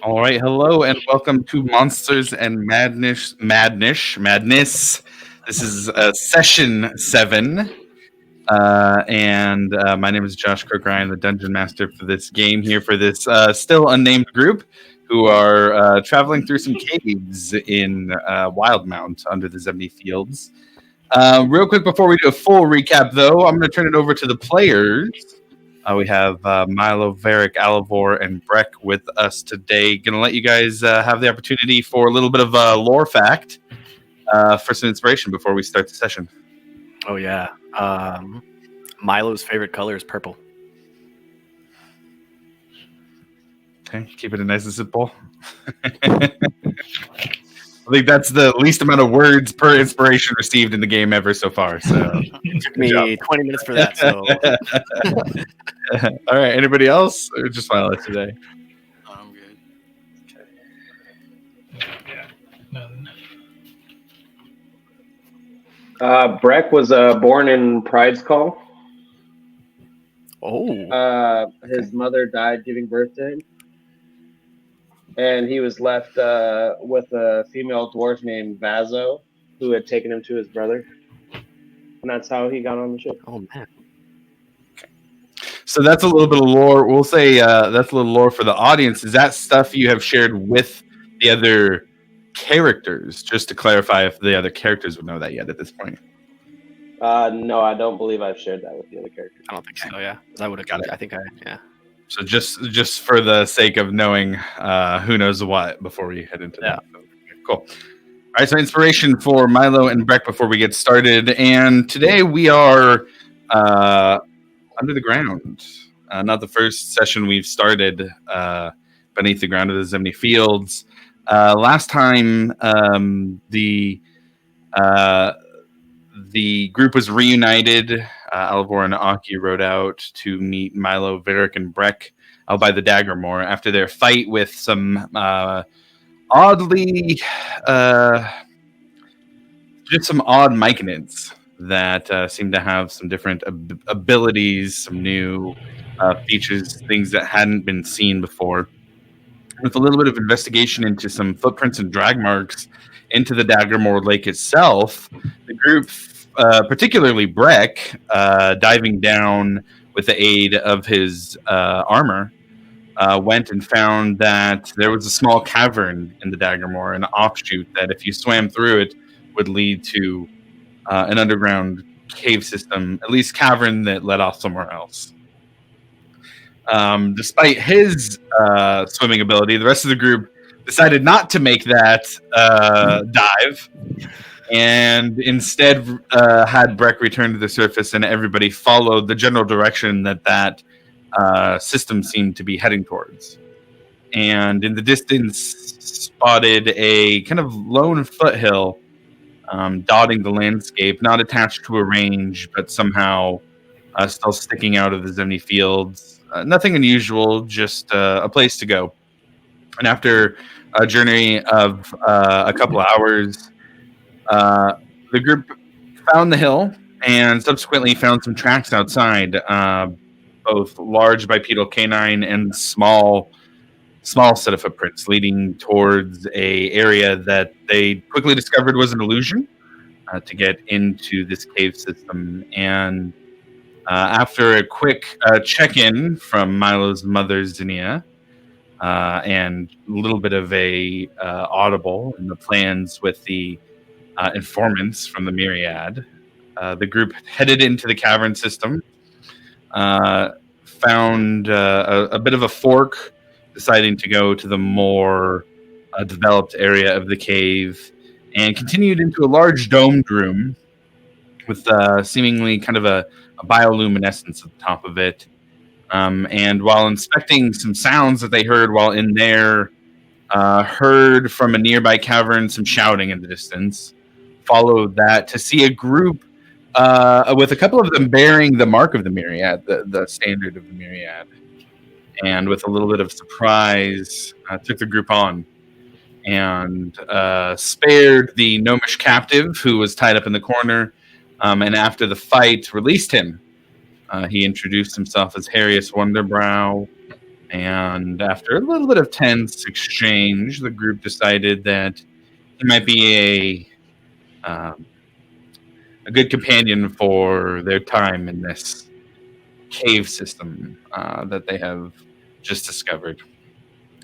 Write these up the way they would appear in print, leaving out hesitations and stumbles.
All right, hello and welcome to Monsters and Madness. This is session 7, and my name is Josh Kirk Ryan, the dungeon master for this game here for this still unnamed group who are traveling through some caves in Wildmount under the Zebney Fields. Real quick before we do a full recap, though, I'm going to turn it over to the players. We have Milo, Varric, Alivor, and Breck with us today. Going to let you guys have the opportunity for a little bit of lore fact for some inspiration before we start the session. Oh, yeah. Milo's favorite color is purple. Okay, keep it nice and simple. I think that's the least amount of words per inspiration received in the game ever so far. So it took me 20 minutes for that. So, all right. Anybody else, or just Milo today? I'm good. Okay. Yeah. Nothing. Breck was born in Pride's Call. Oh. His mother died giving birth to him. And he was left with a female dwarf named Vazo, who had taken him to his brother. And that's how he got on the ship. Oh, man. So that's a little bit of lore. We'll say that's a little lore for the audience. Is that stuff you have shared with the other characters? Just to clarify if the other characters would know that yet at this point. No, I don't believe I've shared that with the other characters. I don't think so, yeah. I would have got it. I think yeah. So just for the sake of knowing who knows what before we head into that. Okay, cool. All right, so inspiration for Milo and Breck before we get started. And today we are under the ground. Not the first session we've started beneath the ground of the Zebney Fields. Last time the group was reunited. Alivor and Aki rode out to meet Milo, Varric, and Breck out by the Daggermore after their fight with some oddly just some odd myconids that seem to have some different abilities, some new features, things that hadn't been seen before. With a little bit of investigation into some footprints and drag marks into the Daggermore Lake itself, the group, particularly Breck, diving down with the aid of his armor, went and found that there was a small cavern in the Daggermore, an offshoot that if you swam through it would lead to an underground cave system, at least cavern that led off somewhere else. Despite his swimming ability, the rest of the group decided not to make that dive, and instead had Breck return to the surface, and everybody followed the general direction that system seemed to be heading towards. And in the distance, spotted a kind of lone foothill dotting the landscape, not attached to a range, but somehow still sticking out of the Zebney Fields. Nothing unusual, just a place to go. And after a journey of a couple of hours, the group found the hill and subsequently found some tracks outside, both large bipedal canine and small set of footprints leading towards a area that they quickly discovered was an illusion to get into this cave system. And after a quick check-in from Milo's mother, Zinnia, and a little bit of a audible in the plans with the informants from the Myriad, the group headed into the cavern system, found a bit of a fork, deciding to go to the more developed area of the cave, and continued into a large domed room with seemingly kind of a bioluminescence at the top of it. And while inspecting some sounds that they heard while in there, heard from a nearby cavern some shouting in the distance. Followed that to see a group with a couple of them bearing the mark of the Myriad, the standard of the Myriad. And with a little bit of surprise, took the group on and spared the gnomish captive who was tied up in the corner. And after the fight, released him. He introduced himself as Harrius Wonderbrow And after a little bit of tense exchange, the group decided that he might be a good companion for their time in this cave system that they have just discovered.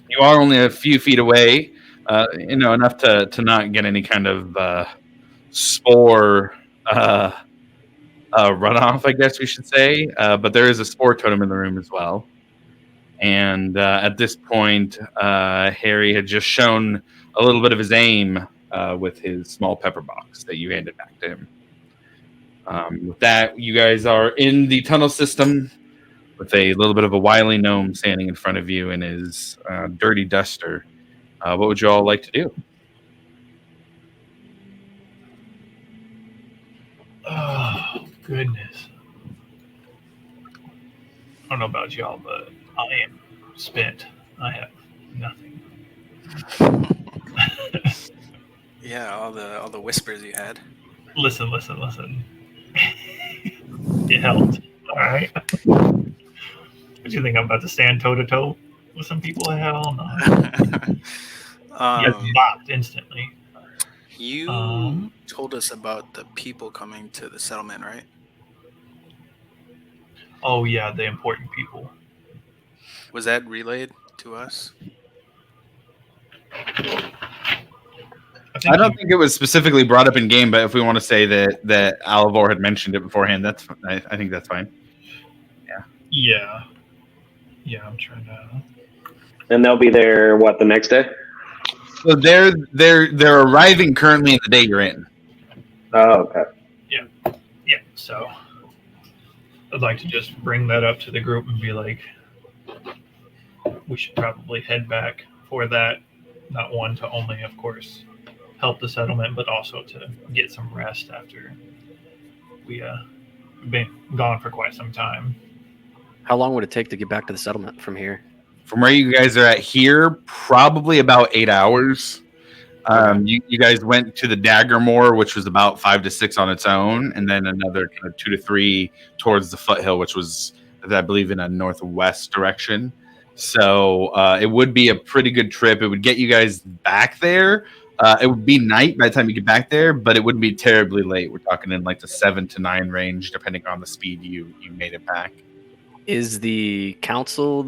You are only a few feet away, enough to not get any kind of spore runoff, I guess we should say. But there is a spore totem in the room as well. And at this point, Harry had just shown a little bit of his aim with his small pepper box that you handed back to him. With that, you guys are in the tunnel system with a little bit of a wily gnome standing in front of you in his dirty duster. What would you all like to do? Oh, goodness. I don't know about y'all, but I am spent. I have nothing. Yeah, all the whispers you had. Listen. It helped. All right. What you think? I'm about to stand toe to toe with some people? Hell no. Yes, bopped instantly. You told us about the people coming to the settlement, right? Oh yeah, the important people. Was that relayed to us? I don't think it was specifically brought up in game, but if we want to say that Alivor had mentioned it beforehand, I think that's fine. Yeah. Yeah, I'm trying to. And they'll be there. What, the next day? So they're arriving currently in the day you're in. Oh, okay. Yeah. So I'd like to just bring that up to the group and be like, we should probably head back for that. Not one to only, of course, help the settlement, but also to get some rest after we been gone for quite some time. How long would it take to get back to the settlement from here? From where you guys are at here, probably about 8 hours. You guys went to the Daggermore, which was about 5 to 6 on its own, and then another kind of 2 to 3 towards the foothill, which was, I believe, in a northwest direction. So it would be a pretty good trip. It would get you guys back there. It would be night by the time you get back there, but it wouldn't be terribly late. We're talking in like the 7 to 9 range, depending on the speed you made it back. Is the council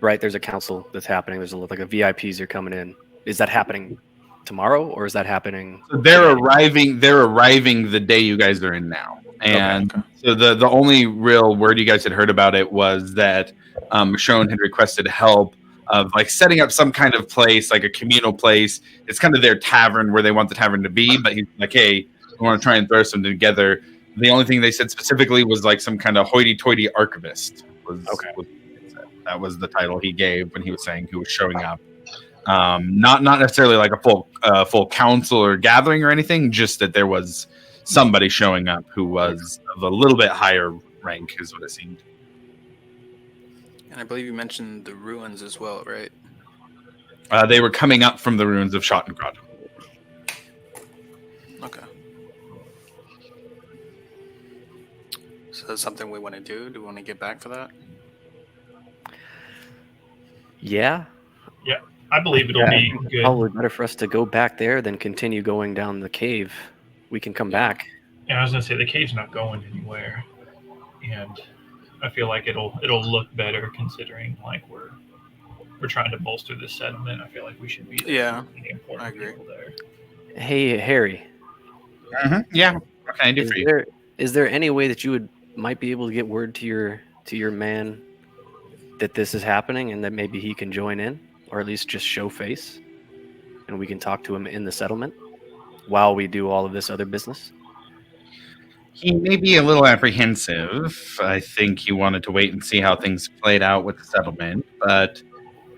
right? There's a council that's happening. There's like a VIPs are coming in. Is that happening tomorrow, or is that happening? So they're arriving. They're arriving the day you guys are in now, and Okay. so the only real word you guys had heard about it was that Michonne had requested help of like setting up some kind of place, like a communal place. It's kind of their tavern where they want the tavern to be, but he's like, hey, we want to try and throw something together. The only thing they said specifically was like some kind of hoity-toity archivist. That was the title he gave when he was saying who was showing up. Not necessarily like a full council or gathering or anything, just that there was somebody showing up who was of a little bit higher rank, is what it seemed. And I believe you mentioned the ruins as well, right? They were coming up from the ruins of Schottengrad. Okay. So that's something we want to do? Do we want to get back for that? Yeah. I believe it'll be good. Probably better for us to go back there than continue going down the cave. We can come back. And I was gonna say the cave's not going anywhere, and I feel like it'll look better considering like we're trying to bolster this settlement. I feel like we should be there. Yeah, The important I agree. people there. Hey, Harry. Yeah. What can I do for you? Is there any way that you might be able to get word to your man that this is happening and that maybe he can join in, or at least just show face, and we can talk to him in the settlement while we do all of this other business? He may be a little apprehensive. I think he wanted to wait and see how things played out with the settlement. But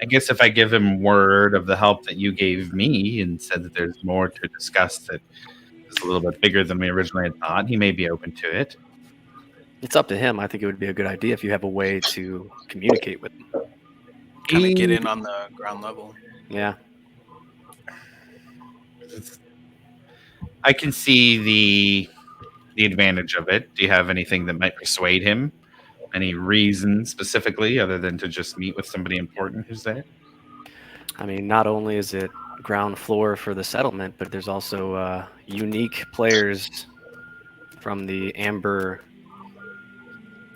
I guess if I give him word of the help that you gave me and said that there's more to discuss that is a little bit bigger than we originally had thought, he may be open to it. It's up to him. I think it would be a good idea if you have a way to communicate with him. Kind of get in on the ground level. Yeah. I can see the advantage of it. Do you have anything that might persuade him? Any reason specifically other than to just meet with somebody important who's there? I mean, not only is it ground floor for the settlement, but there's also unique players from the Amber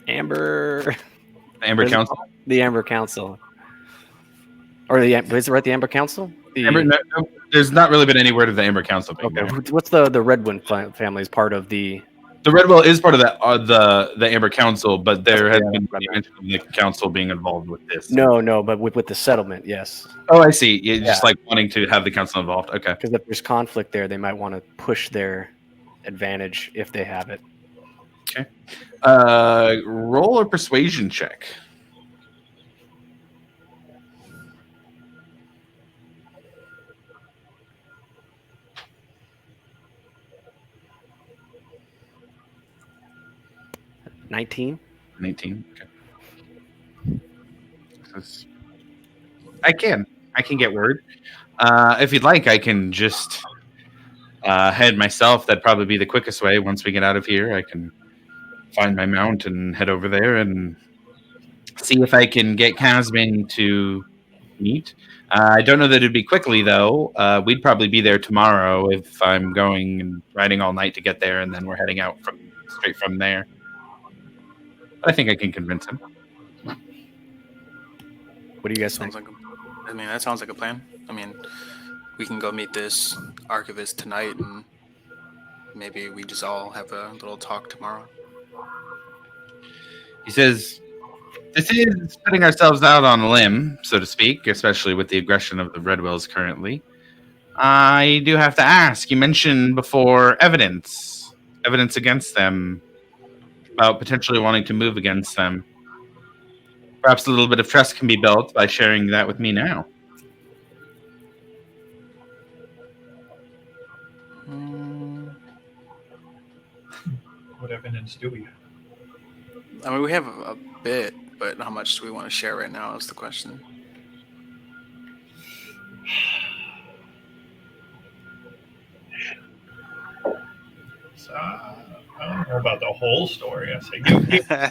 Amber what is it Council? called? The Amber Council. Or is it right? The Amber Council? No, there's not really been any word of the Amber Council being Okay. there. What's the Redwind family is part of the? The Redwell is part of the Amber Council, but there has Yeah, been right. mention of the council being involved with this. No, but with the settlement, yes. Oh, I see. You're just like wanting to have the council involved. Okay. Because if there's conflict there, they might want to push their advantage if they have it. Roll a persuasion check. $19. 19. Okay. I can get word. If you'd like, I can just head myself. That'd probably be the quickest way. Once we get out of here, I can find my mount and head over there and see if I can get Casbin to meet. I don't know that it'd be quickly though. We'd probably be there tomorrow if I'm going and riding all night to get there, and then we're heading out straight from there. I think I can convince him. What do you guys think? That sounds like a plan. I mean, we can go meet this archivist tonight, and maybe we just all have a little talk tomorrow. He says, "This is putting ourselves out on a limb, so to speak, especially with the aggression of the Redwells currently. I do have to ask, you mentioned before evidence against them, about potentially wanting to move against them. Perhaps a little bit of trust can be built by sharing that with me now." What evidence do we have? I mean, we have a bit, but how much do we want to share right now is the question. So, I don't know about the whole story. I say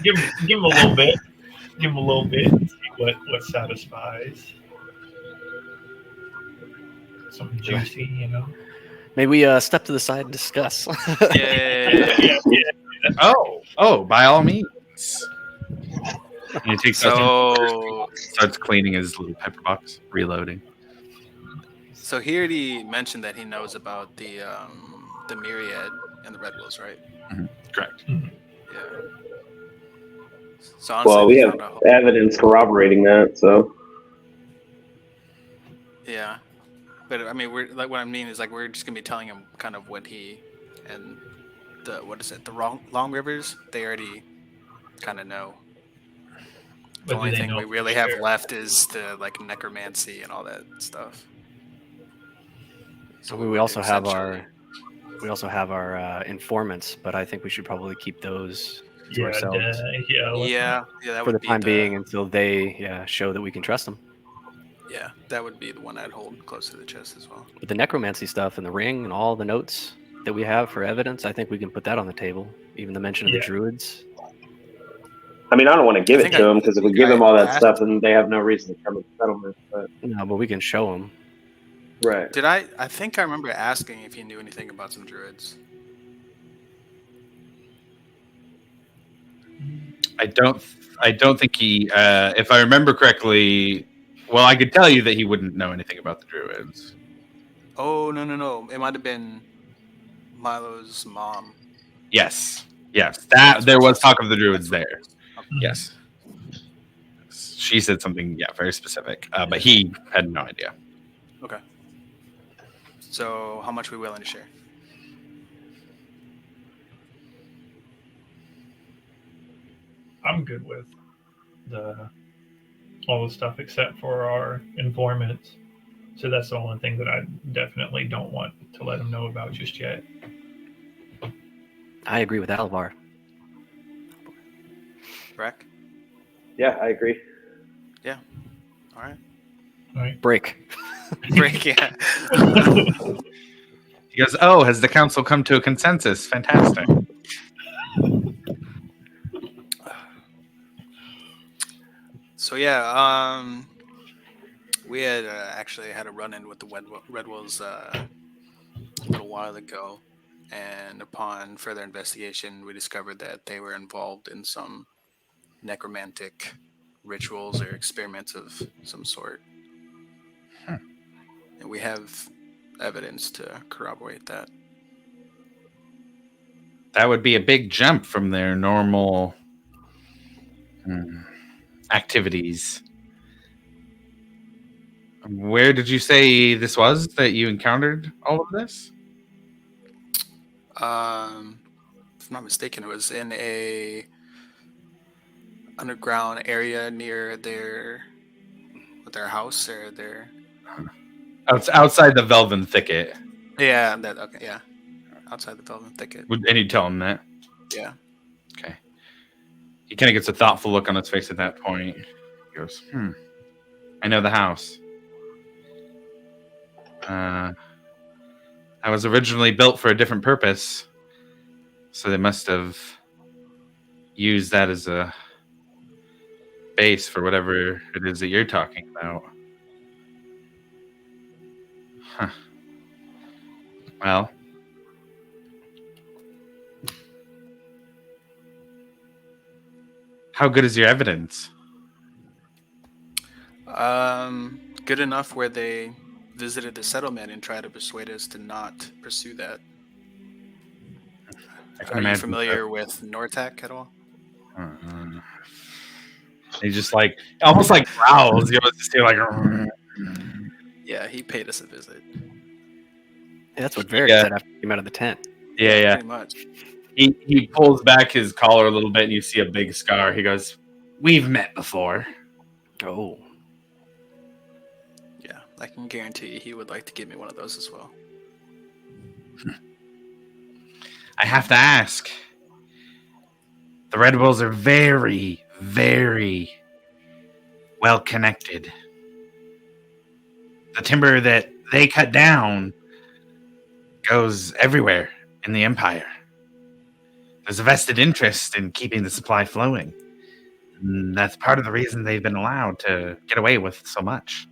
give him a little bit. Give him a little bit and see what satisfies. Something juicy, you know. Maybe we step to the side and discuss. Yeah. Oh, by all means. And he takes So, starts cleaning his little pepper box, reloading. so he already mentioned that he knows about the Myriad and the Redwells, right? Correct. Yeah. So honestly, Well, we have found out- evidence corroborating that, so. Yeah, but I mean, we're like what I mean is like we're just gonna be telling him kind of what he and the Long Rivers. They already kind of know. The But do only they thing know we for really have sure? left is the like necromancy and all that stuff. So we also have essentially- our informants, but I think we should probably keep those to Yeah, ourselves Yeah, that for the would be time being until they show that we can trust them. Yeah, that would be the one I'd hold close to the chest as well. But the necromancy stuff and the ring and all the notes that we have for evidence, I think we can put that on the table. Even the mention of the Yeah. druids. I mean, I don't want to give I it think to I- them because if we I give them all that asked- stuff, then they have no reason to come to the settlement. But No, but we can show them. right, I think I remember asking if he knew anything about some druids. I don't think he. If I remember correctly, well, I could tell you that he wouldn't know anything about the druids. Oh no! It might have been Milo's mom. Yes. That there was talk of the druids there. Okay. Yes. She said something, very specific, but he had no idea. Okay. So, how much are we willing to share? I'm good with all the stuff except for our informants. So that's the only thing that I definitely don't want to let them know about just yet. I agree with Alvar. Breck? yeah, I agree. All right. All right. Break. Break, yeah. He goes, "Oh, has the council come to a consensus? Fantastic." So yeah, we had actually had a run-in with the Redwells a little while ago, and upon further investigation, we discovered that they were involved in some necromantic rituals or experiments of some sort. And we have evidence to corroborate that. That would be a big jump from their normal activities. Where did you say this was that you encountered all of this? If I'm not mistaken, it was in a underground area near their house or their Outside the Velven Thicket. outside the Velvet Thicket. And you tell him that? Yeah. Okay. He kind of gets a thoughtful look on his face at that point. He goes, I know the house. I was originally built for a different purpose, so they must have used that as a base for whatever it is that you're talking about. Huh. Well, how good is your evidence? Good enough where they visited the settlement and tried to persuade us to not pursue that. Are you familiar with Nortec at all? He just almost like growls. You just hear like. Yeah, he paid us a visit. Yeah, that's what Varric said after he came out of the tent. Yeah. Pretty much. He pulls back his collar a little bit, and you see a big scar. He goes, "We've met before." Oh. Yeah, I can guarantee you he would like to give me one of those as well. I have to ask. The Red Bulls are very, very well connected. The timber that they cut down goes everywhere in the Empire. There's a vested interest in keeping the supply flowing. And that's part of the reason they've been allowed to get away with so much.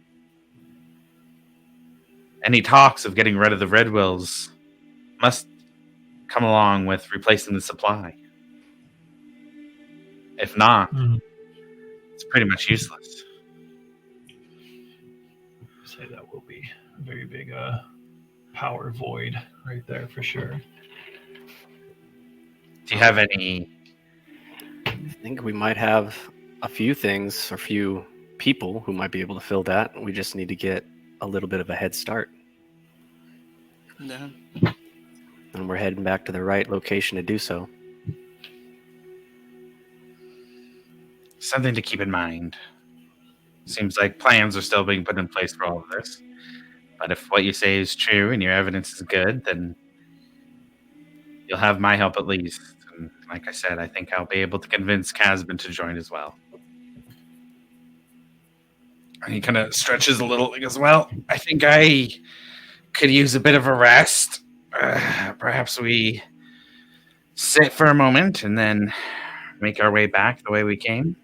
Any talks of getting rid of the Red Wills must come along with replacing the supply. If not, it's pretty much useless. Say that will be a very big power void right there for sure. Do you have any? I think we might have a few things or few people who might be able to fill that. We just need to get a little bit of a head start. Yeah. And we're heading back to the right location to do so. Something to keep in mind. Seems like plans are still being put in place for all of this. But if what you say is true and your evidence is good, then you'll have my help at least. And like I said, I think I'll be able to convince Casbin to join as well. And he kind of stretches a little. He goes, well, I think I could use a bit of a rest. Perhaps we sit for a moment and then make our way back the way we came.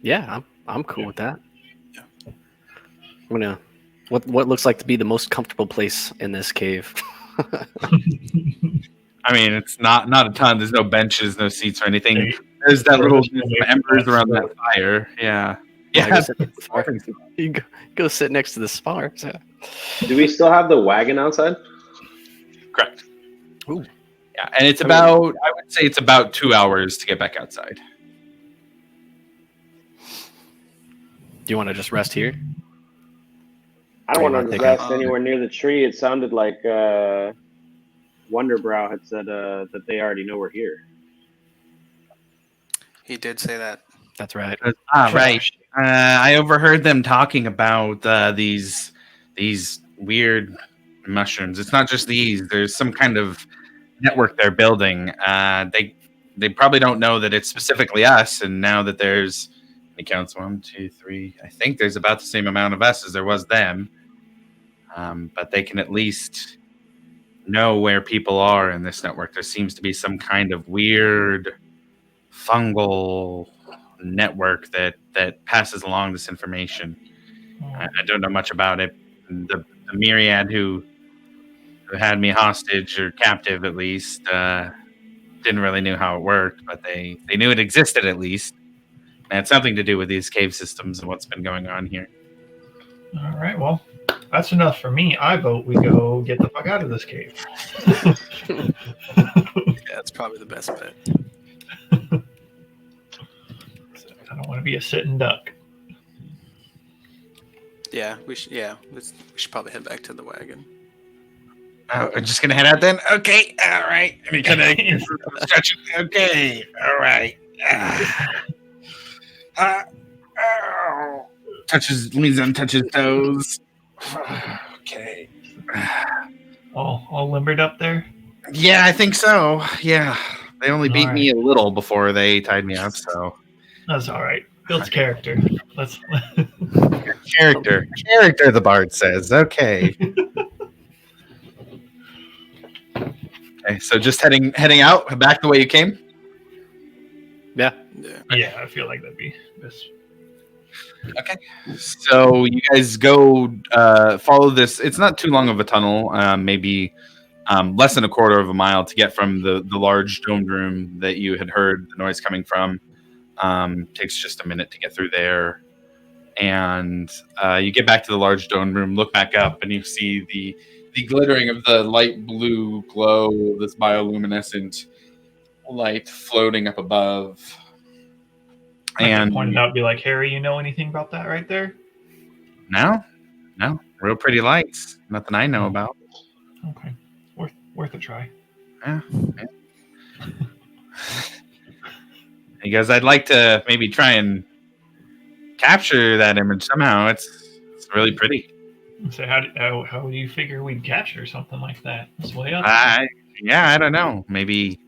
Yeah, I'm cool with that. Yeah. I'm gonna what looks like to be the most comfortable place in this cave. I mean, it's not a ton. There's no benches, no seats or anything. There's that little embers around that fire. Yeah. Yeah. You go sit next to the spar. So. Do we still have the wagon outside? Correct. Ooh. Yeah, and it's I would say it's about 2 hours to get back outside. Do you want to just rest here? I don't want to rest anywhere near the tree. It sounded like Wonderbrow had said that they already know we're here. He did say that. That's right. Right. I overheard them talking about these weird mushrooms. It's not just these. There's some kind of network they're building. They probably don't know that it's specifically us. And now that there's, it counts 1, 2, 3. I think there's about the same amount of us as there was them. But they can at least know where people are in this network. There seems to be some kind of weird fungal network that passes along this information. I don't know much about it. The myriad who had me hostage or captive, at least, didn't really know how it worked, but they knew it existed at least. And it had something to do with these cave systems and what's been going on here. All right, well, that's enough for me. I vote we go get the fuck out of this cave. Yeah, that's probably the best bet. I don't want to be a sitting duck. Yeah, we should probably head back to the wagon. Oh, I'm just gonna head out then. Okay, all right. Let me kind of stretch it. Okay, all right. Leans on touches toes. Okay. All limbered up there. Yeah, I think so. Yeah, they only beat All me a little before they tied me up. So That's all right. Builds character. Let's. character, the bard says. Okay. Okay, so just heading out back the way you came. Yeah. Yeah. Yeah, I feel like that'd be best. Okay. So you guys go follow this. It's not too long of a tunnel, maybe less than a quarter of a mile to get from the large domed room that you had heard the noise coming from. Takes just a minute to get through there. And you get back to the large domed room, look back up, and you see the glittering of the light blue glow, this bioluminescent light floating up above. I can And point it out and be like, Harry, you know anything about that right there? no, real pretty lights. Nothing I know about. Okay. Worth a try. Yeah. He goes, I'd like to maybe try and capture that image somehow. It's really pretty. So how do you figure we'd capture something like that? It's way up. I don't know. Maybe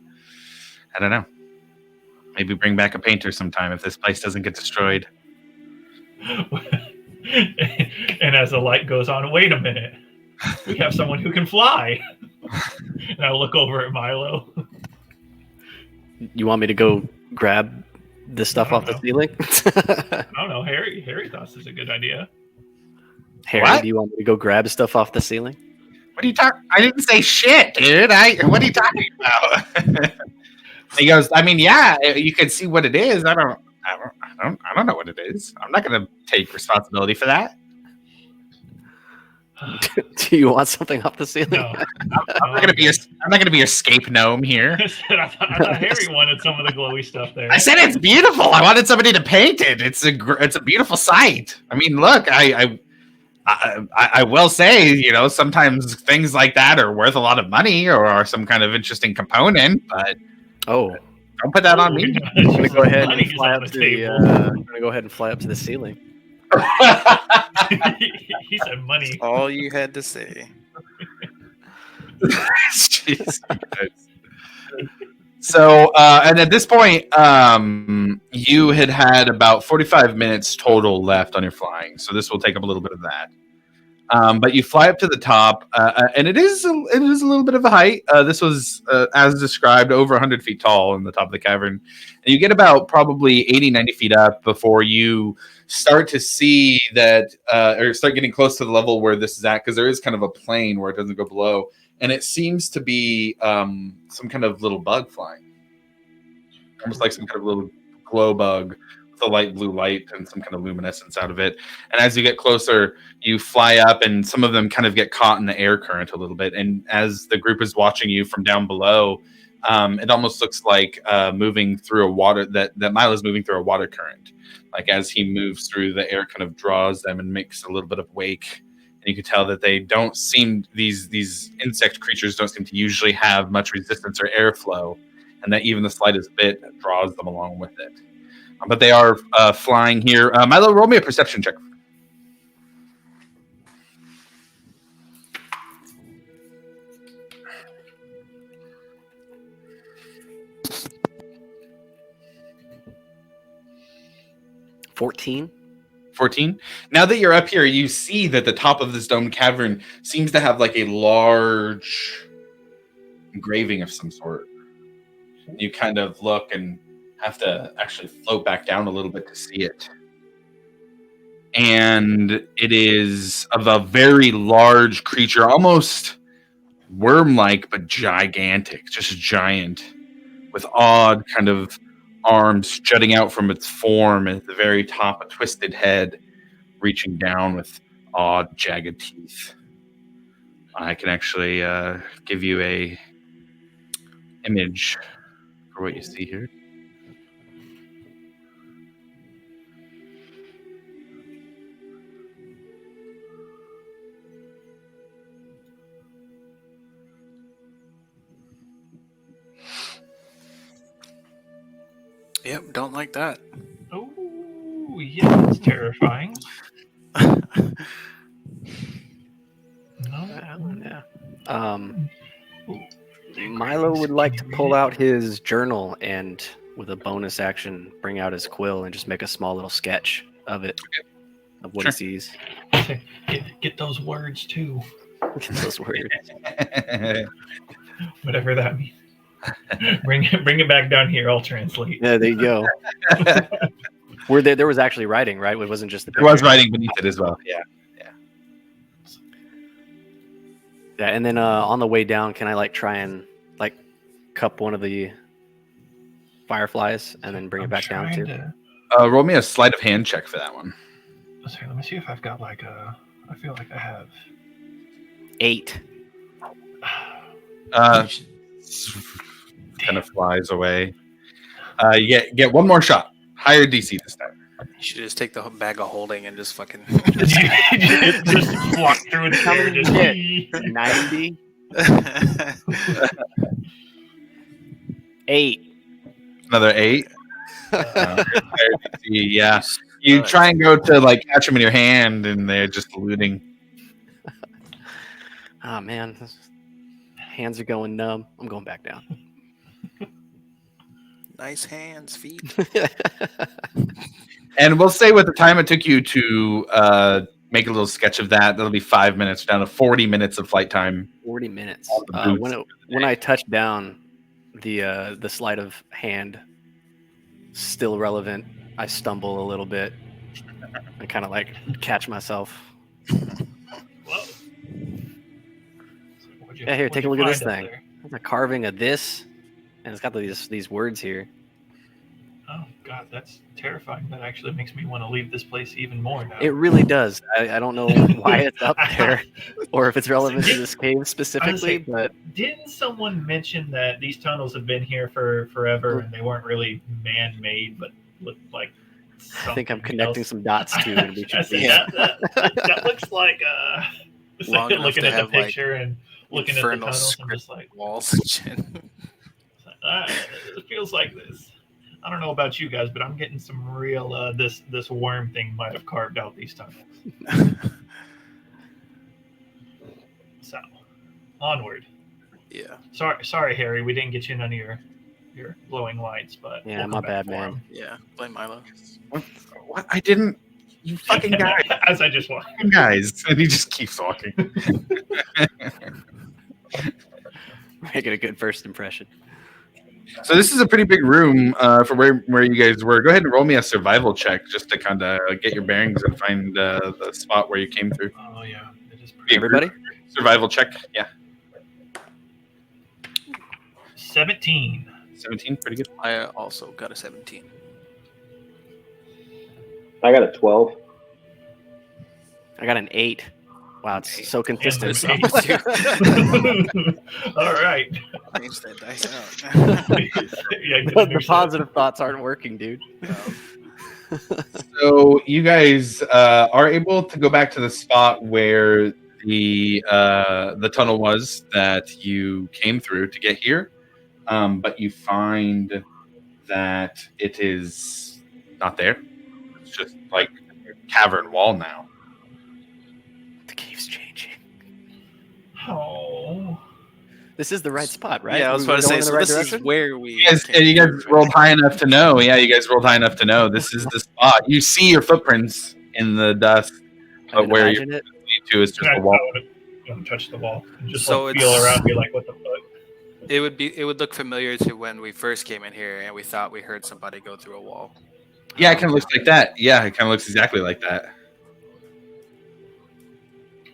bring back a painter sometime if this place doesn't get destroyed. And as the light goes on, wait a minute. We have someone who can fly. And I look over at Milo. You want me to go grab the stuff off the ceiling? I don't know. Harry thought this is a good idea. Harry, What? do you want me to go grab stuff off the ceiling? What are you talking? I didn't say shit, dude. What are you talking about? He goes, I mean, yeah, you can see what it is. I don't know what it is. I'm not going to take responsibility for that. Do you want something off the ceiling? No. I'm not going to be escape gnome here. I thought Harry wanted some of the glowy stuff there. I said it's beautiful. I wanted somebody to paint it. It's a beautiful sight. I mean, look, I will say, you know, sometimes things like that are worth a lot of money or are some kind of interesting component, but Oh, don't put that on me. I'm gonna go ahead Money and is fly on up the to the. table. I'm gonna go ahead and fly up to the ceiling. He said money. All you had to say. Jeez. So, and at this point, you had about 45 minutes total left on your flying. So this will take up a little bit of that. But you fly up to the top, and it is a little bit of a height. This was, as described, over 100 feet tall in the top of the cavern. And you get about probably 80, 90 feet up before you start to see that, or start getting close to the level where this is at, because there is kind of a plane where it doesn't go below. And it seems to be some kind of little bug flying. Almost like some kind of little glow bug with a light blue light and some kind of luminescence out of it. And as you get closer, you fly up and some of them kind of get caught in the air current a little bit. And as the group is watching you from down below, it almost looks like moving through a water, that Milo's moving through a water current. Like as he moves through, the air kind of draws them and makes a little bit of wake. And you can tell that they don't seem, these insect creatures don't seem to usually have much resistance or airflow. And that even the slightest bit draws them along with it. But they are flying here. Milo, roll me a perception check. $14. 14. Now that you're up here, you see that the top of this domed cavern seems to have like a large engraving of some sort. You kind of look and have to actually float back down a little bit to see it. And it is of a very large creature, almost worm-like, but gigantic, just giant, with odd kind of arms jutting out from its form, and at the very top, a twisted head reaching down with odd, jagged teeth. I can actually give you a image for what you see here. Yep, don't like that. Oh, yeah, that's terrifying. No. Yeah. Milo would like to pull out his journal and, with a bonus action, bring out his quill and just make a small little sketch of it, of what he sees. Get those words too. Get those words. Whatever that means. Bring it back down here. I'll translate. Yeah, there you go. There was actually writing, right? It wasn't just the There was picture. writing beneath it as well. Yeah. Yeah, and then on the way down, can I try and cup one of the fireflies and then bring it back down too? Roll me a sleight of hand check for that one. Let me see if I've got I feel like I have 8. Kind of flies away. You get one more shot. Higher DC this time. You should just take the bag of holding and just fucking. just walk through the air. Just 90. 8. Another 8. Higher DC, yeah. You try and go to catch them in your hand, and they're just eluding. Oh man, hands are going numb. I'm going back down. Nice hands, feet. And we'll say with the time it took you to make a little sketch of that, that'll be 5 minutes, down to 40 minutes of flight time. 40 minutes. All the boots When I touched down, the sleight of hand still relevant. I stumble a little bit and kind of catch myself. Whoa. Yeah, here, take a look at this thing. There's a carving of this, and it's got these words here. Oh God, that's terrifying. That actually makes me want to leave this place even more now. It really does. I don't know why it's up there, or if it's relevant to this cave specifically. But didn't someone mention that these tunnels have been here for forever and they weren't really man-made, but looked like? I think I'm connecting else? some dots too. And we I should see that looks like Long enough looking to at the have, picture and looking at the infernal tunnels. I'm just script walls and shit. It feels like this. I don't know about you guys, but I'm getting some real this worm thing might have carved out these tunnels. So, onward. Yeah. Sorry, Harry, we didn't get you none of your glowing lights, but Yeah, we'll my come back bad, for man. 'em. Yeah. Blame Milo. What? I didn't. You fucking guys. As I just walked. Guys. And he just keeps walking. making a good first impression. So this is a pretty big room for where you guys were. Go ahead and roll me a survival check just to kind of get your bearings and find the spot where you came through. Oh yeah, it is pretty. Everybody? Survival check. Yeah. 17. 17. Pretty good. I also got a 17. I got a 12. I got an 8. Wow, it's so consistent. All right. Change that dice out. Yeah, get a new The set. positive thoughts aren't working, dude. So you guys are able to go back to the spot where the tunnel was that you came through to get here, but you find that it is not there. It's just like a cavern wall now. The cave's changing. Oh. This is the right spot, right? Yeah, I was We're about to going say, in the so right this is direction? where we... You guys rolled high enough to know. Yeah, you guys rolled high enough to know. This is the spot. You see your footprints in the dust, I but can where you imagine it. lead to is just a wall. I want to touch the wall and just So feel it's- around, be like, what the fuck? It would look familiar to when we first came in here and we thought we heard somebody go through a wall. Yeah, it kind of looks like that. Yeah, it kind of looks exactly like that.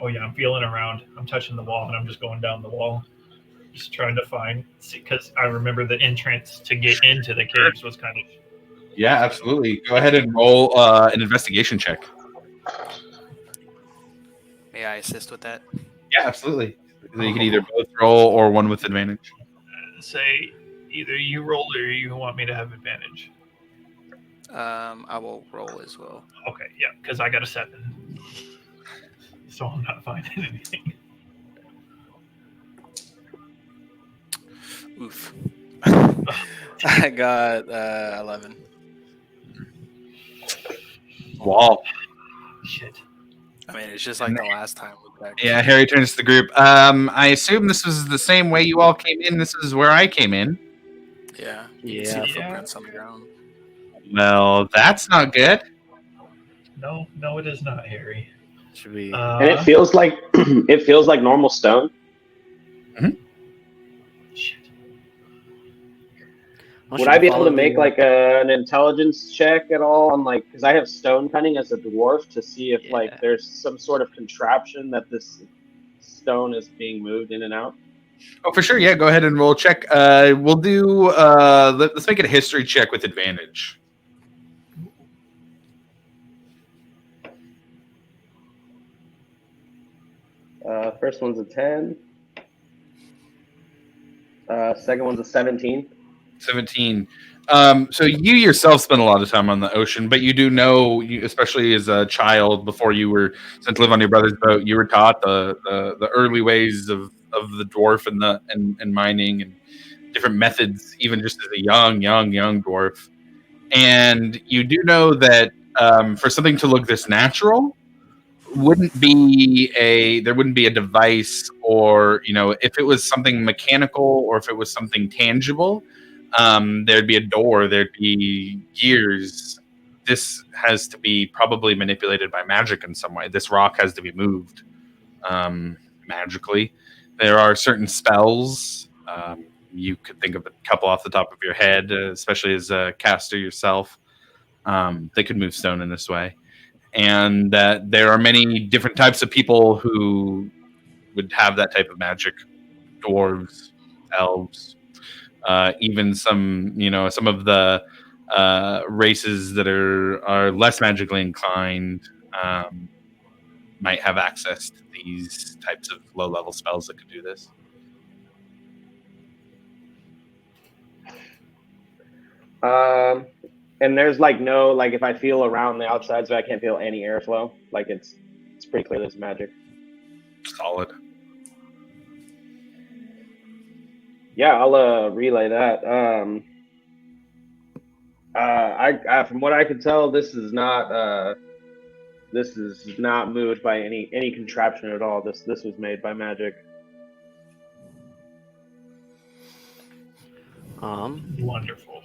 Oh yeah, I'm feeling around. I'm touching the wall and I'm just going down the wall, just trying to find. Because I remember the entrance to get into the caves was kind of. Yeah, absolutely. Go ahead and roll an investigation check. May I assist with that? Yeah, absolutely. You can either both roll or one with advantage. Say either you roll or you want me to have advantage. I will roll as well. Okay, yeah, because I got a 7. So I'm not finding anything. Oof. I got 11. Wall. Shit. I mean, it's just like the last time. Yeah, Harry turns to the group. I assume this was the same way you all came in. This is where I came in. Yeah. Yeah. You can see the Yeah. footprints on the ground. Well, that's not good. No, it is not, Harry. Should we? And it feels like normal stone. Shit. Well, Would should I we be able follow to make the- like an intelligence check at all on like because I have stone cutting as a dwarf to see if Yeah. like there's some sort of contraption that this stone is being moved in and out? Oh, for sure. Yeah, go ahead and roll a check. We'll do. Let's make it a history check with advantage. First one's a 10. Second one's a 17. 17. So you yourself spend a lot of time on the ocean, but you do know, especially as a child, before you were sent to live on your brother's boat, you were taught the early ways of the dwarf and mining and different methods, even just as a young dwarf. And you do know that for something to look this natural, there wouldn't be a device, or if it was something mechanical or if it was something tangible, there'd be a door, there'd be gears. This has to be probably manipulated by magic in some way. This rock has to be moved magically. There are certain spells. You could think of a couple off the top of your head, especially as a caster yourself. They could move stone in this way. And that there are many different types of people who would have that type of magic. Dwarves, elves, even some of the races that are less magically inclined might have access to these types of low level spells that could do this. And there's like no like if I feel around the outside, so I can't feel any airflow. Like it's pretty clear there's magic. Solid. Yeah, I'll relay that. I from what I can tell, this is not moved by any contraption at all. This was made by magic. Wonderful.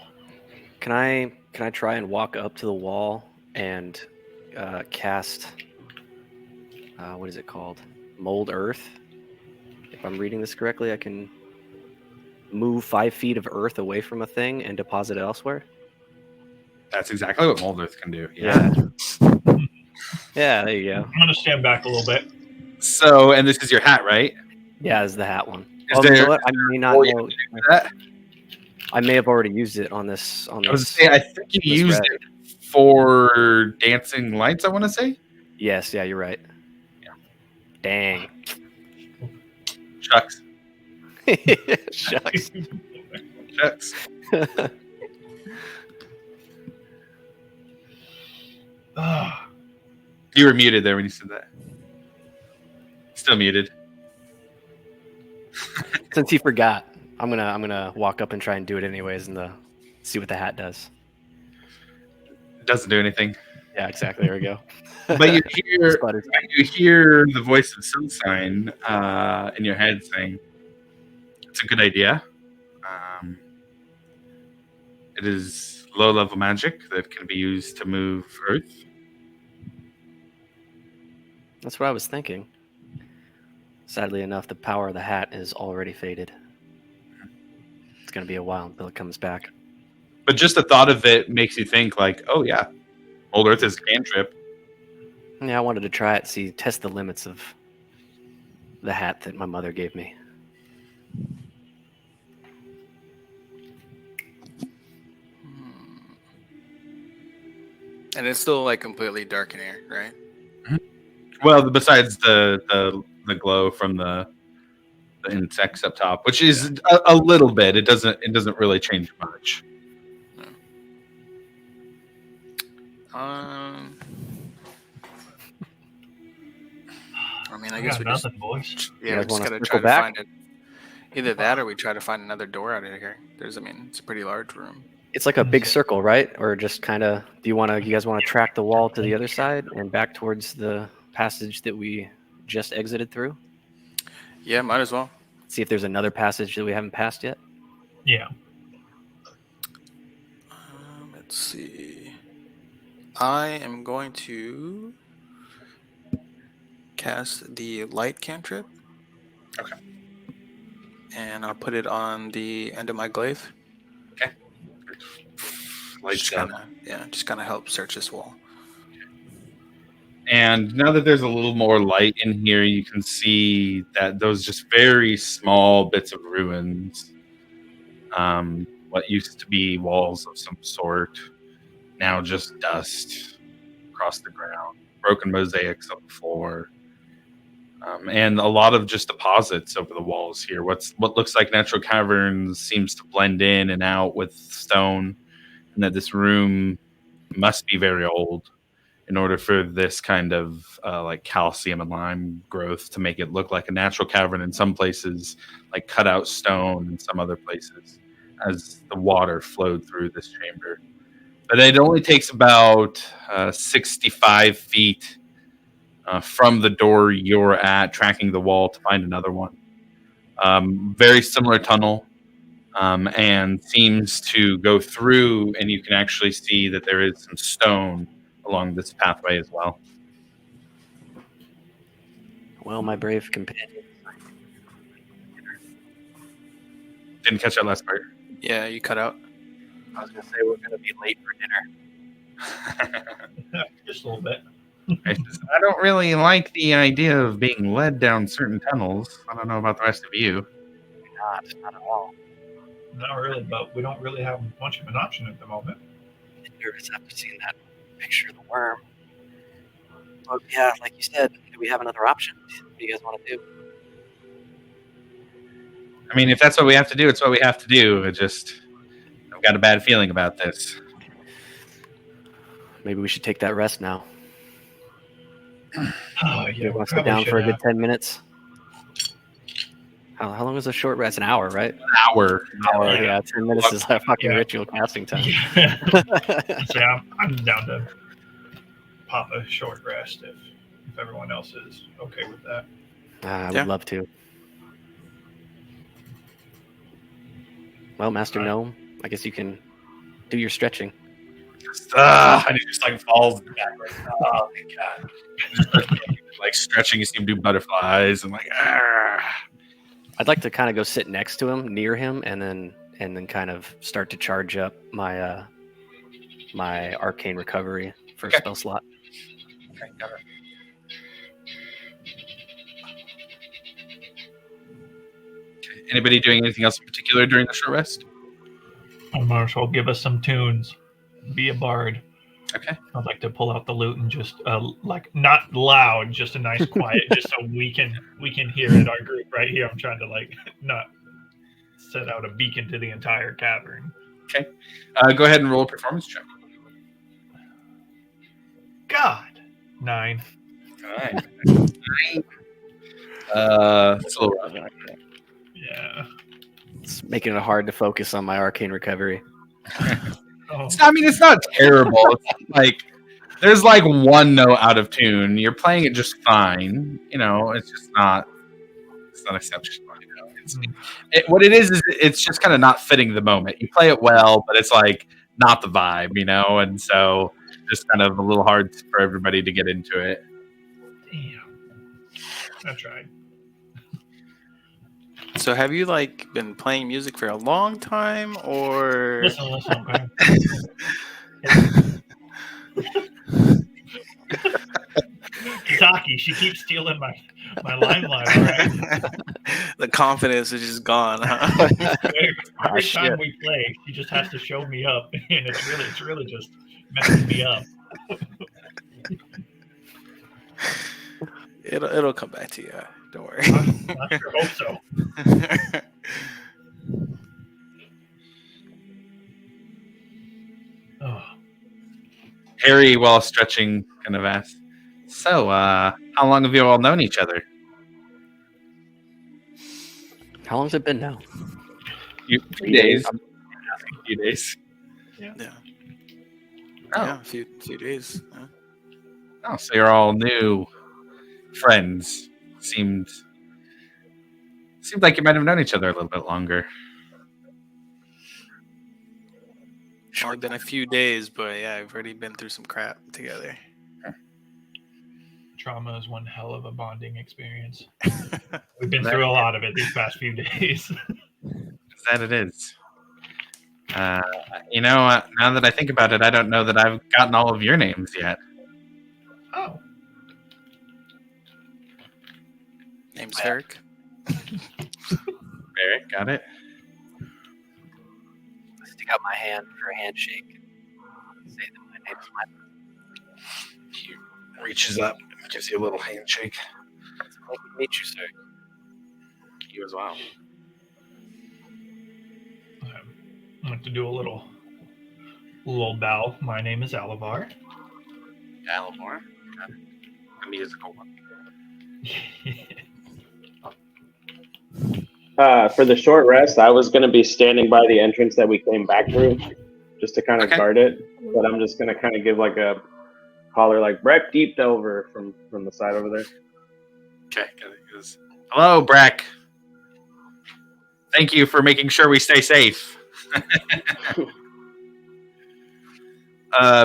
Can I try and walk up to the wall and cast what is it called? Mold Earth. If I'm reading this correctly, I can move 5 feet of earth away from a thing and deposit it elsewhere. That's exactly what Mold Earth can do. Yeah. Yeah, there you go. I'm gonna stand back a little bit. So, and this is your hat, right? Yeah, is the hat one. Is Oh, you there- know what? I may not Oh, yeah. know. That? I may have already used it on this. I was saying, I think you this used red. it for dancing lights. I want to say. Yes, yeah, you're right. Yeah. Dang. Shucks. Shucks. Shucks. Ah, You were muted there when you said that. Still muted. Since he forgot, I'm gonna walk up and try and do it anyways, and see what the hat does. Doesn't do anything. Yeah, exactly. There we go. But you hear Sputters. the voice of Sunshine in your head saying, "It's a good idea. It is low-level magic that can be used to move Earth." That's what I was thinking. Sadly enough, the power of the hat is already faded. going to be a while until it comes back. But just the thought of it makes you think like, oh yeah, Old Earth is a cantrip. Yeah, I wanted to try it, test the limits of the hat that my mother gave me. And it's still like completely dark in here, right? Well, besides the glow from the insects up top, which is a little bit. It doesn't really change much. I mean, I I guess got we just nothing, boys. yeah, You we guys just wanna gotta circle try to back? find it. Either that, or we try to find another door out of here. It's a pretty large room. It's like a big circle, right? Or just kind of, you guys want to track the wall to the other side and back towards the passage that we just exited through? Yeah, might as well. See if there's another passage that we haven't passed yet. Yeah. Let's see. I am going to cast the light cantrip. Okay. And I'll put it on the end of my glaive. Lights Just down. kind of help search this wall. And now that there's a little more light in here, you can see that those just very small bits of ruins, what used to be walls of some sort, now just dust across the ground, broken mosaics on the floor, and a lot of just deposits over the walls here. What looks like natural caverns seems to blend in and out with stone, and that this room must be very old in order for this kind of like calcium and lime growth to make it look like a natural cavern in some places, like cut out stone in some other places, as the water flowed through this chamber. But it only takes about 65 feet from the door you're at, tracking the wall, to find another one. Very similar tunnel, and seems to go through, and you can actually see that there is some stone along this pathway as well. Well, my brave companion. Didn't catch that last part. Yeah, you cut out. I was going to say we're going to be late for dinner. Just a little bit. I don't really like the idea of being led down certain tunnels. I don't know about the rest of you. Not at all. Not really, but we don't really have much of an option at the moment. I'm nervous after seeing that picture of the worm. But yeah, like you said, do we have another option? What do you guys want to do? I mean, if that's what we have to do, it's what we have to do. I've got a bad feeling about this. Maybe we should take that rest now. Oh, You yeah, want to sit probably down for a should good 10 minutes? How long is a short rest? An hour, right? Hour. Yeah, 10 minutes is like fucking Yeah. ritual casting time. Yeah. So I'm down to pop a short rest if everyone else is okay with that. I Yeah. would love to. Well, Master Gnome, I guess you can do your stretching. And it just like falls back. Like, oh my god! Like stretching, you see him do butterflies and like. I'd like to kind of go sit next to him, near him, and then kind of start to charge up my my arcane recovery for a Okay. spell slot. Okay, got it. Okay, anybody doing anything else in particular during the short rest? Marshall, give us some tunes. Be a bard. Okay. I'd like to pull out the lute and just like not loud, just a nice quiet, just so we can hear it. Our group right here. I'm trying to like not set out a beacon to the entire cavern. Go ahead and roll a performance check. God, 9. All right. It's a little rough. Yeah. It's making it hard to focus on my arcane recovery. Oh, I mean, it's not terrible. It's like there's like one note out of tune. You're playing it just fine. You know, it's just not. It's not exceptional. You know? What it is it's just kind of not fitting the moment. You play it well, but it's like not the vibe. You know, and so just kind of a little hard for everybody to get into it. damn. I tried. So So have you like been playing music for a long time, or Listen, okay. Taki, she keeps stealing my limelight. All right. the confidence is just gone? Huh? Every shit. time we play, she just has to show me up, and it's really just messing me up. It'll come back to you. Don't worry. I sure hope so. Oh, Harry, while stretching, kind of asked, "So, how long have you all known each other?" How long's it been now? Few days. Few days. Yeah. Oh. Yeah, a few days. Yeah. Oh, so you're all new friends. Seemed like you might have known each other a little bit longer. Only been a few days, but yeah, I've already been through some crap together. trauma is one hell of a bonding experience. We've been through a lot of it these past few days. That it is. Now that I think about it, I don't know that I've gotten all of your names yet. Oh, Name's Herrick. Barrett, got it? Stick out my hand for a handshake. Say that my name's Mike. He reaches up, gives you a little handshake. Nice to meet you, sir. You as well. I have to do a little bow. My name is Alivar. Alamore. Got it. A musical one. For the short rest, I was going to be standing by the entrance that we came back through, just to kind of guard it. But I'm just going to kind of give like a holler, like Breck deep over from the side over there. Okay, got it. Goes, hello, Breck. Thank you for making sure we stay safe.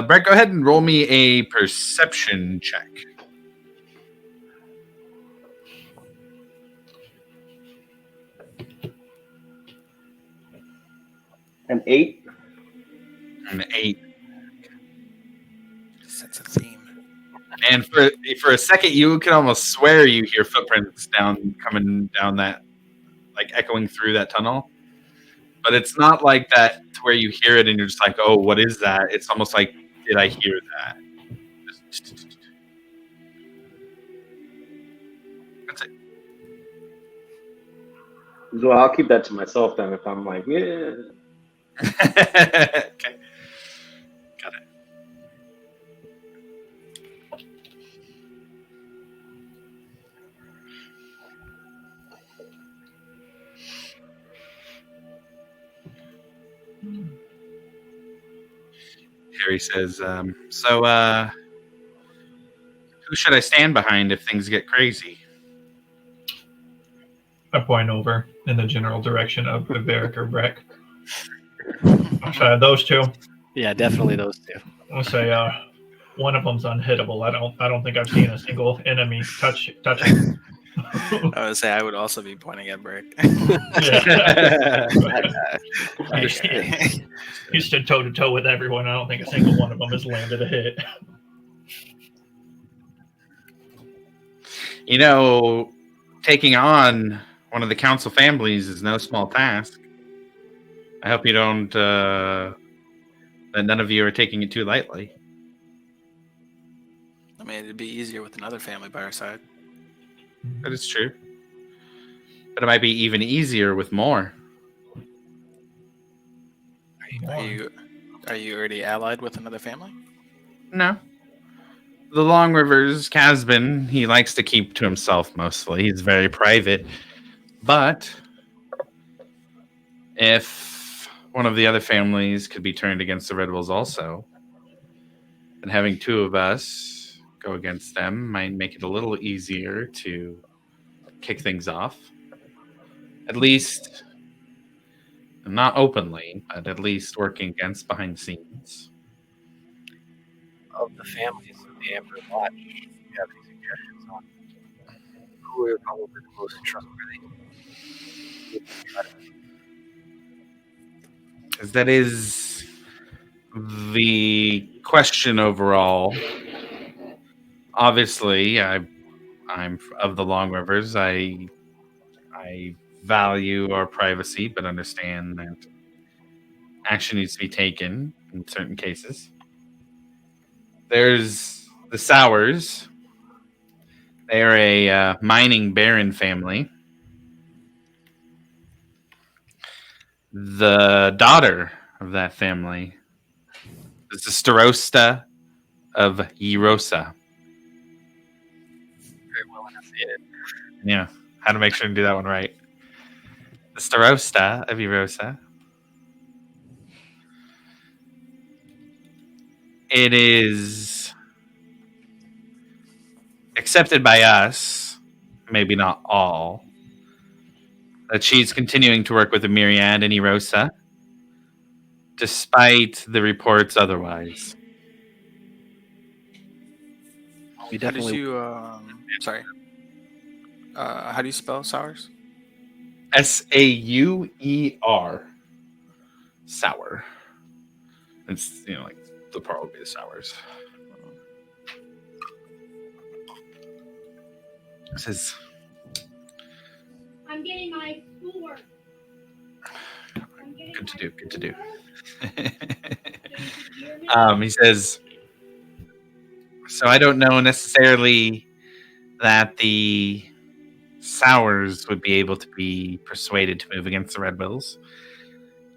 Breck, go ahead and roll me a perception check. An 8. An 8. Sense a theme. And for a second, you can almost swear you hear footprints coming down that, like echoing through that tunnel. But it's not like that to where you hear it and you're just like, oh, what is that? It's almost like, did I hear that? That's it. Well, I'll keep that to myself then if I'm like, yeah. Okay. Got it. Harry says, so, who should I stand behind if things get crazy? I point over in the general direction of Beric or Breck. Those two. Yeah, definitely those two. I'll say one of them's unhittable. I don't think I've seen a single enemy touch him. I would say I would also be pointing at Brick. Yeah. Understand. He stood toe to toe with everyone. I don't think a single one of them has landed a hit. Taking on one of the council families is no small task. I hope you don't, that none of you are taking it too lightly. I mean, it'd be easier with another family by our side. That is true. But it might be even easier with more. Are you already allied with another family? No. The Long Rivers Casbin, he likes to keep to himself mostly. He's very private. But if one of the other families could be turned against the Red Wolves also, and having two of us go against them might make it a little easier to kick things off. At least, not openly, but at least working against behind the scenes. Of the families of the Amber Watch, do you have any suggestions on who are probably the most trustworthy? Because that is the question overall. Obviously, I'm of the Long Rivers. I value our privacy, but understand that action needs to be taken in certain cases. There's the Sowers. They're a mining baron family. The daughter of that family is the Starosta of Yerosa. Very well enunciated. Yeah, how to make sure to do that one right. The Starosta of Yerosa. It is accepted by us, maybe not all, that she's continuing to work with the Myriad and Erosa, despite the reports otherwise. We How did definitely. you? Sorry. How do you spell sours? Sauer. Sour. It's, like the part would be the sours. It says, I'm getting my schoolwork. good to do, good to do. do. He says, so I don't know necessarily that the Sours would be able to be persuaded to move against the Red Wills.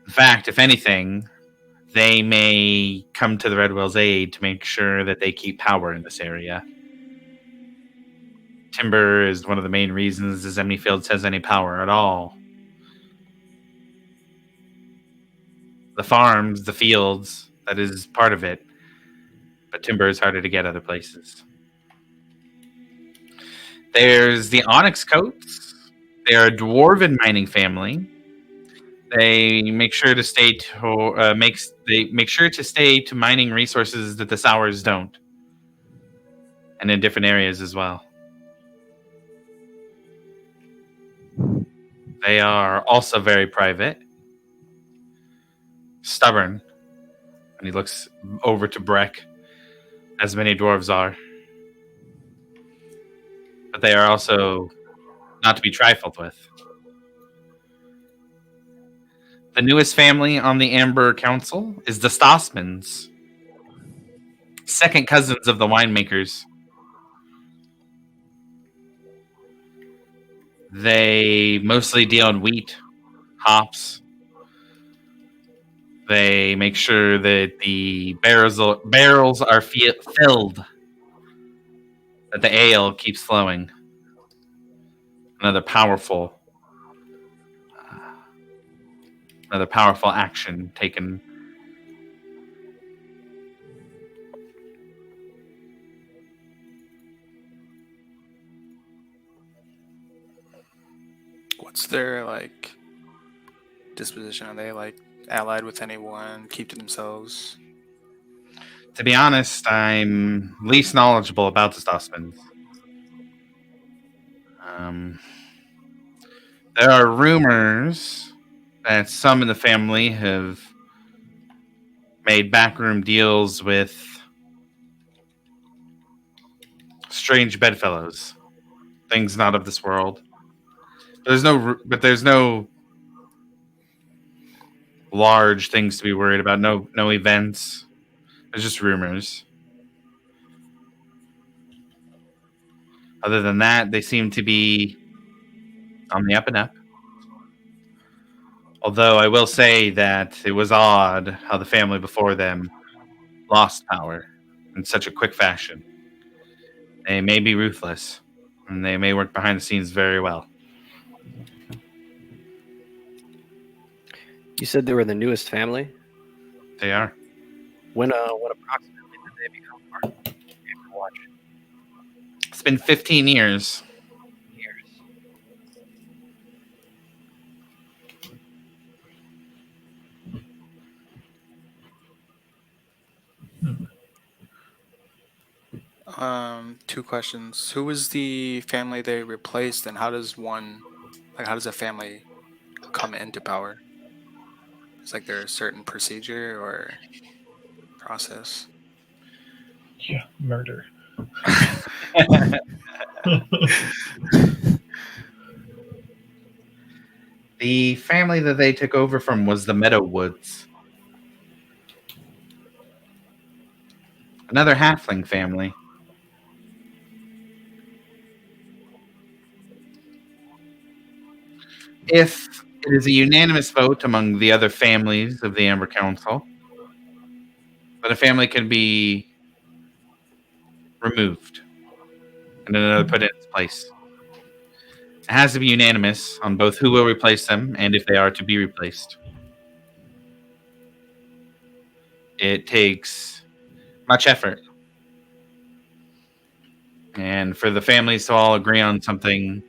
In fact, if anything, they may come to the Red Wills' aid to make sure that they keep power in this area. Timber is one of the main reasons the Zemni Fields has any power at all. The farms, the fields, that is part of it. But timber is harder to get other places. There's the Onyx Coats. They're a dwarven mining family. They make sure to stay to make sure to stay to mining resources that the Sours don't, and in different areas as well. They are also very private, stubborn, and he looks over to Breck, as many dwarves are. But they are also not to be trifled with. The newest family on the Amber Council is the Stossmans, second cousins of the winemakers. They mostly deal in wheat, hops. They make sure that the barrels are filled, that the ale keeps flowing. Another powerful action taken. What's their disposition? Are they allied with anyone? Keep to themselves? To be honest, I'm least knowledgeable about the Stossmans. There are rumors that some in the family have made backroom deals with strange bedfellows, things not of this world. There's no large things to be worried about. No events. There's just rumors. Other than that, they seem to be on the up and up. Although I will say that it was odd how the family before them lost power in such a quick fashion. They may be ruthless, and they may work behind the scenes very well. You said they were the newest family. They are. When approximately did they become part of Overwatch? It's been 15 years. Two questions. Who was the family they replaced, and how does a family come into power? Is like there a certain procedure or process? Yeah, murder. The family that they took over from was the Meadowwoods. Another halfling family. If it is a unanimous vote among the other families of the Amber Council, that a family can be removed and another put in its place. It has to be unanimous on both who will replace them and if they are to be replaced. It takes much effort. And for the families to all agree on something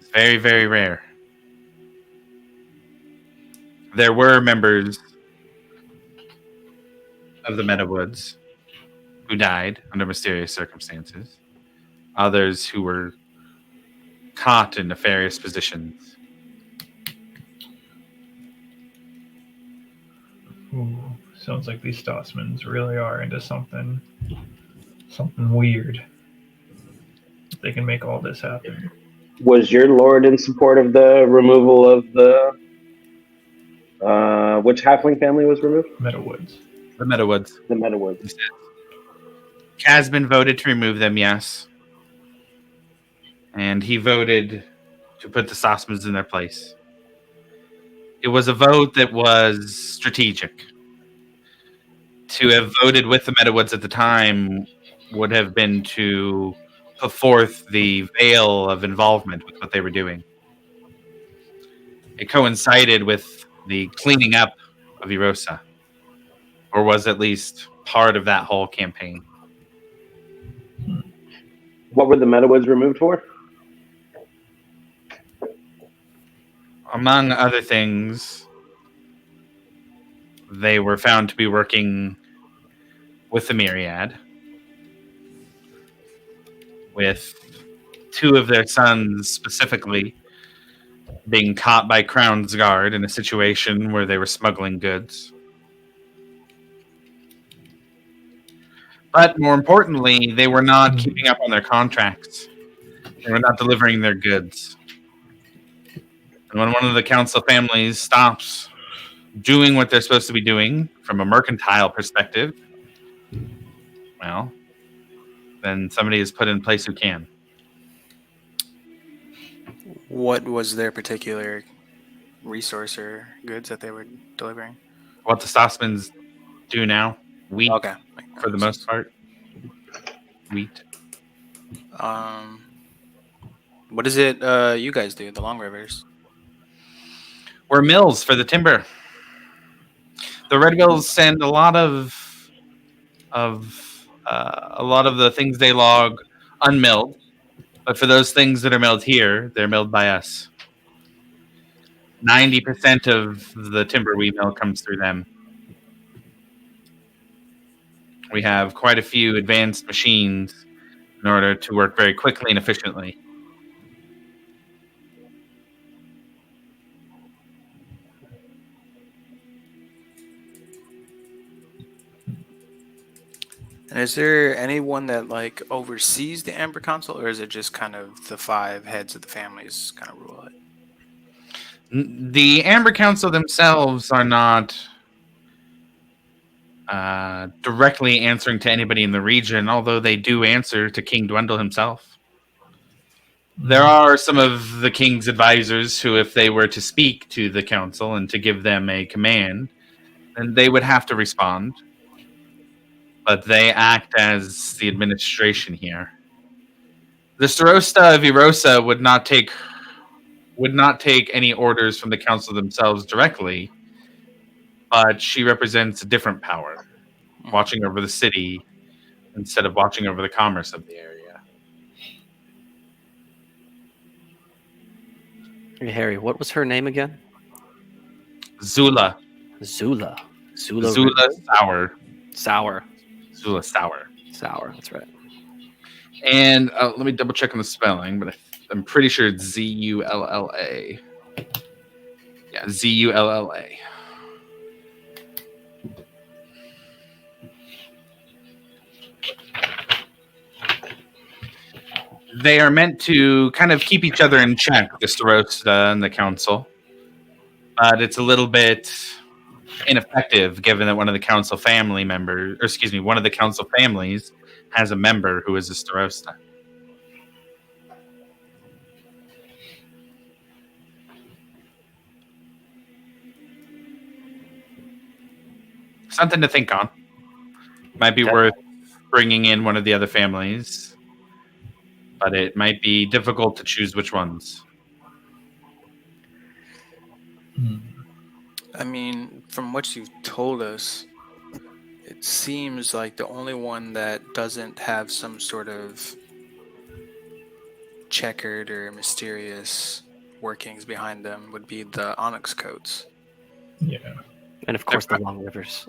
is very, very rare. There were members of the Meadowwoods who died under mysterious circumstances. Others who were caught in nefarious positions. Ooh, sounds like these Stossmans really are into something weird. They can make all this happen. Was your lord in support of the removal of the which halfling family was removed? Meadowwoods. The Meadowwoods. The Meadowwoods. Casbin voted to remove them, yes. And he voted to put the Stossmans in their place. It was a vote that was strategic. To have voted with the Meadowwoods at the time would have been to put forth the veil of involvement with what they were doing. It coincided with the cleaning up of Erosa, or was at least part of that whole campaign. What were the Meadowwoods removed for? Among other things, they were found to be working with the Myriad, with two of their sons specifically being caught by Crown's Guard in a situation where they were smuggling goods. But more importantly, they were not keeping up on their contracts. They were not delivering their goods. And when one of the council families stops doing what they're supposed to be doing from a mercantile perspective, well, then somebody is put in place who can. What was their particular resource or goods that they were delivering? What the Stossmans do now, wheat Okay. for the most part. Wheat. What is it you guys do, the Long Rivers? We're mills for the timber. The Red Wills send a lot of the things they log unmilled, but for those things that are milled here, they're milled by us. 90% of the timber we mill comes through them. We have quite a few advanced machines in order to work very quickly and efficiently. And is there anyone that like oversees the Amber Council, or is it just kind of the five heads of the families kind of rule it? The Amber Council themselves are not directly answering to anybody in the region, although they do answer to King Dwendal himself. There are some of the king's advisors who, if they were to speak to the council and to give them a command, then they would have to respond. But they act as the administration here. The Starosta of Erosa would not take any orders from the council themselves directly, but she represents a different power, watching over the city instead of watching over the commerce of the area. Hey, Harry, what was her name again? Zula. Zula. Zula Sour. Zula Sour. Sour, that's right. And let me double check on the spelling, but I'm pretty sure it's Zulla. Yeah, Zulla. They are meant to kind of keep each other in check, the Starosta and the council. But it's a little bit ineffective given that one of the council family members, or excuse me, one of the council families has a member who is a Starosta. Something to think on. Might be Okay. worth bringing in one of the other families, but it might be difficult to choose which ones. I mean, from what you've told us, it seems like the only one that doesn't have some sort of checkered or mysterious workings behind them would be the Onyx coats. Yeah. And of course, the Long Rivers.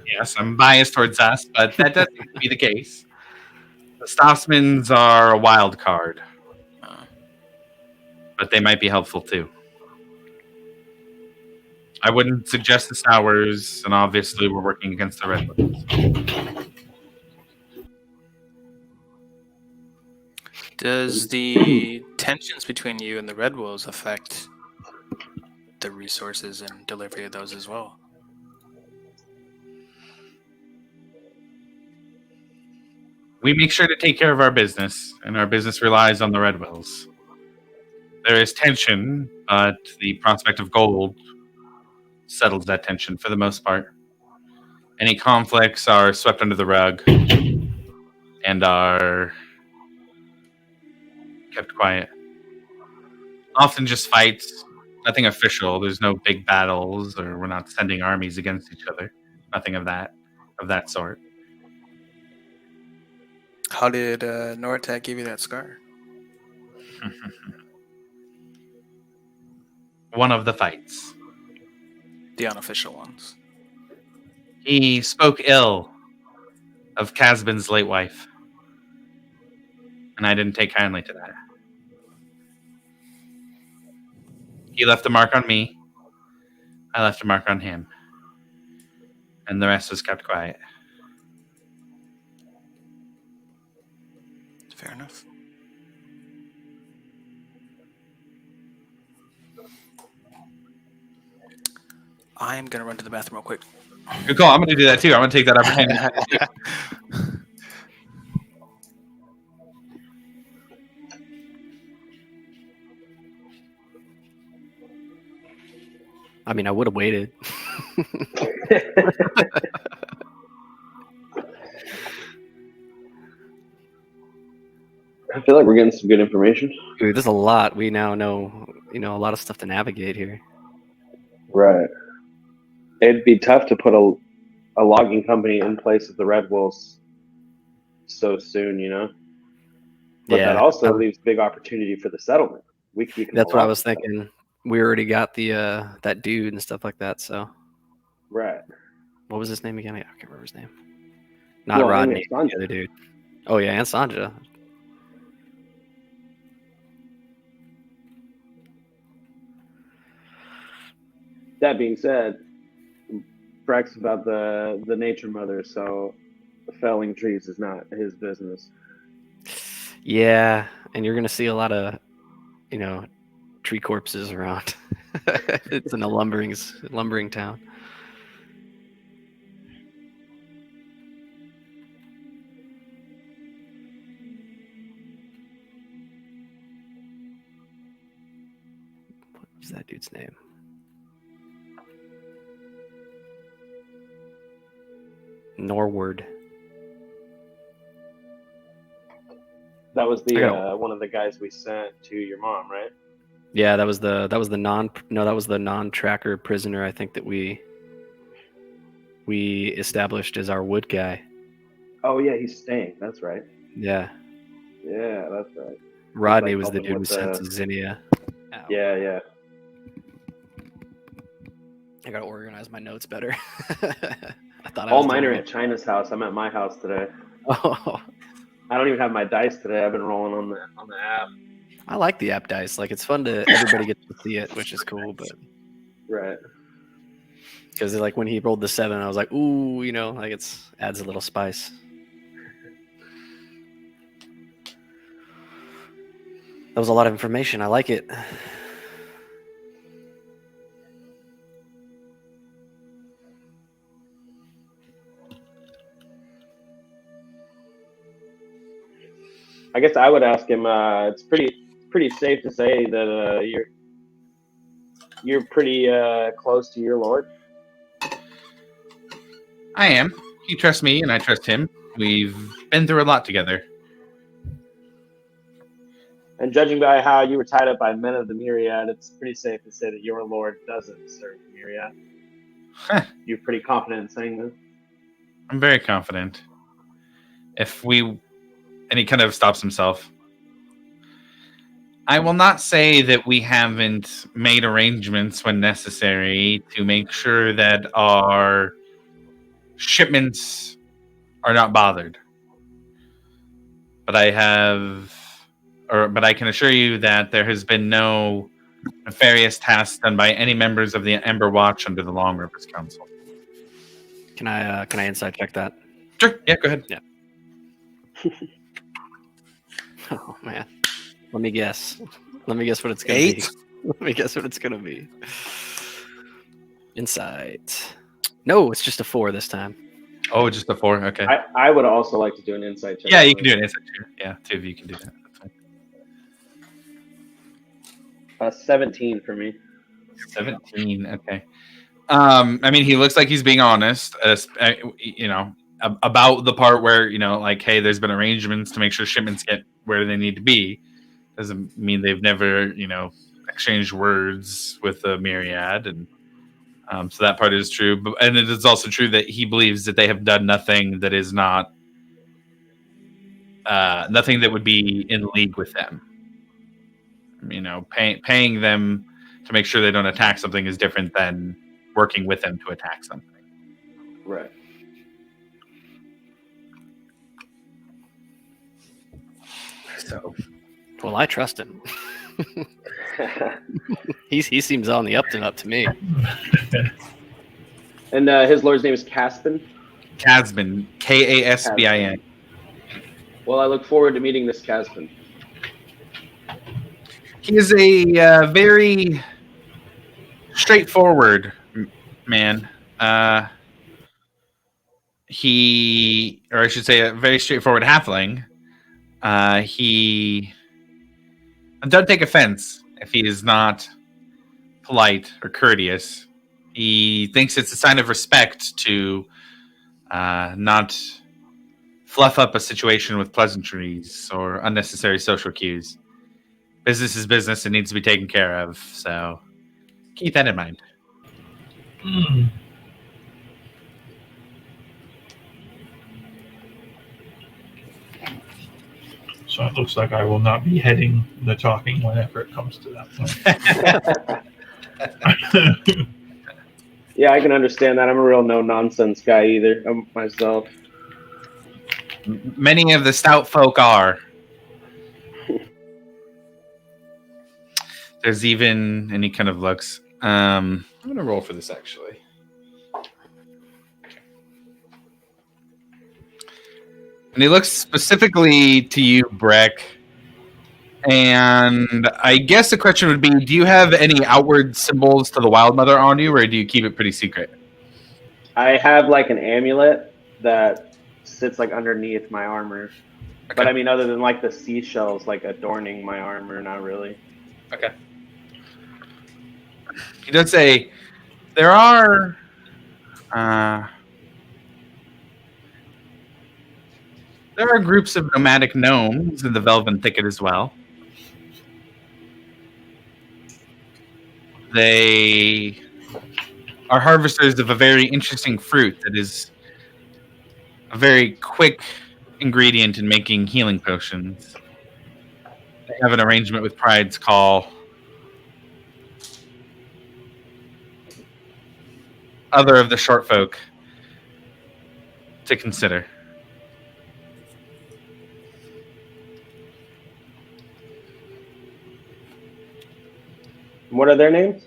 Yes, I'm biased towards us, but that doesn't seem to be the case. The Stossmans are a wild card, Uh, but they might be helpful too. I wouldn't suggest the Sours, and obviously we're working against the Redwoods. Does the tensions between you and the Red Wolves affect the resources and delivery of those as well? We make sure to take care of our business, and our business relies on the Redwills. There is tension, but the prospect of gold settles that tension for the most part. Any conflicts are swept under the rug and are kept quiet. Often just fights, nothing official. There's no big battles, or we're not sending armies against each other. Nothing of that sort. How did Nortek give you that scar? One of the fights. The unofficial ones. He spoke ill of Casbin's late wife, and I didn't take kindly to that. He left a mark on me. I left a mark on him. And the rest was kept quiet. Fair enough. I'm gonna run to the bathroom real quick. Good call. I'm going to do that too. I'm going to take that opportunity. I mean, I would have waited. I feel like we're getting some good information. Dude, there's a lot. We now know, a lot of stuff to navigate here. Right. It'd be tough to put a logging company in place of the Red Wolves so soon, But Yeah, that also leaves big opportunity for the settlement. We can that's what I was thinking. We already got the that dude and stuff like that. So, Right. what was his name again? I can't remember his name. Not Well, Rodney, and the other dude. Oh yeah, and Sanja. That being said, Breck's about the nature mother, so felling trees is not his business. Yeah, and you're gonna see a lot of, tree corpses around. It's in a lumbering town. What was that dude's name? Norward. That was I got one of the guys we sent to your mom, right? Yeah, that was the non-tracker prisoner. I think that we established as our wood guy. Oh yeah, he's staying. That's right. Yeah, Yeah, that's right. Rodney like was the helping dude who with sent to the- Zinnia. Ow. Yeah. I gotta organize my notes better. I thought I All was mine are doing at China's house. I'm at my house today. it. Oh, I don't even have my dice today. I've been rolling on the app. I like the app dice. Like it's fun to everybody gets to see it, which is cool. But Right. because like when he rolled the 7, I was like, ooh, like it's adds a little spice. That was a lot of information. I like it. I guess I would ask him. It's pretty safe to say that you're pretty close to your lord. I am. He trusts me, and I trust him. We've been through a lot together. And judging by how you were tied up by men of the Myriad, it's pretty safe to say that your lord doesn't serve the Myriad. Huh. You're pretty confident in saying that. I'm very confident. And he kind of stops himself. I will not say that we haven't made arrangements when necessary to make sure that our shipments are not bothered. But I can assure you that there has been no nefarious tasks done by any members of the Ember Watch under the Long Rivers Council. Can I insight check that? Sure. Yeah, go ahead. Yeah. Oh man. Let me guess. Let me guess what it's gonna 8? be. Let me guess what it's gonna be. Insight. No, it's just a 4 this time. Oh, just a 4. Okay. I would also like to do an insight check. Yeah, you can do an insight check. Yeah, 2 of you can do that. That's fine. 17 for me. 17. Okay. I mean, he looks like he's being honest. About the part where like, hey, there's been arrangements to make sure shipments get where they need to be. Doesn't mean they've never, exchanged words with the Myriad, and so that part is true. And it is also true that he believes that they have done nothing that is not nothing that would be in league with them. Paying them to make sure they don't attack something is different than working with them to attack something. Right. So, Well, I trust him. He seems on the up and up to me. And his lord's name is Caspin. Casbin, Kasbin. Well, I look forward to meeting this Caspin. He is a very straightforward man. Or I should say, a very straightforward halfling. And don't take offense if he is not polite or courteous. He thinks it's a sign of respect to not fluff up a situation with pleasantries or unnecessary social cues. Business is business and needs to be taken care of, so keep that in mind. Hmm. So it looks like I will not be heading the talking whenever it comes to that point. Yeah, I can understand that. I'm a real no-nonsense guy either, myself. Many of the stout folk are. There's even, and he kind of looks. I'm going to roll for this, actually. And he looks specifically to you, Breck. And I guess the question would be, do you have any outward symbols to the Wild Mother on you, or do you keep it pretty secret? I have like an amulet that sits like underneath my armor. Okay. But I mean, other than like the seashells like adorning my armor, not really. Okay. He does say there are groups of nomadic gnomes in the Velven Thicket as well. They are harvesters of a very interesting fruit that is a very quick ingredient in making healing potions. They have an arrangement with Pride's Call. Other of the short folk to consider. What are their names?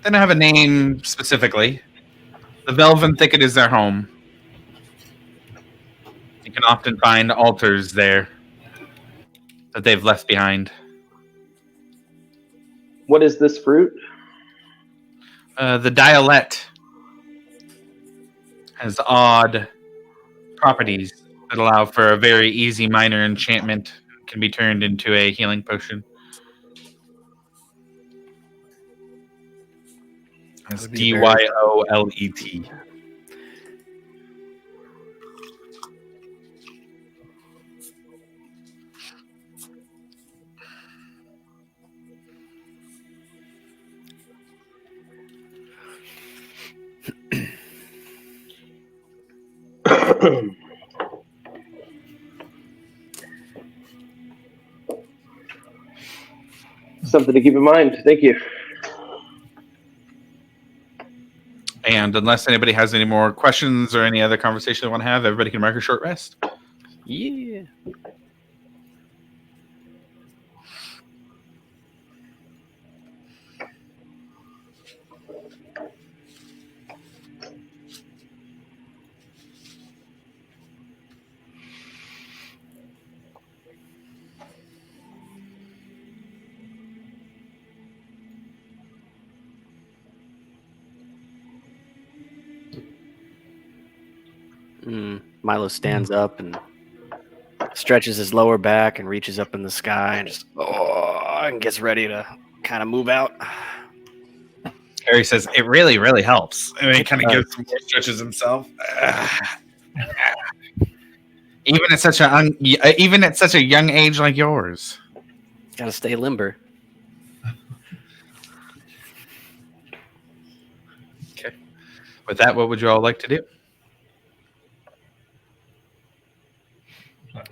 They don't have a name specifically. The Velven Thicket is their home. You can often find altars there that they've left behind. What is this fruit? The Dialect has odd properties that allow for a very easy minor enchantment. Can be turned into a healing potion. It's That would be very- Dyolet. Something to keep in mind. Thank you. And unless anybody has any more questions or any other conversation they want to have, everybody can mark a short rest. Yeah. Milo stands up and stretches his lower back and reaches up in the sky and just and gets ready to kind of move out. Harry says, "It really, really helps." And he kind of gives some more stretches himself. Even at such a young age like yours. Got to stay limber. Okay. With that, what would you all like to do?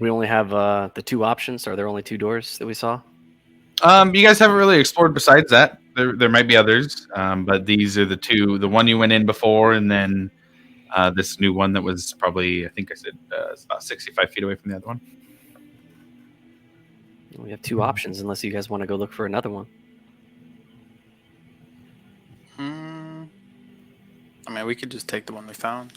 We only have the two options. Are there only two doors that we saw? You guys haven't really explored besides that. There might be others, but these are the two. The one you went in before, and then this new one that was probably, I think I said, it's about 65 feet away from the other one. We have two options, unless you guys want to go look for another one. I mean, we could just take the one we found.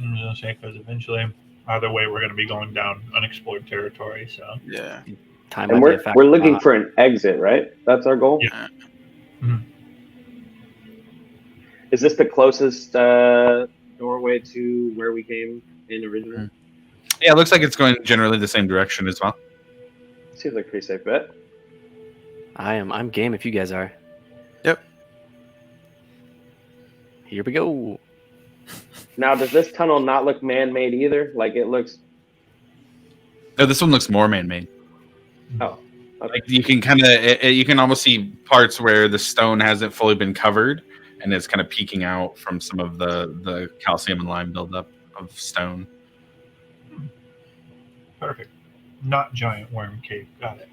I'm just gonna say because eventually, either way, we're going to be going down unexplored territory. So Yeah. Time And might be a factor. we're looking for an exit, right? That's our goal. Yeah. Is this the closest doorway to where we came in originally? Yeah, it looks like it's going generally the same direction as well. Seems like a pretty safe bet. I'm game if you guys are. Yep. Here we go. Now, does this tunnel not look man-made either? Like it looks. No, this one looks more man-made. Oh, okay. Like you can you can almost see parts where the stone hasn't fully been covered, and it's kind of peeking out from some of the calcium and lime buildup of stone. perfect. Not giant worm cave. Got it.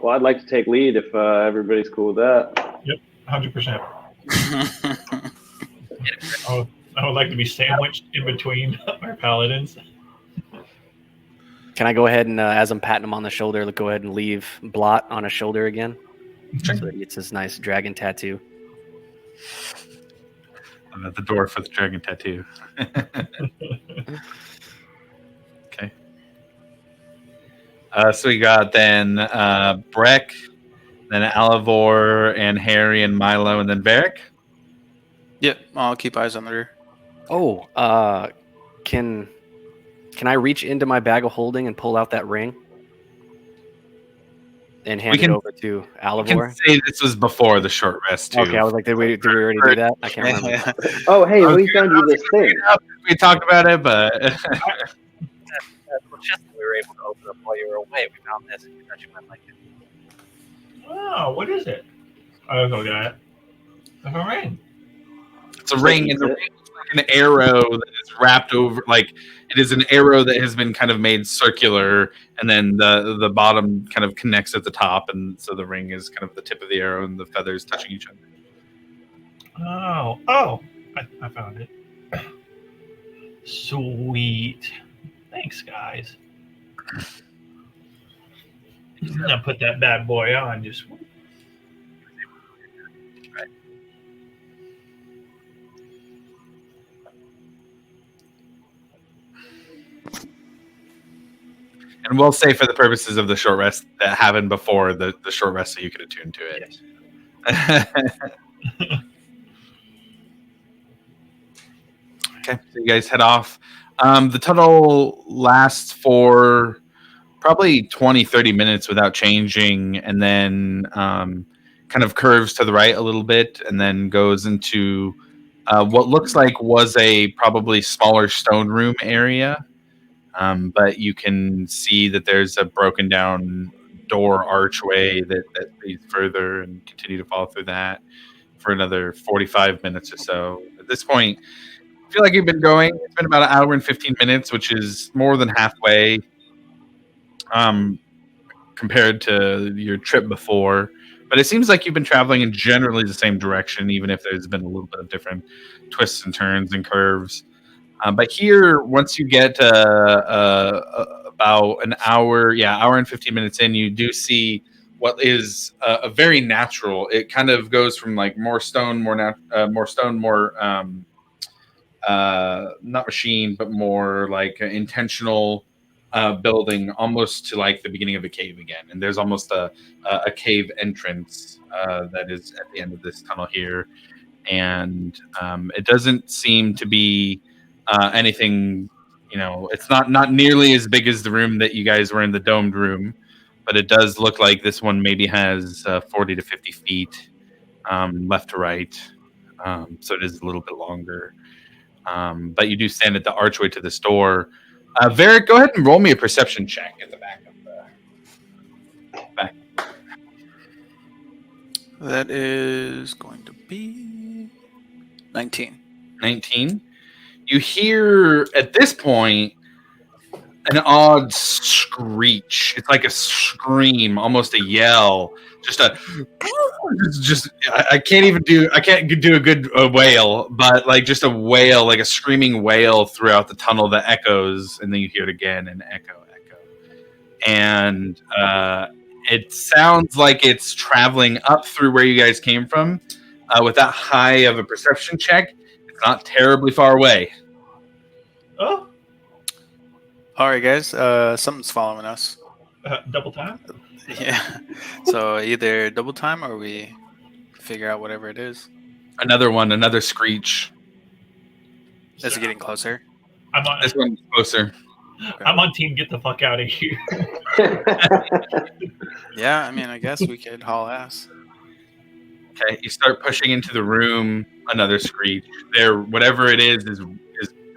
Well, I'd like to take lead if everybody's cool with that. 100%. I would like to be sandwiched in between our paladins. Can I go ahead and, as I'm patting him on the shoulder, go ahead and leave Blot on his shoulder again? So that he gets his nice dragon tattoo. I'm at the door for the dragon tattoo. Okay. So we got then Breck, then Alivor, and Harry, and Milo, and then Varric. Yep, I'll keep eyes on the rear. Oh, can I reach into my bag of holding and pull out that ring and hand it over to I can Alivor? say this was before the short rest too. Okay, I was like, did we already do that? I can't remember. Oh, hey, we found you this thing. We talked about it, but We were able to open up while you were away. We found this. You thought you might like it. Oh, what is it? I'll go get it. It's a ring. it's a ring, and the ring is like an arrow that is wrapped over. Like it is an arrow that has been kind of made circular, and then the bottom kind of connects at the top, and so the ring is kind of the tip of the arrow, and the feathers touching each other. Oh, I found it. Sweet. Thanks, guys. I'm gonna put that bad boy on. Just And we'll say for the purposes of the short rest that happened before the short rest, so you could attune to it. yes. Okay, so you guys head off. The tunnel lasts for probably 20, 30 minutes without changing, and then kind of curves to the right a little bit, and then goes into what looks like was a probably smaller stone room area. But you can see that there's a broken down door archway that leads further, and continue to follow through that for another 45 minutes or so. At this point, I feel like you've been going. It's been about an hour and 15 minutes, which is more than halfway compared to your trip before. But it seems like you've been traveling in generally the same direction, even if there's been a little bit of different twists and turns and curves. But here, once you get about an hour, hour and 15 minutes in, you do see what is a very natural. It kind of goes from like more stone, more not machine, but more like intentional building, almost to like the beginning of a cave again. And there's almost a cave entrance that is at the end of this tunnel here, and it doesn't seem to be anything. It's not nearly as big as the room that you guys were in, the domed room, but it does look like this one maybe has 40 to 50 feet left to right. So it is a little bit longer. But you do stand at the archway to this door. Varric, go ahead and roll me a perception check at the back of the back. That is going to be 19. 19. You hear at this point an odd screech. It's like a scream, almost a yell. I can't do a good wail, but like just a wail, like a screaming wail throughout the tunnel that echoes, and then you hear it again and echo. And it sounds like it's traveling up through where you guys came from. With that high of a perception check, it's not terribly far away. Oh, All right, guys. Something's following us. double time. Yeah. So either double time or we figure out whatever it is. Another screech. Is it getting closer? I'm on. This one's closer. I'm on team. Get the fuck out of here. Yeah, I mean, I guess we could haul ass. Okay, you start pushing into the room. Another screech. There, whatever it is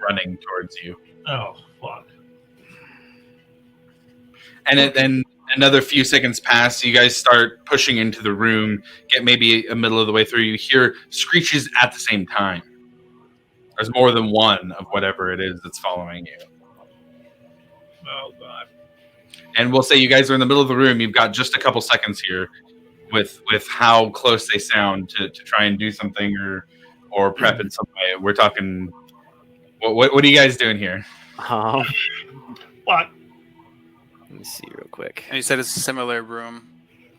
running towards you. Oh fuck. And then another few seconds pass. You guys start pushing into the room. Get maybe a middle of the way through. You hear screeches at the same time. There's more than one of whatever it is that's following you. Oh god. And we'll say you guys are in the middle of the room. You've got just a couple seconds here with how close they sound to try and do something or prep in some way. We're talking. What are you guys doing here? Um, What? let me see real quick. And you said it's a similar room,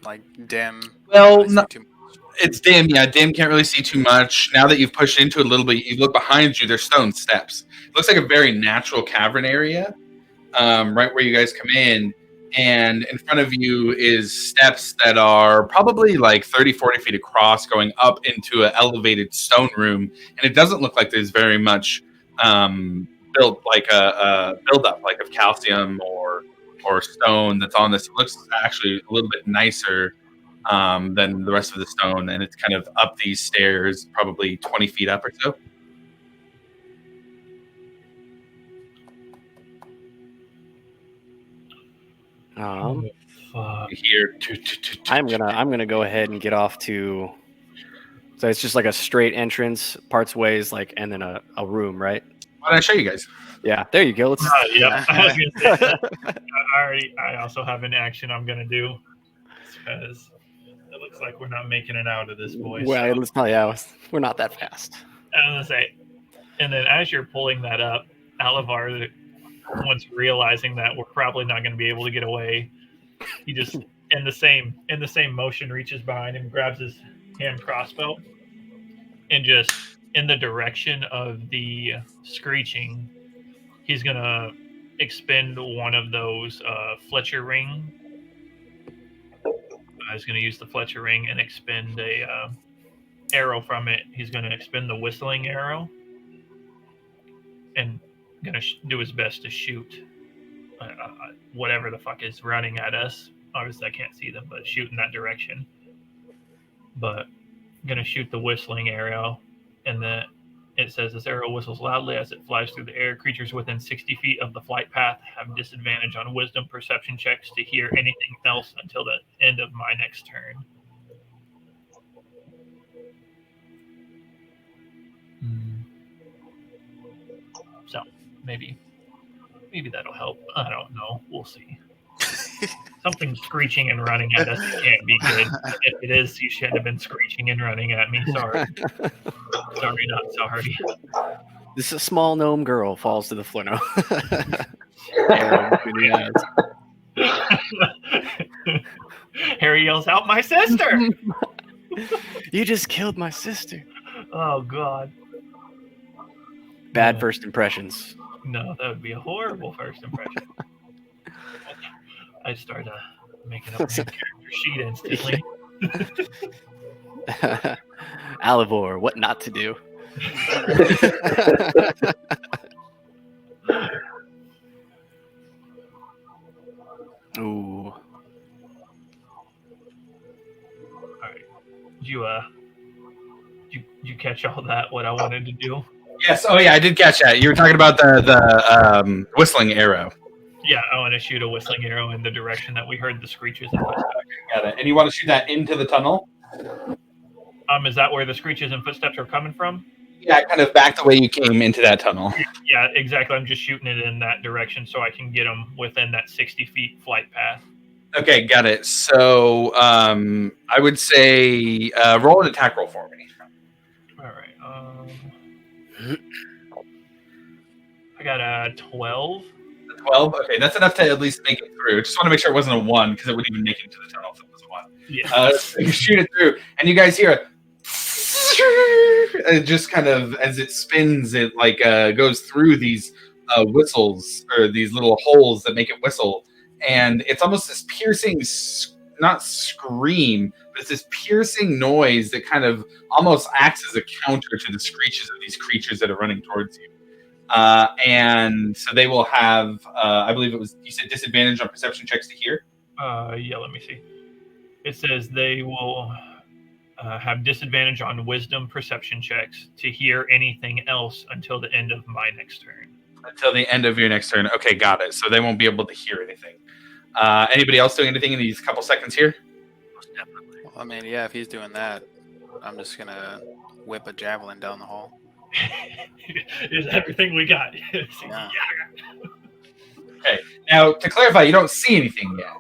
like dim. Well, Really see no, too much. it's dim. Yeah, dim can't really see too much. Now that you've pushed into it a little bit, you look behind you. There's stone steps. It looks like a very natural cavern area, right where you guys come in. And in front of you is steps that are probably like 30, 40 feet across, going up into an elevated stone room. And it doesn't look like there's very much built like a buildup like of calcium or stone that's on this. It looks actually a little bit nicer than the rest of the stone, and it's kind of up these stairs, probably 20 feet up or so. Fuck. You hear I'm gonna go ahead and get off to. So it's just like a straight entrance, parts ways, like, and then a room, right? Why don't I show you guys? Yeah, there you go. Let's. Yeah, I was gonna say that. I also have an action I'm gonna do because it looks like we're not making it out of this, boys. Well, let's tell you, we're not that fast. I'm gonna say, and then as you're pulling that up, Alavar once realizing that we're probably not going to be able to get away, he just in the same motion reaches behind him, grabs his hand crossbow, and just in the direction of the screeching, he's gonna expend one of those Fletcher ring. He's gonna use the Fletcher ring and expend a arrow from it. He's gonna expend the whistling arrow, and gonna do his best to shoot whatever the fuck is running at us. Obviously, I can't see them, but shoot in that direction. But I'm gonna shoot the whistling arrow, and then it says this arrow whistles loudly as it flies through the air. Creatures within 60 feet of the flight path have disadvantage on wisdom perception checks to hear anything else until the end of my next turn. So maybe that'll help. I don't know. We'll see. Something screeching and running at us can't be good. If it is, you shouldn't have been screeching and running at me. Sorry. Sorry, not sorry. This small gnome girl falls to the floor. No. Harry yells out, "My sister!" You just killed my sister. Oh, God. Bad first impressions. No, that would be a horrible first impression. I'd start making up my character sheet instantly. Alivor, what not to do. Ooh. All right. Did you catch all that? What I wanted to do? Yes. Oh, yeah, I did catch that. You were talking about the whistling arrow. Yeah, I want to shoot a whistling arrow in the direction that we heard the screeches and footsteps. Got it. And you want to shoot that into the tunnel? Is that where the screeches and footsteps are coming from? Yeah, kind of back the way you came into that tunnel. Yeah, exactly. I'm just shooting it in that direction so I can get them within that 60 feet flight path. Okay, got it. So I would say roll an attack roll for me. All right. I got a 12. 12? Okay, that's enough to at least make it through. Just want to make sure it wasn't a 1, because it wouldn't even make it into the tunnel if it was a 1. Yeah. So you shoot it through, and you guys hear it just kind of, as it spins, it like goes through these whistles, or these little holes that make it whistle. And it's almost this piercing, not scream, but it's this piercing noise that kind of almost acts as a counter to the screeches of these creatures that are running towards you. And so they will have, I believe it was, you said disadvantage on perception checks to hear? Yeah, let me see. It says they will have disadvantage on wisdom perception checks to hear anything else until the end of my next turn. Until the end of your next turn. Okay, got it. So they won't be able to hear anything. Anybody else doing anything in these couple seconds here? Definitely. Well, I mean, yeah, if he's doing that, I'm just going to whip a javelin down the hall. Is everything we got? Yeah. Okay. Now, to clarify, you don't see anything yet.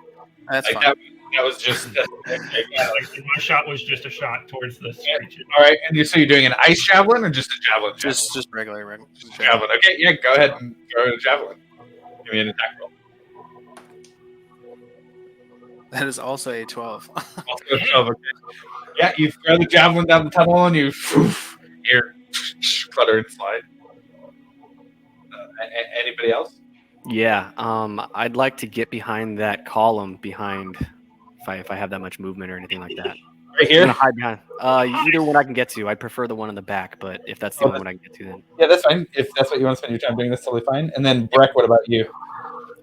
That's Like, fine. that was just... Yeah, like my shot was just a shot towards the screeches. All right, and so you're doing an ice javelin or just a javelin? Just regular javelin. Okay, yeah, go ahead and throw a javelin. Give me an attack roll. That is also a 12. Also a 12, okay. Yeah, you throw the javelin down the tunnel and you hear flutter and slide. Anybody else? Yeah, I'd like to get behind that column behind, if I have that much movement or anything like that. Right I'm here? gonna hide behind. Either one I can get to. I'd prefer the one in the back, but if that's the only one I can get to, then Yeah, that's fine. If that's what you want to spend your time doing, that's totally fine. And then, Breck, what about you?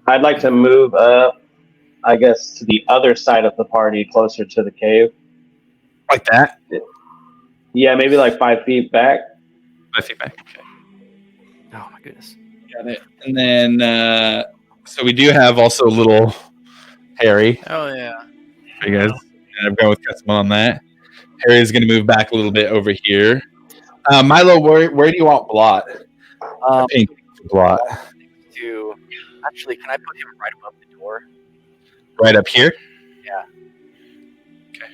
I'd like to move up, I guess, to the other side of the party, closer to the cave. Like that? Yeah, maybe like 5 feet back. 5 feet back. Okay. oh my goodness. Got it. And then, so we do have also little Harry. Oh, yeah. For you guys. And I'm going with custom on that. Harry is going to move back a little bit over here. Milo, where do you want Blot? Pink Blot. Actually, can I put him right above the door? Right up here? Yeah. Okay.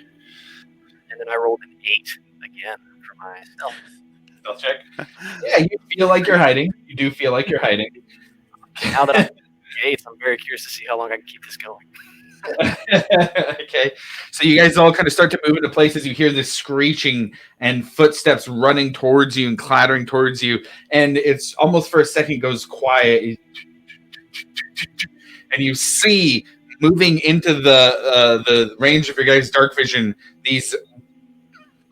And then I rolled an 8 again for my stealth. Stealth check. Yeah, you feel like you're hiding. You do feel like you're hiding. Now that I'm at the gates, I'm very curious to see how long I can keep this going. Okay, so you guys all kind of start to move into places. You hear this screeching and footsteps running towards you and clattering towards you, and it's almost for a second goes quiet, and you see moving into the range of your guys' dark vision these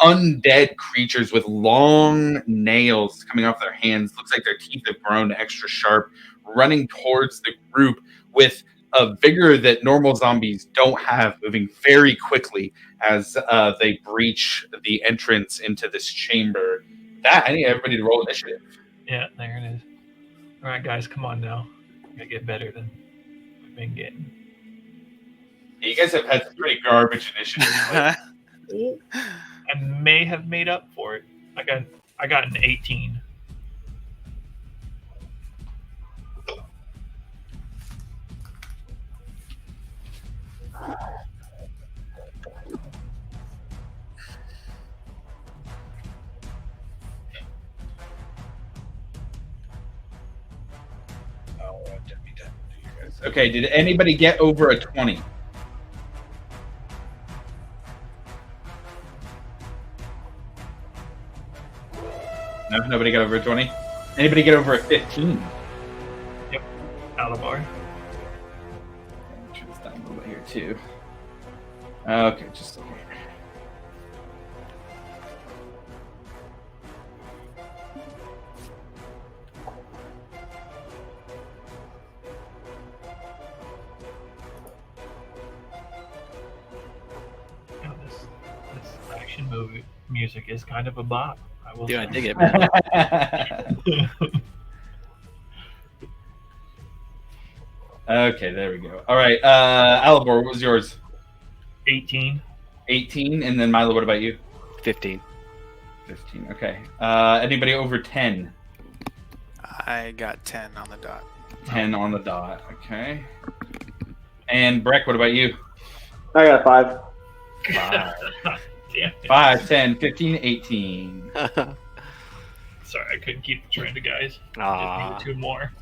undead creatures with long nails coming off their hands. Looks like their teeth have grown extra sharp, running towards the group with a vigor that normal zombies don't have, moving very quickly as they breach the entrance into this chamber. I need everybody to roll initiative. Yeah, there it is. All right, guys, come on now. We gotta get better than we've been getting. You guys have had some pretty garbage initiatives. I may have made up for it. I got an 18. Okay, did anybody get over a 20? No, nobody got over a 20? Anybody get over a 15? Yep, Alabar. Turn this down a little bit here, too. Okay, just over here. This action movie music is kind of a bop. I will Dude, I say. dig it, man. Okay, there we go. All right, Alibor, what was yours? 18. 18, and then Milo, what about you? 15. 15, okay. Anybody over 10? I got 10 on the dot. 10 on the dot, okay. And Breck, what about you? I got 5. 5. Damn it. 5, 10, 15, 18. Sorry, I couldn't keep the trend of guys. Aw. Just needed 2 more.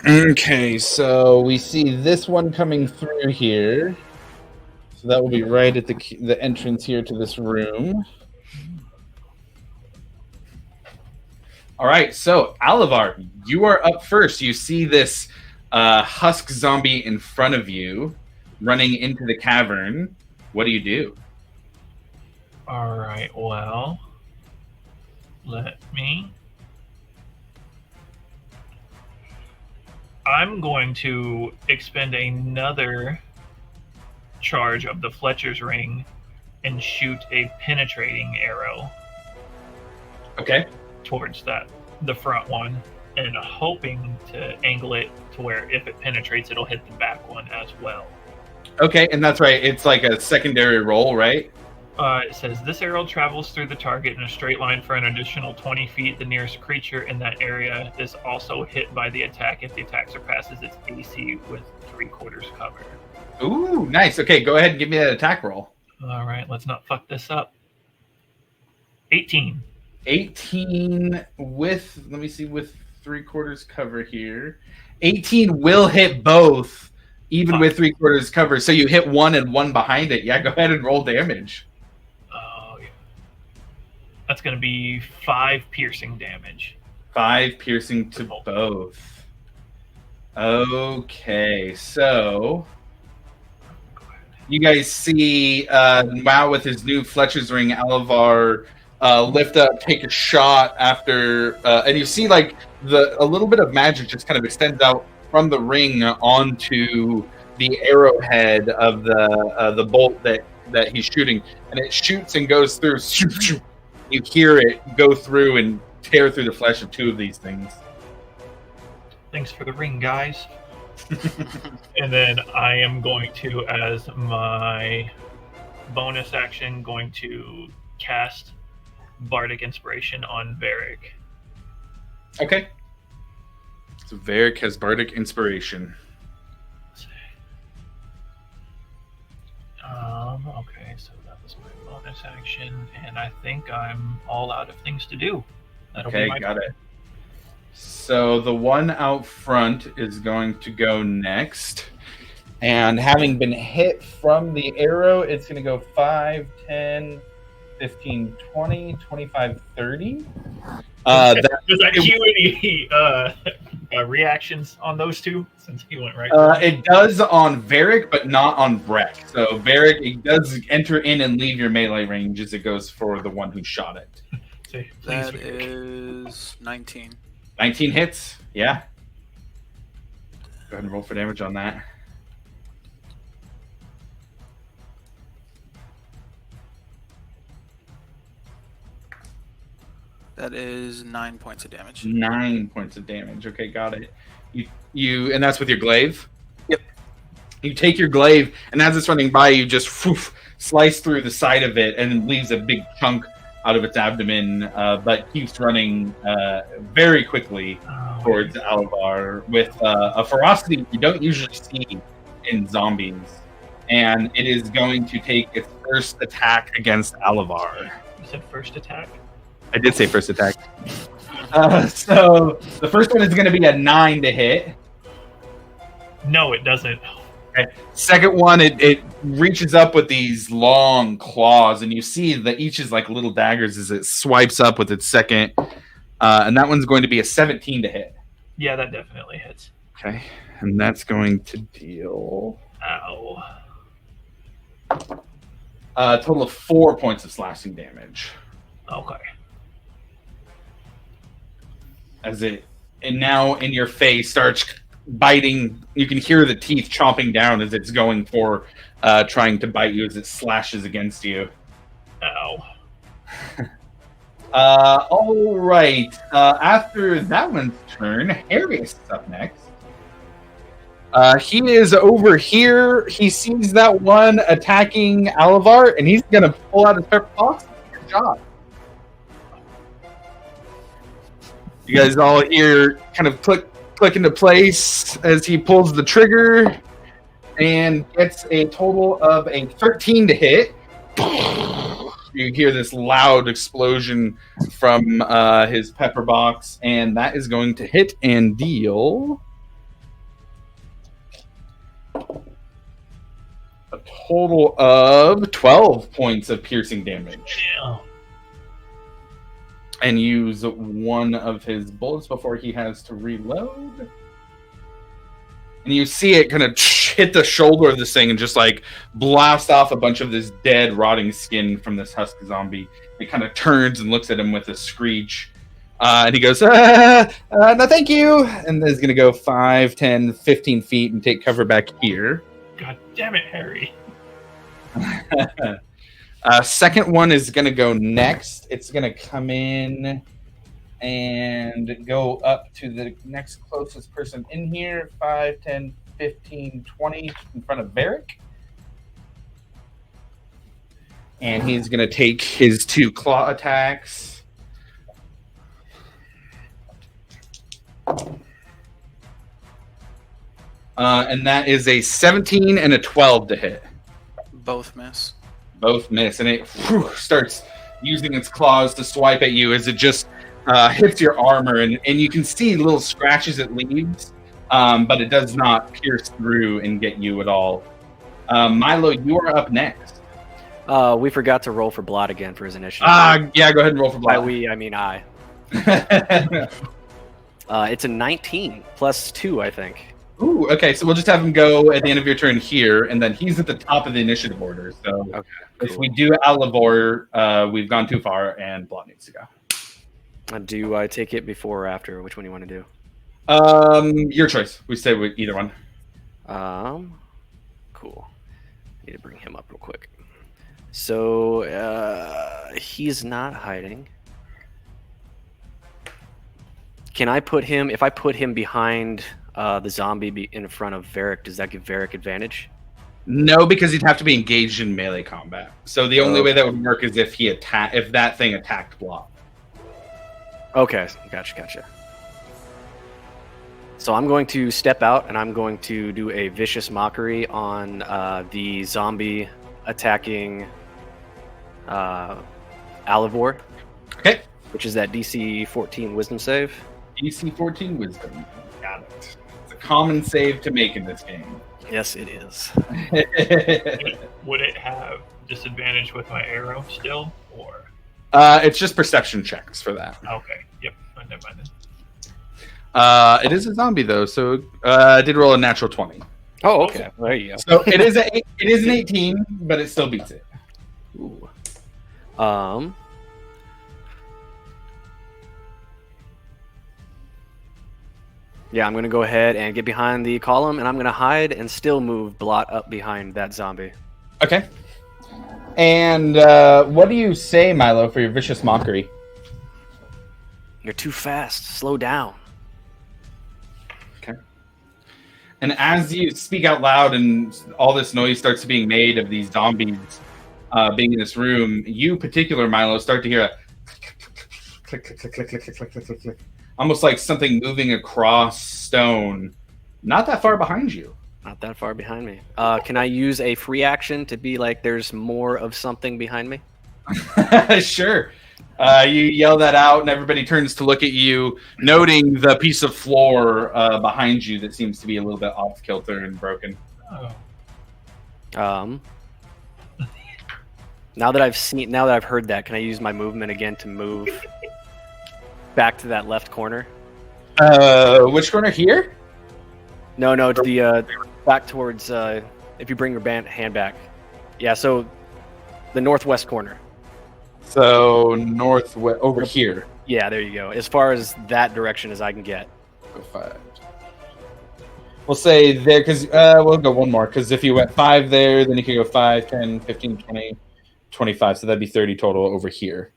Okay, so we see this one coming through here. So that will be right at the entrance here to this room. All right, so Alivar, you are up first. You see this husk zombie in front of you running into the cavern. What do you do? All right, well, let me. I'm going to expend another charge of the Fletcher's Ring and shoot a penetrating arrow Okay. towards the front one, and hoping to angle it to where if it penetrates, it'll hit the back one as well. Okay, and that's right. It's like a secondary roll, right? It says this arrow travels through the target in a straight line for an additional 20 feet. The nearest creature in that area is also hit by the attack if the attack surpasses its AC with 3/4 cover. Ooh, nice. Okay, go ahead and give me that attack roll. All right, let's not fuck this up. 18. 18 with, let me see, with 3/4 cover here. 18 will hit both, even with 3/4 cover. So you hit one and one behind it. Yeah, go ahead and roll damage. Oh, yeah. That's going to be 5 piercing damage. 5 piercing to both. Okay, so you guys see Mao with his new Fletcher's Ring, Alivar, lift up, take a shot after, and you see like a little bit of magic just kind of extends out from the ring onto the arrowhead of the bolt that he's shooting, and it shoots and goes through. You hear it go through and tear through the flesh of 2 of these things. Thanks for the ring, guys. And then I am going to, as my bonus action, going to cast Bardic Inspiration on Varric. Okay. So Varric has Bardic Inspiration. Okay, so that was my bonus action, and I think I'm all out of things to do. That'll Okay, be my got turn. it. So the one out front is going to go next. And having been hit from the arrow, it's going to go 5, 10, 15, 20, 25, 30. Does that cue any reactions on those two? Since he went right. It does on Varric, but not on Breck. So Varric, it does enter in and leave your melee range as it goes for the one who shot it. Say, please, That Varric. is 19. 19 hits. Yeah. Go ahead and roll for damage on that. That is 9 points of damage. 9 points of damage. Okay, got it. You and that's with your glaive? Yep. You take your glaive, and as it's running by, you just slice through the side of it and leaves a big chunk out of its abdomen, but keeps running very quickly towards Alavar with a ferocity you don't usually see in zombies. And it is going to take its first attack against Alavar. You said first attack? I did say first attack. So the first one is going to be a 9 to hit. No, it doesn't. Okay. Second one, it reaches up with these long claws, and you see that each is like little daggers as it swipes up with its second. And that one's going to be a 17 to hit. Yeah, that definitely hits. Okay. And that's going to deal Ow. a total of 4 points of slashing damage. Okay. As it, and now in your face, starts biting. You can hear the teeth chomping down as it's going for trying to bite you as it slashes against you. Ow. All right. After that one's turn, Harris is up next. He is over here. He sees that one attacking Alavar, and he's going to pull out his pepper box. Good job. You guys all hear kind of click into place as he pulls the trigger and gets a total of a 13 to hit. You hear this loud explosion from his pepper box, and that is going to hit and deal a total of 12 points of piercing damage. Yeah. And use one of his bullets before he has to reload. And you see it kind of hit the shoulder of this thing and just like blast off a bunch of this dead, rotting skin from this husk zombie. It kind of turns and looks at him with a screech. And he goes, no, thank you. And then he's going to go 5, 10, 15 feet and take cover back here. God damn it, Harry. Second one is going to go next. It's going to come in and go up to the next closest person in here. 5, 10, 15, 20 in front of Varric. And he's going to take his 2 claw attacks. And that is a 17 and a 12 to hit. Both miss. Both miss, and it starts using its claws to swipe at you as it just hits your armor, and you can see little scratches it leaves, but it does not pierce through and get you at all. Milo, you are up next. We forgot to roll for Blot again for his initiative. Yeah, go ahead and roll for By Blot. we, I mean I. It's a 19 plus 2, I think. Ooh, okay, so we'll just have him go at the end of your turn here, and then he's at the top of the initiative order. So Okay, if cool. we do Alavor, we've gone too far, and Blot needs to go. Do I take it before or after? Which one do you want to do? Your choice. We say with either one. Cool. Need to bring him up real quick. So he's not hiding. Can I put him? If I put him behind the zombie in front of Varric, does that give Varric advantage? No, because he'd have to be engaged in melee combat. So the only way that would work is if if that thing attacked Blot. Okay, gotcha. So I'm going to step out and I'm going to do a vicious mockery on the zombie attacking Alavor. Okay. Which is that DC 14 Wisdom save. DC 14 Wisdom. Got it. It's a common save to make in this game. Yes, it is. Would it have disadvantage with my arrow still, or? It's just perception checks for that. Okay. Yep. Never mind then. It is a zombie though, so I did roll a natural 20. Oh, okay. There you go. So it is an 18, but it still beats it. Ooh. Yeah, I'm gonna go ahead and get behind the column, and I'm gonna hide and still move Blot up behind that zombie. Okay. And what do you say, Milo, for your vicious mockery? You're too fast. Slow down. And as you speak out loud and all this noise starts being made of these zombies being in this room, you particular, Milo, start to hear a click, click, click, click, click, click, click, click, click, click. Almost like something moving across stone, not that far behind you. Not that far behind me. Can I use a free action to be like there's more of something behind me? Sure. You yell that out, and everybody turns to look at you, noting the piece of floor behind you that seems to be a little bit off kilter and broken. Oh. Now that I've heard that, can I use my movement again to move back to that left corner? Which corner here? No, to the back towards. If you bring your hand back, yeah. So the northwest corner. So northwest over here. Yeah, there you go. As far as that direction as I can get. Go 5. We'll say there because we'll go one more because if you went 5 there, then you can go 5, 10, 15, 20, 25. So that'd be 30 total over here.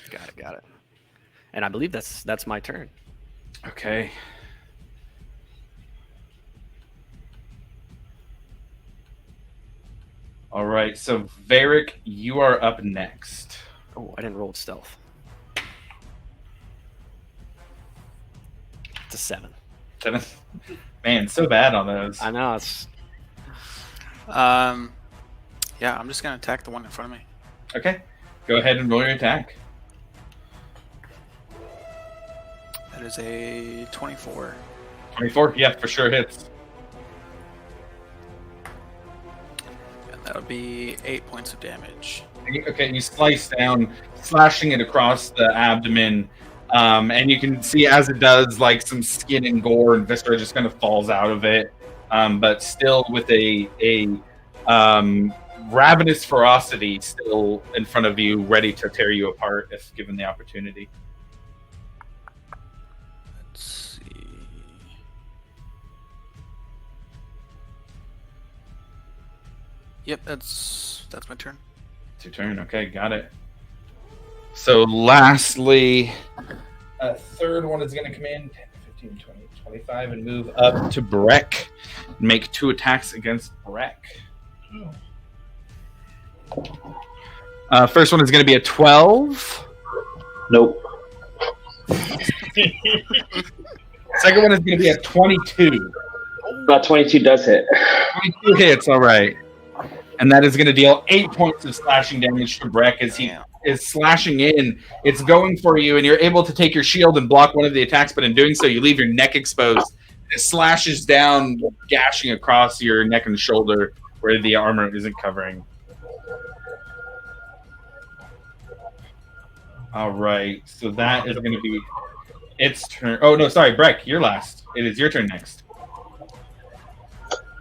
Got it. And I believe that's my turn. Okay. All right. So Varric, you are up next. Oh, I didn't roll stealth. It's a 7. 7. Man, so bad on those. I know it's. Yeah, I'm just gonna attack the one in front of me. Okay. Go ahead and roll your attack. That is a 24. 24. Yeah, for sure hits. And that would be 8 points of damage. Okay, you slice down, slashing it across the abdomen, and you can see as it does, like some skin and gore and viscera just kind of falls out of it, but still with a ravenous ferocity still in front of you, ready to tear you apart if given the opportunity. Let's see. Yep, that's my turn. It's your turn. Okay, got it. So lastly, a third one is going to come in 10, 15, 20, 25 and move up to Breck. Make 2 attacks against Breck. First one is going to be a 12. Nope. Second one is going to be a 22. About 22 does hit. 22 hits, all right. And that is going to deal 8 points of slashing damage to Breck as he is slashing in. It's going for you, and you're able to take your shield and block one of the attacks, but in doing so, you leave your neck exposed. It slashes down, gashing across your neck and shoulder where the armor isn't covering. All right, so that is going to be its turn. Oh, no, sorry, Breck, you're last. It is your turn next.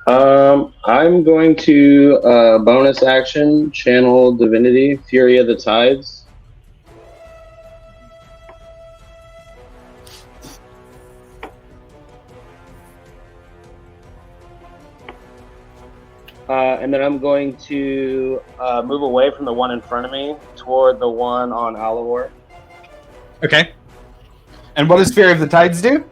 I'm going to bonus action channel Divinity, Fury of the Tides. And then I'm going to move away from the one in front of me toward the one on Alivor. Okay. And what does Fury of the Tides do?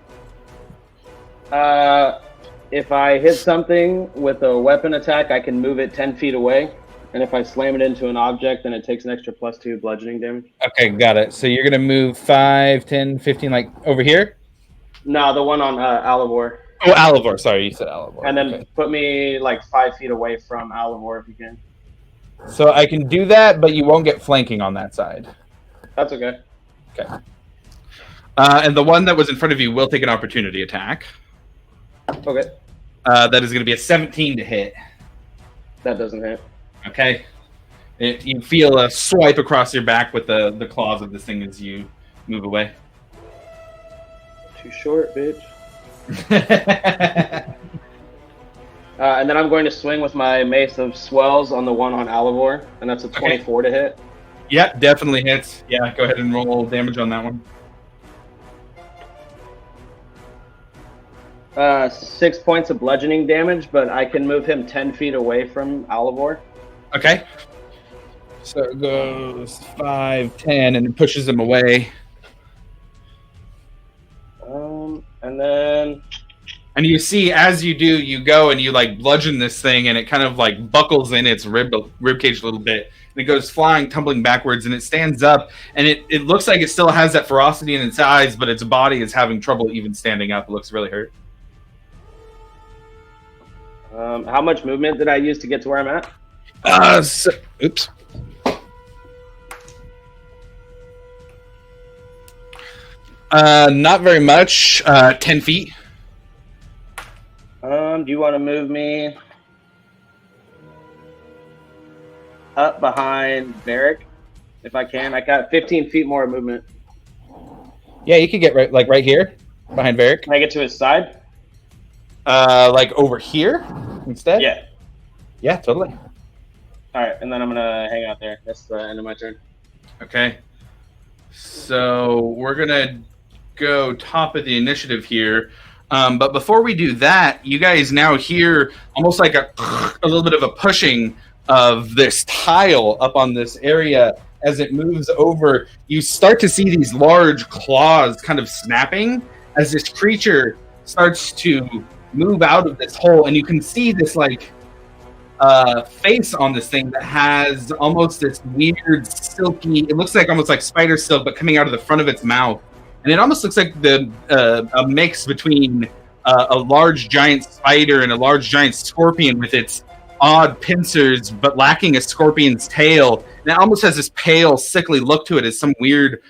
If I hit something with a weapon attack, I can move it 10 feet away. And if I slam it into an object, then it takes an extra +2 bludgeoning damage. Okay, got it. So you're going to move 5, 10, 15, like over here? No, the one on Alivor. Oh, Alivor. Sorry, you said Alivor. And then Okay. put me like 5 feet away from Alivor if you can. So I can do that, but you won't get flanking on that side. That's okay. Okay. And the one that was in front of you will take an opportunity attack. Okay, That is going to be a 17 to hit. that doesn't hit. Okay. You feel a swipe across your back with the claws of this thing as you move away. Too short, bitch. And then I'm going to swing with my Mace of Swells on the one on Alivor, and that's a 24 to hit. Yep, definitely hits. Yeah, go ahead and roll damage on that one. 6 points of bludgeoning damage, but I can move him 10 feet away from Alivor. Okay. So it goes 5, 10, and it pushes him away. And then And you see, as you do, you go and you like bludgeon this thing, and it kind of like buckles in its rib cage a little bit, and it goes flying, tumbling backwards, and it stands up, and it looks like it still has that ferocity in its eyes, but its body is having trouble even standing up. It looks really hurt. how much movement did I use to get to where I'm at? Oops. Not very much. 10 feet. Do you want to move me up behind Varric? If I can. I got 15 feet more movement. Yeah, you could get right here, behind Varric. Can I get to his side? Like over here instead? Yeah. Yeah, totally. Alright, and then I'm going to hang out there. That's the end of my turn. Okay. So we're going to go top of the initiative here. But before we do that, you guys now hear almost like a little bit of a pushing of this tile up on this area as it moves over. You start to see these large claws kind of snapping as this creature starts to move out of this hole, and you can see this like face on this thing that has almost this weird silky, it looks like almost like spider silk, but coming out of the front of its mouth. And it almost looks like a mix between a large giant spider and a large giant scorpion with its odd pincers, but lacking a scorpion's tail. And it almost has this pale, sickly look to it as some weird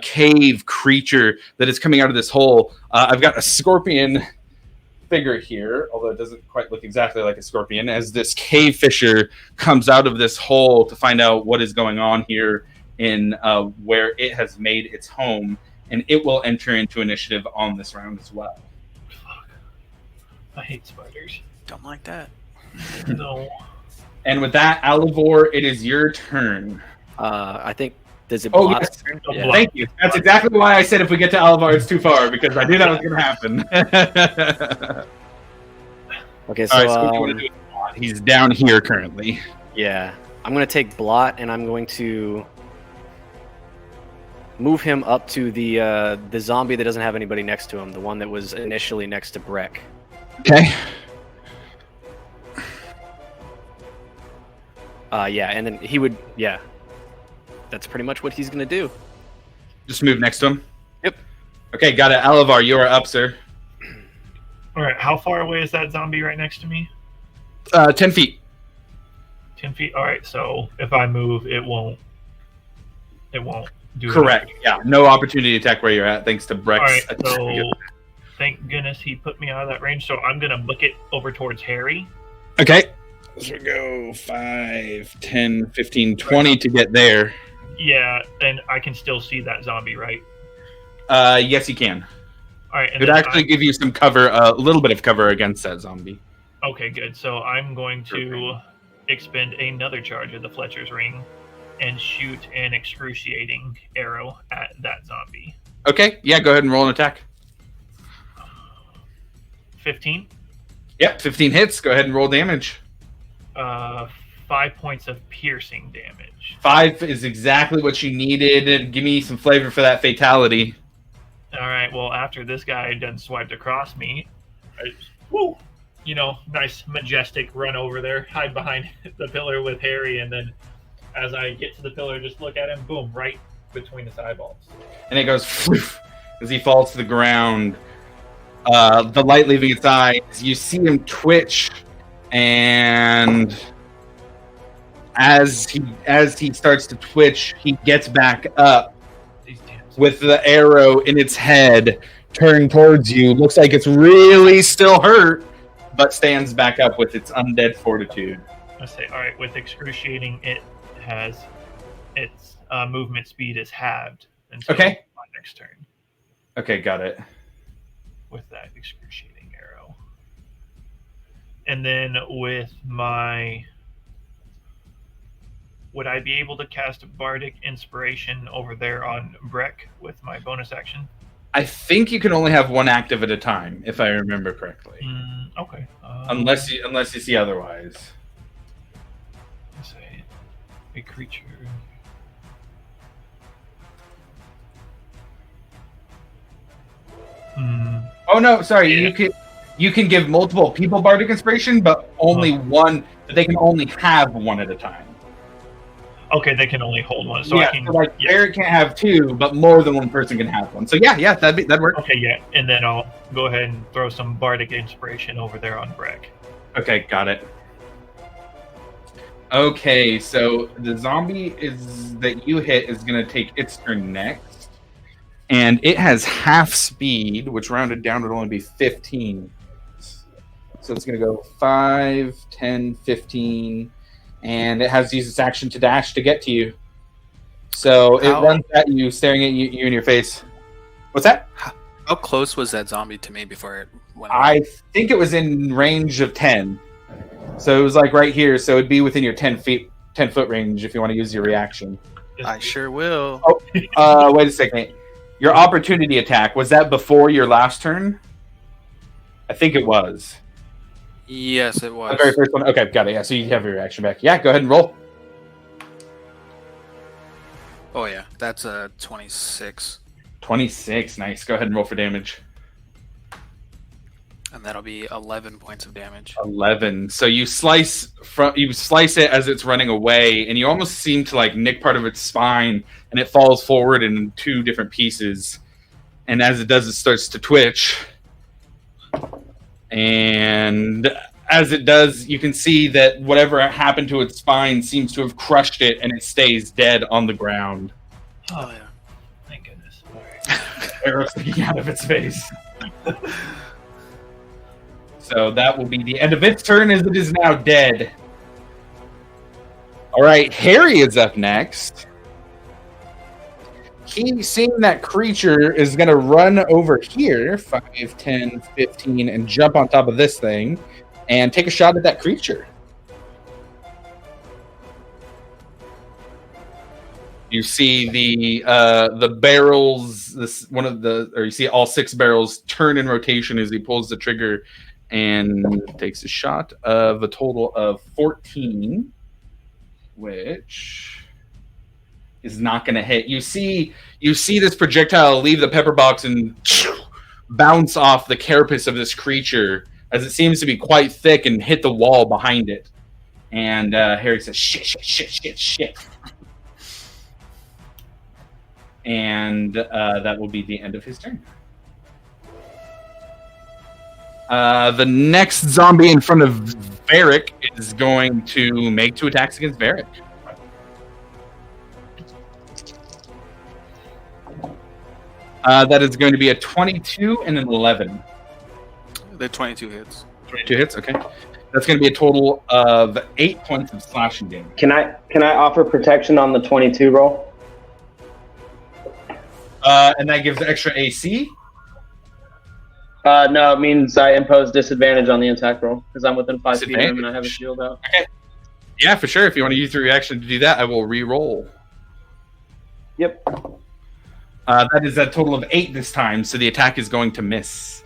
cave creature that is coming out of this hole. I've got a scorpion figure here, although it doesn't quite look exactly like a scorpion, as this cave fisher comes out of this hole to find out what is going on here in where it has made its home. And it will enter into initiative on this round as well. Fuck. I hate spiders. Don't like that. No. And with that, Alivor, it is your turn. I think does it Oh, block? yes. Yeah. Thank you. That's exactly why I said if we get to Alivor, it's too far, because I knew that was going to happen. Okay, so, All right, so what do you want to do with Blot? He's down here currently. yeah, I'm gonna take Blot and I'm going to move him up to the zombie that doesn't have anybody next to him, the one that was initially next to Breck. Okay. Yeah, and then he would, yeah. That's pretty much what he's gonna do. Just move next to him. Yep. Okay, got it. Alivor, you are up, sir. All right, how far away is that zombie right next to me? 10 feet. 10 feet. All right, so if I move, it won't do Correct. anything. Yeah, no opportunity attack where you're at, thanks to Breck's. All right, attack. so thank goodness he put me out of that range. So I'm gonna book it over towards Harry. Okay. So we go 5, 10, 15, 20 to get there. Yeah, and I can still see that zombie, right? Yes, you can. All right, It and would then actually give you some cover, a little bit of cover against that zombie. okay, good. So I'm going to expend another charge of the Fletcher's Ring and shoot an excruciating arrow at that zombie. Okay, yeah, go ahead and roll an attack. 15. Yep, 15 hits. Go ahead and roll damage. 5 points of piercing damage. 5 is exactly what you needed. Give me some flavor for that fatality. All right. Well, after this guy done swiped across me, I just, woo, nice majestic run over there, hide behind the pillar with Harry, and then as I get to the pillar, just look at him, boom, right between his eyeballs. And it goes floof, as he falls to the ground. The light leaving its eyes. You see him twitch, and as he starts to twitch, he gets back up. These damn with the arrow in its head, turned towards you. Looks like it's really still hurt, but stands back up with its undead fortitude. I say, all right. With excruciating, it has its movement speed is halved until Okay. my next turn. Okay, got it. With that excruciating arrow, and then with my, would I be able to cast Bardic Inspiration over there on Breck with my bonus action? I think you can only have one active at a time, if I remember correctly. Okay. Unless you see otherwise. Let's say a creature. Oh no, sorry. Yeah. You can give multiple people Bardic Inspiration, but only one. But they can only have one at a time. Okay, they can only hold one. So yeah, I can. so like Yeah. Barrett can't have two, but more than one person can have one. So yeah, that'd work. Okay, yeah, and then I'll go ahead and throw some Bardic Inspiration over there on Breck. Okay, got it. Okay, so the zombie that you hit is going to take its turn next. And it has half speed, which rounded down would only be 15. So it's going to go 5, 10, 15. And it has to use its action to dash to get to you. So it runs at you, staring at you in your face. What's that? How close was that zombie to me before it went? I think it was in range of 10. So it was like right here. So it'd be within your 10 foot range if you want to use your reaction. I sure will. Wait a second. Your opportunity attack, was that before your last turn? I think it was. Yes, it was. The very first one. Okay, got it. Yeah, so you have your reaction back. Yeah, go ahead and roll. Oh yeah, that's a 26, 26. Nice. Go ahead and roll for damage. and that'll be 11 points of damage. 11. So you slice it as it's running away, and you almost seem to like nick part of its spine, and it falls forward in two different pieces. And as it does, it starts to twitch. And as it does, you can see that whatever happened to its spine seems to have crushed it, and it stays dead on the ground. Oh yeah. Thank goodness. All right. Arrow sticking out of its face. So that will be the end of its turn, as it is now dead. All right, Harry is up next. He, seeing that creature, is going to run over here, 5, 10, 15, and jump on top of this thing, and take a shot at that creature. You see the barrels. You see all 6 barrels turn in rotation as he pulls the trigger, and takes a shot of a total of 14, which is not going to hit. You see this projectile leave the pepper box and bounce off the carapace of this creature, as it seems to be quite thick, and hit the wall behind it. And Harry says, shit. And that will be the end of his turn. The next zombie in front of Varric is going to make 2 attacks against Varric. That is going to be a 22 and an 11. The 22 hits. 22 hits, okay. That's going to be a total of 8 points of slashing damage. Can I offer protection on the 22 roll? And that gives extra AC. No, it means I impose disadvantage on the attack roll because I'm within 5 feet of him and I have a Disadvantage. shield out. Okay. Yeah, for sure. If you want to use your reaction to do that, I will re-roll. Yep. That is a total of 8 this time, so the attack is going to miss.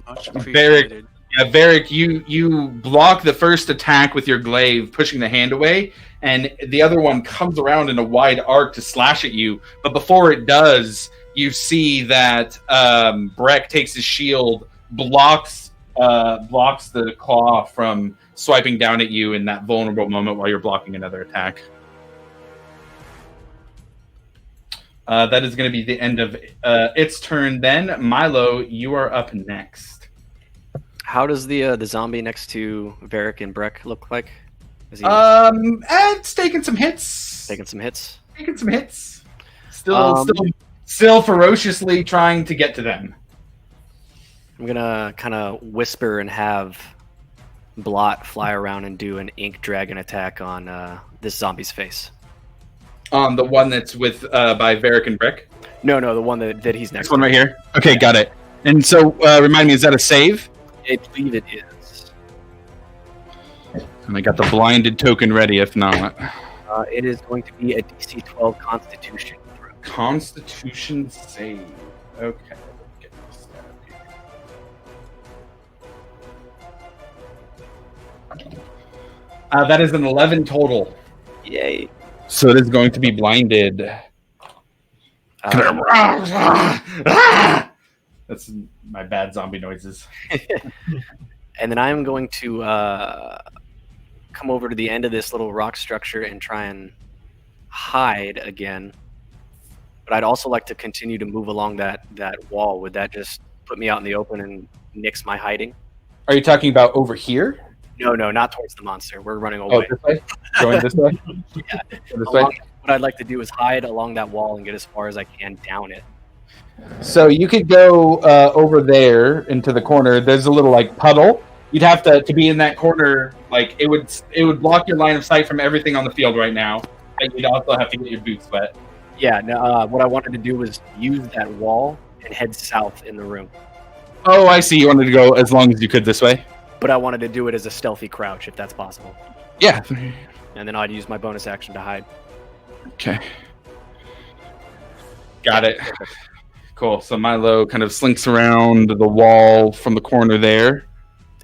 Much appreciated. Varric, you block the first attack with your glaive, pushing the hand away, and the other one comes around in a wide arc to slash at you. But before it does, you see that Breck takes his shield, blocks the claw from swiping down at you in that vulnerable moment while you're blocking another attack. That is going to be the end of its turn. Then Milo, you are up next. How does the zombie next to Varric and Breck look like? Is he It's taking some hits. taking some hits? Still ferociously trying to get to them. I'm gonna kind of whisper and have Blot fly around and do an ink dragon attack on this zombie's face. The one that's with by Varric and Brick. No, the one that he's next This one to. right here. Okay, got it. And so, remind me, is that a save? I believe it is. And I got the blinded token ready. If not, It is going to be a DC 12 Constitution throw. Constitution save. Okay. Let's get this up here. That is an 11 total. Yay! So it is going to be blinded. That's my bad zombie noises. And then I'm going to come over to the end of this little rock structure and try and hide again. But I'd also like to continue to move along that wall. Would that just put me out in the open and nix my hiding? Are you talking about over here? No, not towards the monster. We're running Oh, away. this way? Going this way? Yeah. This way? What I'd like to do is hide along that wall and get as far as I can down it. So you could go over there into the corner. There's a little like puddle. You'd have to be in that corner. Like it would block your line of sight from everything on the field right now. And you'd also have to get your boots wet. Yeah, no, what I wanted to do was use that wall and head south in the room. Oh, I see. You wanted to go as long as you could this way. But I wanted to do it as a stealthy crouch, if that's possible. Yeah. And then I'd use my bonus action to hide. Okay. Got it. Cool. So Milo kind of slinks around the wall from the corner there.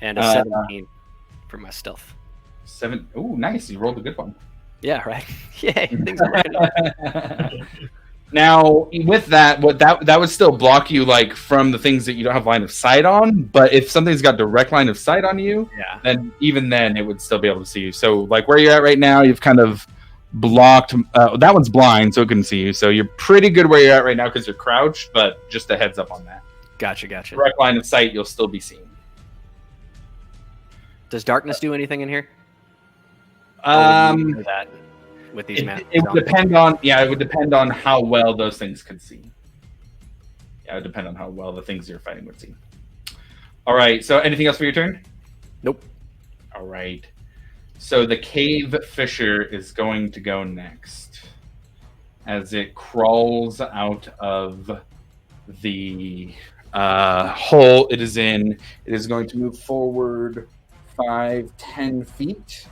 And a 17 for my stealth. 7. Oh, nice. You rolled a good one. Yeah, right? Yay. Things are working out. Now, with that, that would still block you like from the things that you don't have line of sight on. But if something's got direct line of sight on you, Yeah. then even then it would still be able to see you. So, like where you're at right now, you've kind of blocked. That one's blind, so it couldn't see you. So you're pretty good where you're at right now because you're crouched. But just a heads up on that. Gotcha. Direct line of sight, you'll still be seen. Does darkness do anything in here? Or would you do that with these maps. It would depend on it would depend on how well those things could see. Yeah, it would depend on how well the things you're fighting would see. All right. So anything else for your turn? Nope. All right. So the cave fisher is going to go next as it crawls out of the hole it is in. It is going to move forward 5-10 feet.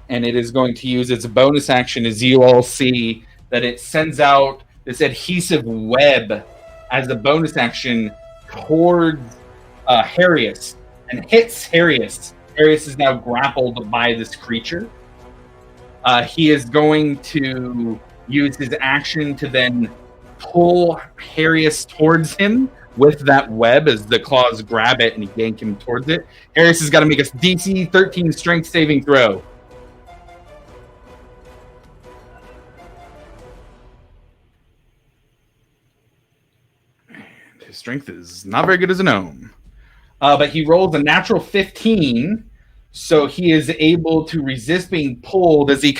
And it is going to use its bonus action, as you all see, that it sends out this adhesive web as a bonus action towards Harius and hits Harius. Harius is now grappled by this creature. He is going to use his action to then pull Harius towards him with that web as the claws grab it and yank him towards it. Harius has got to make a DC 13 strength saving throw. His strength is not very good as a gnome. But he rolls a natural 15, so he is able to resist being pulled as he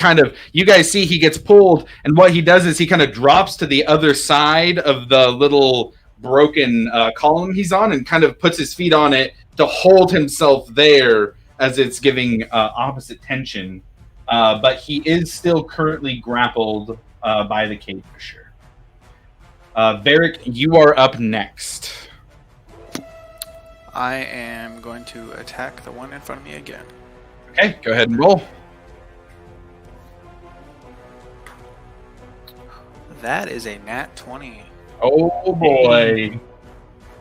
you guys see he gets pulled, and what he does is he kind of drops to the other side of the little broken column he's on and kind of puts his feet on it to hold himself there as it's giving opposite tension. But he is still currently grappled by the cave fisher. Varric, you are up next. I am going to attack the one in front of me again. Okay, go ahead and roll. That is a nat 20. Oh boy.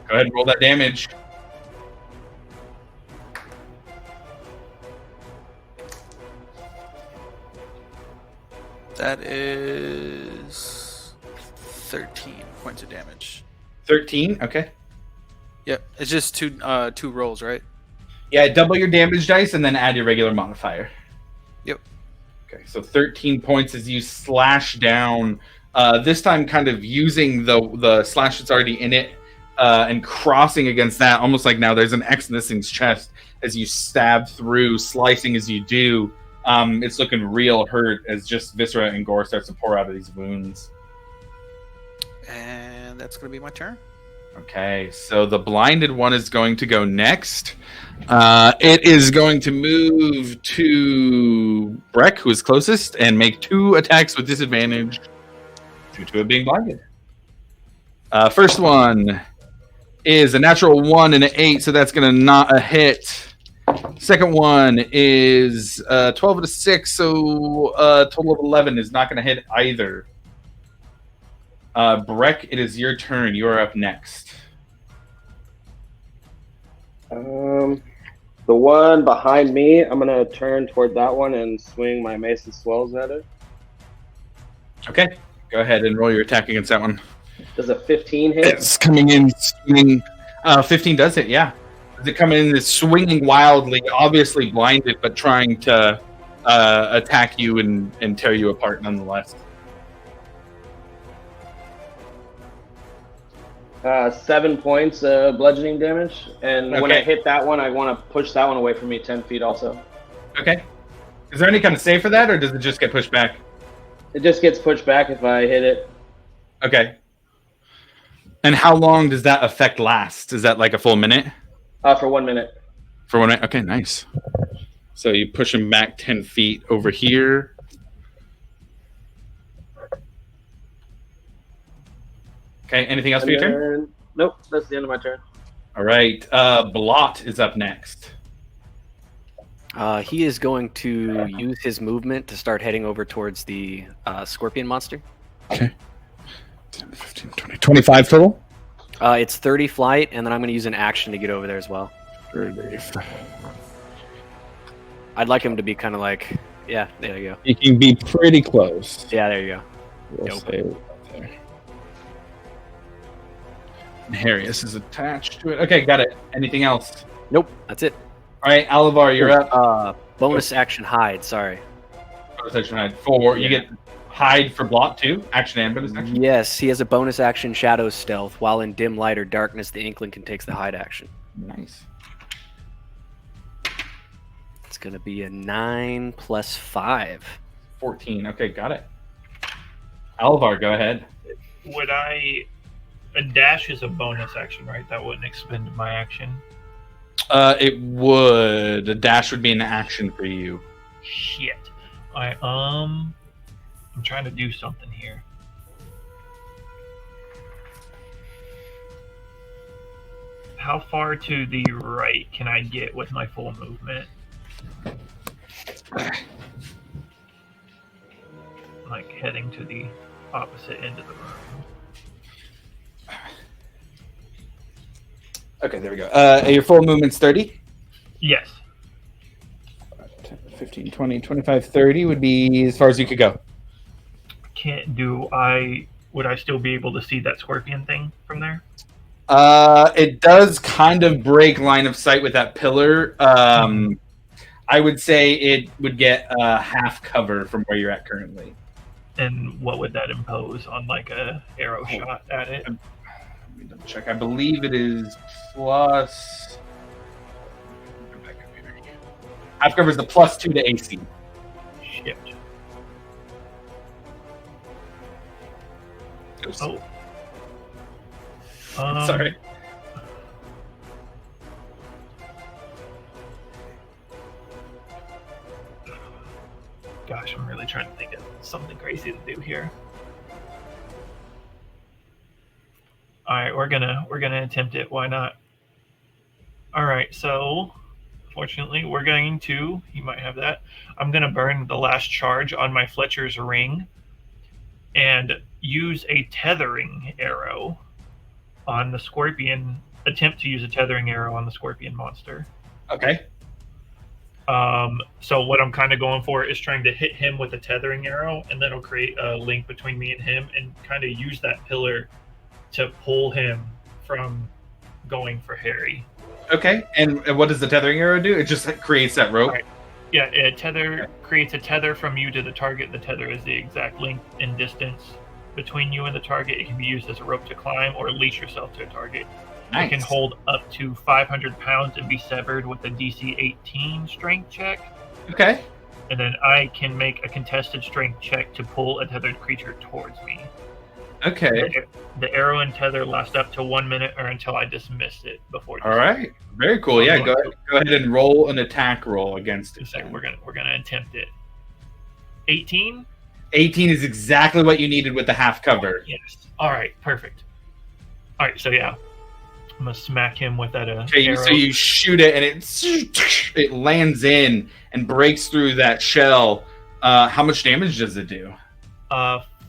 Go ahead and roll that damage. That is 13 points of damage. 13, okay. Yep, it's just two rolls, right? Yeah, double your damage dice and then add your regular modifier. Yep. Okay, so 13 points as you slash down. This time kind of using the slash that's already in it and crossing against that, almost like now there's an X in this thing's chest as you stab through, slicing as you do. It's looking real hurt as just viscera and gore starts to pour out of these wounds. And that's going to be my turn. Okay, so the blinded one is going to go next. It is going to move to Breck, who is closest, and make 2 attacks with disadvantage due to it being blinded. First one is a natural 1 and an 8, so that's going to not a hit. Second one is 12 and a 6, so a total of 11 is not going to hit either. Breck, it is your turn. You are up next. The one behind me, I'm gonna turn toward that one and swing my Mace and Swells at it. Okay, go ahead and roll your attack against that one. Does a 15 hit? It's coming in swinging. 15 does it, yeah. It's coming in, it's swinging wildly, obviously blinded, but trying to attack you and tear you apart nonetheless. 7 points of bludgeoning damage, and when I Okay. hit that one, I want to push that one away from me 10 feet also. Okay. Is there any kind of save for that, or does it just get pushed back? It just gets pushed back if I hit it. Okay. And how long does that effect last? Is that like a full minute? For 1 minute. For 1 minute? Okay, nice. So you push him back 10 feet over here. Okay, anything else for your turn? Nope, that's the end of my turn. All right. Blot is up next. He is going to use his movement to start heading over towards the scorpion monster. Okay. 10, 15, 20, 25 total? It's 30 flight, and then I'm going to use an action to get over there as well. I'd like him to be kind of like, yeah, there you go. You can be pretty close. Yeah, there you go. We'll Nope. say right there. And Harius is attached to it. Okay, got it. Anything else? Nope, that's it. All right, Alavar, you're up. Bonus action hide, sorry. Section hide. You get hide for Blot too. Action and bonus action. Yes, he has a bonus action shadow stealth. While in dim light or darkness, the Inkling can take the hide action. Nice. It's going to be a 9 plus 5. 14. Okay, got it. Alavar, go ahead. Would I? A dash is a bonus action, right? That wouldn't expend my action. It would. A dash would be an action for you. Shit. I'm trying to do something here. How far to the right can I get with my full movement? Like heading to the opposite end of the room. Okay, there we go. Your full movement's 30? Yes. 10, 15, 20, 25, 30 would be as far as you could go. Would I still be able to see that scorpion thing from there? It does kind of break line of sight with that pillar. I would say it would get half cover from where you're at currently. And what would that impose on like a arrow shot at it? Let me double check. I believe it is plus. Go back up here. Half cover is the +2 to AC. Shit. Oops. Oh. Sorry. Gosh, I'm really trying to think of something crazy to do here. All right, we're gonna attempt it. Why not? All right, so fortunately, we're going to. You might have that. I'm gonna burn the last charge on my Fletcher's ring, and use a tethering arrow on the scorpion. Attempt to use a tethering arrow on the scorpion monster. Okay. So what I'm kind of going for is trying to hit him with a tethering arrow, and then it'll create a link between me and him, and kind of use that pillar to pull him from going for Harry. Okay. And what does the tethering arrow do? It just creates that rope. Right. Yeah, it creates a tether from you to the target. The tether is the exact length and distance between you and the target. It can be used as a rope to climb or leash yourself to a target. Nice. It can hold up to 500 pounds and be severed with a DC 18 strength check. Okay. And then I can make a contested strength check to pull a tethered creature towards me. Okay. The arrow and tether last up to 1 minute or until I dismiss it before. All right. Very cool. Yeah. Go ahead and roll an attack roll against it. So we're gonna attempt it. 18. 18 is exactly what you needed with the half cover. Yes. All right. Perfect. All right. So yeah, I'm gonna smack him with that. Okay. Arrow. So you shoot it, and it lands in and breaks through that shell. How much damage does it do?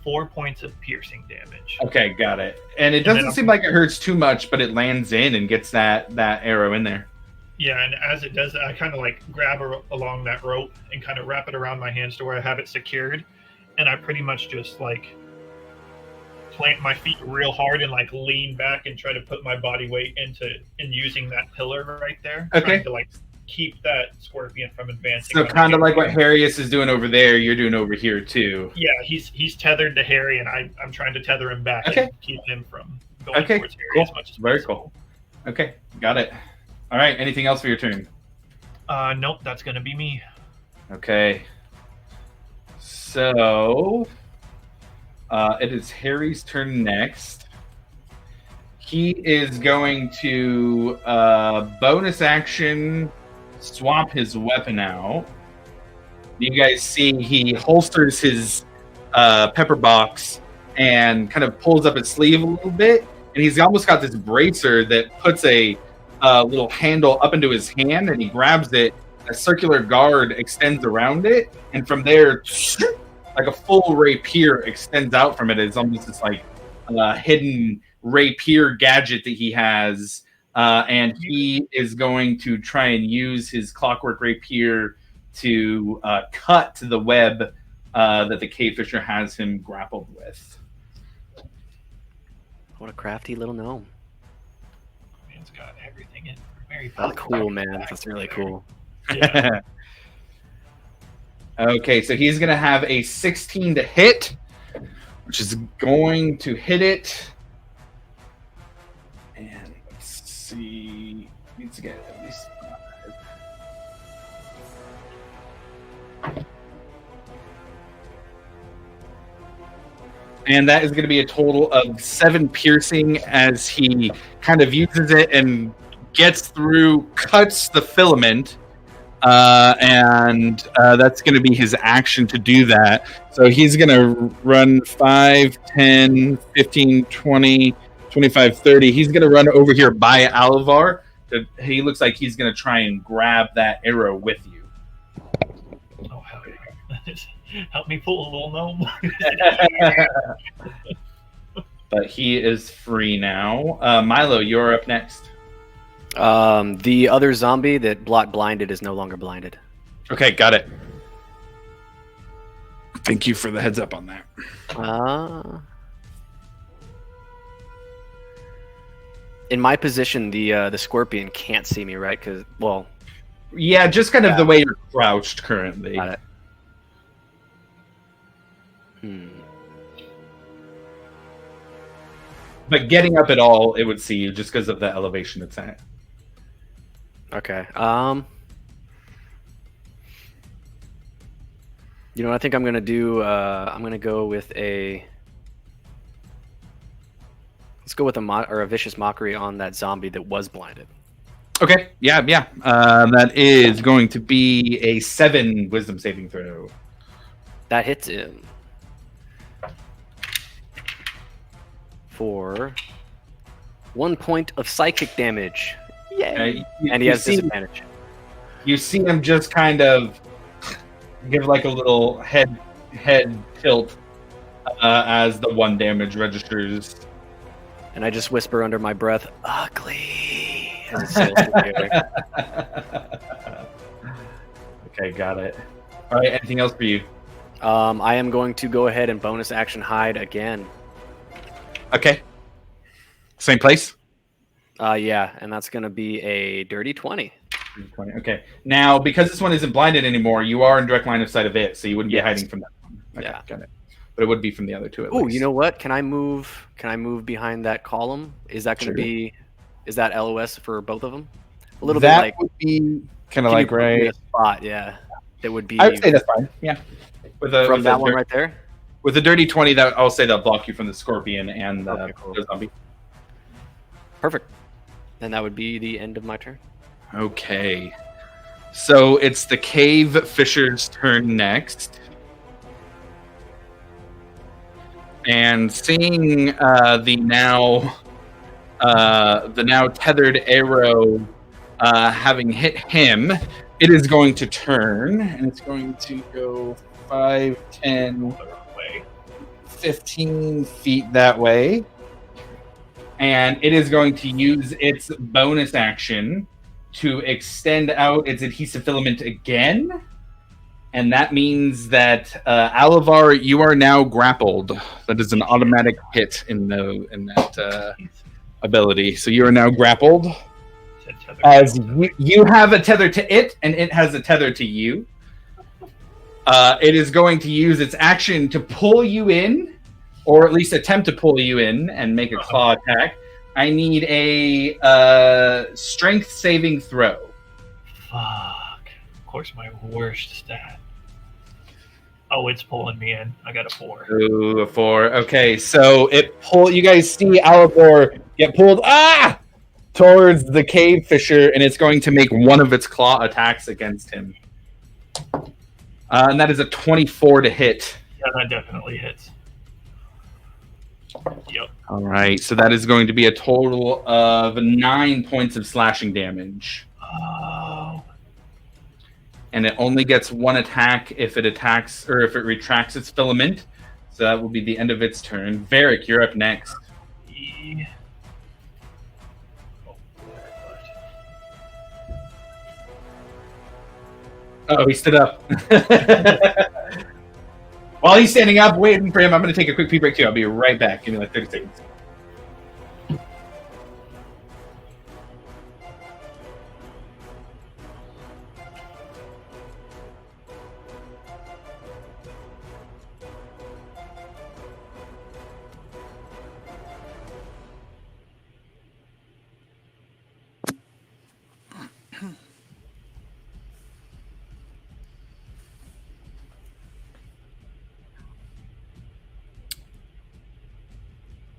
4 points of piercing damage. Okay, got it. And it doesn't seem like it hurts too much, but it lands in and gets that arrow in there. Yeah, and as it does that, I kind of like grab along that rope and kind of wrap it around my hands to where I have it secured, and I pretty much just like plant my feet real hard and like lean back and try to put my body weight into using that pillar right there. Okay. Trying to like keep that scorpion from advancing. So kind of like what Harrius is doing over there, you're doing over here too. Yeah, he's tethered to Harry, and I'm trying to tether him back and keep him from going towards Harry as much as Very possible. cool. Okay, got it. All right, anything else for your turn? Nope, that's gonna be me. Okay. So it is Harry's turn next. He is going to bonus action swap his weapon out. You guys see he holsters his pepper box and kind of pulls up his sleeve a little bit, and he's almost got this bracer that puts a little handle up into his hand, and he grabs it. A circular guard extends around it, and from there, like a full rapier extends out from it. It's almost this like hidden rapier gadget that he has, and he is going to try and use his clockwork rapier to cut the web that the cave fisher has him grappled with. What a crafty little gnome. Man's got everything in. Very That's cool, man. That's really cool. Yeah. Okay, so he's going to have a 16 to hit, which is going to hit it. And let's see. Needs to get at least 5. And that is going to be a total of 7 piercing as he kind of uses it and gets through, cuts the filament. And that's going to be his action to do that. So he's going to run 5, 10, 15, 20, 25, 30. He's going to run over here by Alvar. He looks like he's going to try and grab that arrow with you. Oh, hell yeah. Help me pull a little gnome. But he is free now. Milo, you're up next. The other zombie that blinded is no longer blinded. Okay, got it. Thank you for the heads up on that. In my position, the scorpion can't see me, right? Because, well, yeah, just kind of the way you're crouched currently. got it. But getting up at all, it would see you just because of the elevation it's at. Okay. You know what I think I'm gonna do? I'm gonna go with a. Let's go with a vicious mockery on that zombie that was blinded. Okay. Yeah. That is going to be a 7 wisdom saving throw. That hits him for 1 point of psychic damage. Yay! And he has disadvantage. You see him just kind of give like a little head tilt as the 1 damage registers. And I just whisper under my breath, "Ugly." As it sails through the air. Okay, got it. All right, anything else for you? I am going to go ahead and bonus action hide again. Okay. Same place? Yeah, and that's going to be a dirty 20. 20. Okay. Now, because this one isn't blinded anymore, you are in direct line of sight of it, so you wouldn't be hiding from that one. Okay, Yeah. got it. But it would be from the other two at Oh, least. you know what? Can I move behind that column? Is that going to be? Is that LOS for both of them? A little that bit like would be kind of can like you put me in right. a spot. Yeah, that would be I would say that's fine. Yeah. With a from with that a one direct- right there. With a dirty 20, that I'll say that'll block you from the scorpion and Okay, cool. the zombie. Perfect. Then that would be the end of my turn. Okay. So it's the cave fisher's turn next. And seeing the now tethered arrow having hit him, it is going to turn, and it's going to go 5, 10, 15 feet that way. And it is going to use its bonus action to extend out its adhesive filament again. And that means that Alavar, you are now grappled. That is an automatic hit in that ability. So you are now grappled. As you have a tether to it, and it has a tether to you. It is going to use its action to pull you in, or at least attempt to pull you in and make a claw attack. I need a strength saving throw. Fuck. Of course, my worst stat. Oh, it's pulling me in. I got a 4. Ooh, a 4. Okay, so you guys see Alibor get pulled towards the cave fisher, and it's going to make one of its claw attacks against him. And that is a 24 to hit. Yeah, that definitely hits. Yep. All right, so that is going to be a total of 9 points of slashing damage. Oh. And it only gets one attack if it attacks or if it retracts its filament. So that will be the end of its turn. Varric, you're up next. Oh, he stood up. While he's standing up, waiting for him, I'm going to take a quick pee break too. I'll be right back. Give me like 30 seconds.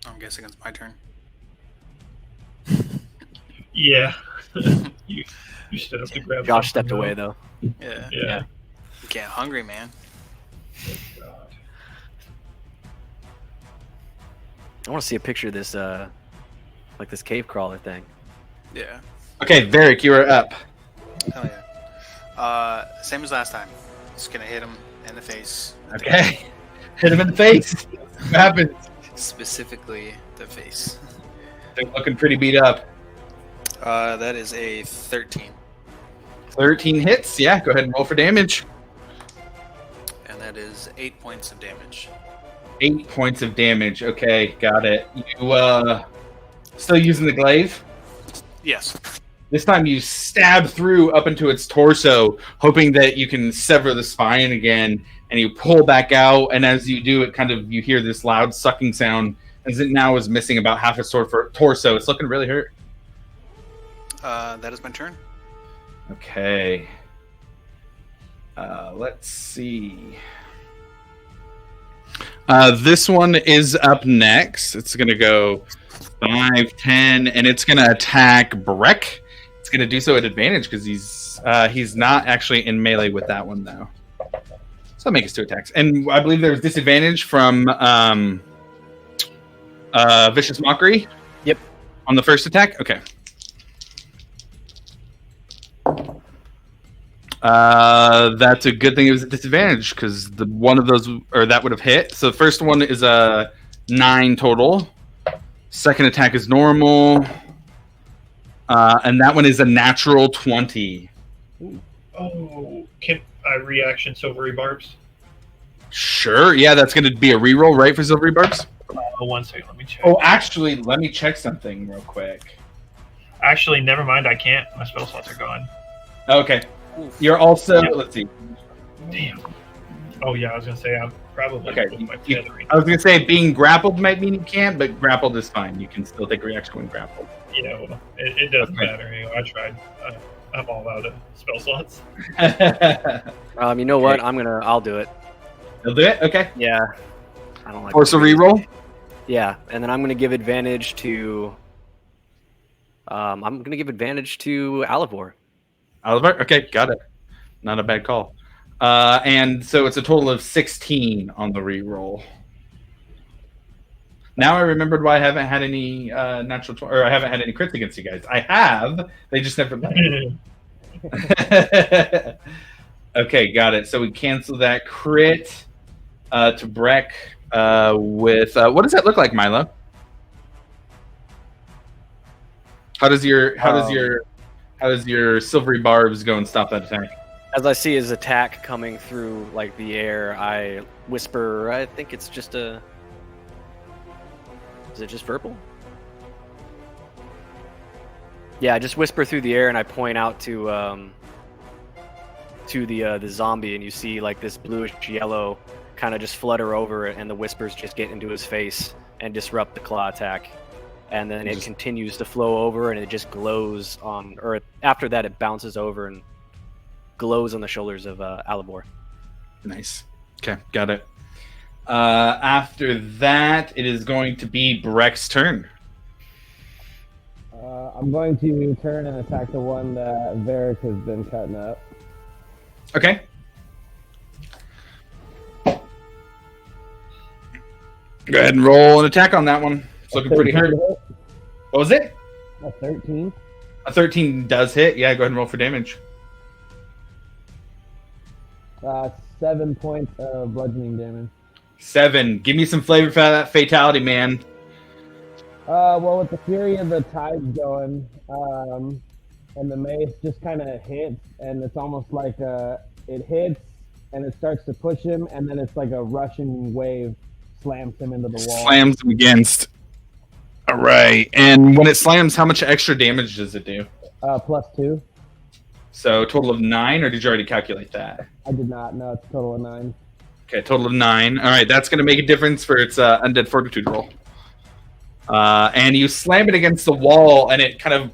I'm guessing it's my turn. Yeah. you stood up to grab Josh something, stepped away though. Yeah. Yeah. You get hungry, man. God. I want to see a picture of this, like this cave crawler thing. Yeah. Okay, Varric, you are up. Hell yeah. Same as last time. Just gonna hit him in the face. Okay. Hit him in the face. What happens? Specifically the face. They're looking pretty beat up. That is a 13. 13 hits. Yeah, go ahead and roll for damage. And that is 8 points of damage. 8 points of damage. Okay, got it. You still using the glaive? Yes. This time you stab through up into its torso, hoping that you can sever the spine again, and you pull back out, and as you do, you hear this loud sucking sound, as it now is missing about half its torso. It's looking really hurt. That is my turn. Okay. Let's see. This one is up next. It's going to go 5, 10, and it's going to attack Breck. It's going to do so at advantage because he's not actually in melee with that one, though. So I'll make his 2 attacks. And I believe there's disadvantage from Vicious Mockery? Yep. On the first attack? Okay. That's a good thing it was a disadvantage because one of those, or that would have hit. So the first one is a 9 total. Second attack is normal. And that one is a natural 20. Oh, can I reaction silvery barbs? Sure. Yeah, that's going to be a reroll, right, for Silvery Barbs? 1 second, let me check. Oh, actually, let me check something real quick. Actually, never mind. I can't. My spell slots are gone. Okay. You're also, Yeah. let's see. Damn. Oh yeah, I was gonna say I'm probably Okay, with my you- tethering. I was going to say being grappled might mean you can't, but grappled is fine. You can still take a reaction when grappled. Yeah, well, it doesn't Okay. matter. You know, I tried. I'm all out of spell slots. You know what? Okay. I'll do it. You'll do it? Okay. Yeah. I don't like. Force a to read. reroll. Yeah, and then I'm gonna give advantage to. I'm gonna give advantage to Alivor. Oliver? Okay, got it. Not a bad call. And so it's a total of 16 on the reroll. Now I remembered why I haven't had any natural or I haven't had any crits against you guys. I have. They just never landed. Okay, got it. So we cancel that crit to Breck with what does that look like, Milo? How does your silvery barbs go and stop that attack? As I see his attack coming through like the air, I whisper. I think it's just a. Is it just verbal? Yeah, I just whisper through the air and I point out to the zombie, and you see like this bluish yellow kind of just flutter over it, and the whispers just get into his face and disrupt the claw attack. And then it continues to flow over, and it just glows on, or after that, it bounces over and glows on the shoulders of Alivor. Nice. Okay, got it. After that, it is going to be Breck's turn. I'm going to turn and attack the one that Varric has been cutting up. Okay. Go ahead and roll an attack on that one. It's looking pretty hurt. What was it? A 13. A 13 does hit. Yeah, go ahead and roll for damage. 7 points of bludgeoning damage. 7. Give me some flavor for that fatality, man. Well, with the fury of the tides going, and the mace just kind of hits, and it's almost like it hits, and it starts to push him, and then it's like a rushing wave slams him into the wall. Slams him against. All right. And when it slams, how much extra damage does it do? +2. So total of 9, or did you already calculate that? I did not. No, it's a total of 9. Okay, total of 9. All right, that's going to make a difference for its undead fortitude roll. And you slam it against the wall, and it kind of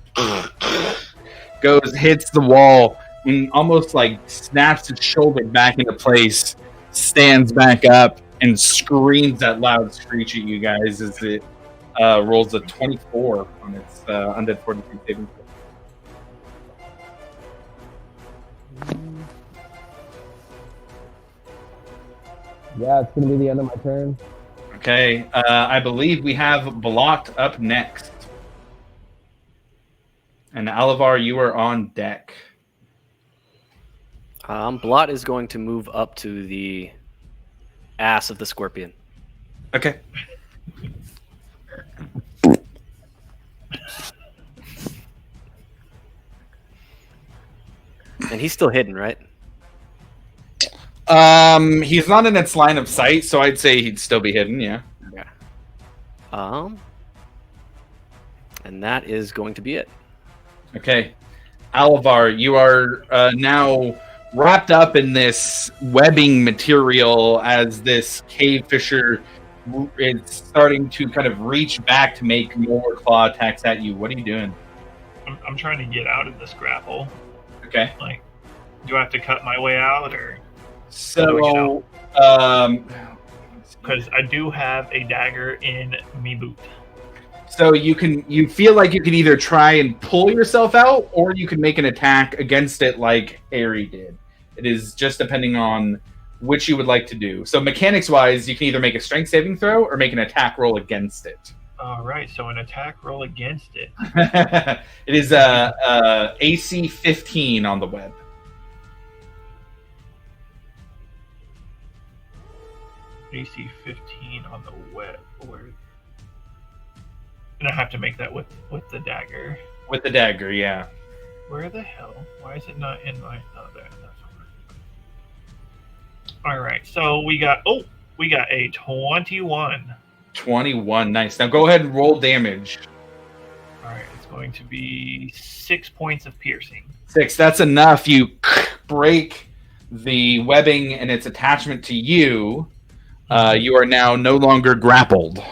hits the wall, and almost like snaps its shoulder back into place, stands back up, and screams that loud screech at you guys as it rolls a 24 on its undead fortitude saving throw. Yeah, it's going to be the end of my turn. Okay, I believe we have Blocked up next. And Alivor, you are on deck. Blot is going to move up to the ass of the scorpion. Okay. And he's still hidden, right? He's not in its line of sight, so I'd say he'd still be hidden, yeah. Yeah. And that is going to be it. Okay. Alivor, you are now wrapped up in this webbing material as this cave fisher is starting to kind of reach back to make more claw attacks at you. What are you doing? I'm trying to get out of this grapple. Okay. Like, do I have to cut my way out, or? So, because I do have a dagger in me boot. So you feel like you can either try and pull yourself out, or you can make an attack against it like Harry did. It is just depending on which you would like to do. So mechanics wise, you can either make a strength saving throw or make an attack roll against it. All right, so an attack roll against it. It is AC 15 on the web. AC 15 on the web. And I have to make that with the dagger. With the dagger, yeah. Where the hell? Why is it not in my... Oh, there. All right, so we got a 21. 21, nice. Now go ahead and roll damage. All right, it's going to be 6 points of piercing. 6, that's enough. You break the webbing and its attachment to you. You are now no longer grappled.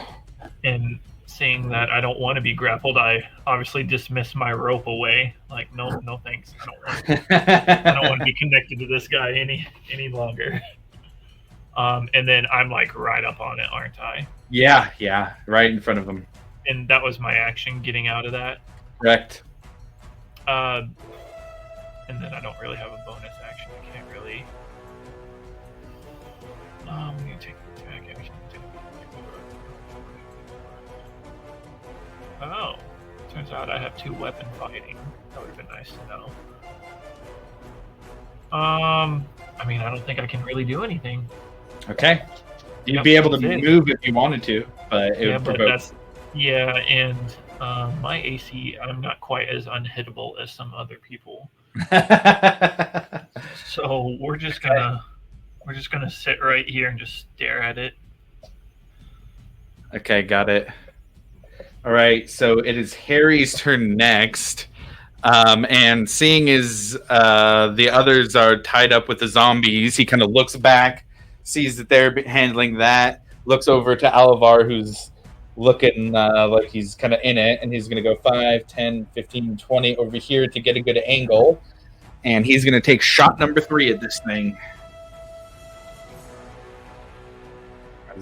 And seeing that I don't want to be grappled, I obviously dismiss my rope away. Like, no thanks. I don't want to be connected to this guy any longer. And then I'm like right up on it, aren't I? Yeah, right in front of him. And that was my action getting out of that. Correct. And then I don't really have a bonus action. I can't really. We need to take the attack action. Oh, turns out I have 2 weapon fighting. That would have been nice to know. I mean, I don't think I can really do anything. Okay. You'd Yep, be able to that's it. move if you wanted to, but it Yeah, would but provoke. that's and my AC. I'm not quite as unhittable as some other people. So we're just gonna sit right here and just stare at it. Okay, got it. All right, so it is Harry's turn next. And seeing as the others are tied up with the zombies, he kind of looks back, sees that they're handling that, looks over to Alavar, who's looking like he's kind of in it, and he's going to go 5, 10, 15, 20 over here to get a good angle. And he's going to take shot number 3 at this thing.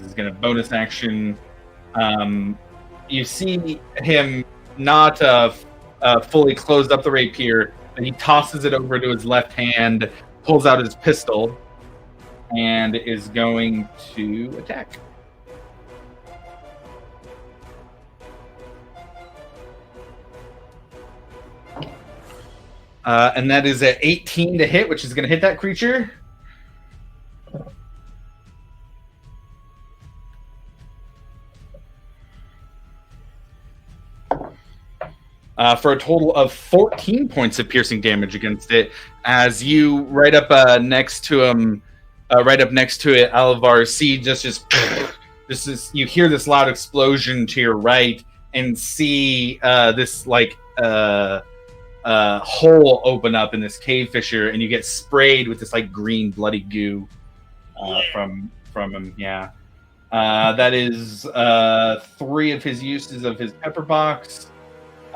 He's going to bonus action. You see him not fully closed up the rapier, but he tosses it over to his left hand, pulls out his pistol, and is going to attack. And that is an 18 to hit, which is going to hit that creature. For a total of 14 points of piercing damage against it, as you right up next to him, right up next to it, Alavar, see just you hear this loud explosion to your right, and see this like hole open up in this cave fissure, and you get sprayed with this like green bloody goo from him. Yeah, that is 3 of his uses of his pepper box.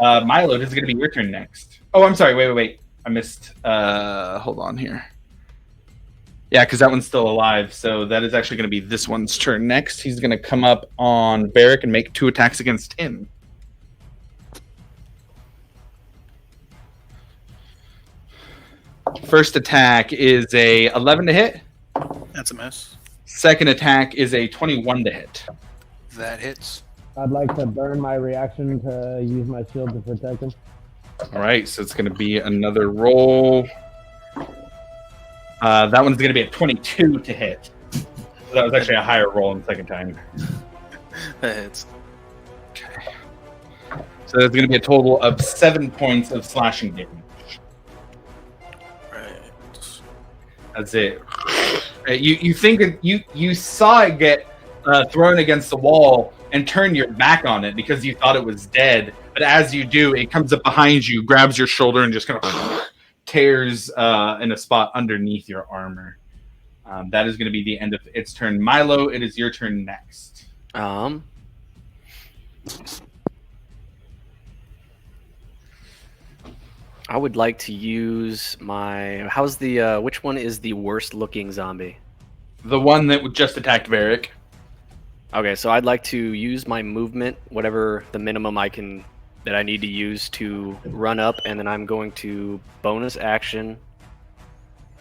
Milo, this is going to be your turn next. Oh, I'm sorry. Wait. I missed. Hold on here. Yeah, because that one's still alive. So that is actually going to be this one's turn next. He's going to come up on Varric and make 2 attacks against him. First attack is a 11 to hit. That's a miss. Second attack is a 21 to hit. That hits. I'd like to burn my reaction to use my shield to protect him. All right, so it's going to be another roll. That one's going to be a 22 to hit. So that was actually a higher roll in the second time. That hits. Okay. So there's going to be a total of 7 points of slashing damage. Right. That's it. You think you saw it get thrown against the wall and turn your back on it because you thought it was dead. But as you do, it comes up behind you, grabs your shoulder, and just kind of tears in a spot underneath your armor. That is going to be the end of its turn. Milo, it is your turn next. I would like to use my. How's the? Which one is the worst looking zombie? The one that just attacked Varric. Okay, so I'd like to use my movement, whatever the minimum that I need to use to run up, and then I'm going to bonus action,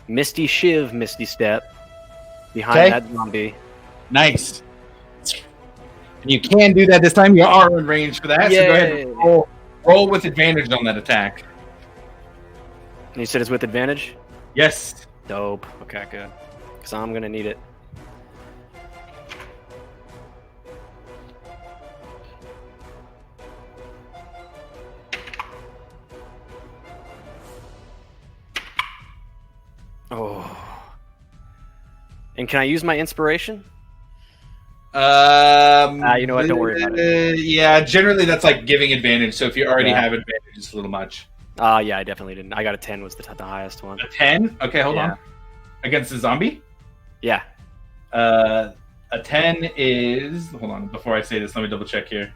Misty Shiv, Misty Step, behind that zombie. Nice. And you can do that this time. You are in range for that. So go ahead and roll with advantage on that attack. And you said it's with advantage? Yes. Dope. Okay, good. Because I'm going to need it. Oh. And can I use my inspiration? You know what? Don't worry about it. Yeah, generally that's like giving advantage. So if you already have advantage, it's a little much. Yeah, I definitely didn't. I got a 10 was the highest one. A 10? Okay, hold on. Against the zombie? Yeah. A 10 is... Hold on, before I say this, let me double check here.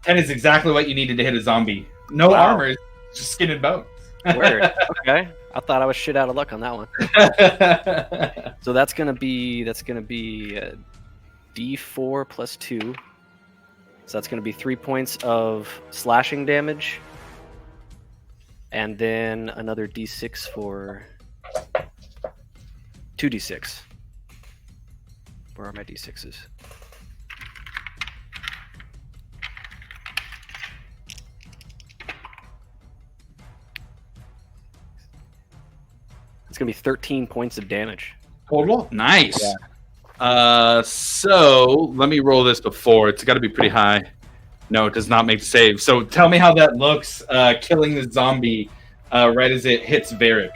10 is exactly what you needed to hit a zombie. No armor, just skin and bones. Word. Okay. I thought I was shit out of luck on that one. So that's gonna be D4 plus 2. So that's gonna be 3 points of slashing damage, and then another D6 for 2d6. Where are my D6s? It's gonna be 13 points of damage. Total? Nice. Yeah. So let me roll this before. It's got to be pretty high. No, it does not make the save. So tell me how that looks, killing the zombie right as it hits Varric.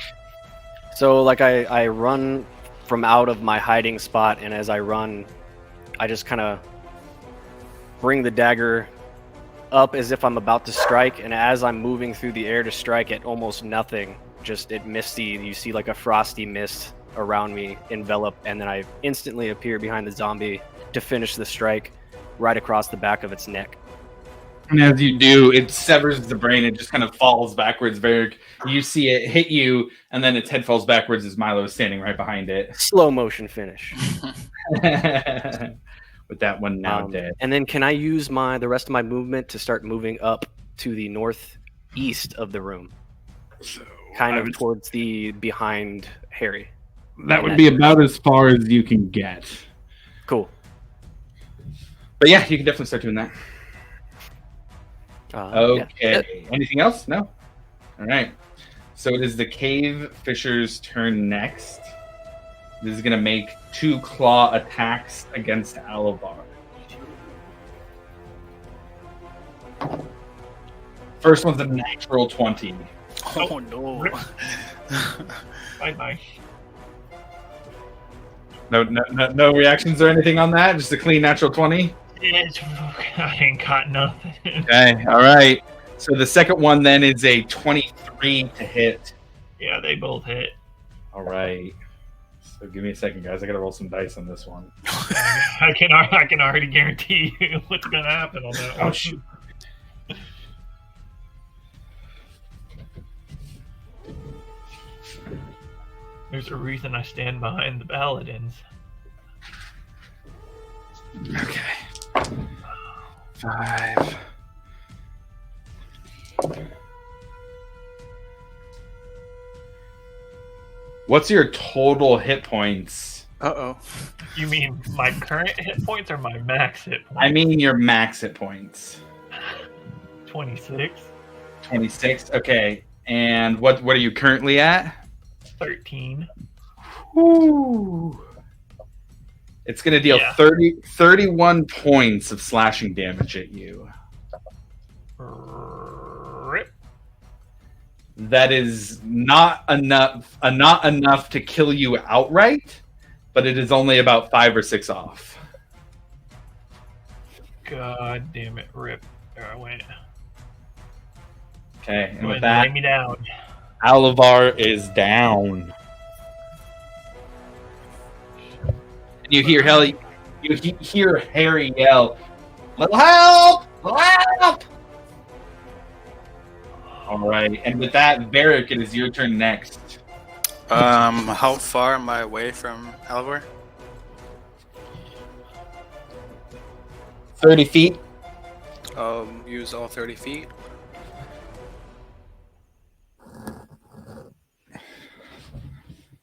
So like I run from out of my hiding spot, and as I run, I just kind of bring the dagger up as if I'm about to strike, and as I'm moving through the air to strike at almost nothing, just it misty, you see like a frosty mist around me envelop, and then I instantly appear behind the zombie to finish the strike right across the back of its neck. And as you do, it severs the brain. It just kind of falls backwards. Varric, you see it hit you, and then its head falls backwards as Milo is standing right behind it. Slow motion finish. With that one now dead. And then can I use the rest of my movement to start moving up to the northeast of the room? So Kind of towards the behind Harry. that would be about as far as you can get. Cool. But yeah, you can definitely start doing that. Okay. Yeah. Anything else? No? All right. So it is the Cave Fisher's turn next. This is going to make 2 claw attacks against Alavar. First one's a natural 20. Oh no. Bye. No reactions or anything on that? Just a clean natural 20? I ain't got nothing. Okay, all right. So the second one then is a 23 to hit. Yeah, they both hit. All right. So give me a second, guys. I got to roll some dice on this one. I can already guarantee you what's gonna happen on that one. Oh, shoot. There's a reason I stand behind the Paladins. Okay. 5. What's your total hit points? Uh-oh. You mean my current hit points or my max hit points? I mean your max hit points. 26, 26. Okay. And what are you currently at? 13. Woo. It's going to deal Yeah. 31 points of slashing damage at you. Rip. That is not enough to kill you outright, but it is only about 5 or 6 off. God damn it, rip. There I went. Okay, and Go with ahead and that, lay me down. Alavar is down. And you hear hear Harry yell, "Little help! Little help!" All right, and with that, Varric, it is your turn next. How far am I away from Alvor? 30 feet. Use all 30 feet.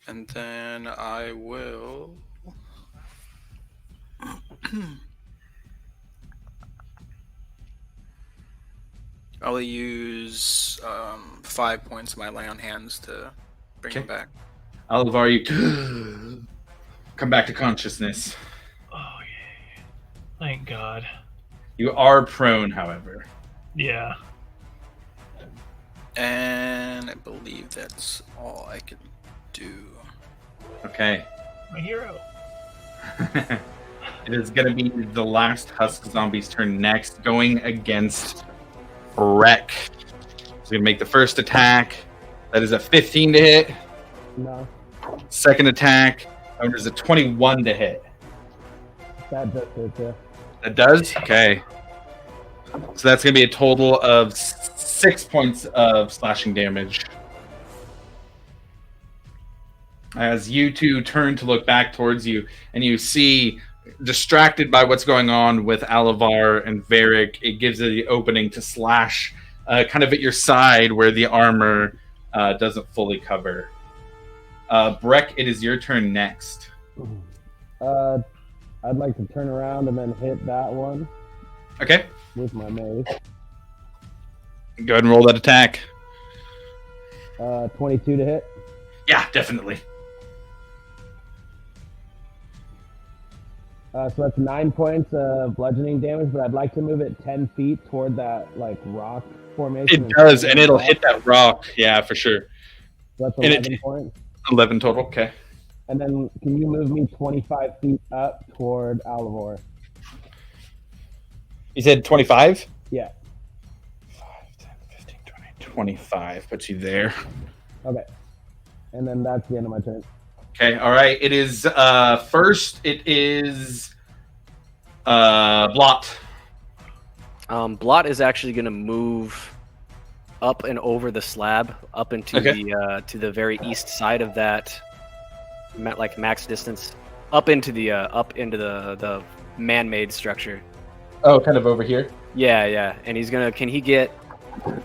And then I will... I'll use 5 points of my lay on hands to bring him back. Alavar, you come back to consciousness. Oh, yeah. Thank God. You are prone, however. Yeah. And I believe that's all I can do. Okay. My hero. It is going to be the last Husk Zombie's turn next, going against Wreck. He's going to make the first attack. That is a 15 to hit. No, Second attack, that is a 21 to hit. that does it, yeah. That does? Okay. So that's going to be a total of 6 points of slashing damage. as you two turn to look back towards you, and you see, distracted by what's going on with Alavar and Varric, it gives it the opening to slash kind of at your side where the armor doesn't fully cover. Breck, it is your turn next. I'd like to turn around and then hit that one Okay, with my mace. go ahead and roll that attack. 22 to hit. Yeah, definitely. So that's 9 points of bludgeoning damage, but I'd like to move it 10 feet toward that like rock formation. It does, and it'll hit that rock. Yeah, for sure. So that's and 11 points. 11 total. Okay. And then can you move me 25 feet up toward Alivor? You said 25? Yeah. 5, 10, 15, 20, 25. Puts you there. Okay. And then that's the end of my turn. Okay, all right. It is first. It is Blot. Blot is actually going to move up and over the slab, up into the to the very east side of that, like max distance, up into the man-made structure. Oh, kind of over here. Yeah, and he's gonna. Can he get?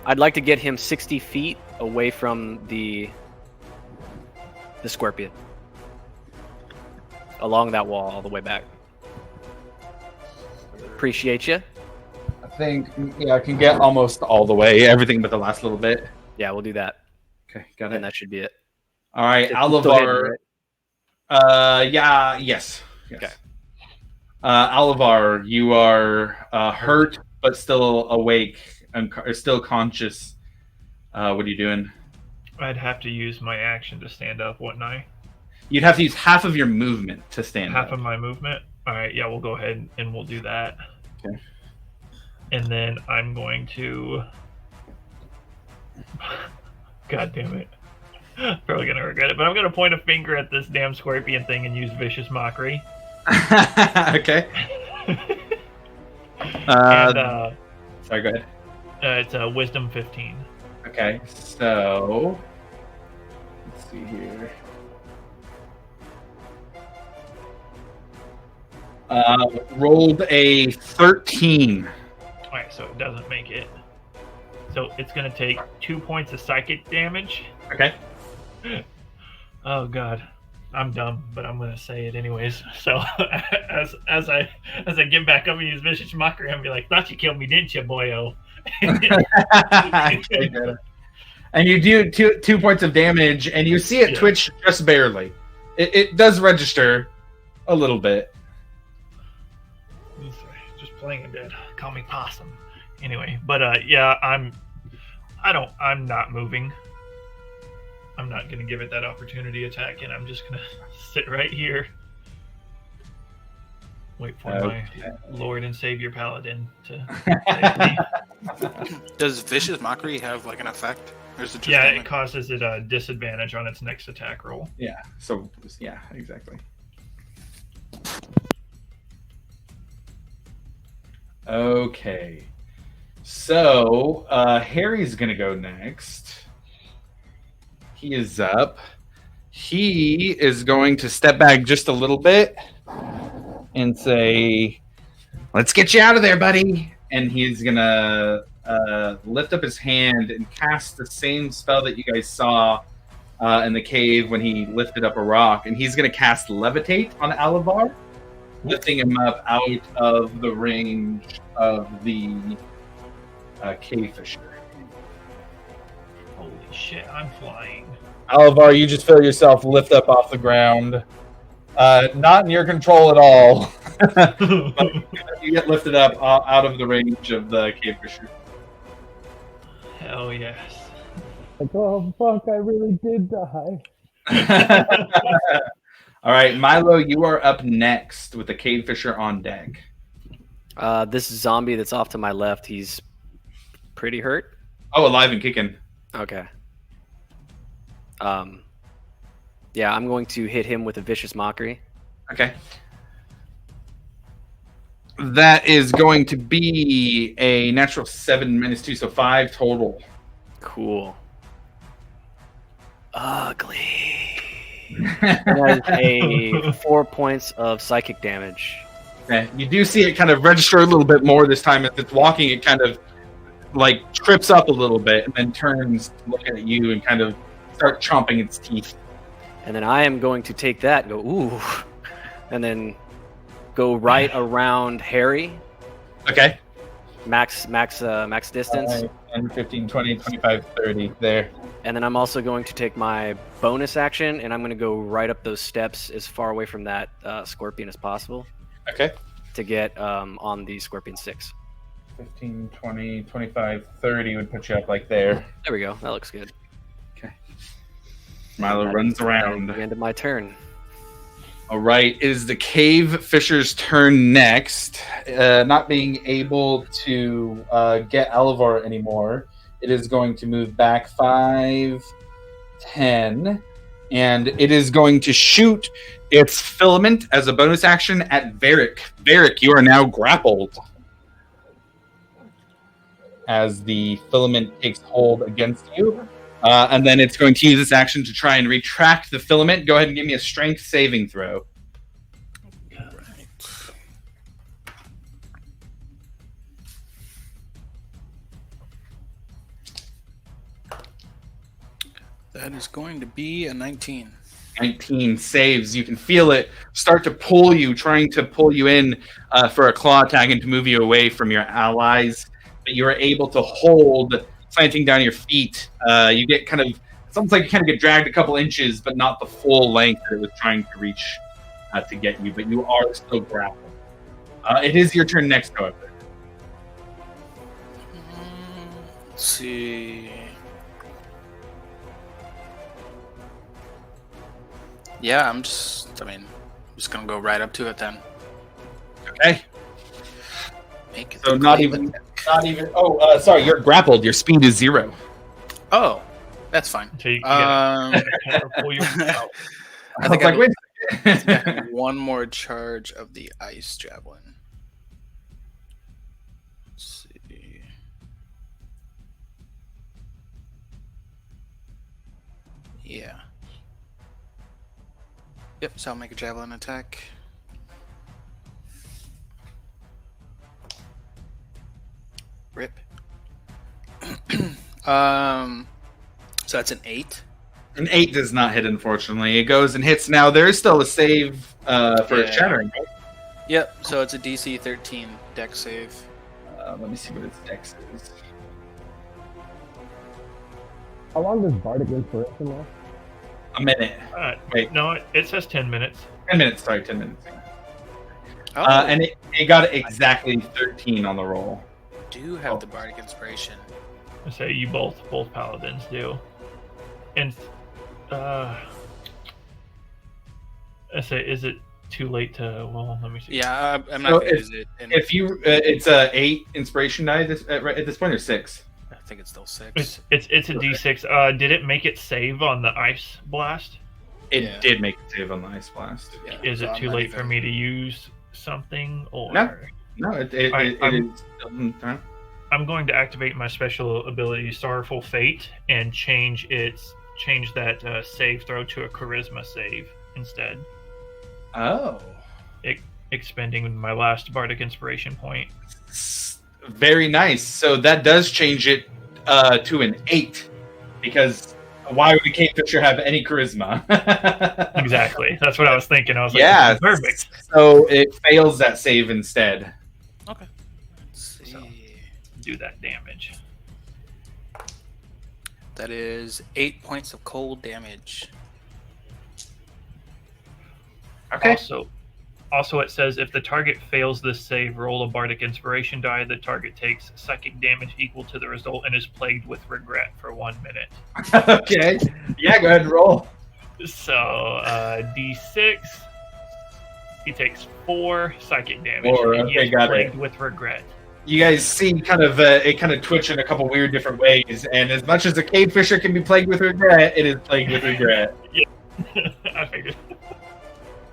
I'd like to get him 60 feet away from the scorpion, along that wall all the way back. Appreciate you. I think, yeah, I can get almost all the way, everything but the last little bit. Yeah, we'll do that, Okay, got and it. that should be it. All right, It's still hidden, Alavar. right? Yes. Okay. Alavar, you are hurt but still awake and still conscious. What are you doing? I'd have to use my action to stand up, wouldn't I? You'd have to use half of your movement to stand Half up. of my movement. All right, yeah, we'll go ahead and we'll do that. Okay. And then I'm going to. God damn it! Probably gonna regret it, but I'm gonna point a finger at this damn scorpion thing and use vicious mockery. Okay. And Sorry, go ahead. it's a wisdom 15. Okay, so let's see here. Rolled a 13. All right, so it doesn't make it. So it's gonna take 2 points of psychic damage. Okay. Oh god, I'm dumb, but I'm gonna say it anyways. So as I get back up and use vicious mockery, I'm gonna be like, "Thought you killed me, didn't you, boyo?" And you do 2 points of damage, and you see it Yeah. twitch just barely. It does register a little bit. Just playing a bit. Call me possum. Anyway, but yeah, I'm not moving. I'm not gonna give it that opportunity attack, and I'm just gonna sit right here. Wait for my Lord and Savior Paladin to save me. Does vicious mockery have like an effect, or is it just Yeah, damage? it causes it a disadvantage on its next attack roll. Yeah. So yeah, exactly. Okay. So Harry's gonna go next. He is up. He is going to step back just a little bit and say, "Let's get you out of there, buddy." And he's gonna lift up his hand and cast the same spell that you guys saw in the cave when he lifted up a rock. And he's gonna cast Levitate on Alavar, lifting him up out of the range of the cave fisher. Holy shit, I'm flying. Alavar, you just feel yourself lift up off the ground. Not in your control at all. You get lifted up out of the range of the cave fisher. Hell yes. Like, oh fuck, I really did die. All right, Milo, you are up next with the cave fisher on deck. This zombie that's off to my left, he's pretty hurt. Oh, alive and kicking. Okay. Yeah, I'm going to hit him with a vicious mockery. Okay. That is going to be a natural 7 minus 2, so 5 total. Cool. Ugly. It has a 4 points of psychic damage. Okay. You do see it kind of register a little bit more this time as it's walking. It kind of like trips up a little bit and then turns to look at you and kind of start chomping its teeth. And then I am going to take that and go, ooh, and then go right around Harry. Okay. Max distance. 10, 15, 20, 25, 30 there. And then I'm also going to take my bonus action, and I'm going to go right up those steps as far away from that scorpion as possible Okay. to get on the scorpion 6. 15, 20, 25, 30 would put you up like there. There we go. That looks good. Milo runs around. The end of my turn. All right, it is the Cave Fisher's turn next. Not being able to get Alivor anymore, it is going to move back 5, 10, and it is going to shoot its filament as a bonus action at Varric. Varric, you are now grappled. As the filament takes hold against you. And then it's going to use this action to try and retract the filament. Go ahead and give me a strength saving throw. Right. That is going to be a 19. 19 saves. You can feel it start to pull you, trying to pull you in for a claw attack and to move you away from your allies. But you are able to hold, planting down your feet. You get kind of, it's almost like you kind of get dragged a couple inches, but not the full length that it was trying to reach to get you. But you are still grappled. It is your turn next, however. Let's see. Yeah, I'm just gonna go right up to it then. Okay. Make it So the not claim even. attack. Not even. Oh, sorry. You're grappled. Your speed is 0. Oh, that's fine. So you Um, can pull you out. I think was like, I wait. have one more charge of the ice javelin. Let's see. Yeah. Yep, so I'll make a javelin attack. Rip. So that's an 8. An 8 does not hit, unfortunately. It goes and hits. Now there is still a save for Yeah. shattering. Right? Yep, so it's a DC 13 dex save. Let me see what its dex is. How long does Bardic Inspiration last? A minute. Wait. No, it says 10 minutes. 10 minutes. Sorry, 10 minutes. Oh, And it got exactly 13 on the roll. do have the bardic inspiration. I say you both paladins do. And I say, is it too late to? Well, let me see. Yeah, I'm not So gonna use it. And If you, it's a 8 inspiration die at this point, or 6. I think it's still 6. It's a D6. Did it make it save on the ice blast? It Yeah. did make a save on the ice blast. Yeah, Is so it I'm too not late for even- me to use something, or No. No, it I'm- is. I'm going to activate my special ability, Sorrowful Fate, and change that save throw to a Charisma save instead, Oh. expending my last Bardic Inspiration point. Very nice. So that does change it to an 8, because why would a cave fisher have any charisma? Exactly. That's what I was thinking. I was like, Yeah. this is perfect. So it fails that save instead. Okay. Let's see. So. Do that damage. That is 8 points of cold damage. Okay. Also, it says if the target fails this save, roll a Bardic Inspiration die. The target takes psychic damage equal to the result and is plagued with regret for 1 minute. Okay. Yeah, go ahead and roll. So, D6. He takes 4 psychic damage. 4, and he okay, is got it. plagued with regret. You guys see it kind of twitch in a couple weird different ways, and as much as a cave fisher can be plagued with regret, it is plagued with regret. I figured.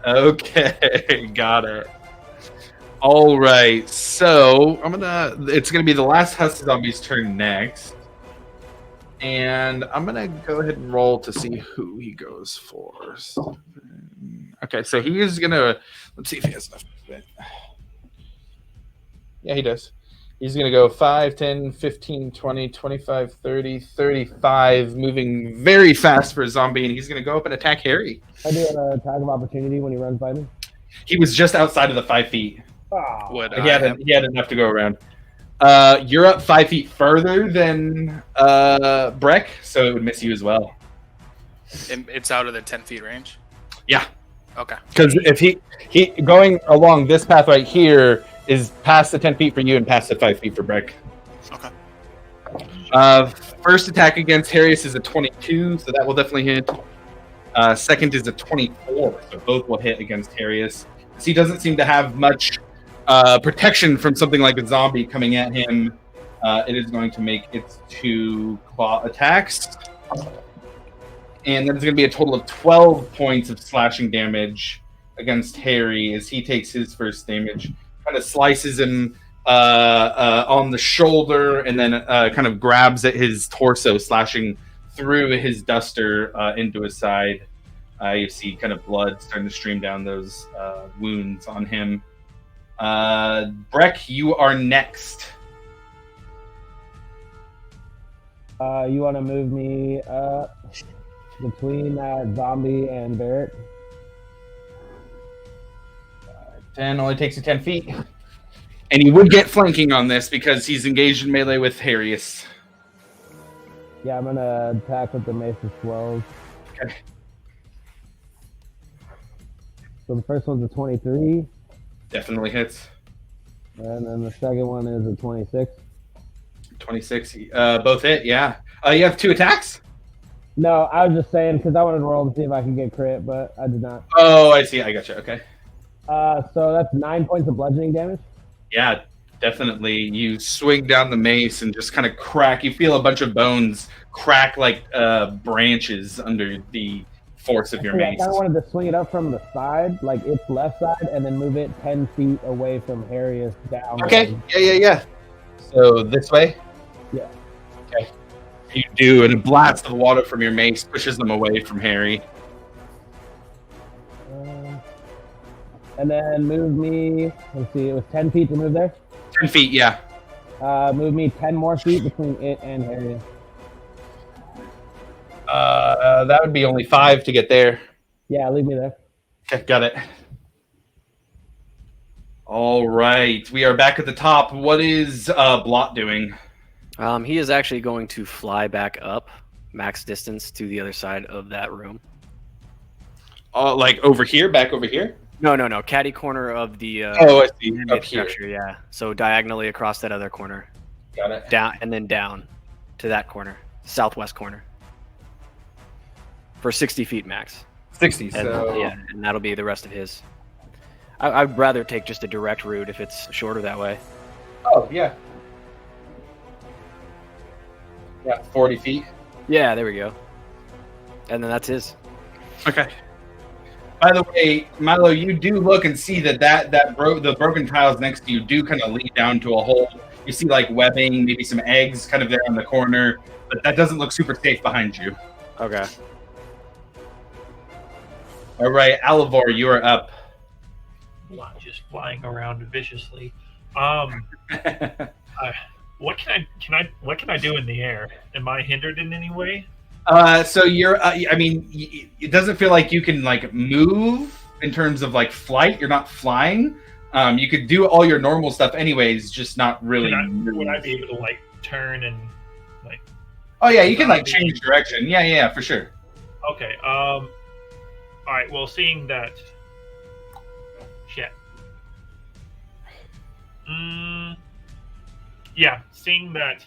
Okay, got it. All right, so it's gonna be the last Husk Zombie's turn next. And I'm gonna go ahead and roll to see who he goes for. Okay, so he is gonna. Let's see if he has enough. Yeah, he does. He's going to go 5, 10, 15, 20, 25, 30, 35, moving very fast for a zombie, and he's going to go up and attack Harry. I do an attack of opportunity when he runs by me. He was just outside of the 5 feet. Oh, Would He had enough to go around. You're up 5 feet further than Breck, so it would miss you as well. It's out of the 10 feet range. Yeah. Okay. Because if he going along this path right here is past the 10 feet for you and past the 5 feet for Breck. Okay. First attack against Harrius is a 22, so that will definitely hit. Second is a 24, so both will hit against Harrius. He doesn't seem to have much protection from something like a zombie coming at him. It is going to make its 2 claw attacks. And there's going to be a total of 12 points of slashing damage against Harry as he takes his first damage. Kind of slices him on the shoulder and then kind of grabs at his torso, slashing through his duster into his side. You see kind of blood starting to stream down those wounds on him. Breck, you are next. You want to move me between zombie and Barrett? 10 only takes you 10 feet. And he would get flanking on this because he's engaged in melee with Harrius. Yeah, I'm gonna attack with the mace of 12. Okay. So the first one's a 23, Definitely hits. and then the second one is a 26. 26. Both hit, yeah. You have 2 attacks? No, I was just saying because I wanted to roll to see if I could get crit, but I did not. Oh, I see. I gotcha. Okay. So that's 9 points of bludgeoning damage. Yeah, definitely. You swing down the mace and just kind of crack. You feel a bunch of bones crack like branches under the force of your I mace. kind of wanted to swing it up from the side, like its left side, and then move it 10 feet away from Harrius down. Okay. Yeah. So this way? Yeah. Okay. You do, and a blast of water from your mace pushes them away from Harry. And then move me, let's see, it was 10 feet to move there. 10 feet, yeah. Move me 10 more feet between it and Harrius. That would be only 5 to get there. Yeah, leave me there. Okay, got it. All right, we are back at the top. What is Blot doing? He is actually going to fly back up max distance to the other side of that room. Like over here, back over here? No. Caddy corner of the Oh, I see. Up here. structure, yeah. So diagonally across that other corner. Got it. Down and then down to that corner. Southwest corner. For 60 feet max. 60, And, so... yeah, and that'll be the rest of his. I'd rather take just a direct route if it's shorter that way. Oh, yeah. Yeah, 40 feet. Yeah, there we go. And then that's his. Okay. By the way, Milo, you do look and see that the broken tiles next to you do kind of lead down to a hole. You see like webbing, maybe some eggs kind of there on the corner, but that doesn't look super safe behind you. Okay. All right, Alivor, you are up. Not just flying around viciously. What can I do in the air? Am I hindered in any way? So you're, it doesn't feel like you can like move in terms of like flight. You're not flying. You could do all your normal stuff anyways, just not really. Would I be able to like turn and like? Oh yeah, you can like change direction. Yeah, for sure. Okay. All right. Well, seeing that. Shit. Yeah, seeing that.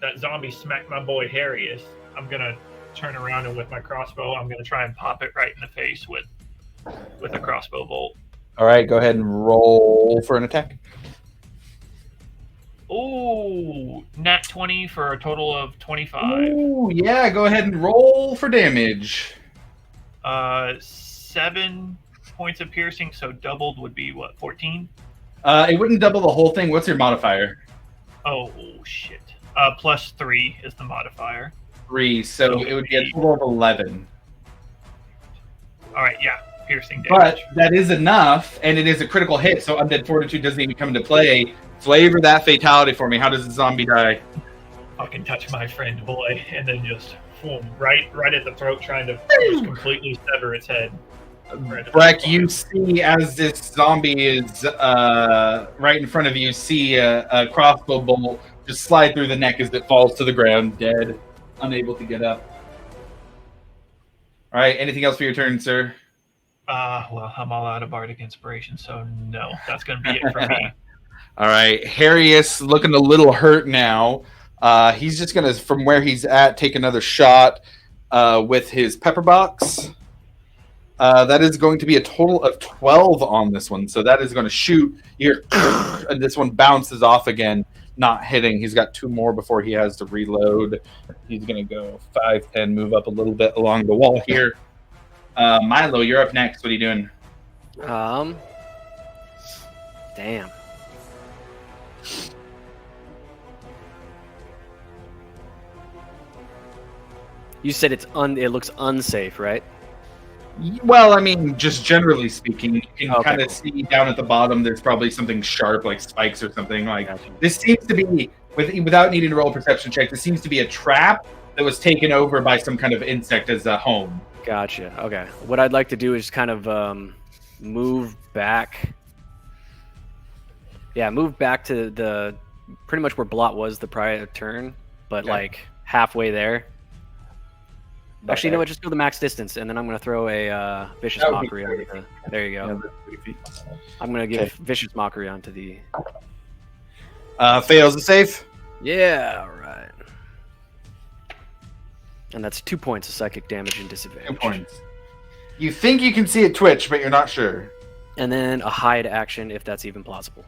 That zombie smacked my boy Harrius, I'm gonna turn around and with my crossbow, I'm gonna try and pop it right in the face with a crossbow bolt. All right, go ahead and roll for an attack. Ooh, nat 20 for a total of 25. Ooh, yeah, go ahead and roll for damage. 7 points of piercing, so doubled would be what, 14? It wouldn't double the whole thing. What's your modifier? Oh shit. +3 is the modifier. 3, so it would be a total of 11. All right, yeah, piercing But damage. that is enough, and it is a critical hit, so Undead Fortitude doesn't even come into play. Flavor that fatality for me. How does the zombie die? Fucking touch my friend, boy, and then just boom, right at the throat, trying to just completely sever its head. Breck, you see as this zombie is right in front of you, see a crossbow bolt just slide through the neck as it falls to the ground, dead, unable to get up. All right, anything else for your turn, sir? Well, I'm all out of bardic inspiration, so no, that's gonna be it for me. All right, Harrius looking a little hurt now. He's just gonna, from where he's at, take another shot with his pepper box. That is going to be a total of 12 on this one. So that is going to shoot here, and this one bounces off again, not hitting. He's got 2 more before he has to reload. He's going to go 5, 10, move up a little bit along the wall here. Milo, you're up next. What are you doing? Damn. You said it looks unsafe, right? Well, I mean, just generally speaking, you can Okay, kind of cool. see down at the bottom. There's probably something sharp, like spikes or something. Like Gotcha. this seems to be, without needing to roll a perception check, this seems to be a trap that was taken over by some kind of insect as a home. Gotcha. Okay. What I'd like to do is kind of move back. Yeah, move back to the pretty much where Blot was the prior turn, but Okay. like halfway there. Actually, you know what? Just go the max distance, and then I'm going to throw a Vicious That would be Mockery great. onto the... There you go. Yeah, that's 3 feet. I'm going to give Okay. Vicious Mockery onto the... Fails the safe. Yeah, all right. And that's 2 points of psychic damage and 2 disadvantage. points. You think you can see it twitch, but you're not sure. And then a hide action, if that's even plausible.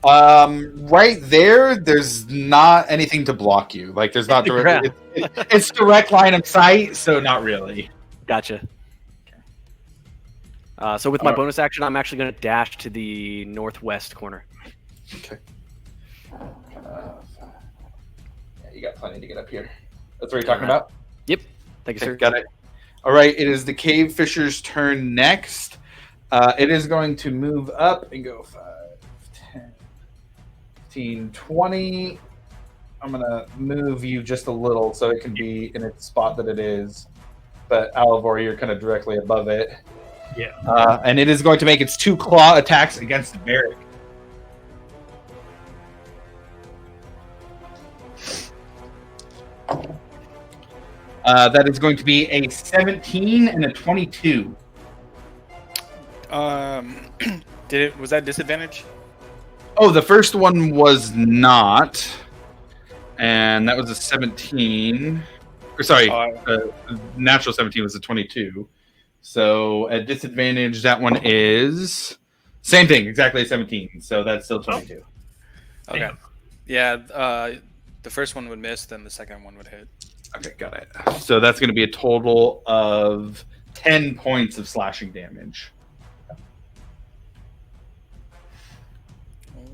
Right there, there's not anything to block you. Like, there's not direct. It's direct line of sight, so not really. Gotcha. So with my Alright. bonus action, I'm actually going to dash to the northwest corner. Okay. Yeah, you got plenty to get up here. That's what you're talking about? Yep. Thank you, sir. Got it. All right, it is the Cave Fisher's turn next. It is going to move up and go 5, 10, 15, 20. I'm going to move you just a little so it can be in its spot that it is. But Alivor, you're kind of directly above it. Yeah. And it is going to make its 2 claw attacks against the barrack. That is going to be a 17 and a 22. Was that disadvantage? Oh, the first one was not. And that was a 17. Or sorry, natural 17 was a 22. So at disadvantage, that one is same thing, exactly a 17. So that's still 22. Okay. Damn. Yeah, the first one would miss, then the second one would hit. Okay, got it. So that's going to be a total of 10 points of slashing damage.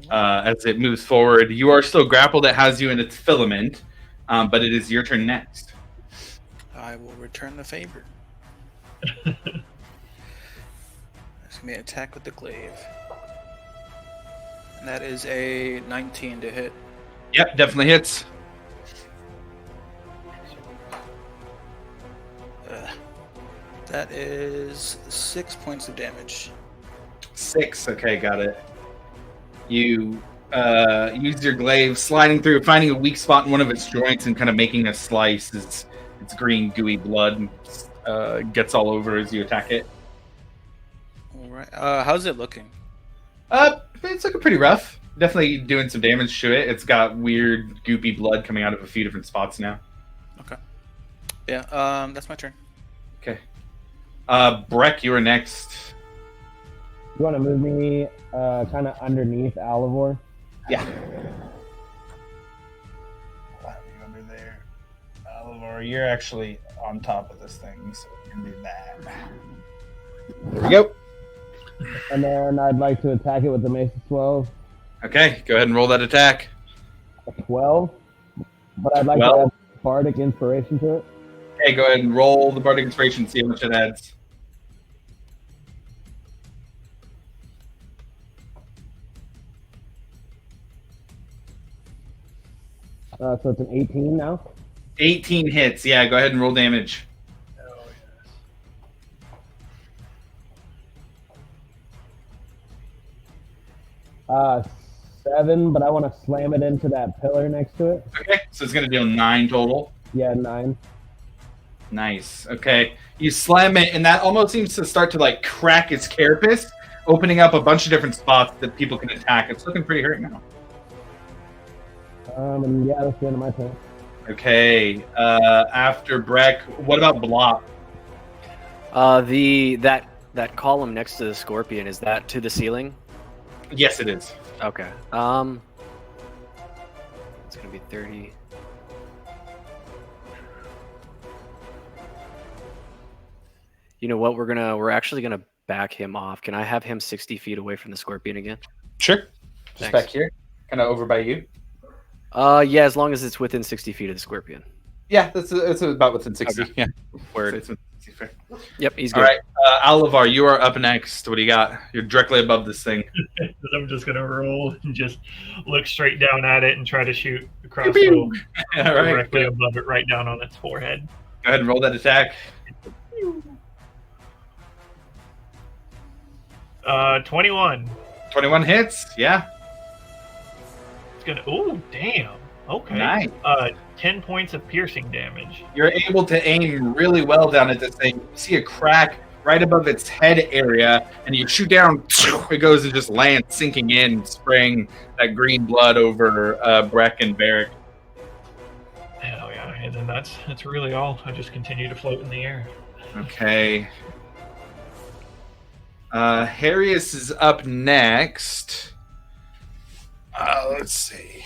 As it moves forward, you are still grappled. It has you in its filament, but it is your turn next. I will return the favor. It's going to be an attack with the glaive. And that is a 19 to hit. Yep, definitely hits. That is 6 points of damage. 6. Okay, got it. You use your glaive, sliding through, finding a weak spot in one of its joints, and kind of making a slice. Its green, gooey blood gets all over as you attack it. All right. How's it looking? It's looking pretty rough. Definitely doing some damage to it. It's got weird, goopy blood coming out of a few different spots now. Okay. Yeah. That's my turn. Okay. Breck, you are next. You want to move me kind of underneath Alivor? Yeah. Under there. Alivor, you're actually on top of this thing, so you can do that. There we go. And then I'd like to attack it with the Mace of 12. Okay, go ahead and roll that attack. A 12. but I'd like Well- to add bardic inspiration to it. Okay, go ahead and roll the bardic inspiration. See how much it adds. So it's an 18 now. 18 hits. Yeah, go ahead and roll damage. Uh, 7, but I want to slam it into that pillar next to it. Okay, so it's going to deal 9 total. Yeah, 9. Nice. Okay. You slam it, and that almost seems to start to like crack its carapace, opening up a bunch of different spots that people can attack. It's looking pretty hurt now. And yeah, that's the end of my turn. Okay. After Breck, what about Blop? That column next to the scorpion, is that to the ceiling? Yes, it is. Okay. It's gonna be 30. You know what? We're actually gonna back him off. Can I have him 60 feet away from the scorpion again? Sure. Just Thanks. back here, kind of over by you. Yeah, as long as it's within 60 feet of the scorpion. Yeah, it's about within 60. Okay. Yeah. Word. It's within 60, fair. Yep, he's good. All right, Alivar, you are up next. What do you got? You're directly above this thing. I'm just gonna roll and just look straight down at it and try to shoot a crossbow All right. directly Go above it, right down on its forehead. ahead and roll that attack. 21. 21 hits. Yeah. It's gonna. Oh, damn. Okay. Nice. 10 points of piercing damage. You're able to aim really well down at this thing. You see a crack right above its head area, and you shoot down. It goes and just lands, sinking in, spraying that green blood over Breck and Varric. Hell yeah! And then that's really all. I just continue to float in the air. Okay. Harius is up next. Let's see.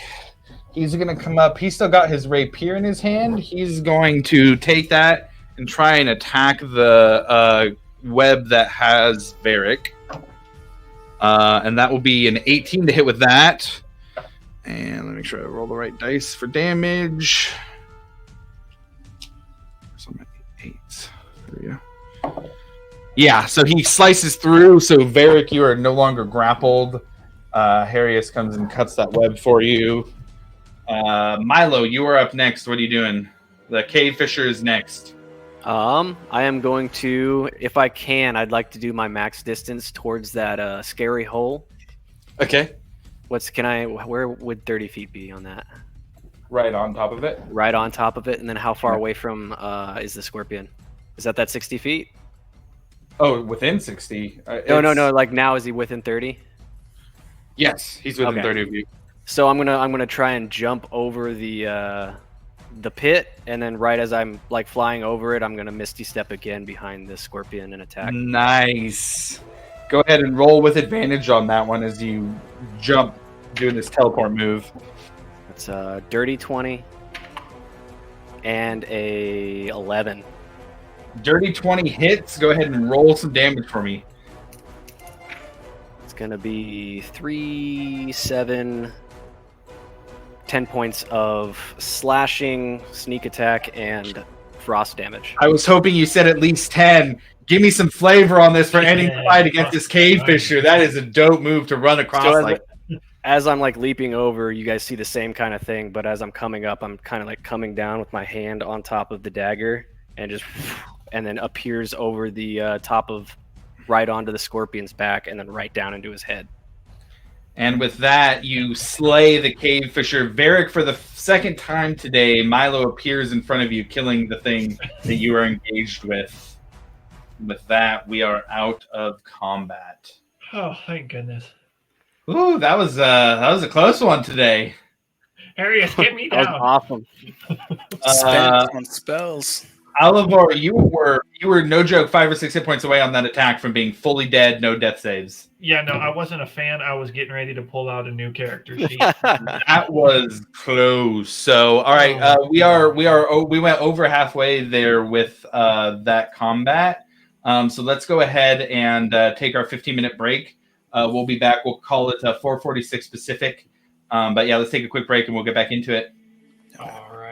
He's going to come up. He's still got his rapier in his hand. He's going to take that and try and attack the web that has Varric. And that will be an 18 to hit with that. And let me make sure I roll the right dice for damage. So I'm at 8. There we go. Yeah, so he slices through. So Varric, you are no longer grappled. Harius comes and cuts that web for you. Milo, you are up next. What are you doing? The cave fisher is next. I am going to, if I can, I'd like to do my max distance towards that scary hole. Okay. Where would 30 feet be on that? Right on top of it. Right on top of it, and then how far away from is the scorpion? Is that 60 feet? Oh, within 60. No. Like now, is he within 30? Yes, he's within Okay. 30 of you. So I'm gonna try and jump over the pit, and then right as I'm like flying over it, I'm gonna misty step again behind the scorpion and attack. Nice. Go ahead and roll with advantage on that one as you jump doing this teleport move. It's a dirty 20 and a 11. Dirty 20 hits. Go ahead and roll some damage for me. It's gonna be 3, 7, 10 points of slashing, sneak attack, and frost damage. I was hoping you said at least 10. Give me some flavor on this for ending the fight against this cave fisher. That is a dope move to run across So like. as I'm like leaping over, you guys see the same kind of thing, but as I'm coming up, I'm kind of like coming down with my hand on top of the dagger and then appears over the top of right onto the scorpion's back and then right down into his head. And with that, you slay the cave fisher. Varric, for the second time today, Milo appears in front of you, killing the thing that you are engaged with. With that, we are out of combat. Oh, thank goodness. Ooh, that was a close one today. Arius, get me That was down. awesome. Spent on spells. Alivor, you were no joke 5 or 6 hit points away on that attack from being fully dead, no death saves. Yeah, no, I wasn't a fan. I was getting ready to pull out a new character sheet. That was close. So, all right, we went over halfway there with that combat. So let's go ahead and take our 15-minute break. We'll be back. We'll call it 4:46 Pacific. But yeah, let's take a quick break and we'll get back into it. All right.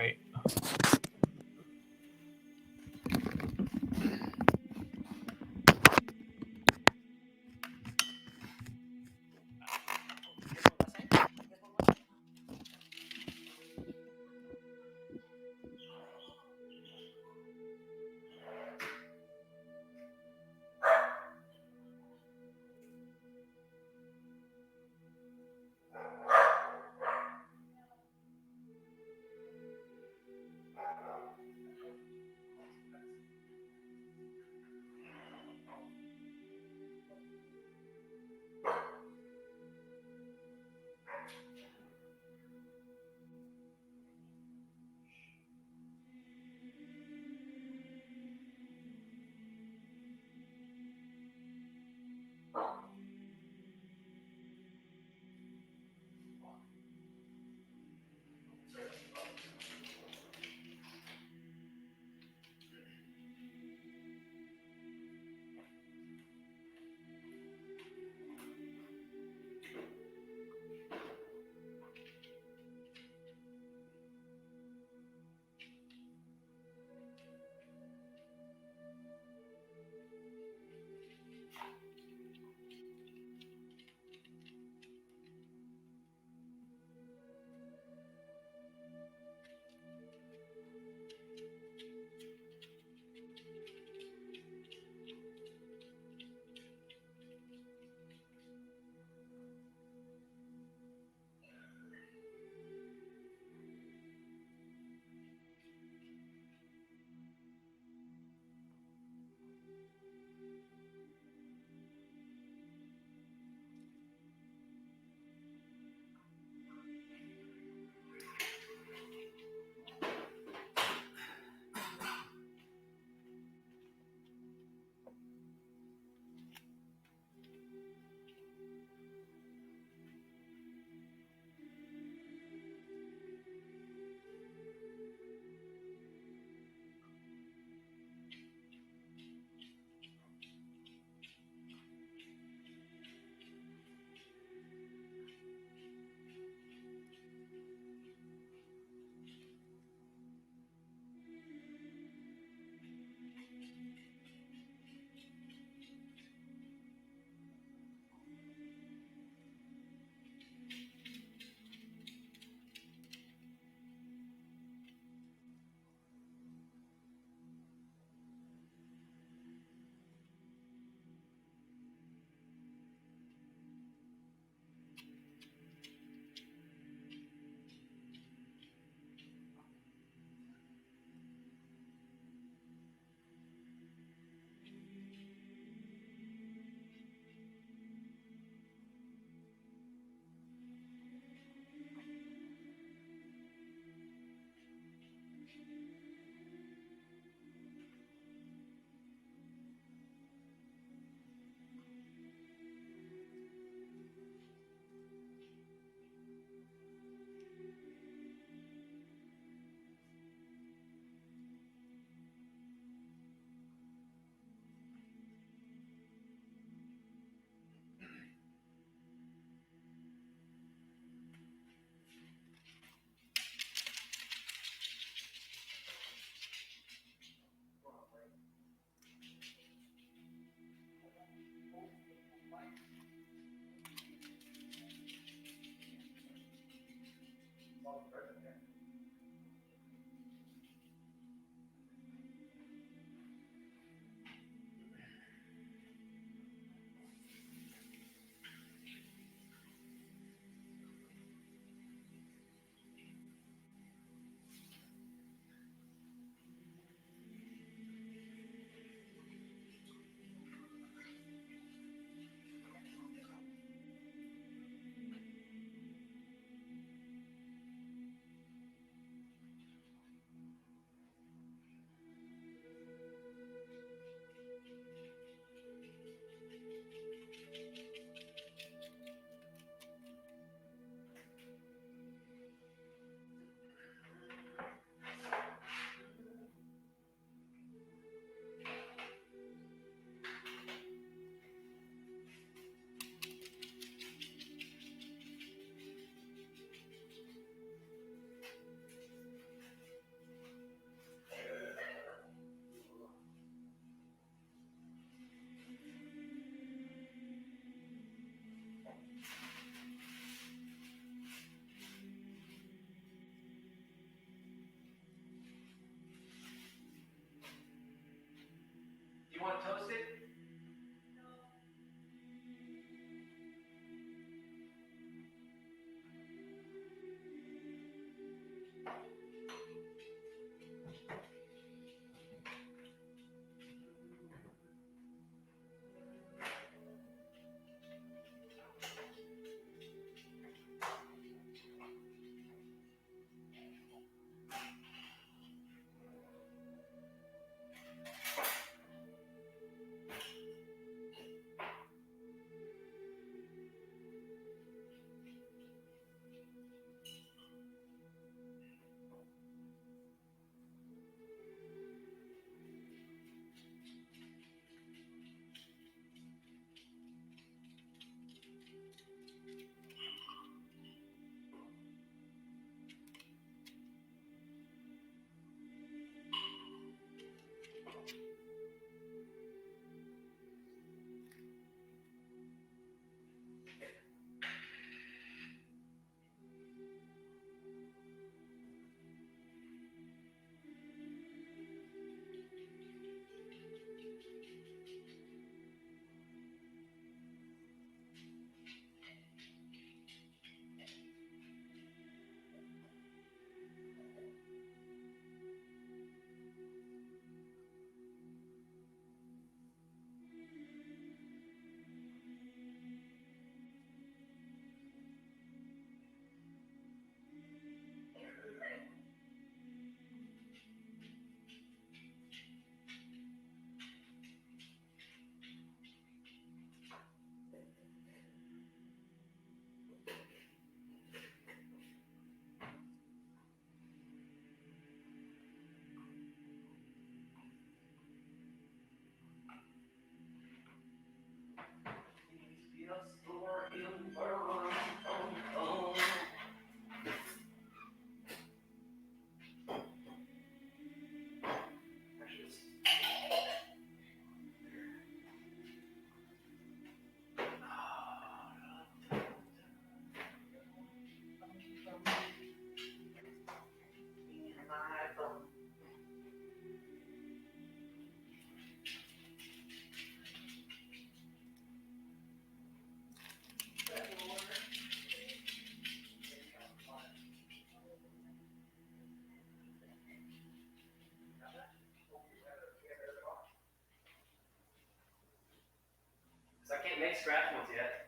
can't make scratch ones yet.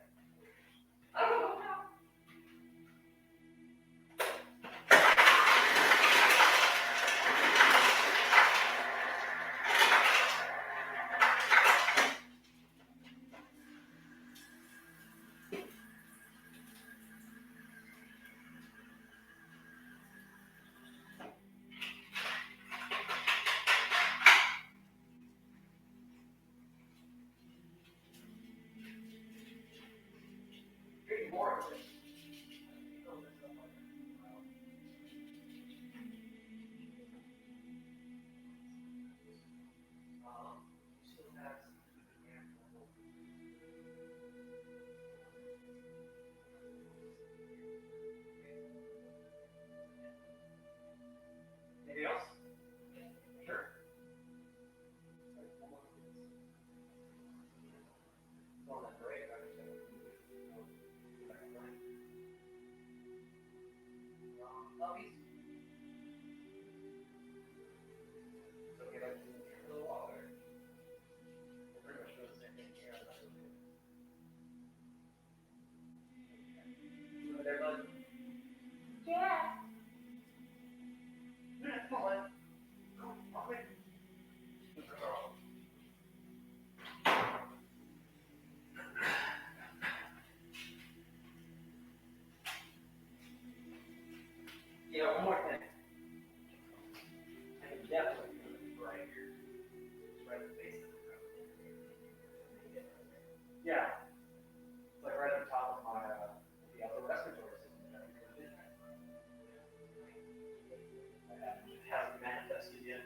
Anything else? Sure. Well, that's great. Puppies? So we like to the wall there. We'll pretty much do the same thing here. You over there, bud? Yeah. Come on. Okay. Yeah, one more thing. I can definitely do it right here. Just right in the base of the room. Yeah. It's like right on top of my the upper respiratory system. It hasn't manifested yet.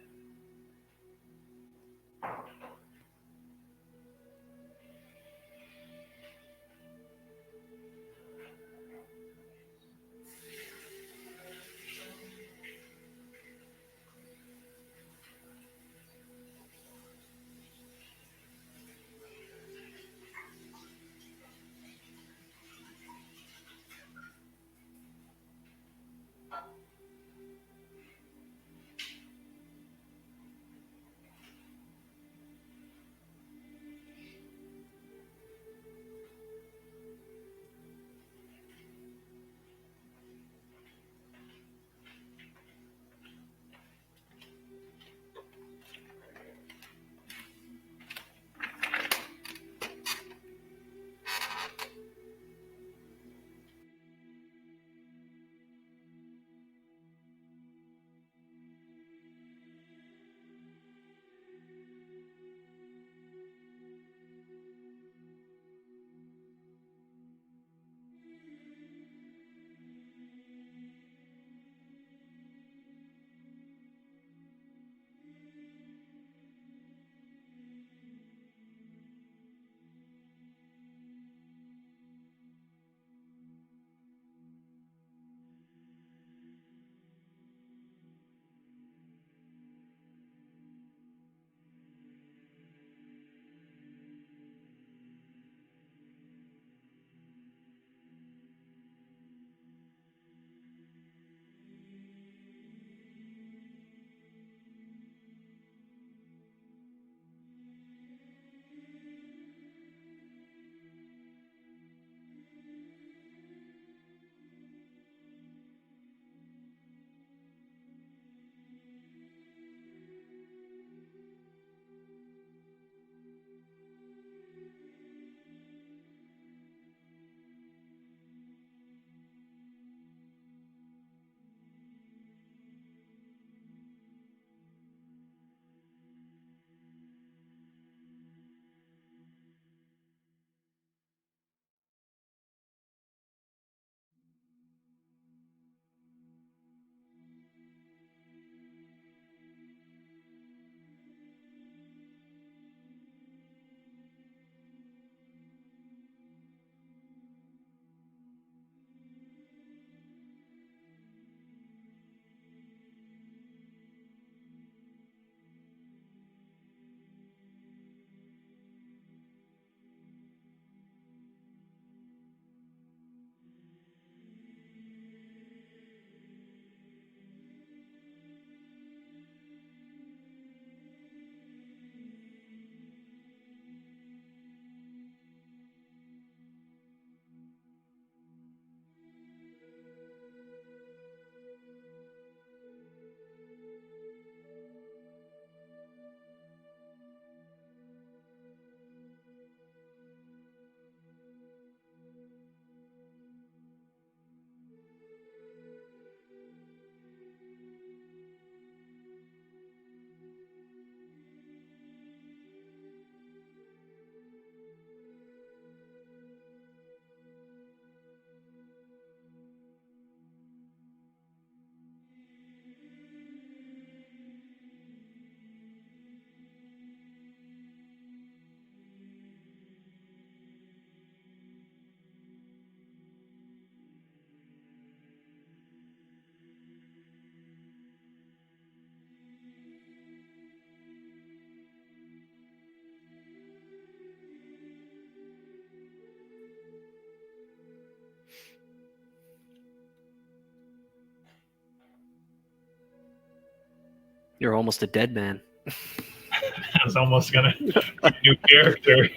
You're almost a dead man. I was almost gonna new character.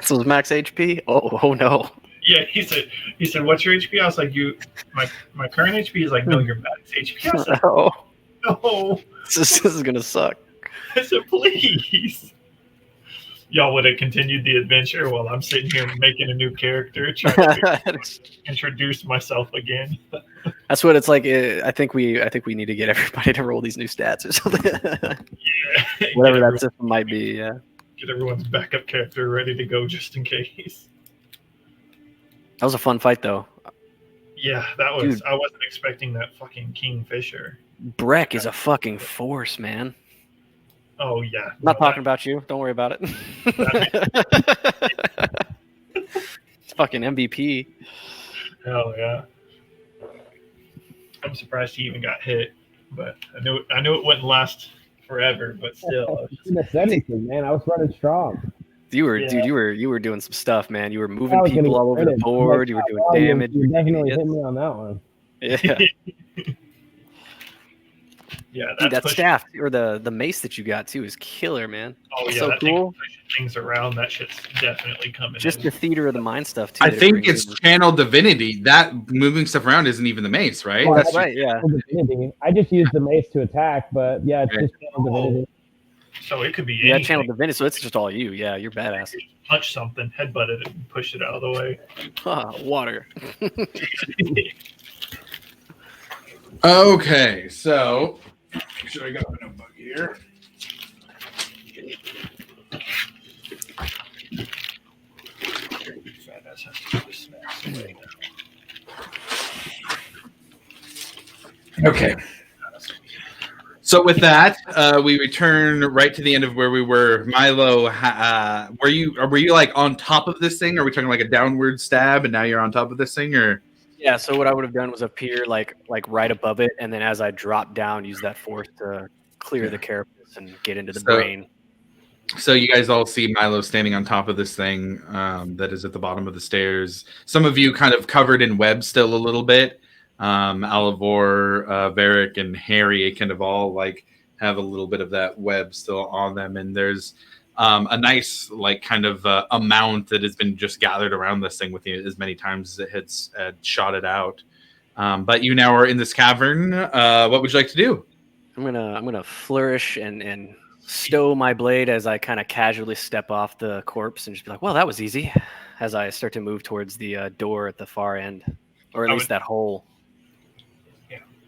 So is max HP? Oh no. Yeah, he said, "What's your HP?" I was like, my current HP is like, no, your max HP. I was like, No. no. This is gonna suck. I said, please. Y'all would have continued the adventure while I'm sitting here making a new character, trying to introduce myself again. That's what it's like. I think we need to get everybody to roll these new stats or something. Yeah. Whatever that system might be. Yeah. Get everyone's backup character ready to go just in case. That was a fun fight, though. Yeah, that was. Dude. I wasn't expecting that fucking Kingfisher. Breck is a fucking force, man. Oh yeah. I'm not talking about you. Don't worry about it. It's fucking MVP. Hell yeah. I'm surprised he even got hit, but I knew it wouldn't last forever, but still. I shouldn't have said anything, man. I was running strong. You were, Yeah. dude. You were doing some stuff, man. You were I moving was gonna people get all over the credit. board. You were doing Oh, damage. You definitely idiots. hit me on that one. Yeah, Yeah, dude. That pushing- staff or the mace that you got too is killer, man. Oh yeah, so that cool. thing pushing things around. That shit's definitely coming. Just in. the theater of the mind stuff too. I that it think brings it's in. channel divinity. That moving stuff around isn't even the mace, right? Oh, That's right. Yeah. Divinity. I just used the mace to attack, but yeah, it's Okay. just channel divinity. So it could be Yeah, anything. channel divinity. So it's just all you. Yeah, you're badass. Punch something, headbutt it, and push it out of the way. Water. Okay, so make sure I got my notebook here. Fat ass has to do the snacks right now. Okay. So with that, we return right to the end of where we were. Milo, were you like on top of this thing? Are we talking like a downward stab, and now you're on top of this thing, or? Yeah. So what I would have done was appear like right above it, and then as I drop down, use that force to clear the carapace and get into the So- brain. So you guys all see Milo standing on top of this thing that is at the bottom of the stairs. Some of you kind of covered in web still a little bit. Alivor, Varric, and Harry kind of all like have a little bit of that web still on them, and there's a nice like kind of amount that has been just gathered around this thing with you as many times as it has shot it out. But you now are in this cavern. What would you like to do? I'm gonna flourish and stow my blade as I kind of casually step off the corpse and just be like, well, that was easy, as I start to move towards the door at the far end, or at I least would- that hole.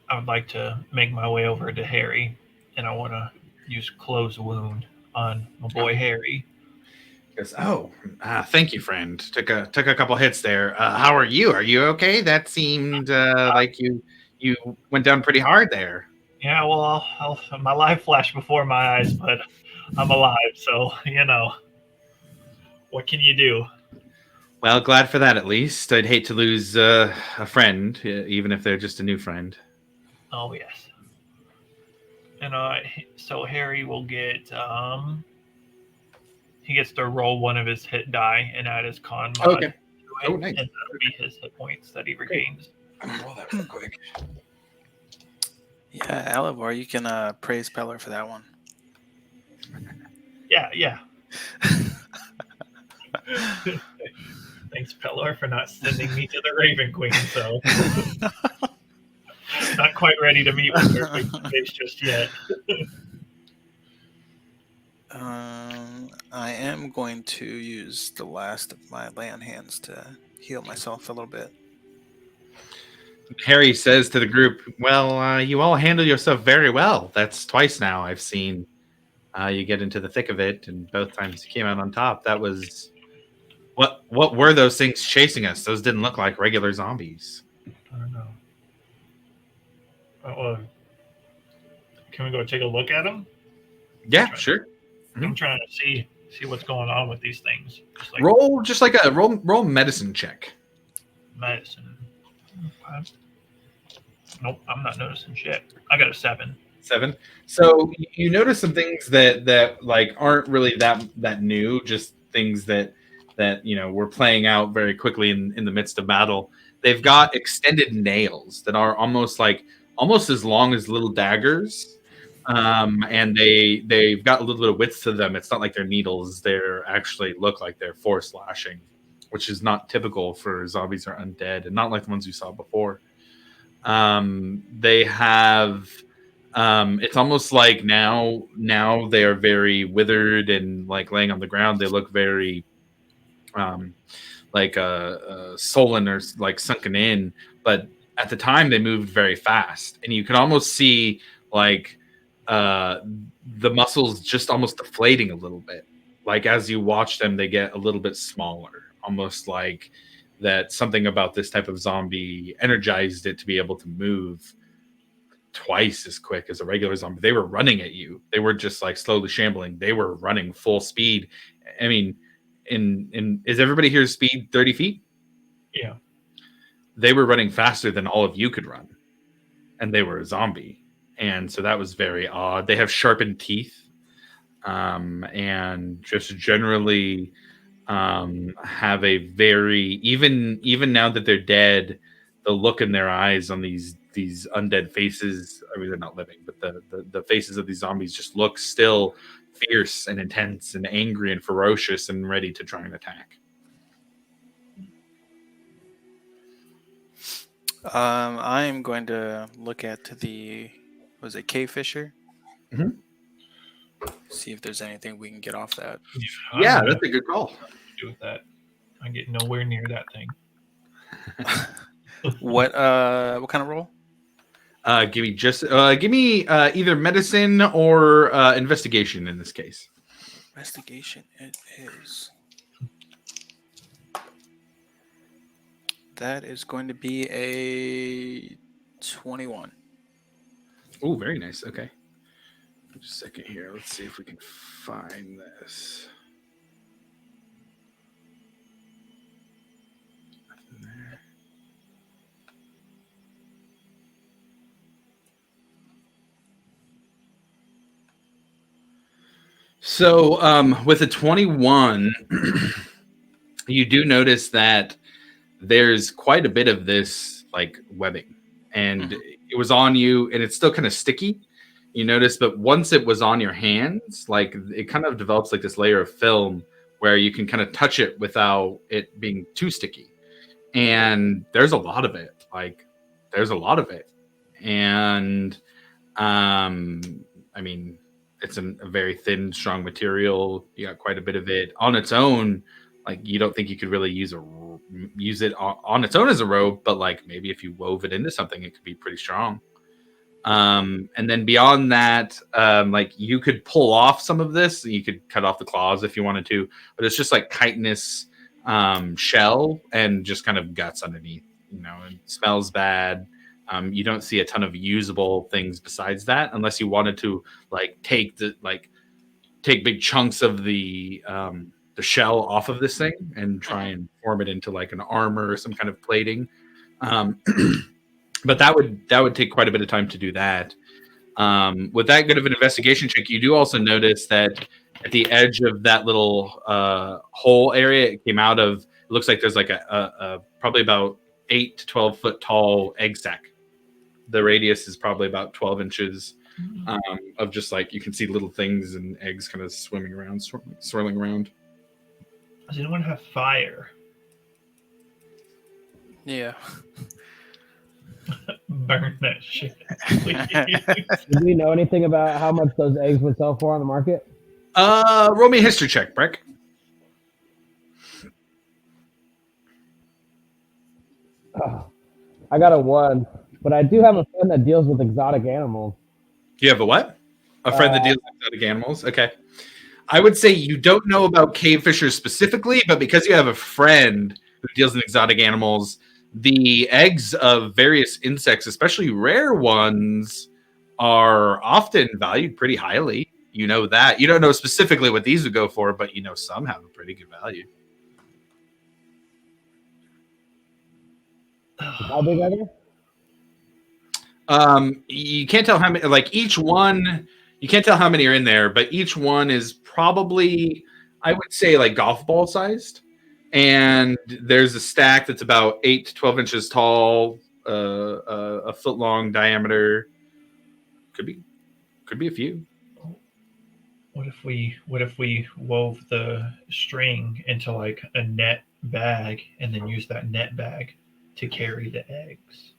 I would like to make my way over to Harry, and I want to use close wound on my boy Harry. Goes, thank you, friend. Took a couple hits there. How are you? Are you okay? That seemed like you went down pretty hard there. Yeah, well, my life flashed before my eyes, but I'm alive, so what can you do? Well, glad for that at least. I'd hate to lose a friend, even if they're just a new friend. Oh yes. And so Harry will get he gets to roll one of his hit die and add his con mod Okay. to it, Oh, nice. and that'll be his hit points that he regains. I'm gonna roll that real quick. Yeah, Alivor, you can praise Peller for that one. Yeah. Thanks, Pelor, for not sending me to the Raven Queen. So, not quite ready to meet with her face to face just yet. I am going to use the last of my land hands to heal myself a little bit. Harry says to the group, well, you all handle yourself very well. That's twice now I've seen you get into the thick of it, and both times you came out on top. That was... What were those things chasing us? Those didn't look like regular zombies. I don't know. Can we go take a look at them? Yeah, sure. I'm trying to see what's going on with these things. Just like Roll just like a roll medicine check. medicine. Okay. Nope, I'm not noticing shit. I got a 7. 7. So you notice some things that like aren't really that new, just things that were playing out very quickly in the midst of battle. They've got extended nails that are almost like almost as long as little daggers, and they've got a little bit of width to them. It's not like they're needles; they're actually look like they're force slashing, which is not typical for zombies or undead, and not like the ones we saw before. They have. It's almost like now they are very withered and like laying on the ground. They look very like sullen or like sunken in, but at the time they moved very fast, and you can almost see like the muscles just almost deflating a little bit. Like as you watch them, they get a little bit smaller, almost like that something about this type of zombie energized it to be able to move twice as quick as a regular zombie. They were running at you. They were just like slowly shambling. They were running full speed. I mean, in is everybody here's speed 30 feet? Yeah. They were running faster than all of you could run, and they were a zombie, and so that was very odd. They have sharpened teeth, and just generally have a very even now that they're dead, the look in their eyes on these undead faces. I mean, they're not living, but the faces of these zombies just look still fierce and intense and angry and ferocious and ready to try and attack. I'm going to look at the cave fisher. Mhm. See if there's anything we can get off that. Yeah, that's a good call. Do with that. I get nowhere near that thing. What kind of roll? Give me either medicine or investigation in this case. Investigation it is. That is going to be a 21. Oh, very nice. Okay. Just a second here. Let's see if we can find this. Nothing there. So, with a 21, you do notice that there's quite a bit of this like webbing, and it was on you, and it's still kind of sticky. You notice, but once it was on your hands, like it kind of develops like this layer of film where you can kind of touch it without it being too sticky. And there's a lot of it. Like there's a lot of it, and I mean, it's a very thin, strong material. You got quite a bit of it on its own. Like you don't think you could really use it on its own as a rope, but like maybe if you wove it into something, it could be pretty strong. And then beyond that, like you could pull off some of this. You could cut off the claws if you wanted to, but it's just like chitinous shell and just kind of guts underneath. You know, it smells bad. You don't see a ton of usable things besides that, unless you wanted to like take big chunks of the shell off of this thing and try and form it into like an armor or some kind of plating. But that would take quite a bit of time to do that. With that good of an investigation check, you do also notice that at the edge of that little hole area it came out of, it looks like there's like a probably about 8 to 12 foot tall egg sac. The radius is probably about 12 inches of just like you can see little things and eggs kind of swimming around, swirling around. Does anyone have fire? Yeah. Burn that shit, please. Do we know anything about how much those eggs would sell for on the market? Roll me a history check, Breck. Oh, I got a 1, but I do have a friend that deals with exotic animals. You have a what? A friend that deals with exotic animals? Okay. I would say you don't know about cave fishers specifically, but because you have a friend who deals in exotic animals, the eggs of various insects, especially rare ones, are often valued pretty highly. You know that. You don't know specifically what these would go for, but you know some have a pretty good value. How big are they? You can't tell how many, like each one, you can't tell how many are in there, but each one is probably, I would say, like golf ball sized. And there's a stack that's about 8 to 12 inches tall, a foot long diameter. Could be a few. What if we wove the string into like a net bag and then use that net bag to carry the eggs?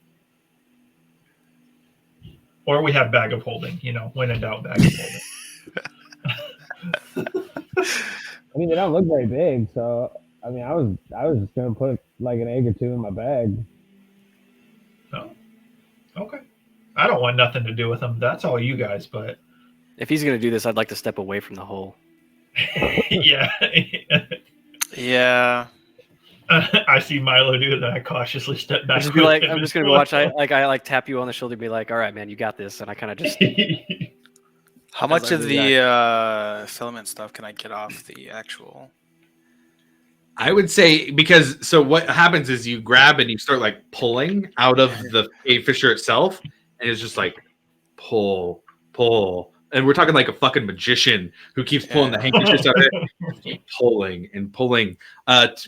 Or we have bag of holding, when in doubt, bag of holding. I mean, they don't look very big, so I mean, I was just gonna put like an egg or two in my bag. Oh, okay. I don't want nothing to do with them. That's all you guys, but If he's gonna do this, I'd like to step away from the hole. yeah. Yeah. I see Milo do that. I cautiously step back. I'm just gonna like, I'm just gonna watch. I tap you on the shoulder, and be like, "All right, man, you got this." And I kind of just How As much I of do the filament stuff can I get off the actual? I would say because so what happens is you grab and you start like pulling out of the cave fisher itself, and it's just like pull, and we're talking like a fucking magician who keeps pulling the handkerchiefs out of it, keep pulling and pulling.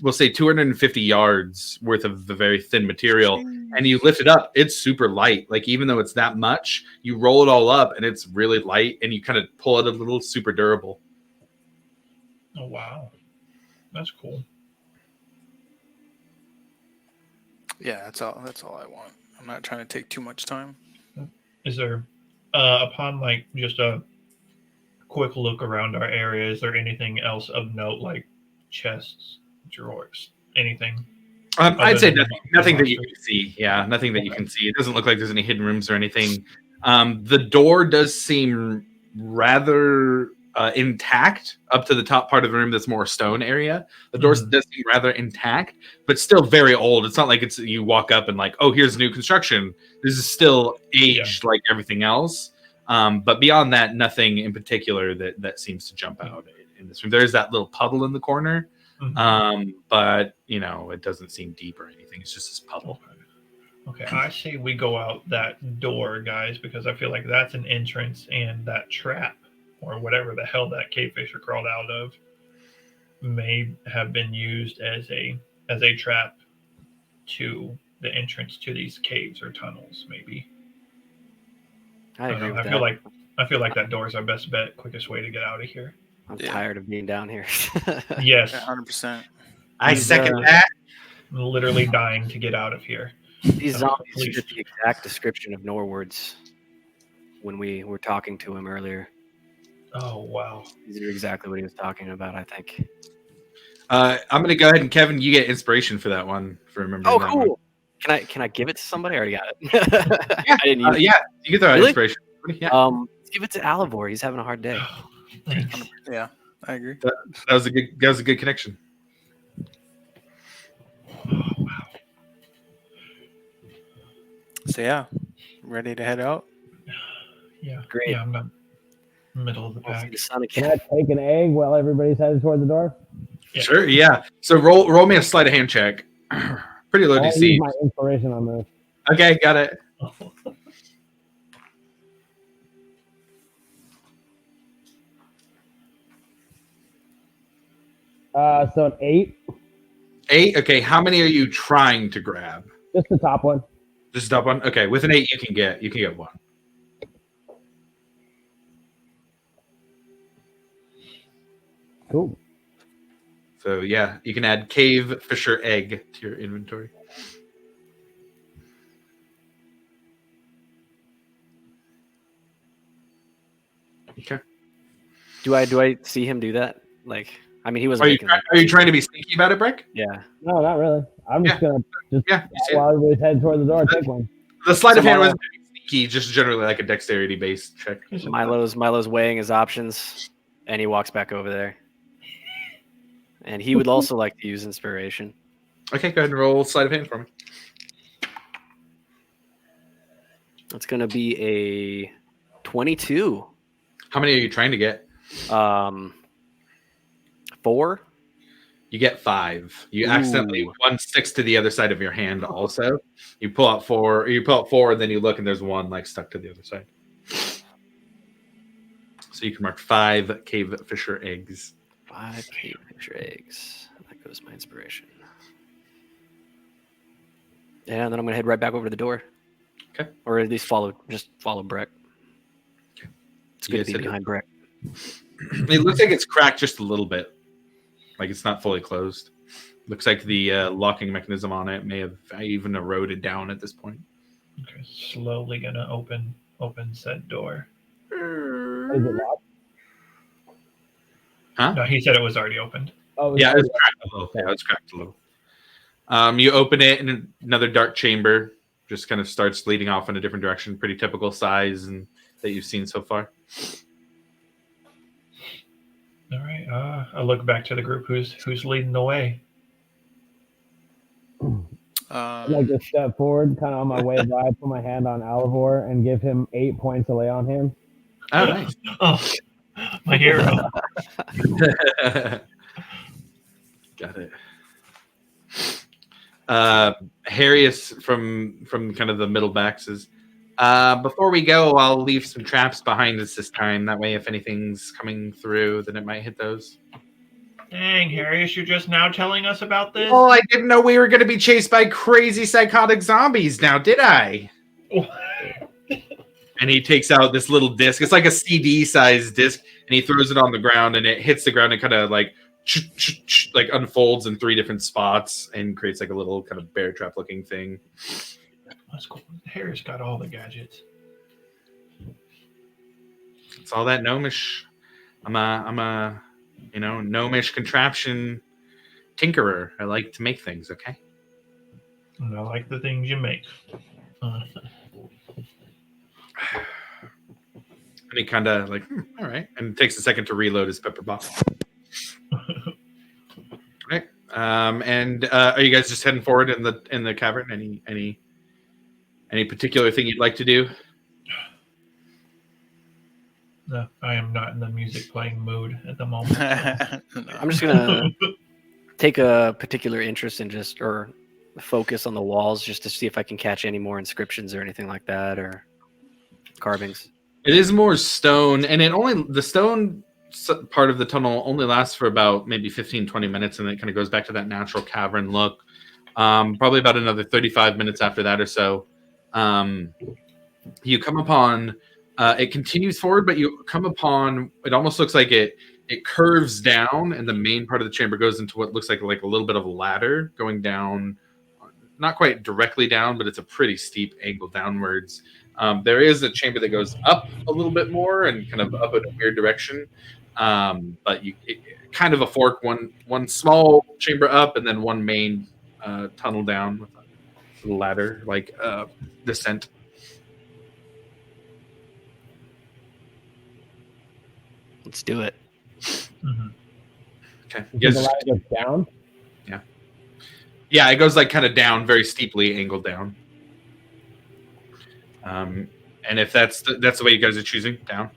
We'll say 250 yards worth of the very thin material, and you lift it up. It's super light. Like even though it's that much, you roll it all up, and it's really light, and you kind of pull it a little, super durable. Oh wow, that's cool. Yeah, that's all I want. I'm not trying to take too much time. Is there, upon like just a quick look around our area, is there anything else of note, like chests, drawers, anything? I'd say than nothing that you monsters? can see. Yeah, nothing that you can see. It doesn't look like there's any hidden rooms or anything. The door does seem rather intact up to the top part of the room that's more stone area. The doors does seem rather intact, but still very old. It's not like it's you walk up and like, oh, here's new construction. This is still aged like everything else. But beyond that, nothing in particular that seems to jump out in this room. There is that little puddle in the corner. But it doesn't seem deep or anything. It's just this puddle. Okay, I say we go out that door, guys, because I feel like that's an entrance, and that trap or whatever the hell that cave fisher crawled out of may have been used as a trap to the entrance to these caves or tunnels. Maybe. I agree with I that. feel like that door is our best bet, quickest way to get out of here. I'm tired of being down here. Yes, 100%. I second that. I'm literally dying to get out of here. These zombies please. fit the exact description of Norwoods when we were talking to him earlier. Oh wow! These are exactly what he was talking about, I think. I'm gonna go ahead and Kevin, you get inspiration for that one for remembering. Oh, that cool! Can I give it to somebody? I already got it. Yeah, I didn't use it. yeah, you can throw out Really? inspiration. Yeah, Let's give it to Alivor. He's having a hard day. Thanks. Yeah, I agree. that was a good connection. Oh, wow. So yeah, ready to head out? Yeah. Great. Yeah, I'm not middle of the I'll see pack. the sun Can again. I take an egg while everybody's headed toward the door? Yeah. Sure, yeah. So roll me a sleight of hand check. Pretty low I'll DC. use my inspiration on this. Okay, got it. So an 8, 8. Okay, how many are you trying to grab? just the top one. Just top one. Okay, with an 8, you can get one. Cool. So yeah, you can add cave fisher egg to your inventory. Okay. Do I see him do that? Like, I mean, he wasn't Are you making that. are you trying to be sneaky about it, Breck? Yeah. No, not really. I'm just gonna Yeah, you see it. while everybody's headed toward the door, take one. The sleight of hand Tomorrow- wasn't very sneaky, just generally like a dexterity based check. Milo's weighing his options, and he walks back over there. And he would also like to use inspiration. Okay, go ahead and roll sleight of hand for me. It's going to be a 22. How many are you trying to get? 4. You get 5. You Ooh. accidentally one sticks to the other side of your hand. Also, you pull out 4. You pull out 4, and then you look, and there's one like stuck to the other side. So you can mark 5 cave fisher eggs. 5 cave fisher eggs. That goes my inspiration. Yeah, and then I'm gonna head right back over to the door. Okay. Or at least follow Breck. It's You good guys to be head- behind Breck. It looks like it's cracked just a little bit. Like it's not fully closed. Looks like the locking mechanism on it may have even eroded down at this point. Okay, slowly gonna open said door. Is it locked? No, he said it was already opened. Oh, Yeah, it's it's cracked a little. Yeah, it's cracked a little. You open it, and another dark chamber just kind of starts leading off in a different direction. Pretty typical size and that you've seen so far. All right. I look back to the group. Who's leading the way? I'd like to step forward, kind of on my way by, put my hand on Alivor and give him 8 points to lay on hands. Oh, nice. Oh, my hero. Got it. Harrius from kind of the middle back says, before we go, I'll leave some traps behind us this time. That way, if anything's coming through, then it might hit those. Dang, Harrius, you're just now telling us about this? Oh, I didn't know we were going to be chased by crazy psychotic zombies now, did I? And he takes out this little disc. It's like a CD-sized disc, and he throws it on the ground, and it hits the ground and kind of like unfolds in 3 different spots and creates like a little kind of bear trap looking thing. That's cool. Harrius got all the gadgets. It's all that gnomish. I'm a gnomish contraption tinkerer. I like to make things. Okay. And I like the things you make. And he kind of like, all right, and takes a second to reload his pepper box. Right. And are you guys just heading forward in the cavern? Any particular thing you'd like to do? No, I am not in the music playing mood at the moment. I'm just gonna take a particular interest in or focus on the walls just to see if I can catch any more inscriptions or anything like that or carvings. It is more stone, and the stone part of the tunnel only lasts for about maybe 15-20 minutes, and then it kind of goes back to that natural cavern look. Probably about another 35 minutes after that or so, you come upon it continues forward, but you come upon it almost looks like it curves down, and the main part of the chamber goes into what looks like a little bit of a ladder going down, not quite directly down, but it's a pretty steep angle downwards. There is a chamber that goes up a little bit more and kind of up in a weird direction, but kind of a fork, one small chamber up and then one main tunnel down with a little ladder descent. Let's do it. Mhm. Okay. Does the ladder go down? Yeah, it goes kind of down, very steeply angled down. And if that's the way you guys are choosing, down.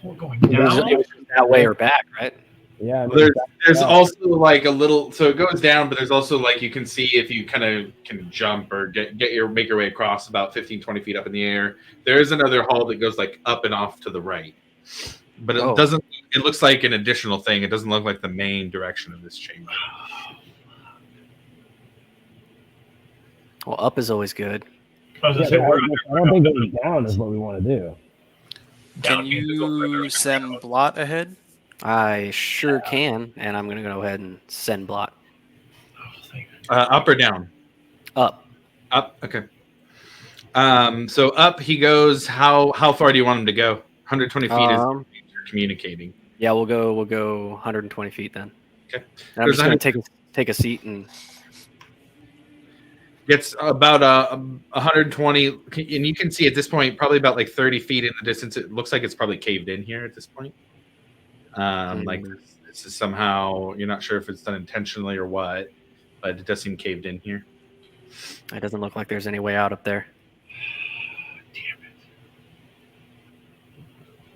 We're going It was down. that way or back, right? Yeah. I mean, There's yeah. also a little, so it goes down, but there's also you can see if you kind of can jump or make your way across about 15-20 feet up in the air. There is another hall that goes up and off to the right, but it doesn't. It looks like an additional thing. It doesn't look like the main direction of this chamber. Well, up is always good. I was Yeah, gonna say, we're I don't think going down is what we want to do. Can down means it's also you send Blot ahead? I sure can, and I'm gonna go ahead and send Blot Oh, thank Up or down? up. Up. Okay. So up he goes. How far do you want him to go? 120 feet is you're communicating. Yeah, we'll go 120 feet then. Okay. And I'm There's just gonna take a seat and Gets about 120, and you can see at this point probably about 30 feet in the distance. It looks like it's probably caved in here at this point. This is somehow, you're not sure if it's done intentionally or what, but it does seem caved in here. it doesn't look like there's any way out up there. Damn it.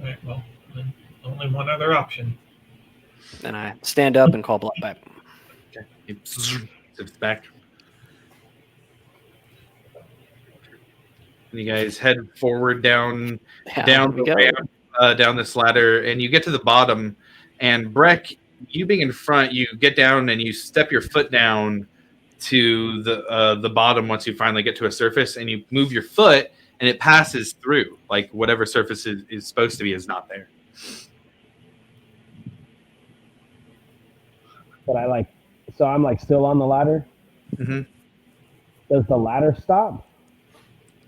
All right, well, then only one other option. And I stand up and call Blot back. Okay. It zips back. And you guys head forward down Yeah, we go. down this ladder, and you get to the bottom. And Breck, you being in front, you get down and you step your foot down to the bottom once you finally get to a surface, and you move your foot, and it passes through. Like whatever surface is supposed to be is not there. But I'm like still on the ladder. Mm-hmm. Does the ladder stop?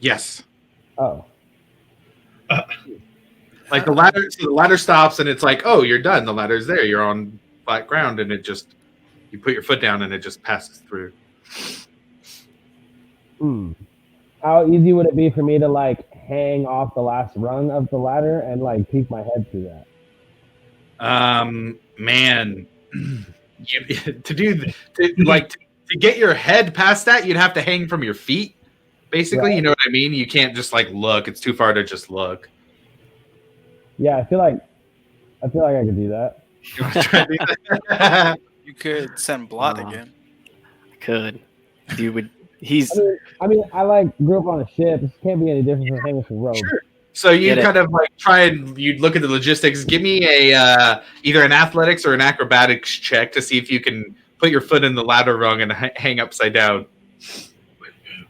Yes. Oh, Like the ladder stops, and it's like, oh, you're done. The ladder's there. You're on flat ground, and you put your foot down, and it just passes through. How easy would it be for me to like hang off the last rung of the ladder and like peek my head through that? Man, to get your head past that, you'd have to hang from your feet. Basically, Right. You know what I mean? You can't just like look. It's too far to just look. Yeah, I feel like I could do that. You want to try to do that? You could send Blot Uh, again. Could you would? He's I mean, I like grew up on a ship. This can't be any different from hanging from rope. Sure. So you Get it. kind of like try and you'd look at the logistics. Give me a either an athletics or an acrobatics check to see if you can put your foot in the ladder rung and hang upside down.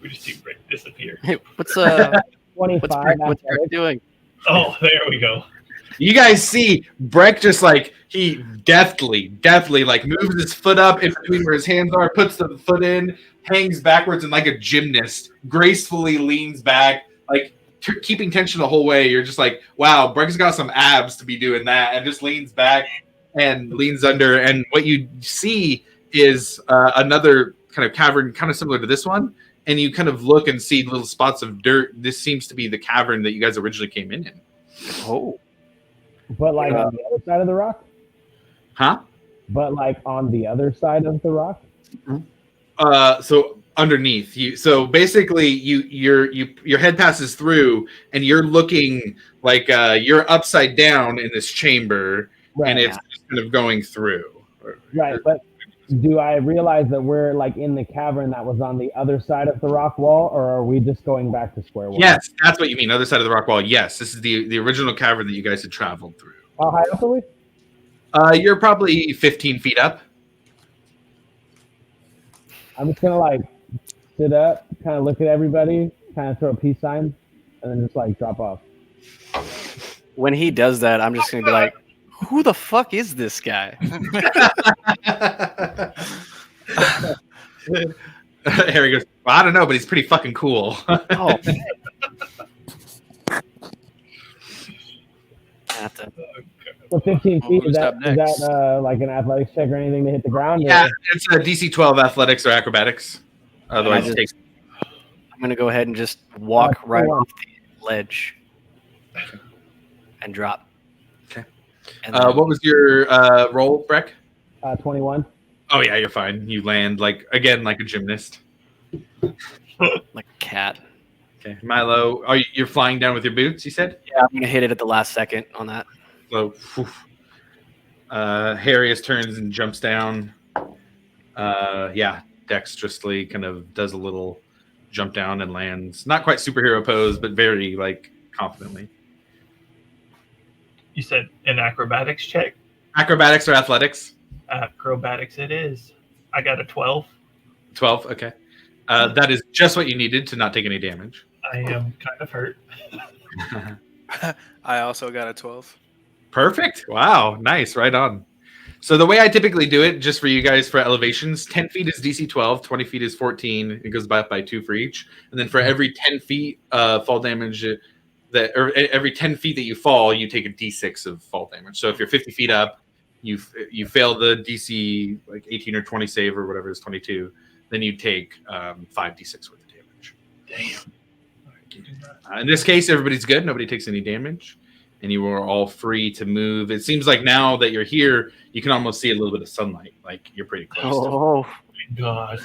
We just see Rick disappear. hey, what's 25. Rick athletics. doing? Oh, there we go. You guys see Breck just like he deftly like moves his foot up in between where his hands are, puts the foot in, hangs backwards, and like a gymnast gracefully leans back, like keeping tension the whole way. You're just like, wow, Breck's got some abs to be doing that, and just leans back and leans under. And what you see is another kind of cavern, kind of similar to this one. And you kind of look and see little spots of dirt. This seems to be the cavern that you guys originally came in. Oh, But like on the other side of the rock? Huh? But like on the other side of the rock? So underneath you. So basically, your head passes through, and you're looking like you're upside down in this chamber, Right. and it's just kind of going through. Right, but do I realize that we're like in the cavern that was on the other side of the rock wall, or are we just going back to square one? Yes, that's what you mean. Other side of the rock wall. Yes, this is the original cavern that you guys had traveled through. How high up are we? You're probably 15 feet up. I'm just gonna like sit up, kind of look at everybody, kind of throw a peace sign, and then just like drop off. when he does that, I'm just gonna be like, "Who the fuck is this guy?" Harry goes, well, I don't know, but he's pretty fucking cool. Oh, I have to. So 15 feet, Who's is up that next? like an athletics check or anything to hit the ground? or- Yeah, it's a DC 12 athletics or acrobatics. Otherwise, I it takes. I'm gonna go ahead and just walk Oh, right cool. off the ledge and drop. Okay. And then, What was your roll, Breck? 21. Oh yeah, you're fine. You land like a gymnast. like a cat. Okay, Milo, you're flying down with your boots? You said. Yeah, I'm gonna hit it at the last second on that. So, Harrius turns and jumps down. Dexterously kind of does a little jump down and lands. Not quite superhero pose, but very like confidently. You said an acrobatics check? Acrobatics or athletics? Acrobatics it is. I got a 12. 12. Okay. That is just what you needed to not take any damage. I am kind of hurt. I also got a 12. Perfect. Wow. Nice. Right on. So the way I typically do it, just for you guys for elevations, 10 feet is DC 12, 20 feet is 14. It goes by 2 for each. And then for every 10 feet fall damage, every 10 feet that you fall, you take a D6 of fall damage. So if you're 50 feet up, you fail the DC like 18 or 20 save or whatever is 22, then you take 5d6 worth of damage. Damn. I can do that. In this case, everybody's good. Nobody takes any damage. And you are all free to move. It seems like now that you're here, you can almost see a little bit of sunlight. Like you're pretty close. To it. Oh, My God.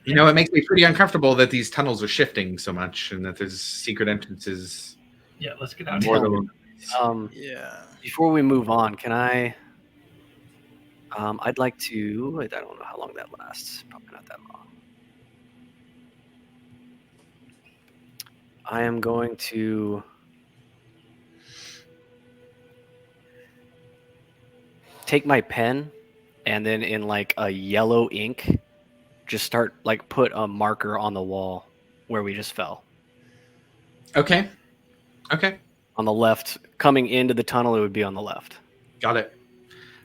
You know, it makes me pretty uncomfortable that these tunnels are shifting so much and that there's secret entrances. Yeah, let's get out of More here. than Yeah. before we move on, can I? I'd like to. I don't know how long that lasts. Probably not that long. I am going to take my pen and then in like a yellow ink, just start like put a marker on the wall where we just fell. Okay. Okay. On the left, coming into the tunnel, it would be on the left, Got it.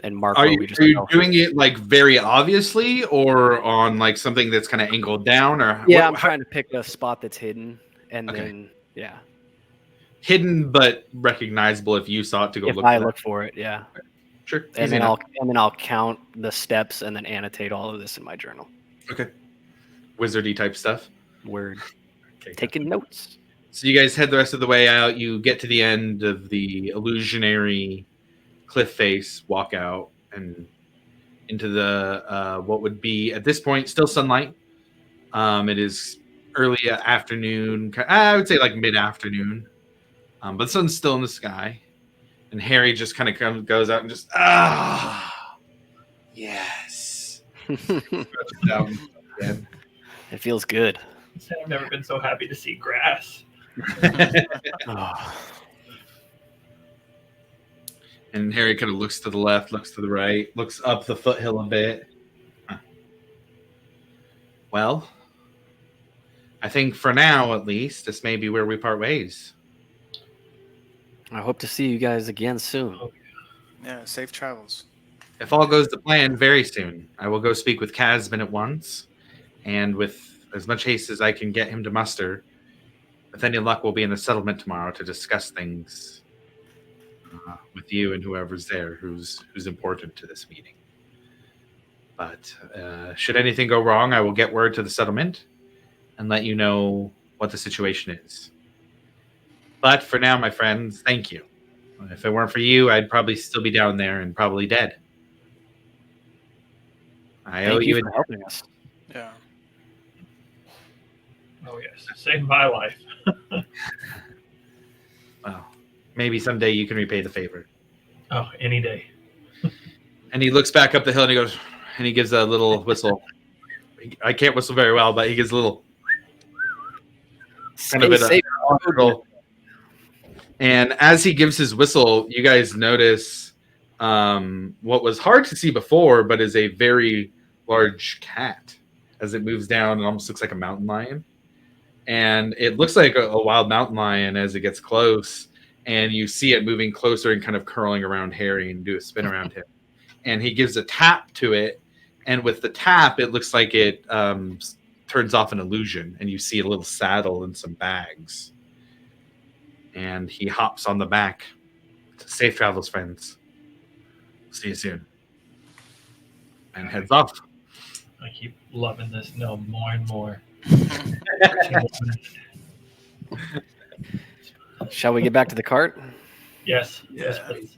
and mark Are where you, we just are you fell. doing it like very obviously, or on like something that's kind of angled down, or Yeah, I'm trying to pick a spot that's hidden, and Okay. then yeah, hidden but recognizable if you saw it to go if look I for it? look for it, yeah, Sure. and Easy then enough. I'll count the steps and then annotate all of this in my journal. Okay. Wizardy type stuff. Word. Okay. Taking notes. So you guys head the rest of the way out. You get to the end of the illusionary cliff face, walk out, and into the what would be at this point still sunlight. It is early afternoon. I would say like mid-afternoon, but the sun's still in the sky. And Harry just kind of goes out and just yes. Down again. It feels good. I've never been so happy to see grass. Oh, And Harry kind of looks to the left, looks to the right, looks up the foothill a bit. Huh. Well, I think for now, at least, this may be where we part ways. I hope to see you guys again soon. Yeah, safe travels. If all goes to plan, very soon, I will go speak with Casbin at once, and with as much haste as I can get him to muster, with any luck, we'll be in the settlement tomorrow to discuss things with you and whoever's there who's important to this meeting. But should anything go wrong, I will get word to the settlement and let you know what the situation is. But for now, my friends, thank you. If it weren't for you, I'd probably still be down there and probably dead. I owe Thank you you for helping us. Yeah. Oh yes, saved my life. Well, maybe someday you can repay the favor. Oh, any day. And he looks back up the hill and he goes, and he gives a little whistle. I can't whistle very well, but he gives a little kind of Stay a safe. honorable. And as he gives his whistle, you guys notice what was hard to see before, but is a very large cat as it moves down. It almost looks like a mountain lion. And it looks like a wild mountain lion as it gets close. And you see it moving closer and kind of curling around Harry and do a spin around him. And he gives a tap to it. And with the tap, it looks like it turns off an illusion. And you see a little saddle and some bags. And he hops on the back. Safe travels, friends. See you soon. And heads off. I keep loving this no more and more. Shall we get back to the cart? Yes, Yeah. yes, please.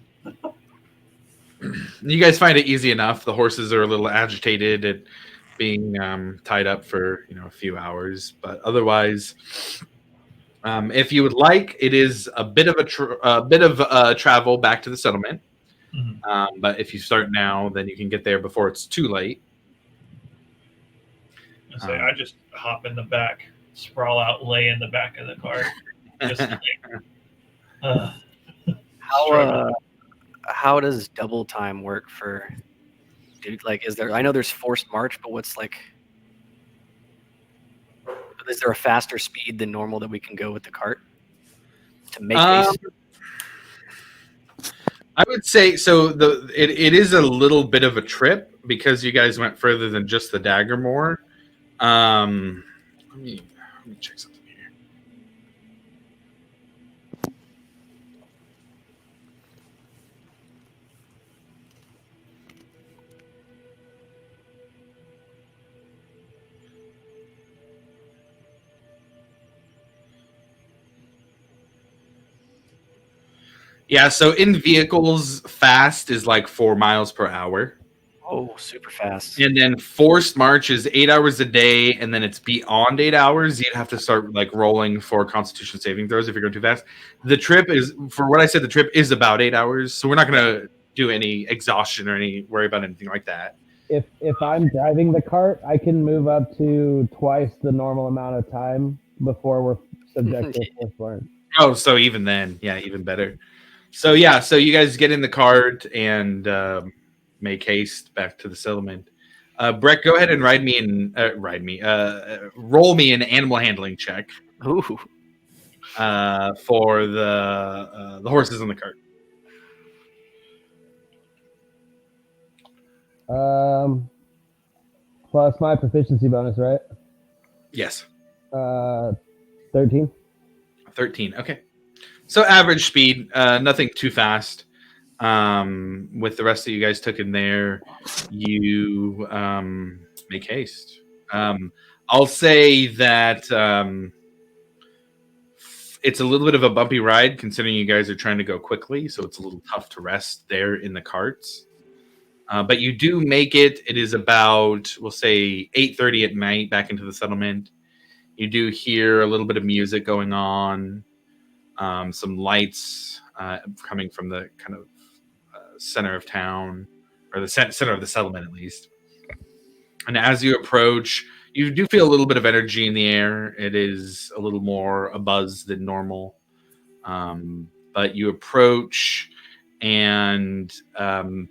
You guys find it easy enough. The horses are a little agitated at being tied up for a few hours, but otherwise, if you would like, it is a bit of travel back to the settlement. Mhm. But if you start now, then you can get there before it's too late. I say I just hop in the back, sprawl out, lay in the back of the cart. Just like, struggling. How does double time work for? Dude, like, is there? I know there's forced march, but what's like? Is there a faster speed than normal that we can go with the cart to make haste? I would say so. It is a little bit of a trip because you guys went further than just the Daggermore. Let me check something here. Yeah, so in vehicles, fast is like 4 miles per hour. Oh, super fast. And then forced march is 8 hours a day, and then it's beyond 8 hours. You'd have to start like rolling for Constitution saving throws if you're going too fast. The trip is, for what I said, the trip is about 8 hours, so we're not going to do any exhaustion or any worry about anything like that. If I'm driving the cart, I can move up to twice the normal amount of time before we're subject to a forced march. Oh, so even then, yeah, even better. So yeah, so you guys get in the cart and make haste back to the settlement. Brett, go ahead and roll me an animal handling check Ooh. for the horses on the cart. Plus my proficiency bonus, right? Yes. 13. 13. Okay. So average speed, nothing too fast. With the rest that you guys took in there, you make haste. I'll say that it's a little bit of a bumpy ride considering you guys are trying to go quickly, so it's a little tough to rest there in the carts. But you do make it. It is about, we'll say, 8:30 at night back into the settlement. You do hear a little bit of music going on, some lights coming from the kind of center of town, or the center of the settlement at least. And as you approach, you do feel a little bit of energy in the air. It is a little more abuzz than normal. But you approach, and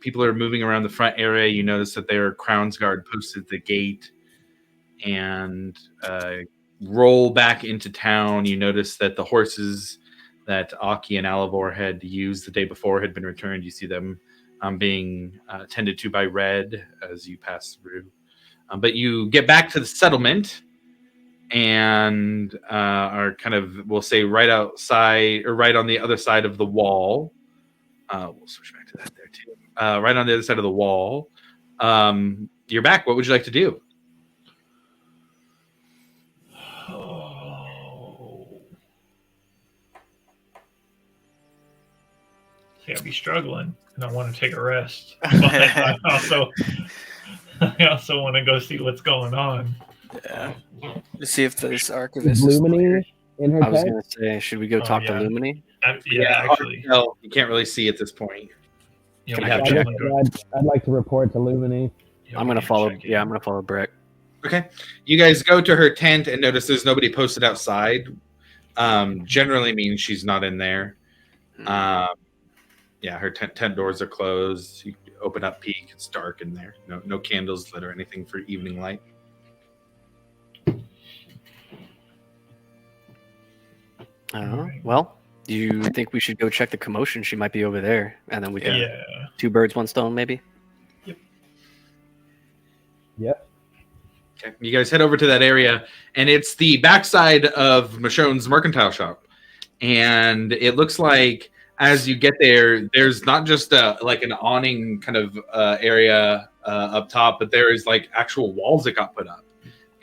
people are moving around the front area. You notice that there are Crown's Guard posted at the gate, and roll back into town. You notice that the horses that Aki and Alivor had used the day before had been returned. You see them being tended to by Red as you pass through. But you get back to the settlement and are kind of, we'll say, right outside, or right on the other side of the wall. We'll switch back to that there too. Right on the other side of the wall. You're back. What would you like to do? See, I'd be struggling, and I want to take a rest. But I also want to go see what's going on. Yeah. To see if this Is archivist is Lumini in her I was tank? gonna say, should we go talk to yeah. Lumini? Actually, No, you can't really see at this point. you Can know, I we have can check? go- I'd like to report to Lumini. yeah, I'm we gonna can follow. check in. Yeah, I'm gonna follow Brett. Okay. You guys go to her tent and notice there's nobody posted outside. Generally means she's not in there. Yeah, her tent doors are closed. You open up, peek. It's dark in there. No candles lit or anything for evening light. Well, do you think we should go check the commotion? She might be over there, and then we can Yeah. two birds, one stone, maybe. Yep. Okay. You guys head over to that area, and it's the backside of Michonne's mercantile shop. And it looks like as you get there, there's not just like an awning kind of area up top, but there is like actual walls that got put up,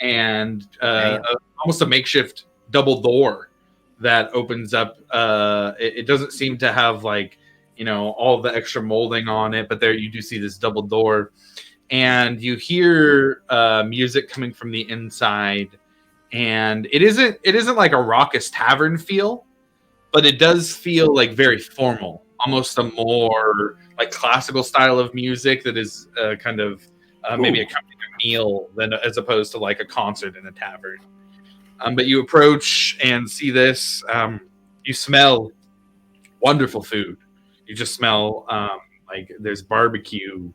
and almost a makeshift double door that opens up. It doesn't seem to have like, all the extra molding on it, but there you do see this double door. And you hear music coming from the inside, and it isn't like a raucous tavern feel, but it does feel like very formal, almost a more like classical style of music that is kind of maybe accompanying a meal than as opposed to like a concert in a tavern. But you approach and see this. You smell wonderful food. You just smell like there's barbecue.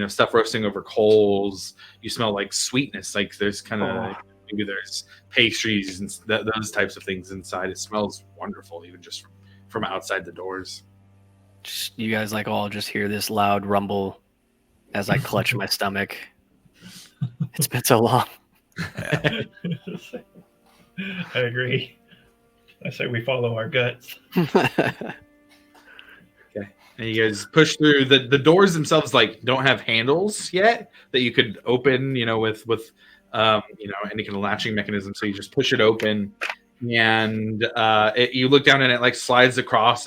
Stuff roasting over coals. You smell like sweetness, like there's kind of maybe there's pastries and those types of things inside. It smells wonderful, even just from outside the doors. You guys like all just hear this loud rumble as I clutch my stomach. It's been so long. I agree. I say we follow our guts. And you guys push through. The doors themselves like don't have handles yet that you could open, with any kind of latching mechanism. So you just push it open, and you look down and it like slides across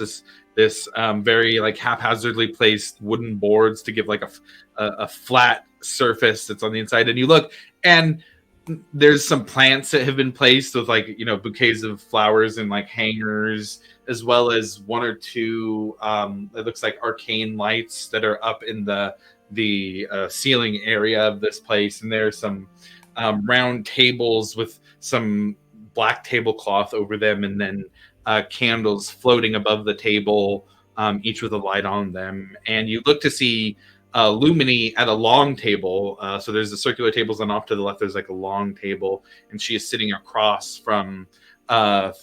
this very like haphazardly placed wooden boards to give like a flat surface that's on the inside. And you look, and there's some plants that have been placed with like bouquets of flowers and like hangers, as well as one or two it looks like arcane lights that are up in the ceiling area of this place. And there's some round tables with some black tablecloth over them, and then candles floating above the table, each with a light on them. And you look to see Lumini at a long table. So there's the circular tables, and off to the left there's like a long table, and she is sitting across from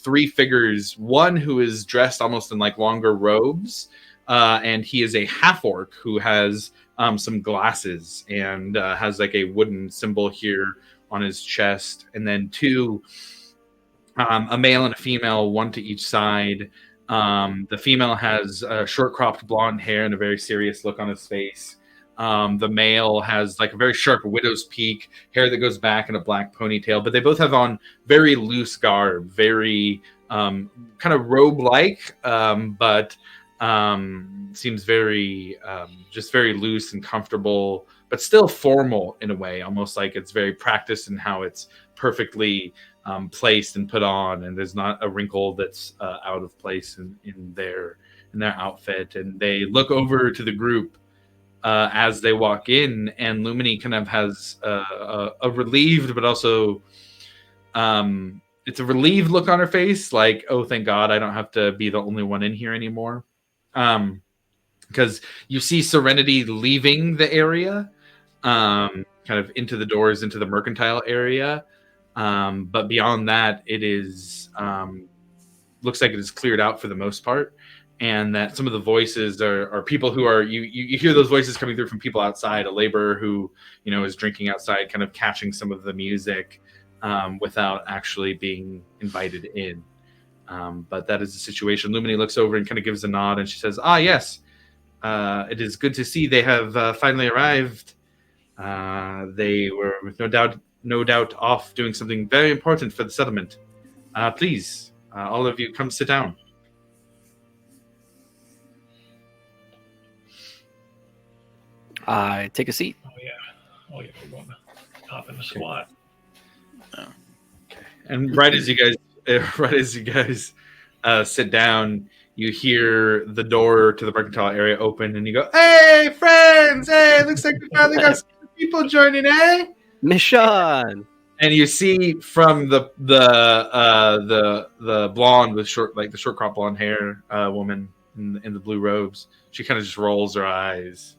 three figures. One who is dressed almost in like longer robes, and he is a half orc who has some glasses and has like a wooden symbol here on his chest, and then two, a male and a female, one to each side. The female has short cropped blonde hair and a very serious look on his face. The male has like a very sharp widow's peak, hair that goes back in a black ponytail, but they both have on very loose garb, very kind of robe-like, but seems very just very loose and comfortable, but still formal in a way, almost like it's very practiced in how it's perfectly placed and put on, and there's not a wrinkle that's out of place in their outfit. And they look over to the group as they walk in, and Lumini kind of has a relieved, but also it's a relieved look on her face, like, oh, thank God I don't have to be the only one in here anymore. Because you see Serenity leaving the area, kind of into the doors, into the mercantile area. But beyond that, it is looks like it is cleared out for the most part, and that some of the voices are people who are you hear those voices coming through from people outside, a laborer who is drinking outside, kind of catching some of the music without actually being invited in. But that is the situation. Lumini looks over and kind of gives a nod, and she says, "Ah, yes, it is good to see they have finally arrived. They were no doubt off doing something very important for the settlement. Please, all of you, come sit down." I take a seat. Oh yeah, we're going to hop in the SWAT. And right as you guys sit down, you hear the door to the mercantile area open, and you go, "Hey, friends! Hey, looks like we finally got some people joining, eh?" Mission. And you see from the blonde with the short crop blonde hair woman in the blue robes, she kind of just rolls her eyes.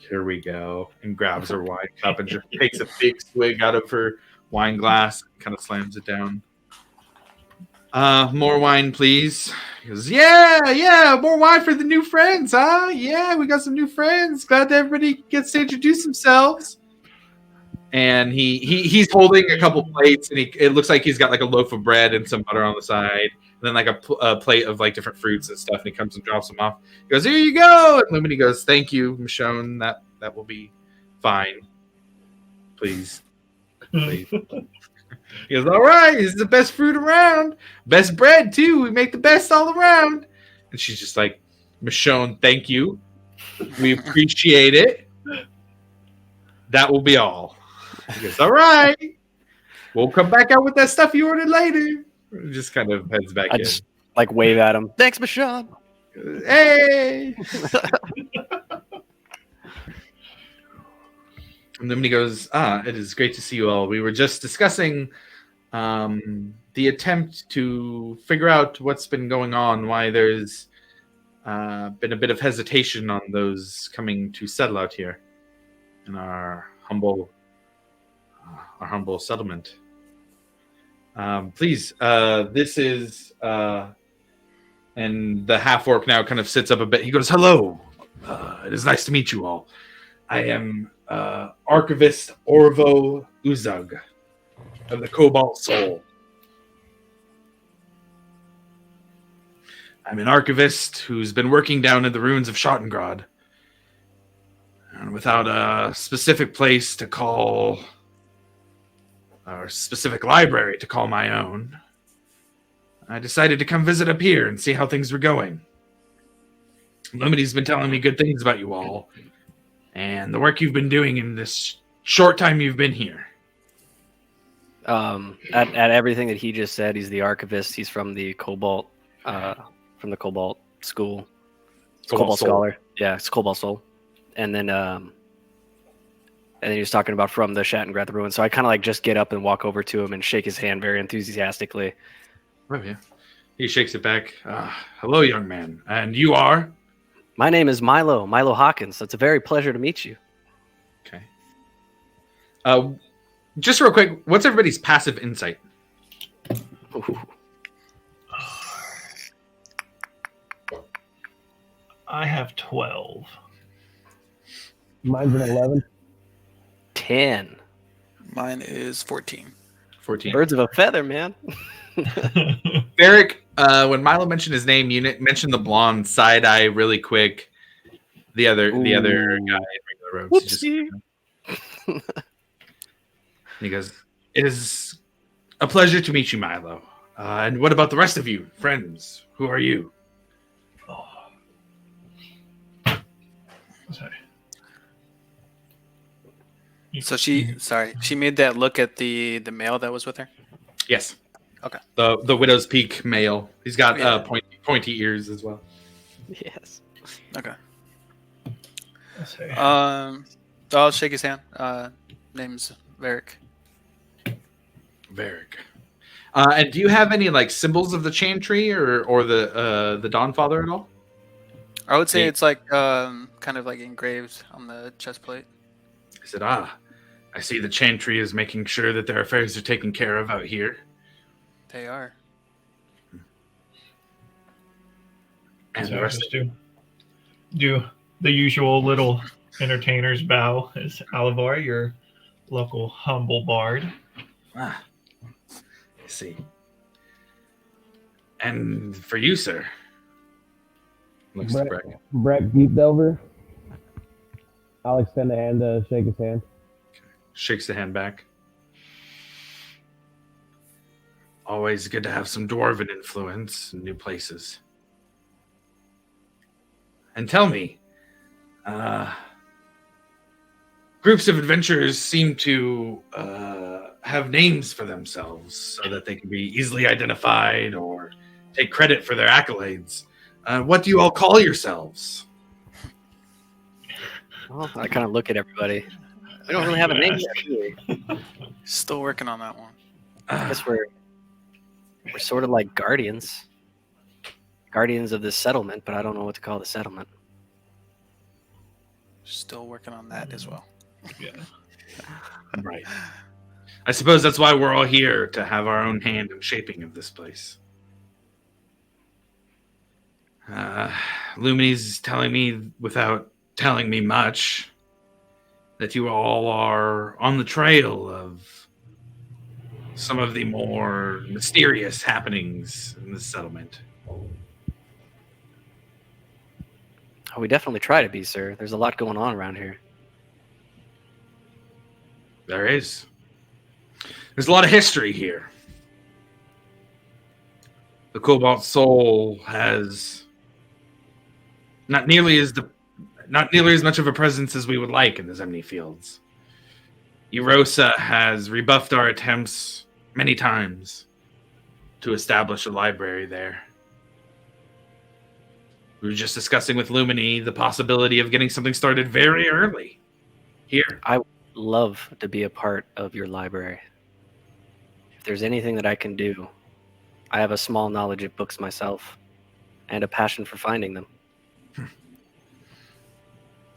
Here we go, and grabs her wine cup and just takes a big swig out of her wine glass, and kind of slams it down. More wine, please. He goes, yeah, more wine for the new friends, huh? Yeah, we got some new friends. Glad that everybody gets to introduce themselves. And he's holding a couple plates, and it looks like he's got like a loaf of bread and some butter on the side, and then like a plate of like different fruits and stuff. And he comes and drops them off. He goes, "Here you go." And Lumini goes, "Thank you, Michonne. That will be fine. Please." He goes, "All right, this is the best fruit around, best bread too. We make the best all around." And she's just like, "Michonne, thank you. We appreciate it. That will be all." He goes, "All right, we'll come back out with that stuff you ordered later." Just kind of heads back in. Just like wave at him. Thanks, Michonne. Hey. And then he goes, "It is great to see you all. We were just discussing the attempt to figure out what's been going on, why there's been a bit of hesitation on those coming to settle out here in our humble settlement. Please, this is..." and the half-orc now kind of sits up a bit. He goes, "Hello. It is nice to meet you all. I am Archivist Orvo Uzug of the Cobalt Soul. I'm an archivist who's been working down in the ruins of Schottengrad. And without a specific place to call, or a specific library to call my own, I decided to come visit up here and see how things were going. Lumini's been telling me good things about you all, and the work you've been doing in this short time you've been here." At everything that he just said, he's the archivist. He's from the Cobalt, School. Cobalt Scholar. Yeah, it's Cobalt Soul. And then he was talking about from the Schottengrad ruin. So I kind of like just get up and walk over to him and shake his hand very enthusiastically. Oh, yeah. He shakes it back. "Hello, young man. And you are?" My name is Milo Hawkins. It's a very pleasure to meet you. Okay. Just real quick, what's everybody's passive insight? Ooh. I have 12. Mine's an 11. 10. Mine is 14. 14. Birds of a feather, man. Eric, when Milo mentioned his name, you mentioned the blonde side eye really quick. The other guy in regular robes. Whoopsie. He goes, "It is a pleasure to meet you, Milo. And what about the rest of you, friends? Who are you?" Sorry. So she made that look at the male that was with her. Yes. Okay. The Widow's Peak male. He's got Yeah. pointy ears as well. Yes. Okay. Sorry. I'll shake his hand. Name's Varric. Varric. And do you have any like symbols of the chain tree or the Dawnfather at all? I would say Hey. it's like kind of like engraved on the chest plate. He said, I see the chain tree is making sure that their affairs are taken care of out here. They are. And So the rest just do the usual little entertainer's bow as Alivor, your local humble bard. I see. And for you, sir. Looks to Breck. Brett peeped over. I'll extend a hand to shake his hand. Shakes the hand back. Always good to have some dwarven influence in new places. And tell me, groups of adventurers seem to have names for themselves so that they can be easily identified or take credit for their accolades. What do you all call yourselves? Well, I kind of look at everybody. We don't really have a name yet, do we? Still working on that one. I guess we're sort of like guardians of this settlement, but I don't know what to call the settlement. Still working on that as well. Yeah. Right. I suppose that's why we're all here, to have our own hand in shaping of this place. Lumines telling me, without telling me much, that you all are on the trail of some of the more mysterious happenings in this settlement. Oh, we definitely try to be, sir. There's a lot going on around here. There is. There's a lot of history here. The Cobalt Soul has not nearly as much of a presence as we would like in the Zemni Fields. Erosa has rebuffed our attempts many times to establish a library there. We were just discussing with Lumini the possibility of getting something started very early here. I would love to be a part of your library. If there's anything that I can do, I have a small knowledge of books myself and a passion for finding them.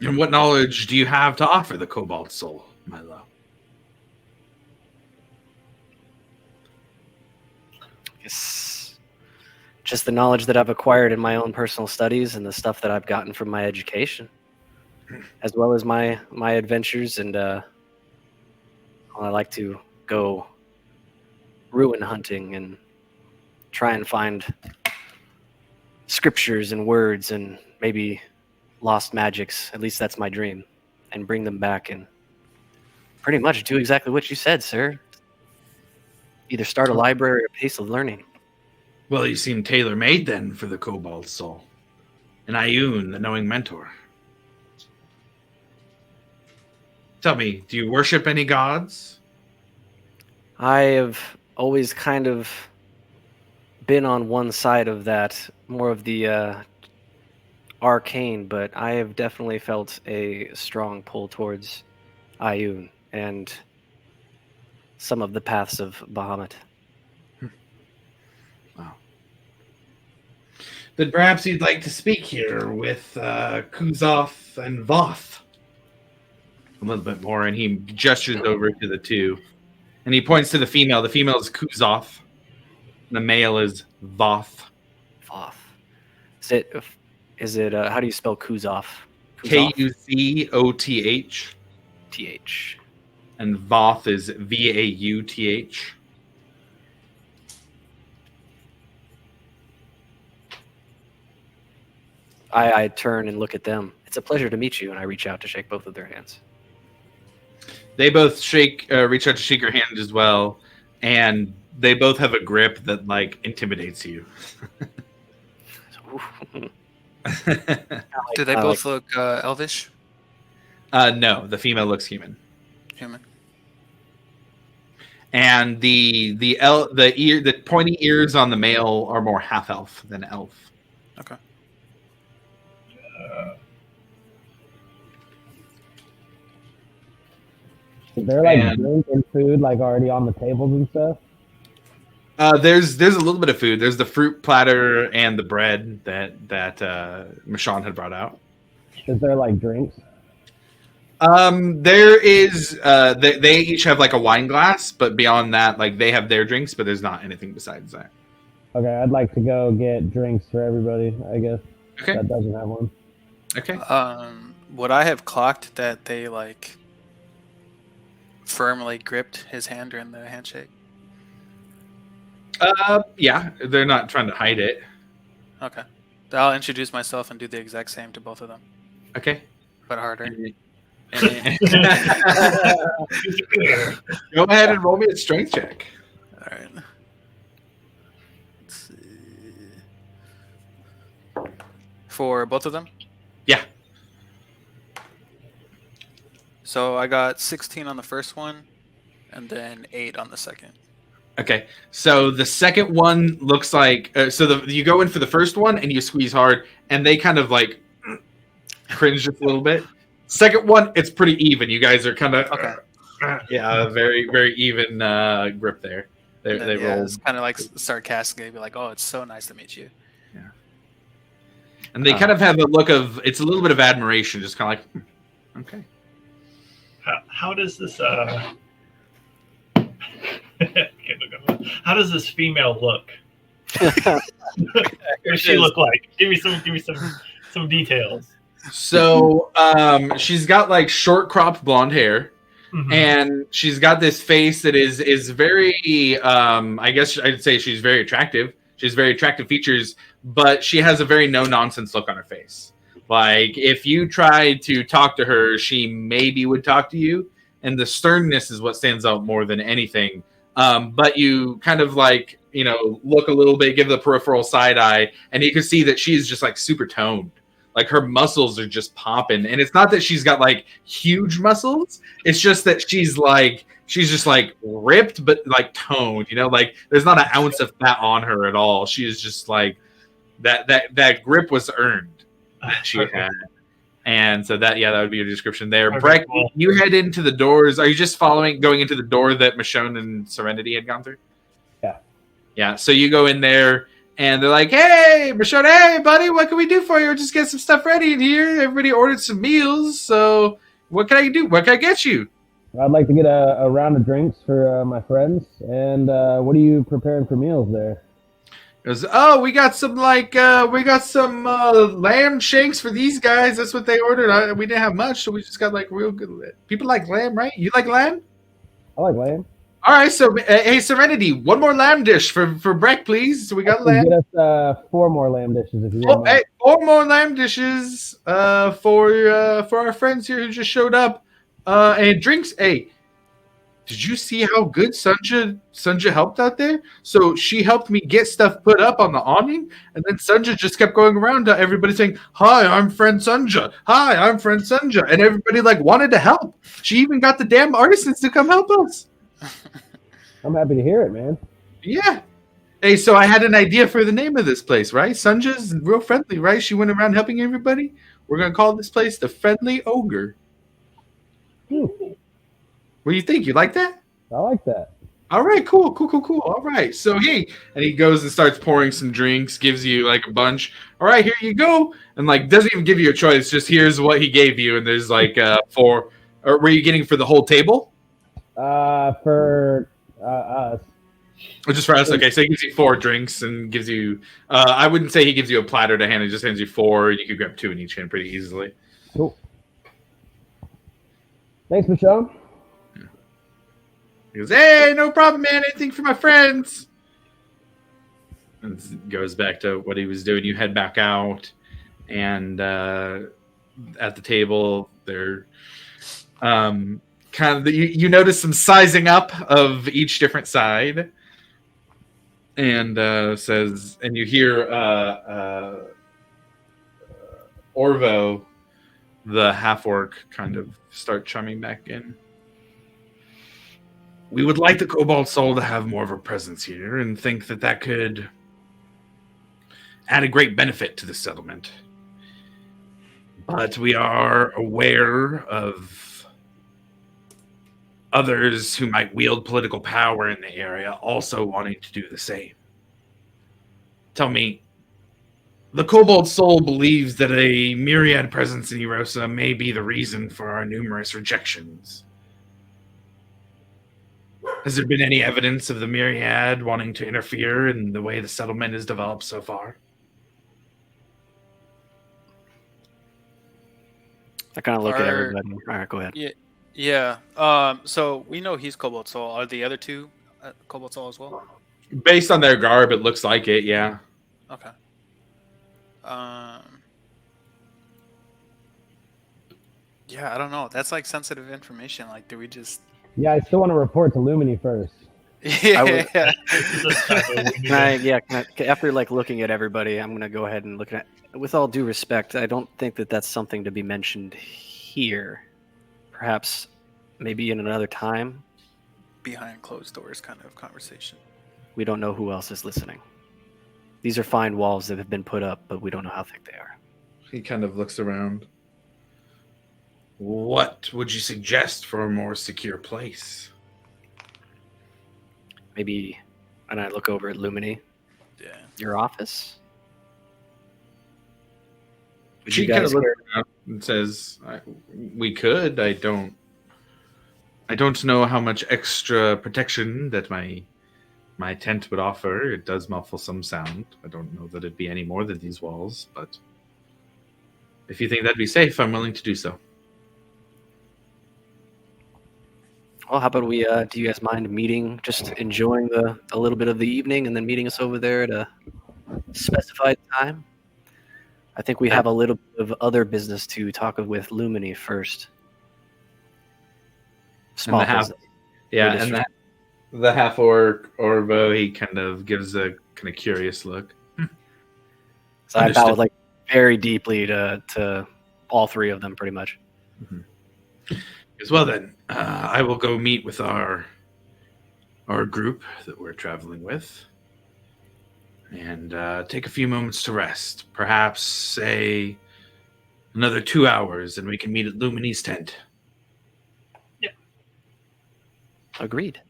And what knowledge do you have to offer the Cobalt Soul, Milo? It's just the knowledge that I've acquired in my own personal studies and the stuff that I've gotten from my education, as well as my adventures. And I like to go ruin hunting and try and find scriptures and words and maybe lost magics. At least that's my dream, and bring them back and pretty much do exactly what you said, sir. Either start a library or a pace of learning. Well, you seem tailor-made then for the Cobalt Soul. And Ayun, the knowing mentor. Tell me, do you worship any gods? I have always kind of been on one side of that, more of the arcane, but I have definitely felt a strong pull towards Ayun and some of the paths of Bahamut. Wow. that perhaps you'd like to speak here with Kuzov and Voth. A little bit more, and he gestures over to the two. And he points to the female. The female is Kuzov. The male is Voth. Voth. Is it how do you spell Kuzov? Kuzoth. TH. And Voth is Vauth. I turn and look at them. It's a pleasure to meet you, and I reach out to shake both of their hands. They both reach out to shake your hand as well, and they both have a grip that like intimidates you. Do they both look elvish? No, the female looks human. Human. And the pointy ears on the male are more half elf than elf. Okay. Is there like drink and food like already on the tables and stuff? There's a little bit of food. There's the fruit platter and the bread that Michonne had brought out. Is there like drinks? There is. They each have like a wine glass, but beyond that, like they have their drinks, but there's not anything besides that. Okay, I'd like to go get drinks for everybody, I guess. Okay. That doesn't have one. Okay. Would I have clocked that they like firmly gripped his hand during the handshake? Yeah, they're not trying to hide it. Okay. I'll introduce myself and do the exact same to both of them, Okay. but harder. Go ahead and roll me a strength check. All right. Let's see. For both of them? Yeah. So I got 16 on the first one, and then 8 on the second. Okay, so the second one looks like you go in for the first one and you squeeze hard, and they kind of like cringe just a little bit. Second one, it's pretty even. You guys are kind of very very even grip there. They roll. It's kind of like sarcastically, be like, "Oh, it's so nice to meet you." Yeah, and they kind of have a look of it's a little bit of admiration, just kind of like, okay. How does this how does this female look? What does she look like? Give me some details. So she's got like short cropped blonde hair, and she's got this face that is very I guess I'd say she's very attractive. She has very attractive features, but she has a very no nonsense look on her face. Like if you tried to talk to her, she maybe would talk to you, and the sternness is what stands out more than anything. But you kind of like, look a little bit, give the peripheral side eye, and you can see that she's just like super toned. Like her muscles are just popping. And it's not that she's got like huge muscles. It's just that she's just like ripped, but like toned, like there's not an ounce of fat on her at all. She is just like that grip was earned that she had. And so that would be your description there. Okay, Breck, cool. you head into the doors. Are you just going into the door that Michonne and Serenity had gone through? Yeah. Yeah. So you go in there, and they're like, "Hey, Michonne, hey, buddy, what can we do for you? Just get some stuff ready in here. Everybody ordered some meals. So what can I do? What can I get you?" I'd like to get a round of drinks for my friends. And what are you preparing for meals there? It was, we got some lamb shanks for these guys. That's what they ordered. We didn't have much, so we just got like real good. People like lamb, right? You like lamb? I like lamb. All right, so hey, Serenity, one more lamb dish for Breck, please. So we got lamb. Get us 4 more lamb dishes if you want. Hey, 4 more lamb dishes for our friends here who just showed up. And drinks. Hey, did you see how good Sunja helped out there? So she helped me get stuff put up on the awning, and then Sunja just kept going around to everybody saying, "Hi, I'm friend Sunja. Hi, I'm friend Sunja," and everybody like wanted to help. She even got the damn artisans to come help us. I'm happy to hear it, man. Yeah. Hey, so I had an idea for the name of this place, right? Sunja's real friendly, right? She went around helping everybody. We're gonna call this place the Friendly Ogre. What do you think? You like that? I like that. All right, cool. All right, so hey, and he goes and starts pouring some drinks, gives you like a bunch. All right, here you go, and like doesn't even give you a choice. Just here's what he gave you, and there's like four. Or were you getting for the whole table? For us. Or just for us? Okay, so he gives you 4 drinks and gives you. I wouldn't say he gives you a platter to hand. He just hands you 4. You could grab 2 in each hand pretty easily. Cool. Thanks, Michelle. He goes, "Hey, no problem, man. Anything for my friends." And goes back to what he was doing. You head back out, and at the table, they're kind of you notice some sizing up of each different side, and says, and you hear Orvo, the half orc, kind of start chiming back in. We would like the Cobalt Soul to have more of a presence here and think that that could add a great benefit to the settlement. But we are aware of others who might wield political power in the area also wanting to do the same. Tell me, the Cobalt Soul believes that a myriad presence in Erosa may be the reason for our numerous rejections. Has there been any evidence of the myriad wanting to interfere in the way the settlement has developed so far? I kind of look at everybody. All right, go ahead. Yeah. So we know he's Cobalt Soul. Are the other 2 Cobalt Soul as well? Based on their garb, it looks like it, yeah. Okay. Yeah, I don't know. That's like sensitive information. Like, do we just? Yeah, I still want to report to Lumini first. Yeah. After like looking at everybody, I'm gonna go ahead and look at. With all due respect, I don't think that that's something to be mentioned here. Perhaps, maybe in another time. Behind closed doors, kind of conversation. We don't know who else is listening. These are fine walls that have been put up, but we don't know how thick they are. He kind of looks around. What would you suggest for a more secure place? Maybe, and I look over at Lumini. Yeah. Your office? Would She you kind guys of looks around and says, "We could. I don't know how much extra protection that my tent would offer. It does muffle some sound. I don't know that it'd be any more than these walls, but if you think that'd be safe, I'm willing to do so." Well, how about we, do you guys mind meeting, just enjoying a little bit of the evening and then meeting us over there at a specified time? I think we have a little bit of other business to talk with Lumini first. Small business. Yeah, and the half orc Orvo, he kind of gives a kind of curious look. So I bowed like very deeply to all 3 of them, pretty much. Mm-hmm. As well, then I will go meet with our group that we're traveling with, and take a few moments to rest. Perhaps say another 2 hours, and we can meet at Lumini's tent. Yeah. Agreed.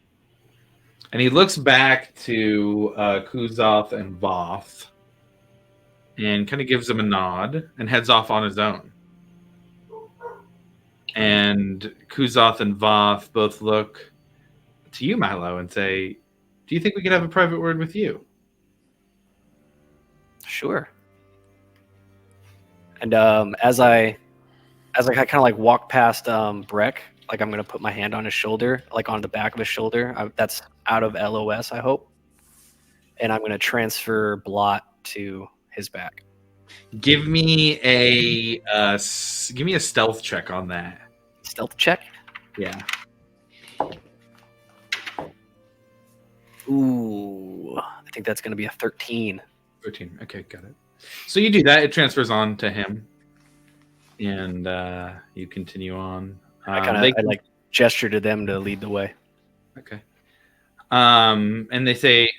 And he looks back to Kuzoth and Voth, and kind of gives them a nod, and heads off on his own. And Kuzoth and Voth both look to you, Milo, and say, "Do you think we could have a private word with you?" Sure. And as I kind of like walk past Breck, like I'm gonna put my hand on his shoulder, like on the back of his shoulder. That's out of LOS, I hope. And I'm gonna transfer Blot to his back. Give me a stealth check on that. Stealth check. Yeah. Ooh, I think that's gonna be a 13. 13. Okay, got it. So you do that. It transfers on to him, and you continue on. I like gesture to them to lead the way. Okay. And they say,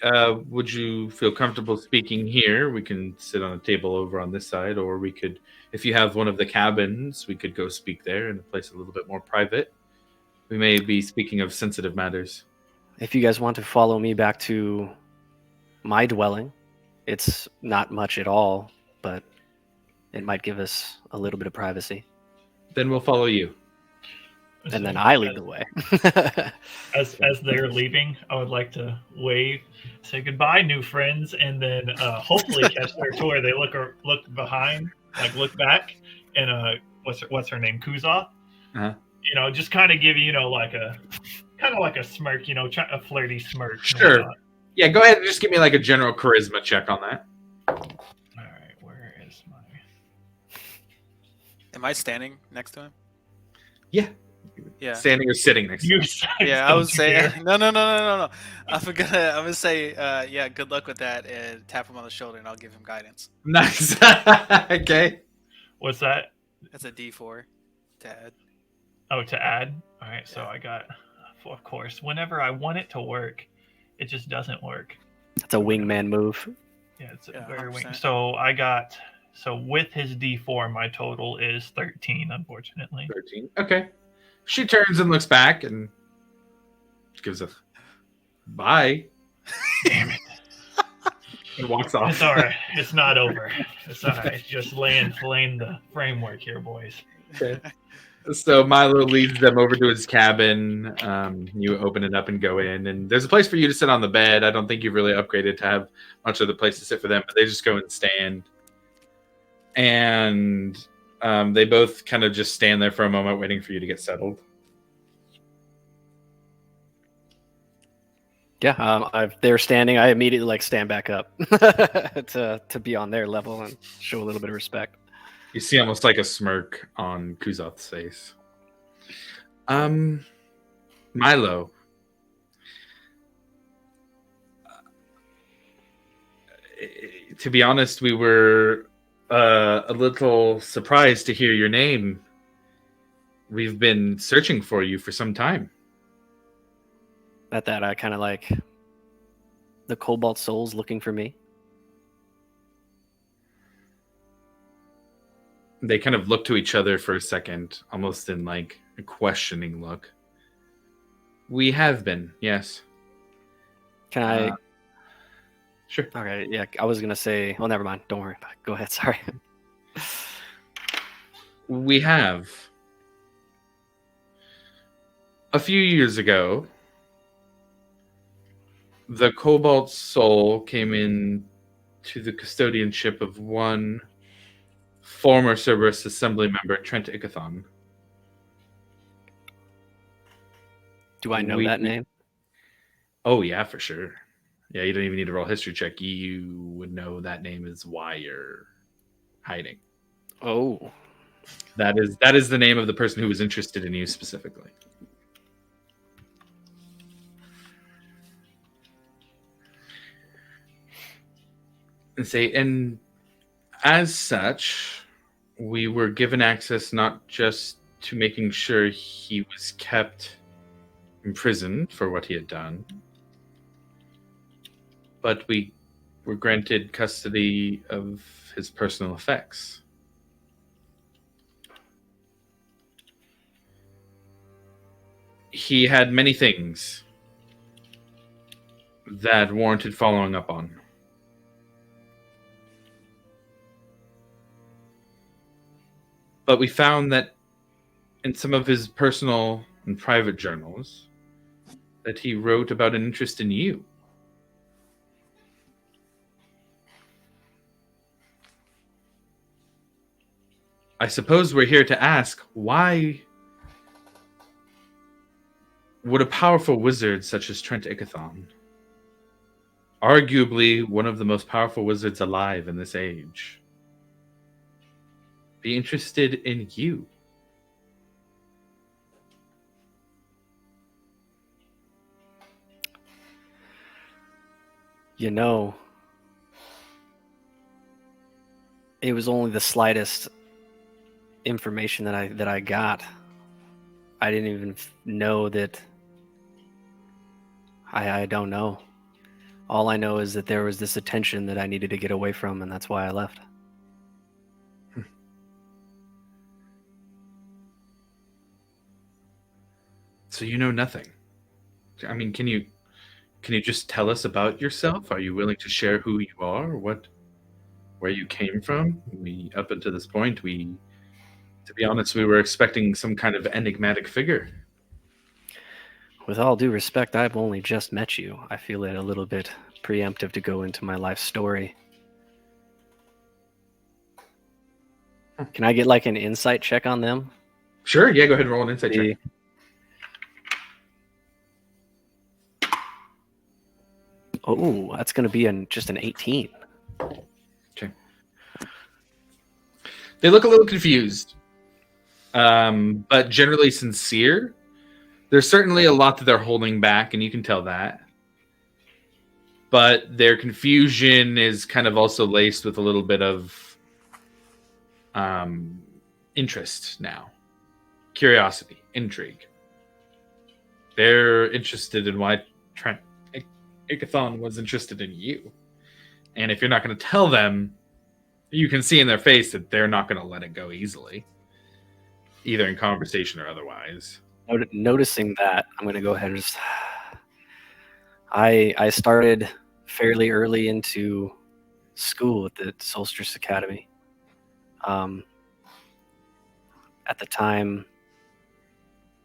"Would you feel comfortable speaking here? We can sit on a table over on this side, or we could, if you have one of the cabins, we could go speak there in a place a little bit more private. We may be speaking of sensitive matters." if you guys want to follow me back to my dwelling, it's not much at all, but it might give us a little bit of privacy. Then we'll follow you. And then I lead the way. As they're leaving, I would like to wave, say goodbye, new friends, and then hopefully catch their tour. They look behind, like look back, and what's her name, Kuzoth? Uh-huh. You know, just kind of give you know like a smirk, you know, a flirty smirk. and Sure. whatnot. Yeah, go ahead and just give me like a general charisma check on that. All right, where is my? Am I standing next to him? Yeah. Yeah. Standing or sitting next to You you. said, Yeah, I don't would you say dare. no. I'm gonna say yeah, good luck with that, and tap him on the shoulder, and I'll give him guidance. Nice. Okay. What's that? That's a D4 to add. Oh, to add. All right, so I got, of course, whenever I want it to work, it just doesn't work. That's a wingman move. Yeah, it's Yeah, very weak. 100%. So with his D4, my total is 13, unfortunately. 13. Okay. She turns and looks back and gives a bye Damn it. and walks off. It's all right. It's not over. It's all right. Just laying the framework here, boys. Okay. So Milo leads them over to his cabin. You open it up and go in, and there's a place for you to sit on the bed. I don't think you've really upgraded to have much of the place to sit for them, but they just go and stand. And they both kind of just stand there for a moment, waiting for you to get settled. Yeah, if they're standing, I immediately like stand back up to be on their level and show a little bit of respect. You see almost like a smirk on Kuzoth's face. Milo. To be honest, we were a little surprised to hear your name. We've been searching for you for some time. At that, I kind of like the Cobalt Souls looking for me. They kind of look to each other for a second, almost in like a questioning look. We have been, yes. Can I? Sure. Okay, yeah, I was gonna say. Oh, never mind. Don't worry about it. Go ahead. Sorry. We have. A few years ago, the Cobalt Soul came in to the custodianship of one former Cerberus Assembly member, Trent Ikathon. Do I know We- that name? Oh, yeah, for sure. Yeah, you don't even need to roll a history check. You would know that name is why you're hiding. Oh, That is the name of the person who was interested in you specifically. And as such, we were given access not just to making sure he was kept imprisoned for what he had done, but we were granted custody of his personal effects. He had many things that warranted following up on. But we found that in some of his personal and private journals that he wrote about an interest in you. I suppose we're here to ask, why would a powerful wizard such as Trent Ikathon, arguably one of the most powerful wizards alive in this age, be interested in you? you know, it was only the slightest information that I got. I didn't even know that. I don't know. All I know is that there was this attention that I needed to get away from, and that's why I left. So you know nothing. I mean, can you can you just tell us about yourself? Are you willing to share who you are, where you came from? Up until this point, to be honest, we were expecting some kind of enigmatic figure. With all due respect, I've only just met you. I feel it a little bit preemptive to go into my life story. Can I get like an insight check on them? Sure, yeah, go ahead and roll an insight check. Oh, that's going to be just an 18. Okay. They look a little confused, but generally sincere. There's certainly a lot that they're holding back, and you can tell that. But their confusion is kind of also laced with a little bit of interest now. Curiosity, intrigue. They're interested in why Trent Igathon was interested in you. And if you're not going to tell them, you can see in their face that they're not going to let it go easily, either in conversation or otherwise. Noticing that, I'm going to go ahead and just... I started fairly early into school at the Solstice Academy. At the time,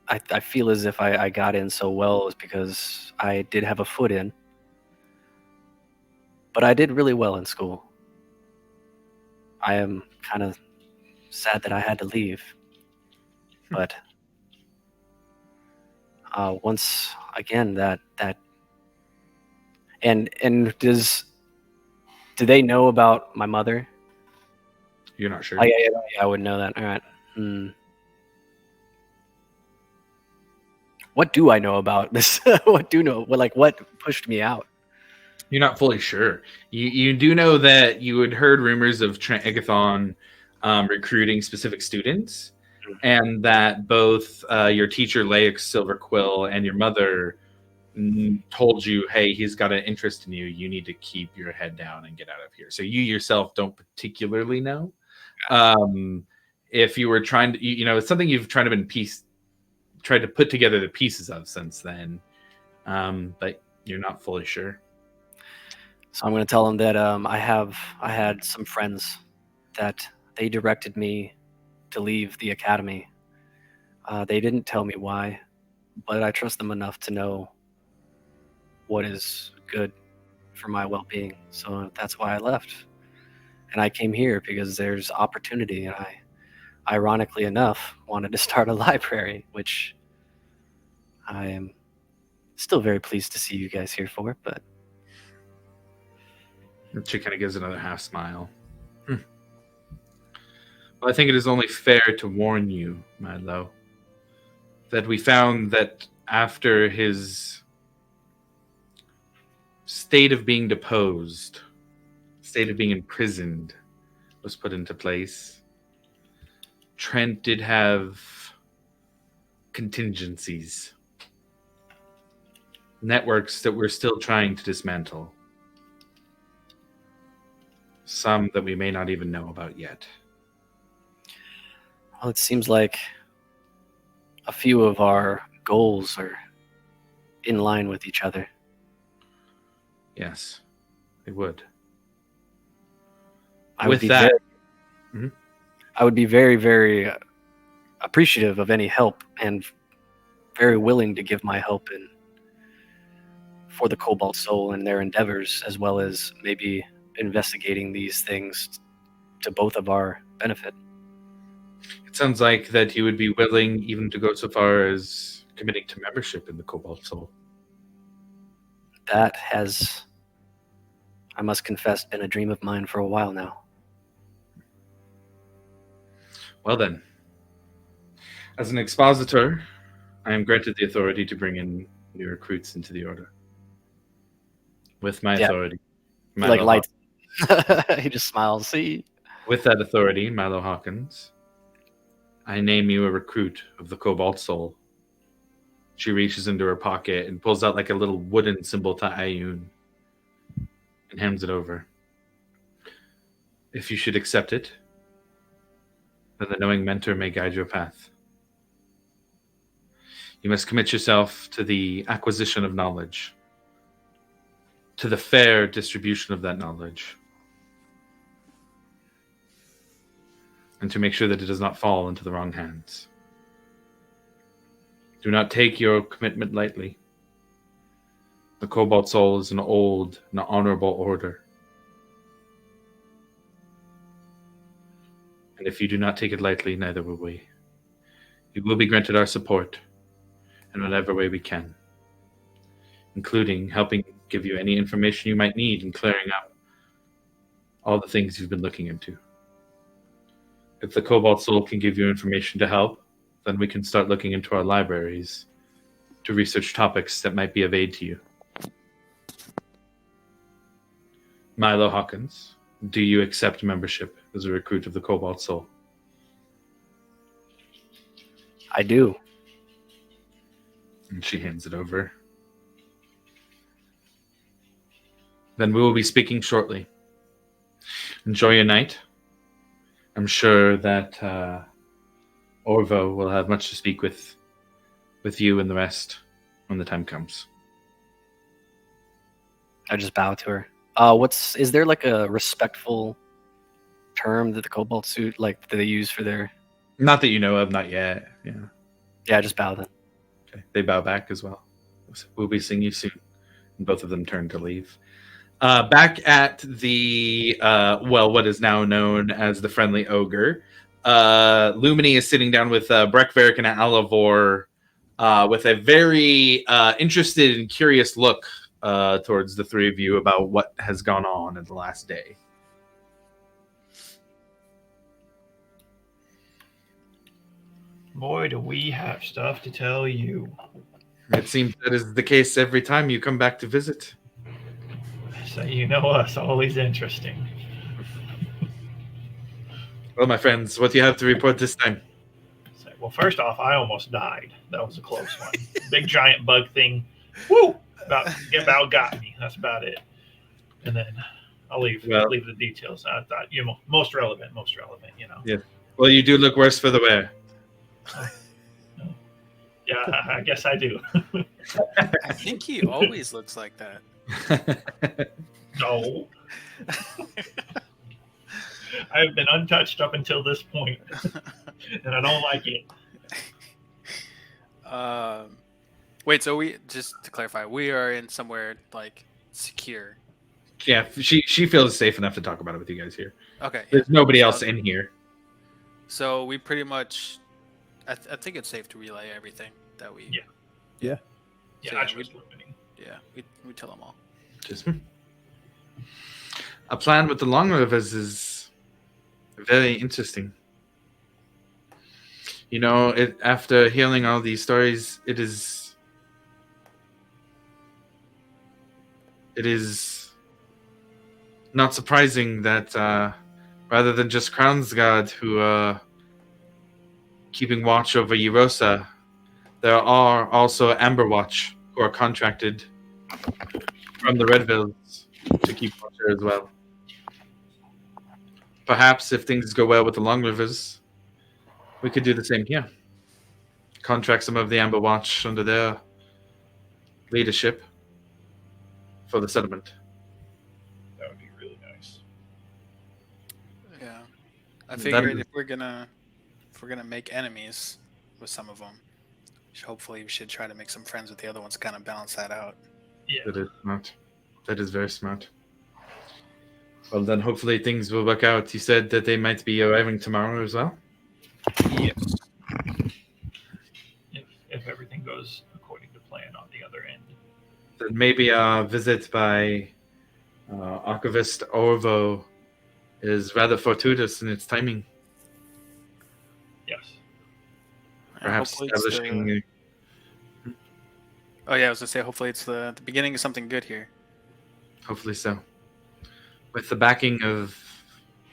I feel as if I got in so well was because I did have a foot in. But I did really well in school. I am kind of sad that I had to leave. But once again, that and do they know about my mother? You're not sure. I would know that. All right. What do I know about this? What pushed me out? You're not fully sure. You do know that you had heard rumors of Trent Igathon recruiting specific students, and that both your teacher, Laix Silverquill, and your mother told you, hey, he's got an interest in you. You need to keep your head down and get out of here. So you yourself don't particularly know. If you were trying to, it's something you've tried to put together the pieces of since then, but you're not fully sure. So I'm going to tell them that I had some friends that they directed me to leave the academy. They didn't tell me why, but I trust them enough to know what is good for my well-being. So that's why I left. And I came here because there's opportunity, and I, ironically enough, wanted to start a library, which I am still very pleased to see you guys here for, but... She kind of gives another half smile. Well, I think it is only fair to warn you, Milo, that we found that after his state of being deposed, state of being imprisoned was put into place, Trent did have contingencies, networks that we're still trying to dismantle. Some that we may not even know about yet. Well, it seems like a few of our goals are in line with each other. Yes, they would. I would be very, very appreciative of any help, and very willing to give my help for the Cobalt Soul and their endeavors, as well as maybe investigating these things to both of our benefit. It sounds like that you would be willing even to go so far as committing to membership in the Cobalt Soul. That has, I must confess, been a dream of mine for a while now. Well then, as an expositor, I am granted the authority to bring in new recruits into the Order. With my authority. Like lights. He just smiles. See? With that authority, Milo Hawkins, I name you a recruit of the Cobalt Soul. She reaches into her pocket and pulls out like a little wooden symbol to Ayun and hands it over. If you should accept it, then the knowing mentor may guide your path. You must commit yourself to the acquisition of knowledge, to the fair distribution of that knowledge, and to make sure that it does not fall into the wrong hands. Do not take your commitment lightly. The Cobalt Soul is an old and honorable order. And if you do not take it lightly, neither will we. You will be granted our support in whatever way we can, including helping give you any information you might need in clearing up all the things you've been looking into. If the Cobalt Soul can give you information to help, then we can start looking into our libraries to research topics that might be of aid to you. Milo Hawkins, do you accept membership as a recruit of the Cobalt Soul? I do. And she hands it over. Then we will be speaking shortly. Enjoy your night. I'm sure that Orvo will have much to speak with you and the rest when the time comes. I just bow to her. Is there like a respectful term that the Cobalt suit that they use for their? Not that you know of, not yet. Yeah. Yeah, just bow then. Okay. They bow back as well. We'll be seeing you soon. And both of them turn to leave. Back at the what is now known as the Friendly Ogre, Lumini is sitting down with Breckveric and Alivor with a very interested and curious look towards the three of you about what has gone on in the last day. Boy, do we have stuff to tell you. It seems that is the case every time you come back to visit. So you know us, always interesting. Well, my friends, what do you have to report this time? So, well, first off, I almost died. That was a close one. Big giant bug thing. Woo! About got me. That's about it. And then I'll leave the details. I thought, most relevant, you know. Yeah. Well, you do look worse for the wear. Yeah, I guess I do. I think he always looks like that. No. I've been untouched up until this point, and I don't like it. Wait, so just to clarify, we are in somewhere secure. Yeah, she feels safe enough to talk about it with you guys here. Okay. There's nobody else in here. So we pretty much, I think it's safe to relay everything that we. Yeah. So, I trust Lumini. Yeah, we tell them all. Just a plan with the Long Rivers is very interesting. You know, after hearing all these stories, it is not surprising that rather than just Crownsguard who are keeping watch over Eurosa, there are also Amberwatch who are contracted from the Redvilles to keep watch there as well. Perhaps if things go well with the Long Rivers, we could do the same here. Contract some of the Amberwatch under their leadership for the settlement. That would be really nice. Yeah, I figured if we're gonna make enemies with some of them, hopefully we should try to make some friends with the other ones to kind of balance that out. Yeah. That is smart. That is very smart. Well, then hopefully things will work out. You said that they might be arriving tomorrow as well? Yes. If everything goes according to plan on the other end. Then maybe a visit by Archivist Orvo is rather fortuitous in its timing. Yes. Perhaps Hopefully it's establishing... Oh yeah, I was gonna say hopefully it's the beginning of something good here. Hopefully so. With the backing of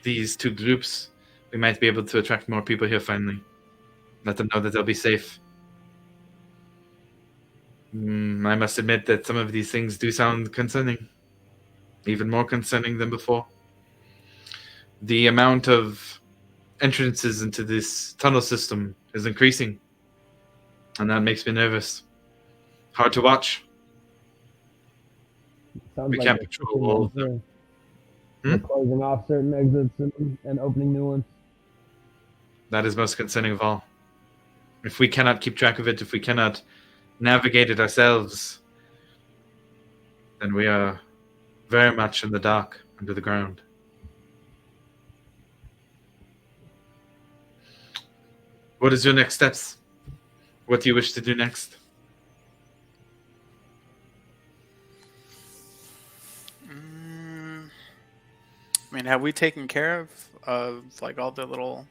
these two groups, we might be able to attract more people here finally. Let them know that they'll be safe. I must admit that some of these things do sound concerning. Even more concerning than before. The amount of entrances into this tunnel system is increasing. And that makes me nervous. Hard to watch. Sounds We like can't they're patrol pushing all them of them. through. They're closing off certain exits and opening new ones. That is most concerning of all. If we cannot keep track of it, if we cannot navigate it ourselves, then we are very much in the dark, under the ground. What is your next steps? What do you wish to do next? I mean, have we taken care of like all the little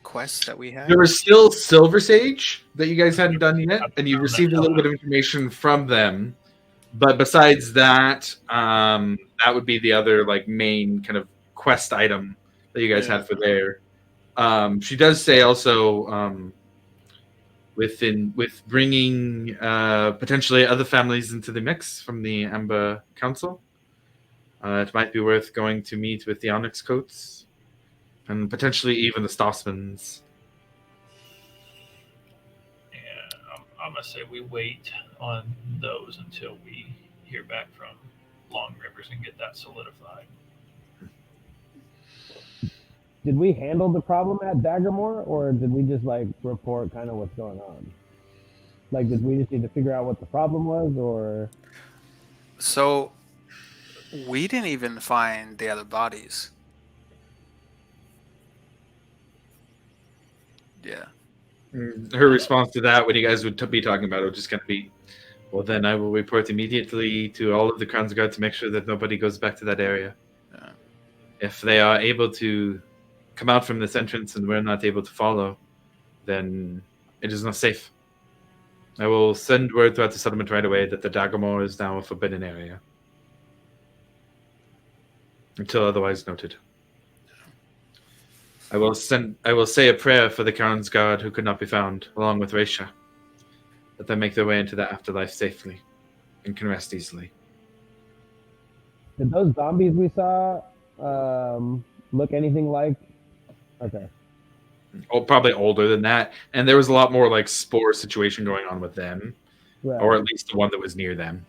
quests that we had? There was still Silver Sage that you guys hadn't done yet, and you received a little bit of information from them. But besides that, that would be the other like main kind of quest item that you guys had for there. She does say also with bringing potentially other families into the mix from the Amber Council. It might be worth going to meet with the Onyx Coats and potentially even the Stossmans. Yeah, I'm gonna say we wait on those until we hear back from Long Rivers and get that solidified. Did we handle the problem at Daggermore, or did we just like report kind of what's going on? Like, did we just need to figure out what the problem was, or? So we didn't even find the other bodies. Yeah. Her response to that, what you guys would be talking about, would just kind of be, well, then I will report immediately to all of the Crown's Guard to make sure that nobody goes back to that area. Yeah. If they are able to come out from this entrance and we're not able to follow, then it is not safe. I will send word throughout the settlement right away that the Daggermore is now a forbidden area. Until otherwise noted. I will say a prayer for the Crown's Guard who could not be found, along with Raisha, that they make their way into the afterlife safely and can rest easily. Did those zombies we saw look anything like? Okay. Oh, probably older than that, and there was a lot more like spore situation going on with them, Right. or at least the one that was near them.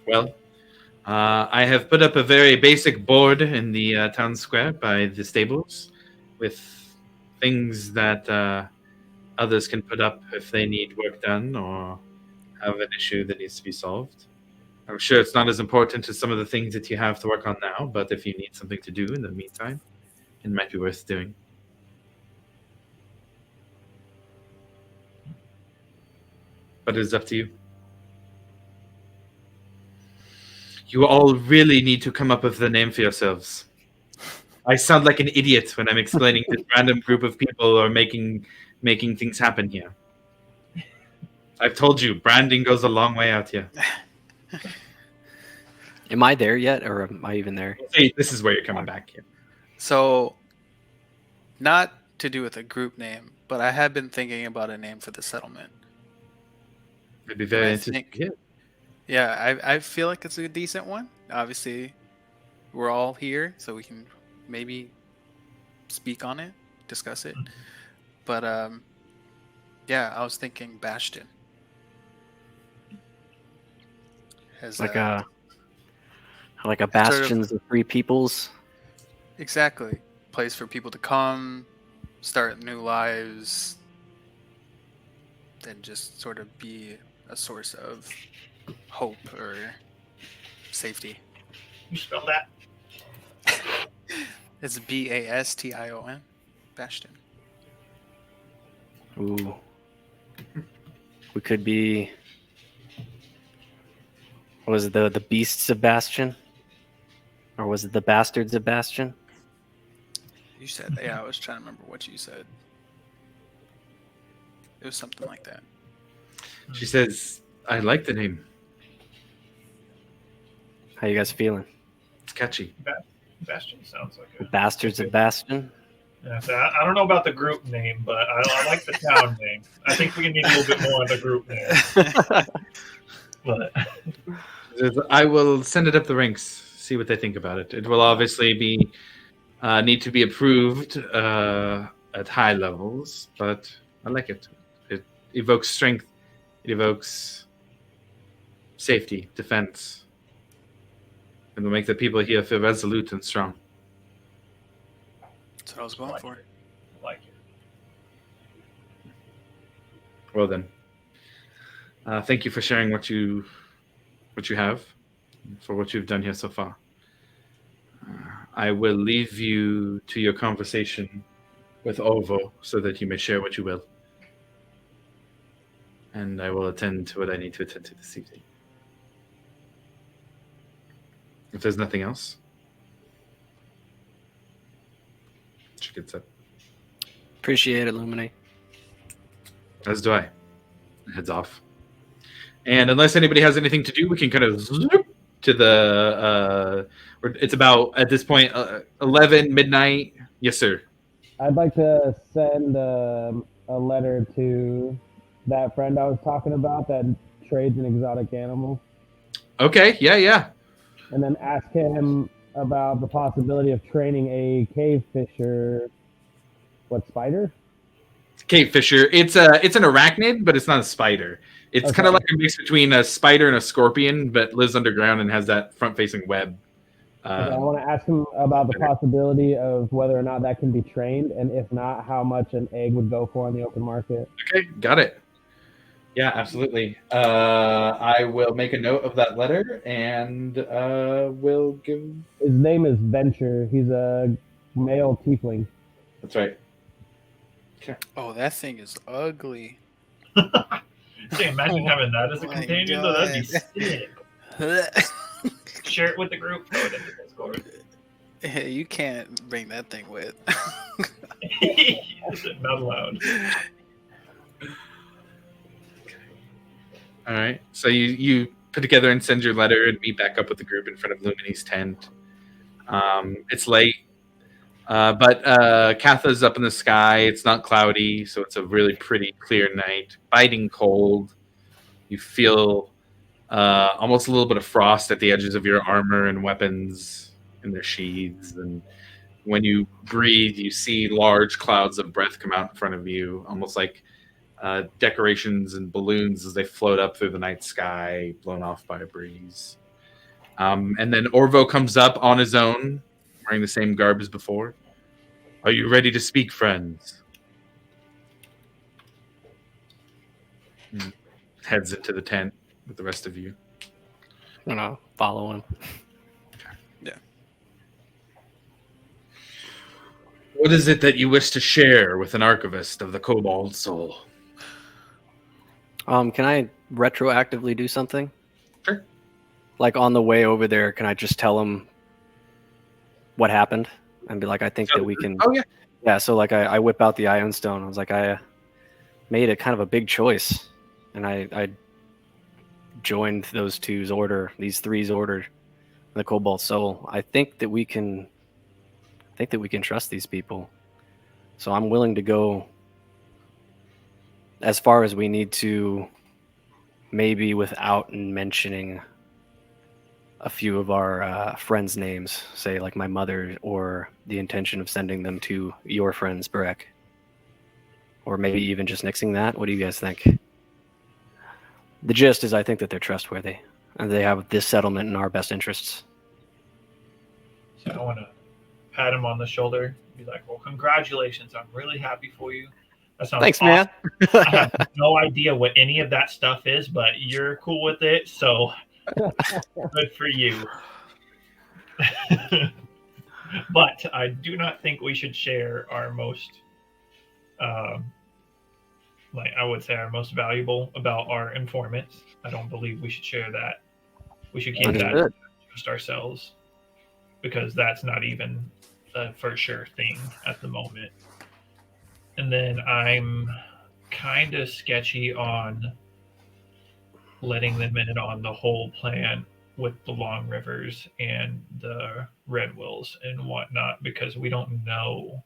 Well, I have put up a very basic board in the town square by the stables with things that others can put up if they need work done or have an issue that needs to be solved. I'm sure it's not as important as some of the things that you have to work on now, but if you need something to do in the meantime, it might be worth doing. But it's up to you. You all really need to come up with a name for yourselves. I sound like an idiot when I'm explaining this random group of people are making things happen here. I've told you, branding goes a long way out here. Am I there yet, or am I even there? Hey, this is where you're coming back here. So, not to do with a group name, but I have been thinking about a name for the settlement. It'd be very I interesting. think- Yeah, I feel like it's a decent one. Obviously, we're all here, so we can maybe speak on it, discuss it. But yeah, I was thinking Bastion. As Like a Bastions of Free Peoples. exactly place for people to come, start new lives, and just sort of be a source of hope or safety. You spell that? It's Bastion. Bastion. Ooh. We could be. What was it, the Beasts of Bastion? Or was it the Bastards of Bastion? You said, yeah, I was trying to remember what you said. It was something like that. She says, I like the name. How you guys feeling? It's catchy. Bastion sounds like a. Bastards of Bastion? Yeah, so I don't know about the group name, but I like the town name. I think we need a little bit more of the group name. But I will send it up the ranks, see what they think about it. It will obviously be need to be approved at high levels, but I like it. It evokes strength. It evokes safety, defense. And will make the people here feel resolute and strong. That's what I was going for. I like it. Well then, thank you for sharing what you have, for what you've done here so far. I will leave you to your conversation with Orvo so that you may share what you will. And I will attend to what I need to attend to this evening. If there's nothing else, she gets up. Appreciate it, Lumini. As do I. Heads off. And unless anybody has anything to do, we can kind of zoop to the. It's about at this point 11 midnight. Yes, sir. I'd like to send a letter to that friend I was talking about that trades in exotic animals, Okay. Yeah. and then ask him about the possibility of training a cave fisher. What, spider? Cave fisher. It's an arachnid, but it's not a spider. It's kind of Okay. like a mix between a spider and a scorpion, but lives underground and has that front-facing web. Okay, I want to ask him about the possibility of whether or not that can be trained, and if not, how much an egg would go for on the open market. Okay, got it. Yeah, absolutely. I will make a note of that letter, and we'll give. His name is Venture. He's a male tiefling. That's right. Oh, that thing is ugly. See, imagine having that as a Oh my companion, though. That'd be God. sick. Share it with the group. Throw it into Discord. Hey, you can't bring that thing with. Not allowed. All right. So you put together and send your letter and meet back up with the group in front of Lumini's tent. It's late, but Katha's up in the sky. It's not cloudy, so it's a really pretty clear night. Biting cold. You feel almost a little bit of frost at the edges of your armor and weapons in their sheaths. And when you breathe, you see large clouds of breath come out in front of you, almost like decorations and balloons as they float up through the night sky, blown off by a breeze. And then Orvo comes up on his own, wearing the same garb as before. Are you ready to speak, friends? And heads into the tent with the rest of you. I'm gonna follow him. What is it that you wish to share with an archivist of the Cobalt Soul? Can I retroactively do something? Sure. Like on the way over there, can I just tell him what happened and be like, I think that we can. Oh, yeah. Yeah. So like, I whip out the Ion Stone. I was like, I made a kind of a big choice, and I joined those two's order, these three's order, the Cobalt Soul. I think that we can. I think that we can trust these people. So I'm willing to go as far as we need to, maybe without mentioning a few of our friends' names, say like my mother, or the intention of sending them to your friends, Barek. Or maybe even just nixing that. What do you guys think? The gist is I think that they're trustworthy, and they have this settlement in our best interests. So I want to pat him on the shoulder, be like, well, congratulations. I'm really happy for you. That sounds Thanks, awesome. man. I have no idea what any of that stuff is, but you're cool with it, so good for you. But I do not think we should share our most, like I would say, our most valuable about our informants. I don't believe we should share that. We should keep that Understood. just ourselves, because that's not even a for sure thing at the moment. And then I'm kind of sketchy on letting them in on the whole plan with the Long Rivers and the Red Wills and whatnot, because we don't know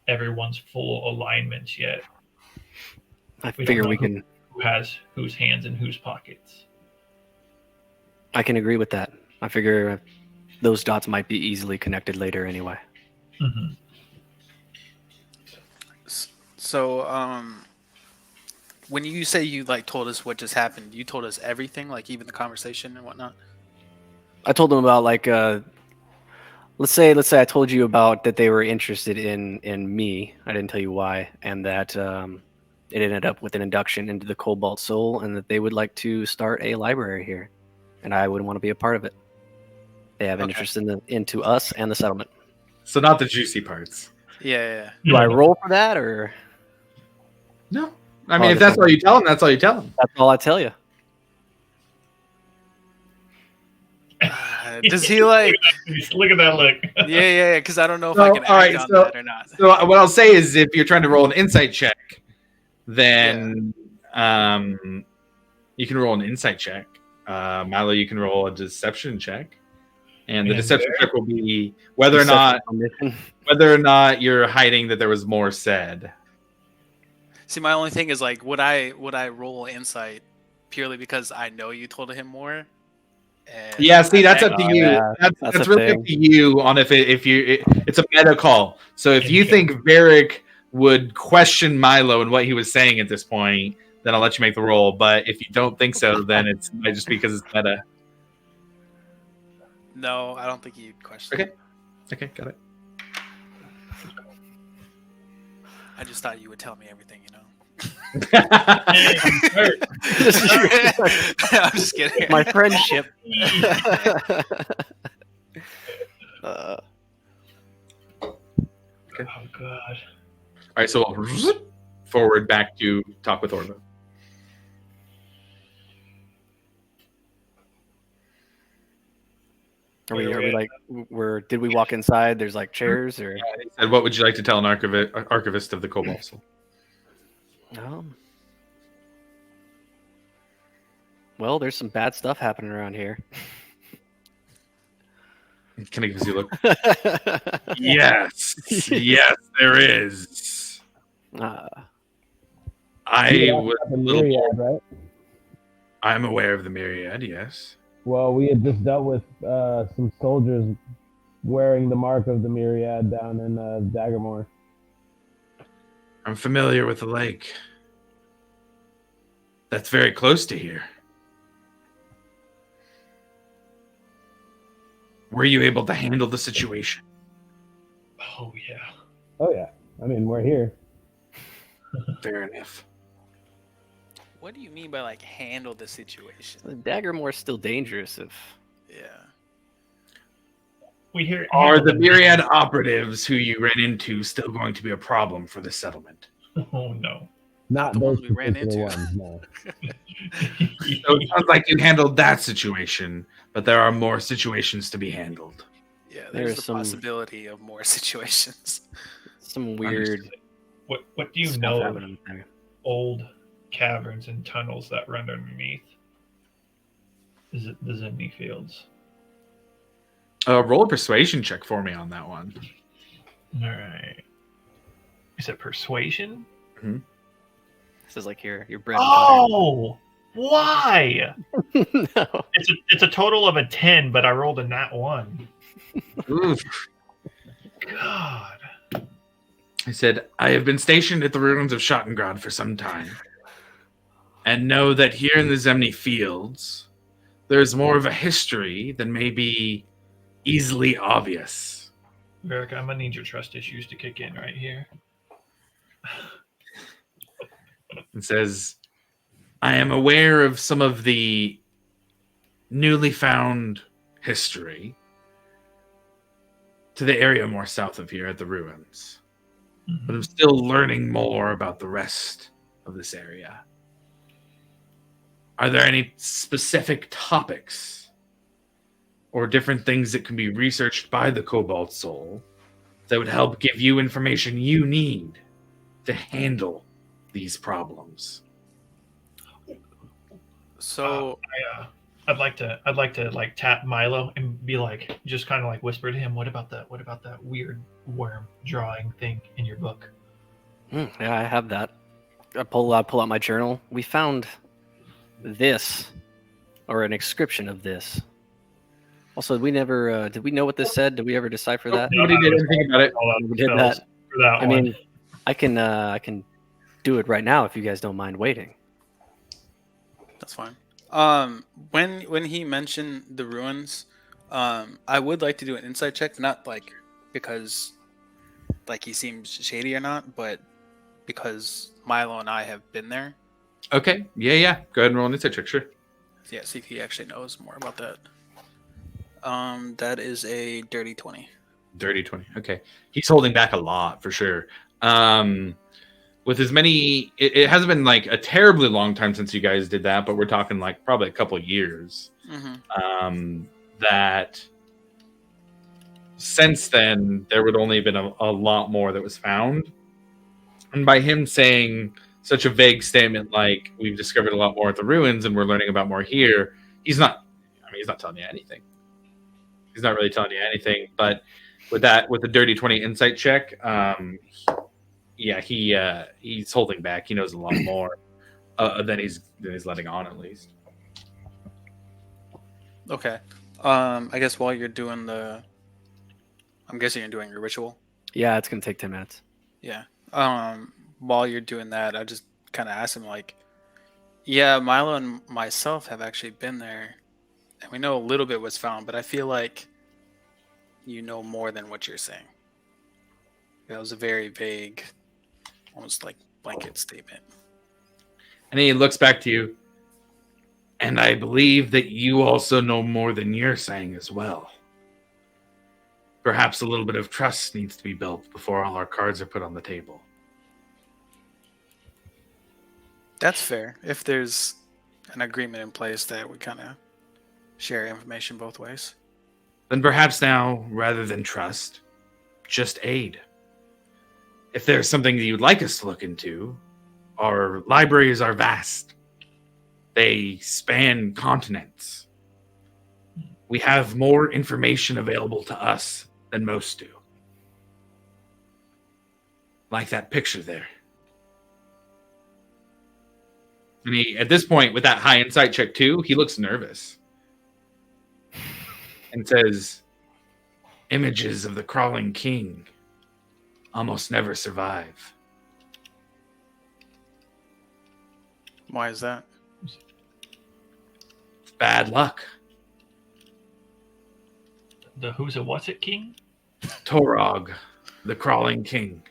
everyone's full alignments yet. I We figure don't know we can. who has whose hands in whose pockets. I can agree with that. I figure those dots might be easily connected later anyway. Mm-hmm. So, when you say you like told us what just happened, you told us everything, like even the conversation and whatnot. I told them about like let's say I told you about that they were interested in me. I didn't tell you why, and that it ended up with an induction into the Cobalt Soul, and that they would like to start a library here, and I would want to be a part of it. They have Okay. interest into us and the settlement. So not the juicy parts. Yeah. Do I roll for that, or No. I mean, if that's all you tell them, that's all you tell them. that's all I tell you? Does he like? Look at that look. Yeah. Because I don't know if So, I can all right, act on so- that or not. So what I'll say is, if you're trying to roll an insight check, then you can roll an insight check. Milo, you can roll a deception check, and the And deception there- check will be whether or not you're hiding that there was more said. See, my only thing is like, would I roll insight purely because I know you told him more? And Yeah, see, that's up to you. yeah, That's that's a really thing. up to you on if it's a meta call. So if you Yeah. think Varric would question Milo and what he was saying at this point, then I'll let you make the roll. But if you don't think so, then it's might just because it's meta. No, I don't think you'd question. Okay. Okay, got it. I just thought you would tell me everything, you know. I'm just kidding. My friendship. Oh god. All right, so we'll zip forward back to talk with Orva. Are we like did we walk inside? There's like chairs or He said, "What would you like to tell an archivist of the Cobalt Soul?" Well, there's some bad stuff happening around here. Kind of gives you a look. Yes, yes, there is. I was the a little. Myriad, right? I'm aware of the Myriad. Yes. Well, we had just dealt with some soldiers wearing the mark of the Myriad down in Daggermore. I'm familiar with the lake. That's very close to here. Were you able to handle the situation? Oh yeah. Oh yeah, I mean we're here. Fair enough. What do you mean by like handle the situation? Daggermore's still dangerous if Yeah. We hear. Are the Myriad operatives who you ran into still going to be a problem for the settlement? Oh no. Not the those ones we ran particular into. ones, no. So it sounds like you handled that situation, but there are more situations to be handled. Yeah, There's there's the some- possibility of more situations. some weird What do you stuff know of happening there. old caverns and tunnels that run underneath? Is it the Zimni Fields? Roll a persuasion check for me on that one. All right. Is it persuasion? This is like your bread and butter. Oh, why? No. It's a total of a 10, but I rolled a nat 1. Oof. God. I said, I have been stationed at the ruins of Schottengrad for some time, and know that here in the Zemni Fields, there's more of a history than may be easily obvious. Varric, I'm gonna need your trust issues to kick in right here. It says, I am aware of some of the newly found history to the area more south of here at the ruins. But I'm still learning more about the rest of this area. Are there any specific topics or different things that can be researched by the Cobalt Soul that would help give you information you need to handle these problems? So I'd like to like tap Milo and be like, just kind of like whisper to him, what about that weird worm drawing thing in your book? Yeah, I have that. I pull out my journal. We found this, or an inscription of this. Also, we never did we know what this said? Did we ever decipher that? Nobody did anything about it. All We did spells that. for that I one. mean, I can do it right now if you guys don't mind waiting. That's fine. When he mentioned the ruins, I would like to do an insight check, not like because like he seems shady or not, but because Milo and I have been there. Okay. Yeah. Go ahead and roll an insight check. Sure. Yeah, see if he actually knows more about that. That is a dirty 20. Dirty 20. Okay. He's holding back a lot for sure. With as many, it hasn't been like a terribly long time since you guys did that, but we're talking like probably a couple of years. Mm-hmm. That since then, there would only have been a lot more that was found. And by him saying such a vague statement like, we've discovered a lot more at the ruins and we're learning about more here, he's not telling you anything. He's not really telling you anything, but with the dirty 20 insight check, he's holding back. He knows a lot more than he's letting on, at least. Okay. I guess while you're doing I'm guessing you're doing your ritual. Yeah, it's gonna take 10 minutes. Yeah. While you're doing that, I just kind of asked him like, yeah, Milo and myself have actually been there, and we know a little bit was found, but I feel like you know more than what you're saying. That was a very vague, almost like blanket statement. And he looks back to you. And I believe that you also know more than you're saying as well. Perhaps a little bit of trust needs to be built before all our cards are put on the table. That's fair. If there's an agreement in place that we kind of share information both ways. Then perhaps now, rather than trust, just aid. If there's something that you'd like us to look into, our libraries are vast. They span continents. We have more information available to us than most do. Like that picture there. And he, at this point, with that high insight check too, he looks nervous. And says, images of the crawling king almost never survive. Why is that? Bad luck. The who's a what's it king? Torog, the crawling king.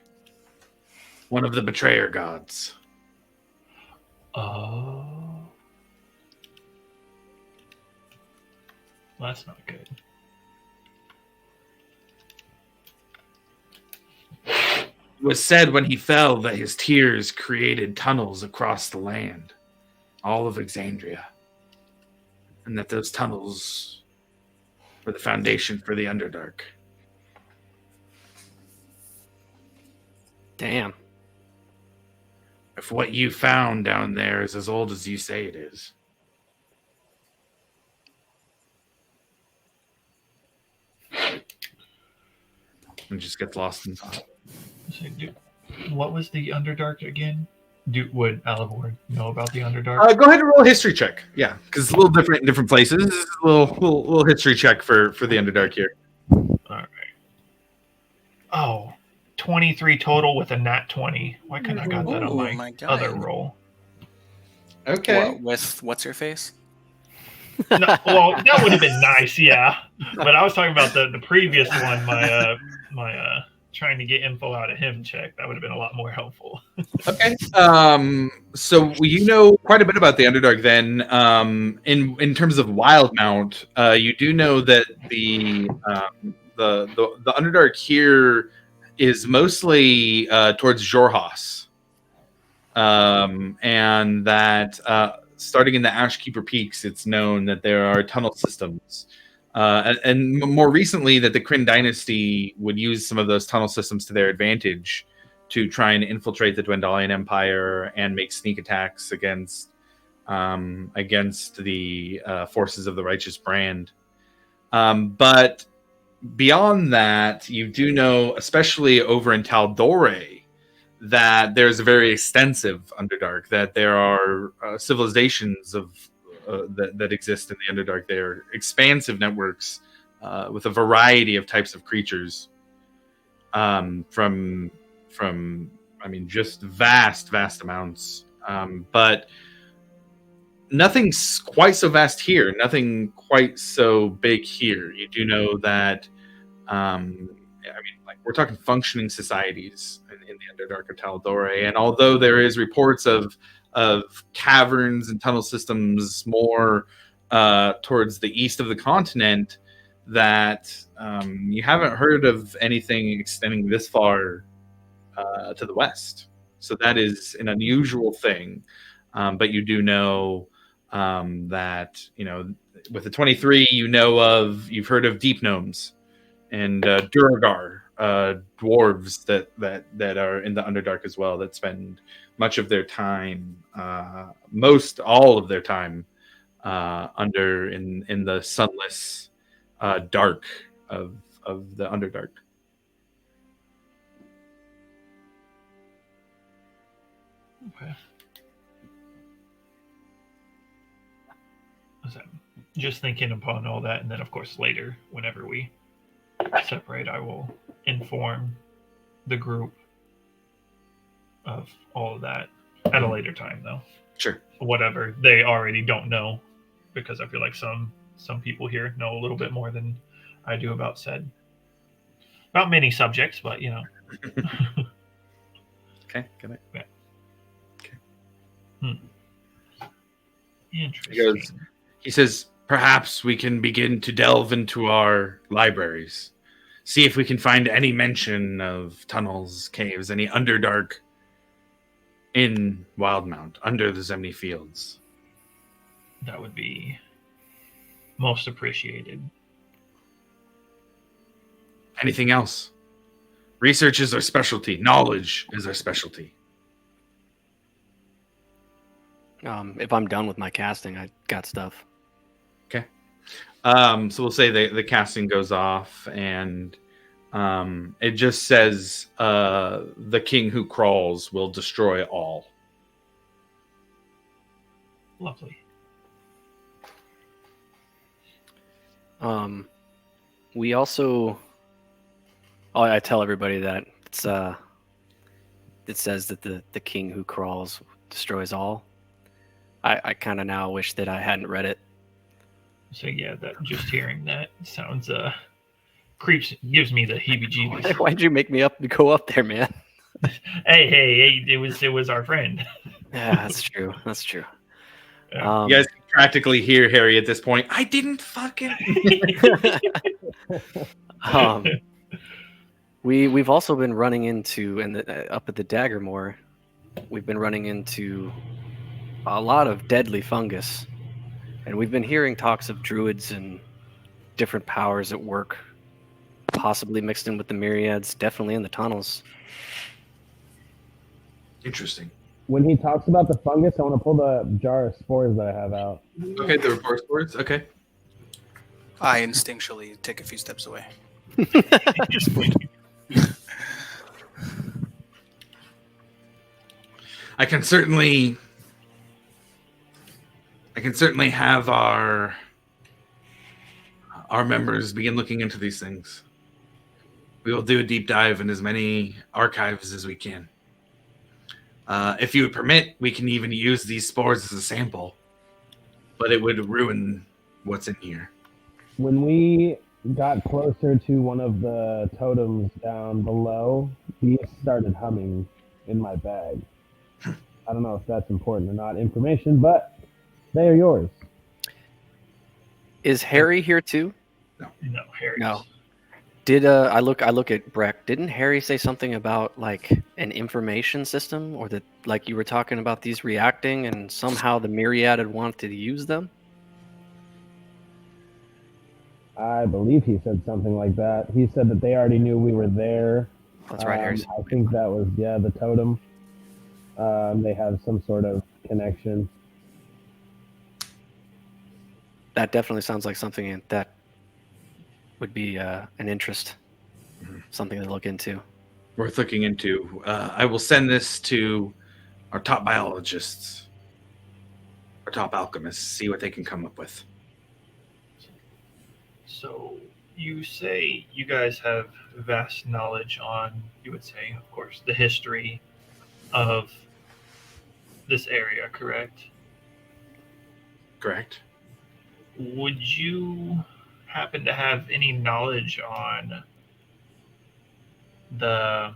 One of the betrayer gods. Oh. Well, that's not good. It was said when he fell that his tears created tunnels across the land, all of Exandria, and that those tunnels were the foundation for the Underdark. Damn. If what you found down there is as old as you say it is. And just gets lost in thought. So, what was the Underdark again? Would Alivor know about the Underdark? Go ahead and roll a history check. Yeah, because it's a little different in different places. This is a little history check for the Underdark here. All right. Oh, 23 total with a nat 20. Why couldn't I got that on my God. other roll? Okay. With what's your face? No, well, that would have been nice, yeah. But I was talking about the previous one, my trying to get info out of him check. That would have been a lot more helpful. Okay. So you know quite a bit about the Underdark then. In terms of Wildmount, you do know that the Underdark here is mostly towards Xhorhas. And that starting in the Ashkeeper Peaks, it's known that there are tunnel systems. And more recently, that the Kryn dynasty would use some of those tunnel systems to their advantage to try and infiltrate the Dwendalian Empire and make sneak attacks against the forces of the Righteous Brand. But beyond that, you do know, especially over in Tal'Dorei, that there's a very extensive Underdark, that there are civilizations that exist in the Underdark. They are expansive networks with a variety of types of creatures, from I mean, just vast amounts. But nothing's quite so vast here. Nothing quite so big here. You do know that, I mean, like we're talking functioning societies in the Underdark of Tal'Dorei, and although there is reports of caverns and tunnel systems more towards the east of the continent, that you haven't heard of anything extending this far to the west. So that is an unusual thing. But you do know that, with the 23, you've heard of deep gnomes and Duragar, dwarves that are in the Underdark as well, that spend much of their time, all of their time, in the sunless dark of the Underdark. Okay. So, just thinking upon all that, and then of course later, whenever we separate, I will inform the group of all of that at a later time, though. Sure. Whatever they already don't know, because I feel like some people here know a little bit more than I do about many subjects, but Okay, got it. Yeah. Okay. Interesting. He says, perhaps we can begin to delve into our libraries. See if we can find any mention of tunnels, caves, any Underdark in Wildmount, under the Zemni Fields. That would be most appreciated. Anything else? Research is our specialty. Knowledge is our specialty. If I'm done with my casting, I got stuff. Okay. So we'll say the casting goes off, and it just says the king who crawls will destroy all. Lovely. We also, I tell everybody that it says that the king who crawls destroys all. I kind of now wish that I hadn't read it. So yeah, that just hearing that sounds gives me the heebie-jeebies. Why'd you make me go up there, man? Hey! It was our friend. Yeah, that's true. That's true. You guys can practically hear Harry at this point. I didn't fucking. We've also been running into, up at the Daggermore, we've been running into a lot of deadly fungus, and we've been hearing talks of druids and different powers at work, possibly mixed in with the myriads, definitely in the tunnels. Interesting. When he talks about the fungus, I want to pull the jar of spores that I have out. Okay, the report spores. Okay. I instinctually take a few steps away. I can certainly have our members begin looking into these things. We will do a deep dive in as many archives as we can. If you would permit, we can even use these spores as a sample, but it would ruin what's in here. When we got closer to one of the totems down below, these started humming in my bag. I don't know if that's important or not information, but they are yours. Is Harry here too? No, Harry. No. Did I look at Breck? Didn't Harry say something about like an information system, or that like you were talking about these reacting and somehow the myriad had wanted to use them? I believe he said something like that. He said that they already knew we were there. That's right, Harry. I think that was the totem. They have some sort of connection. That definitely sounds like something that would be an interest, something to look into. Worth looking into. I will send this to our top biologists, our top alchemists, see what they can come up with. So you say you guys have vast knowledge on, you would say, of course, the history of this area, correct? Correct. Would you happen to have any knowledge on the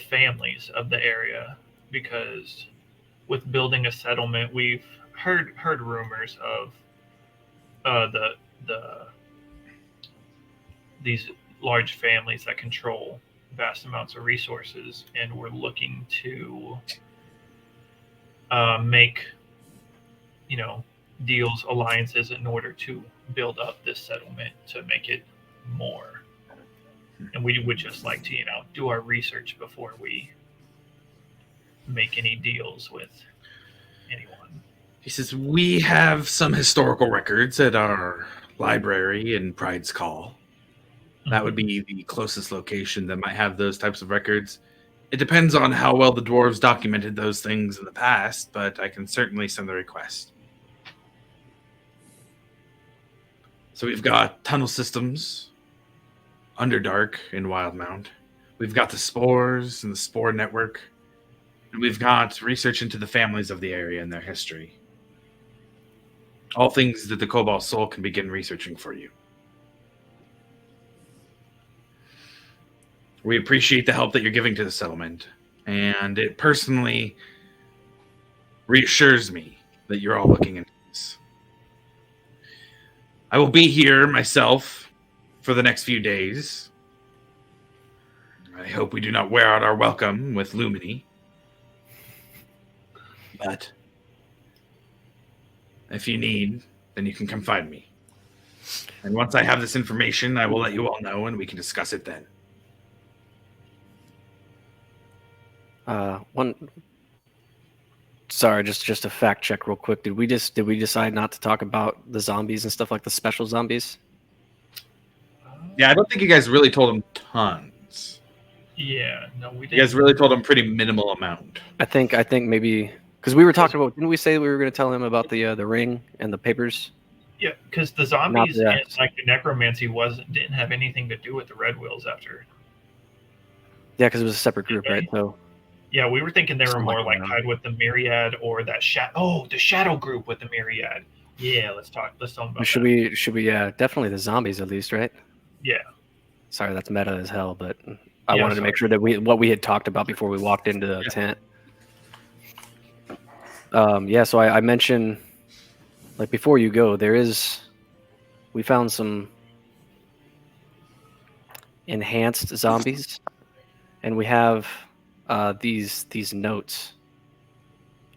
families of the area? Because with building a settlement, we've heard rumors of the these large families that control vast amounts of resources, and we're looking to make, deals, alliances in order to build up this settlement to make it more. And we would just like to, do our research before we make any deals with anyone. He says, we have some historical records at our library in Pride's Call. That would be the closest location that might have those types of records. It depends on how well the dwarves documented those things in the past, but I can certainly send the request. So we've got tunnel systems, Underdark in Wildmount. We've got the spores and the spore network. And we've got research into the families of the area and their history. All things that the Cobalt Soul can begin researching for you. We appreciate the help that you're giving to the settlement, and it personally reassures me that you're all looking into this. I will be here myself for the next few days. I hope we do not wear out our welcome with Lumini. But if you need, then you can come find me. And once I have this information, I will let you all know, and we can discuss it then. Sorry, just a fact check real quick. Did we decide not to talk about the zombies and stuff, like the special zombies? Yeah, I don't think you guys really told him tons. Yeah, no, we didn't. You guys really told him pretty minimal amount. I think maybe because we were talking about, didn't we say we were going to tell him about the ring and the papers? Yeah, because the zombies Not and yet. like the necromancy didn't have anything to do with the Red Wheels after. Yeah, because it was a separate group, right? So Yeah, we were thinking they were Something more like like that. tied with the Myriad or that the Shadow group with the Myriad. Yeah, let's tell them about should that. we yeah, definitely the zombies at least, right? Yeah. Sorry, that's meta as hell, but I Yeah, wanted to make sure that what we had talked about before we walked into the tent. Yeah, so I mentioned, like, before you go, we found some enhanced zombies, and we have these notes.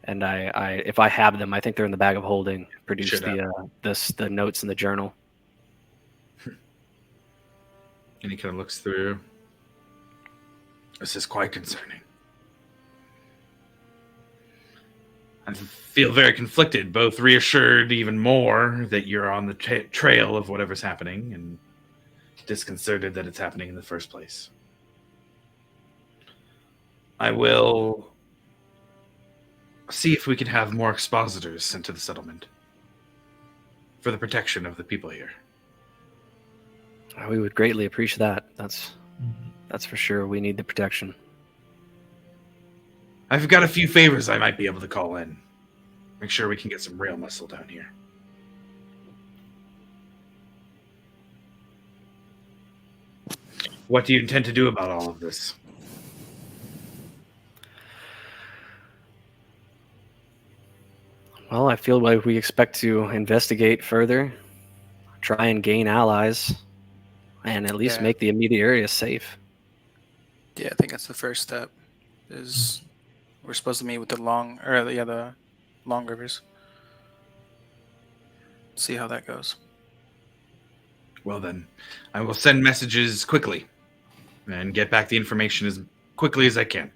And I if I have them, I think they're in the bag of holding. Produce Should the notes in the journal. And he kind of looks through. This is quite concerning. I feel very conflicted, both reassured even more that you're on the trail of whatever's happening, and disconcerted that it's happening in the first place. I will see if we can have more expositors sent to the settlement for the protection of the people here. We would greatly appreciate that. That's for sure. We need the protection. I've got a few favors I might be able to call in. Make sure we can get some real muscle down here. What do you intend to do about all of this? Well, I feel like we expect to investigate further, try and gain allies, and at least Yeah. make the immediate area safe. Yeah, I think that's the first step. Is we're supposed to meet with the long rivers. See how that goes. Well then, I will send messages quickly and get back the information as quickly as I can.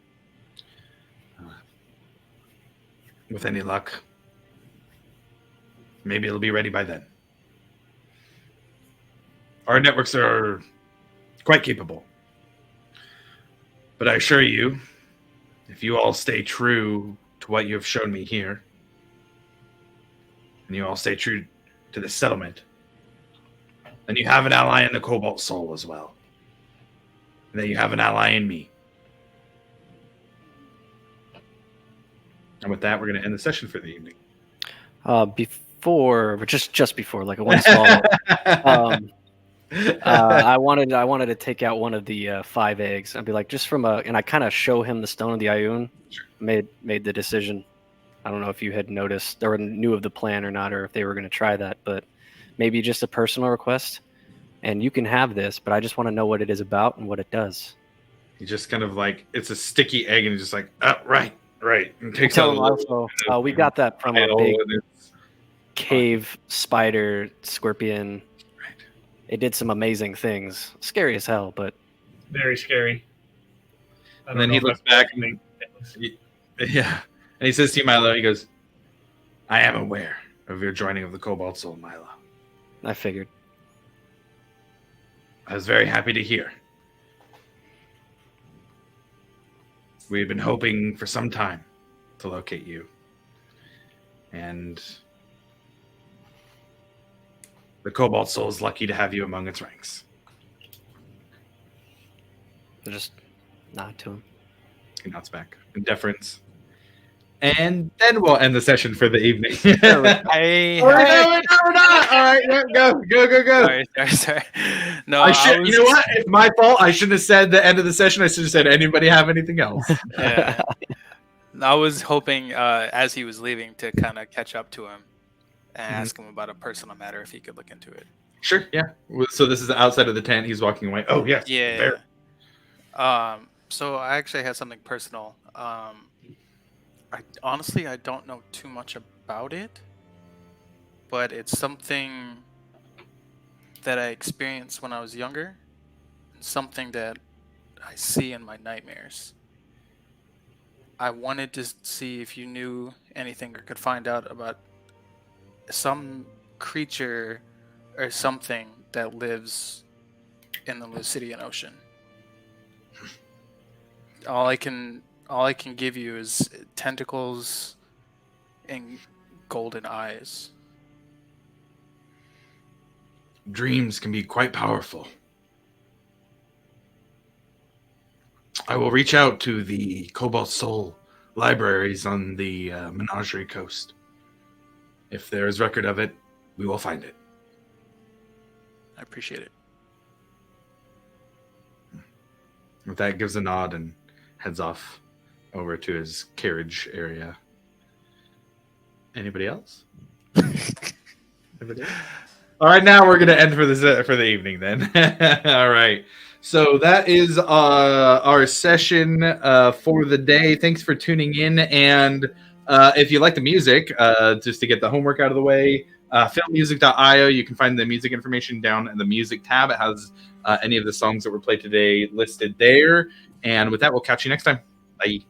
With any luck, maybe it'll be ready by then. Our networks are quite capable. But I assure you, if you all stay true to what you have shown me here, and you all stay true to the settlement, then you have an ally in the Cobalt Soul as well. And then you have an ally in me. And with that, we're going to end the session for the evening. Just before, like a one small. I wanted to take out one of the 5 eggs. I'd be like, and I kind of show him the stone of the Ioun. Sure. Made the decision. I don't know if you had noticed or knew of the plan or not, or if they were going to try that, but maybe just a personal request. And you can have this, but I just want to know what it is about and what it does. He just kind of like, it's a sticky egg, and he's just like, right. And takes Tell out him a little also, we got that from a idol, big and it's- cave spider scorpion. Right. It did some amazing things. Scary as hell, but Very scary. I And don't then he know if looks I've back seen and- things. Yeah. And he says to you, Milo, he goes, I am aware of your joining of the Cobalt Soul, Milo. I figured. I was very happy to hear. We've been hoping for some time to locate you. And the Cobalt Soul is lucky to have you among its ranks. I just nod to him. He nods back in deference. And then we'll end the session for the evening. Hey, We're not. All right, yeah, go. sorry. No, You know what? It's my fault. I shouldn't have said the end of the session. I should have said, anybody have anything else? Yeah. I was hoping, as he was leaving, to kind of catch up to him and ask him about a personal matter if he could look into it. Sure, yeah. So this is outside of the tent. He's walking away. Oh, yes. Yeah. Fair. So I actually had something personal. I don't know too much about it, but it's something that I experienced when I was younger, and something that I see in my nightmares. I wanted to see if you knew anything or could find out about some creature or something that lives in the Lucidian Ocean. All I can give you is tentacles and golden eyes. Dreams can be quite powerful. I will reach out to the Cobalt Soul libraries on the Menagerie Coast. If there is record of it, we will find it. I appreciate it. With that, gives a nod and heads off over to his carriage area. Anybody else? Anybody else? All right, now we're gonna end for the evening then. All right, so that is our session for the day. Thanks for tuning in, and if you like the music, just to get the homework out of the way, filmmusic.io. You can find the music information down in the music tab. It has any of the songs that were played today listed there. And with that, we'll catch you next time. Bye.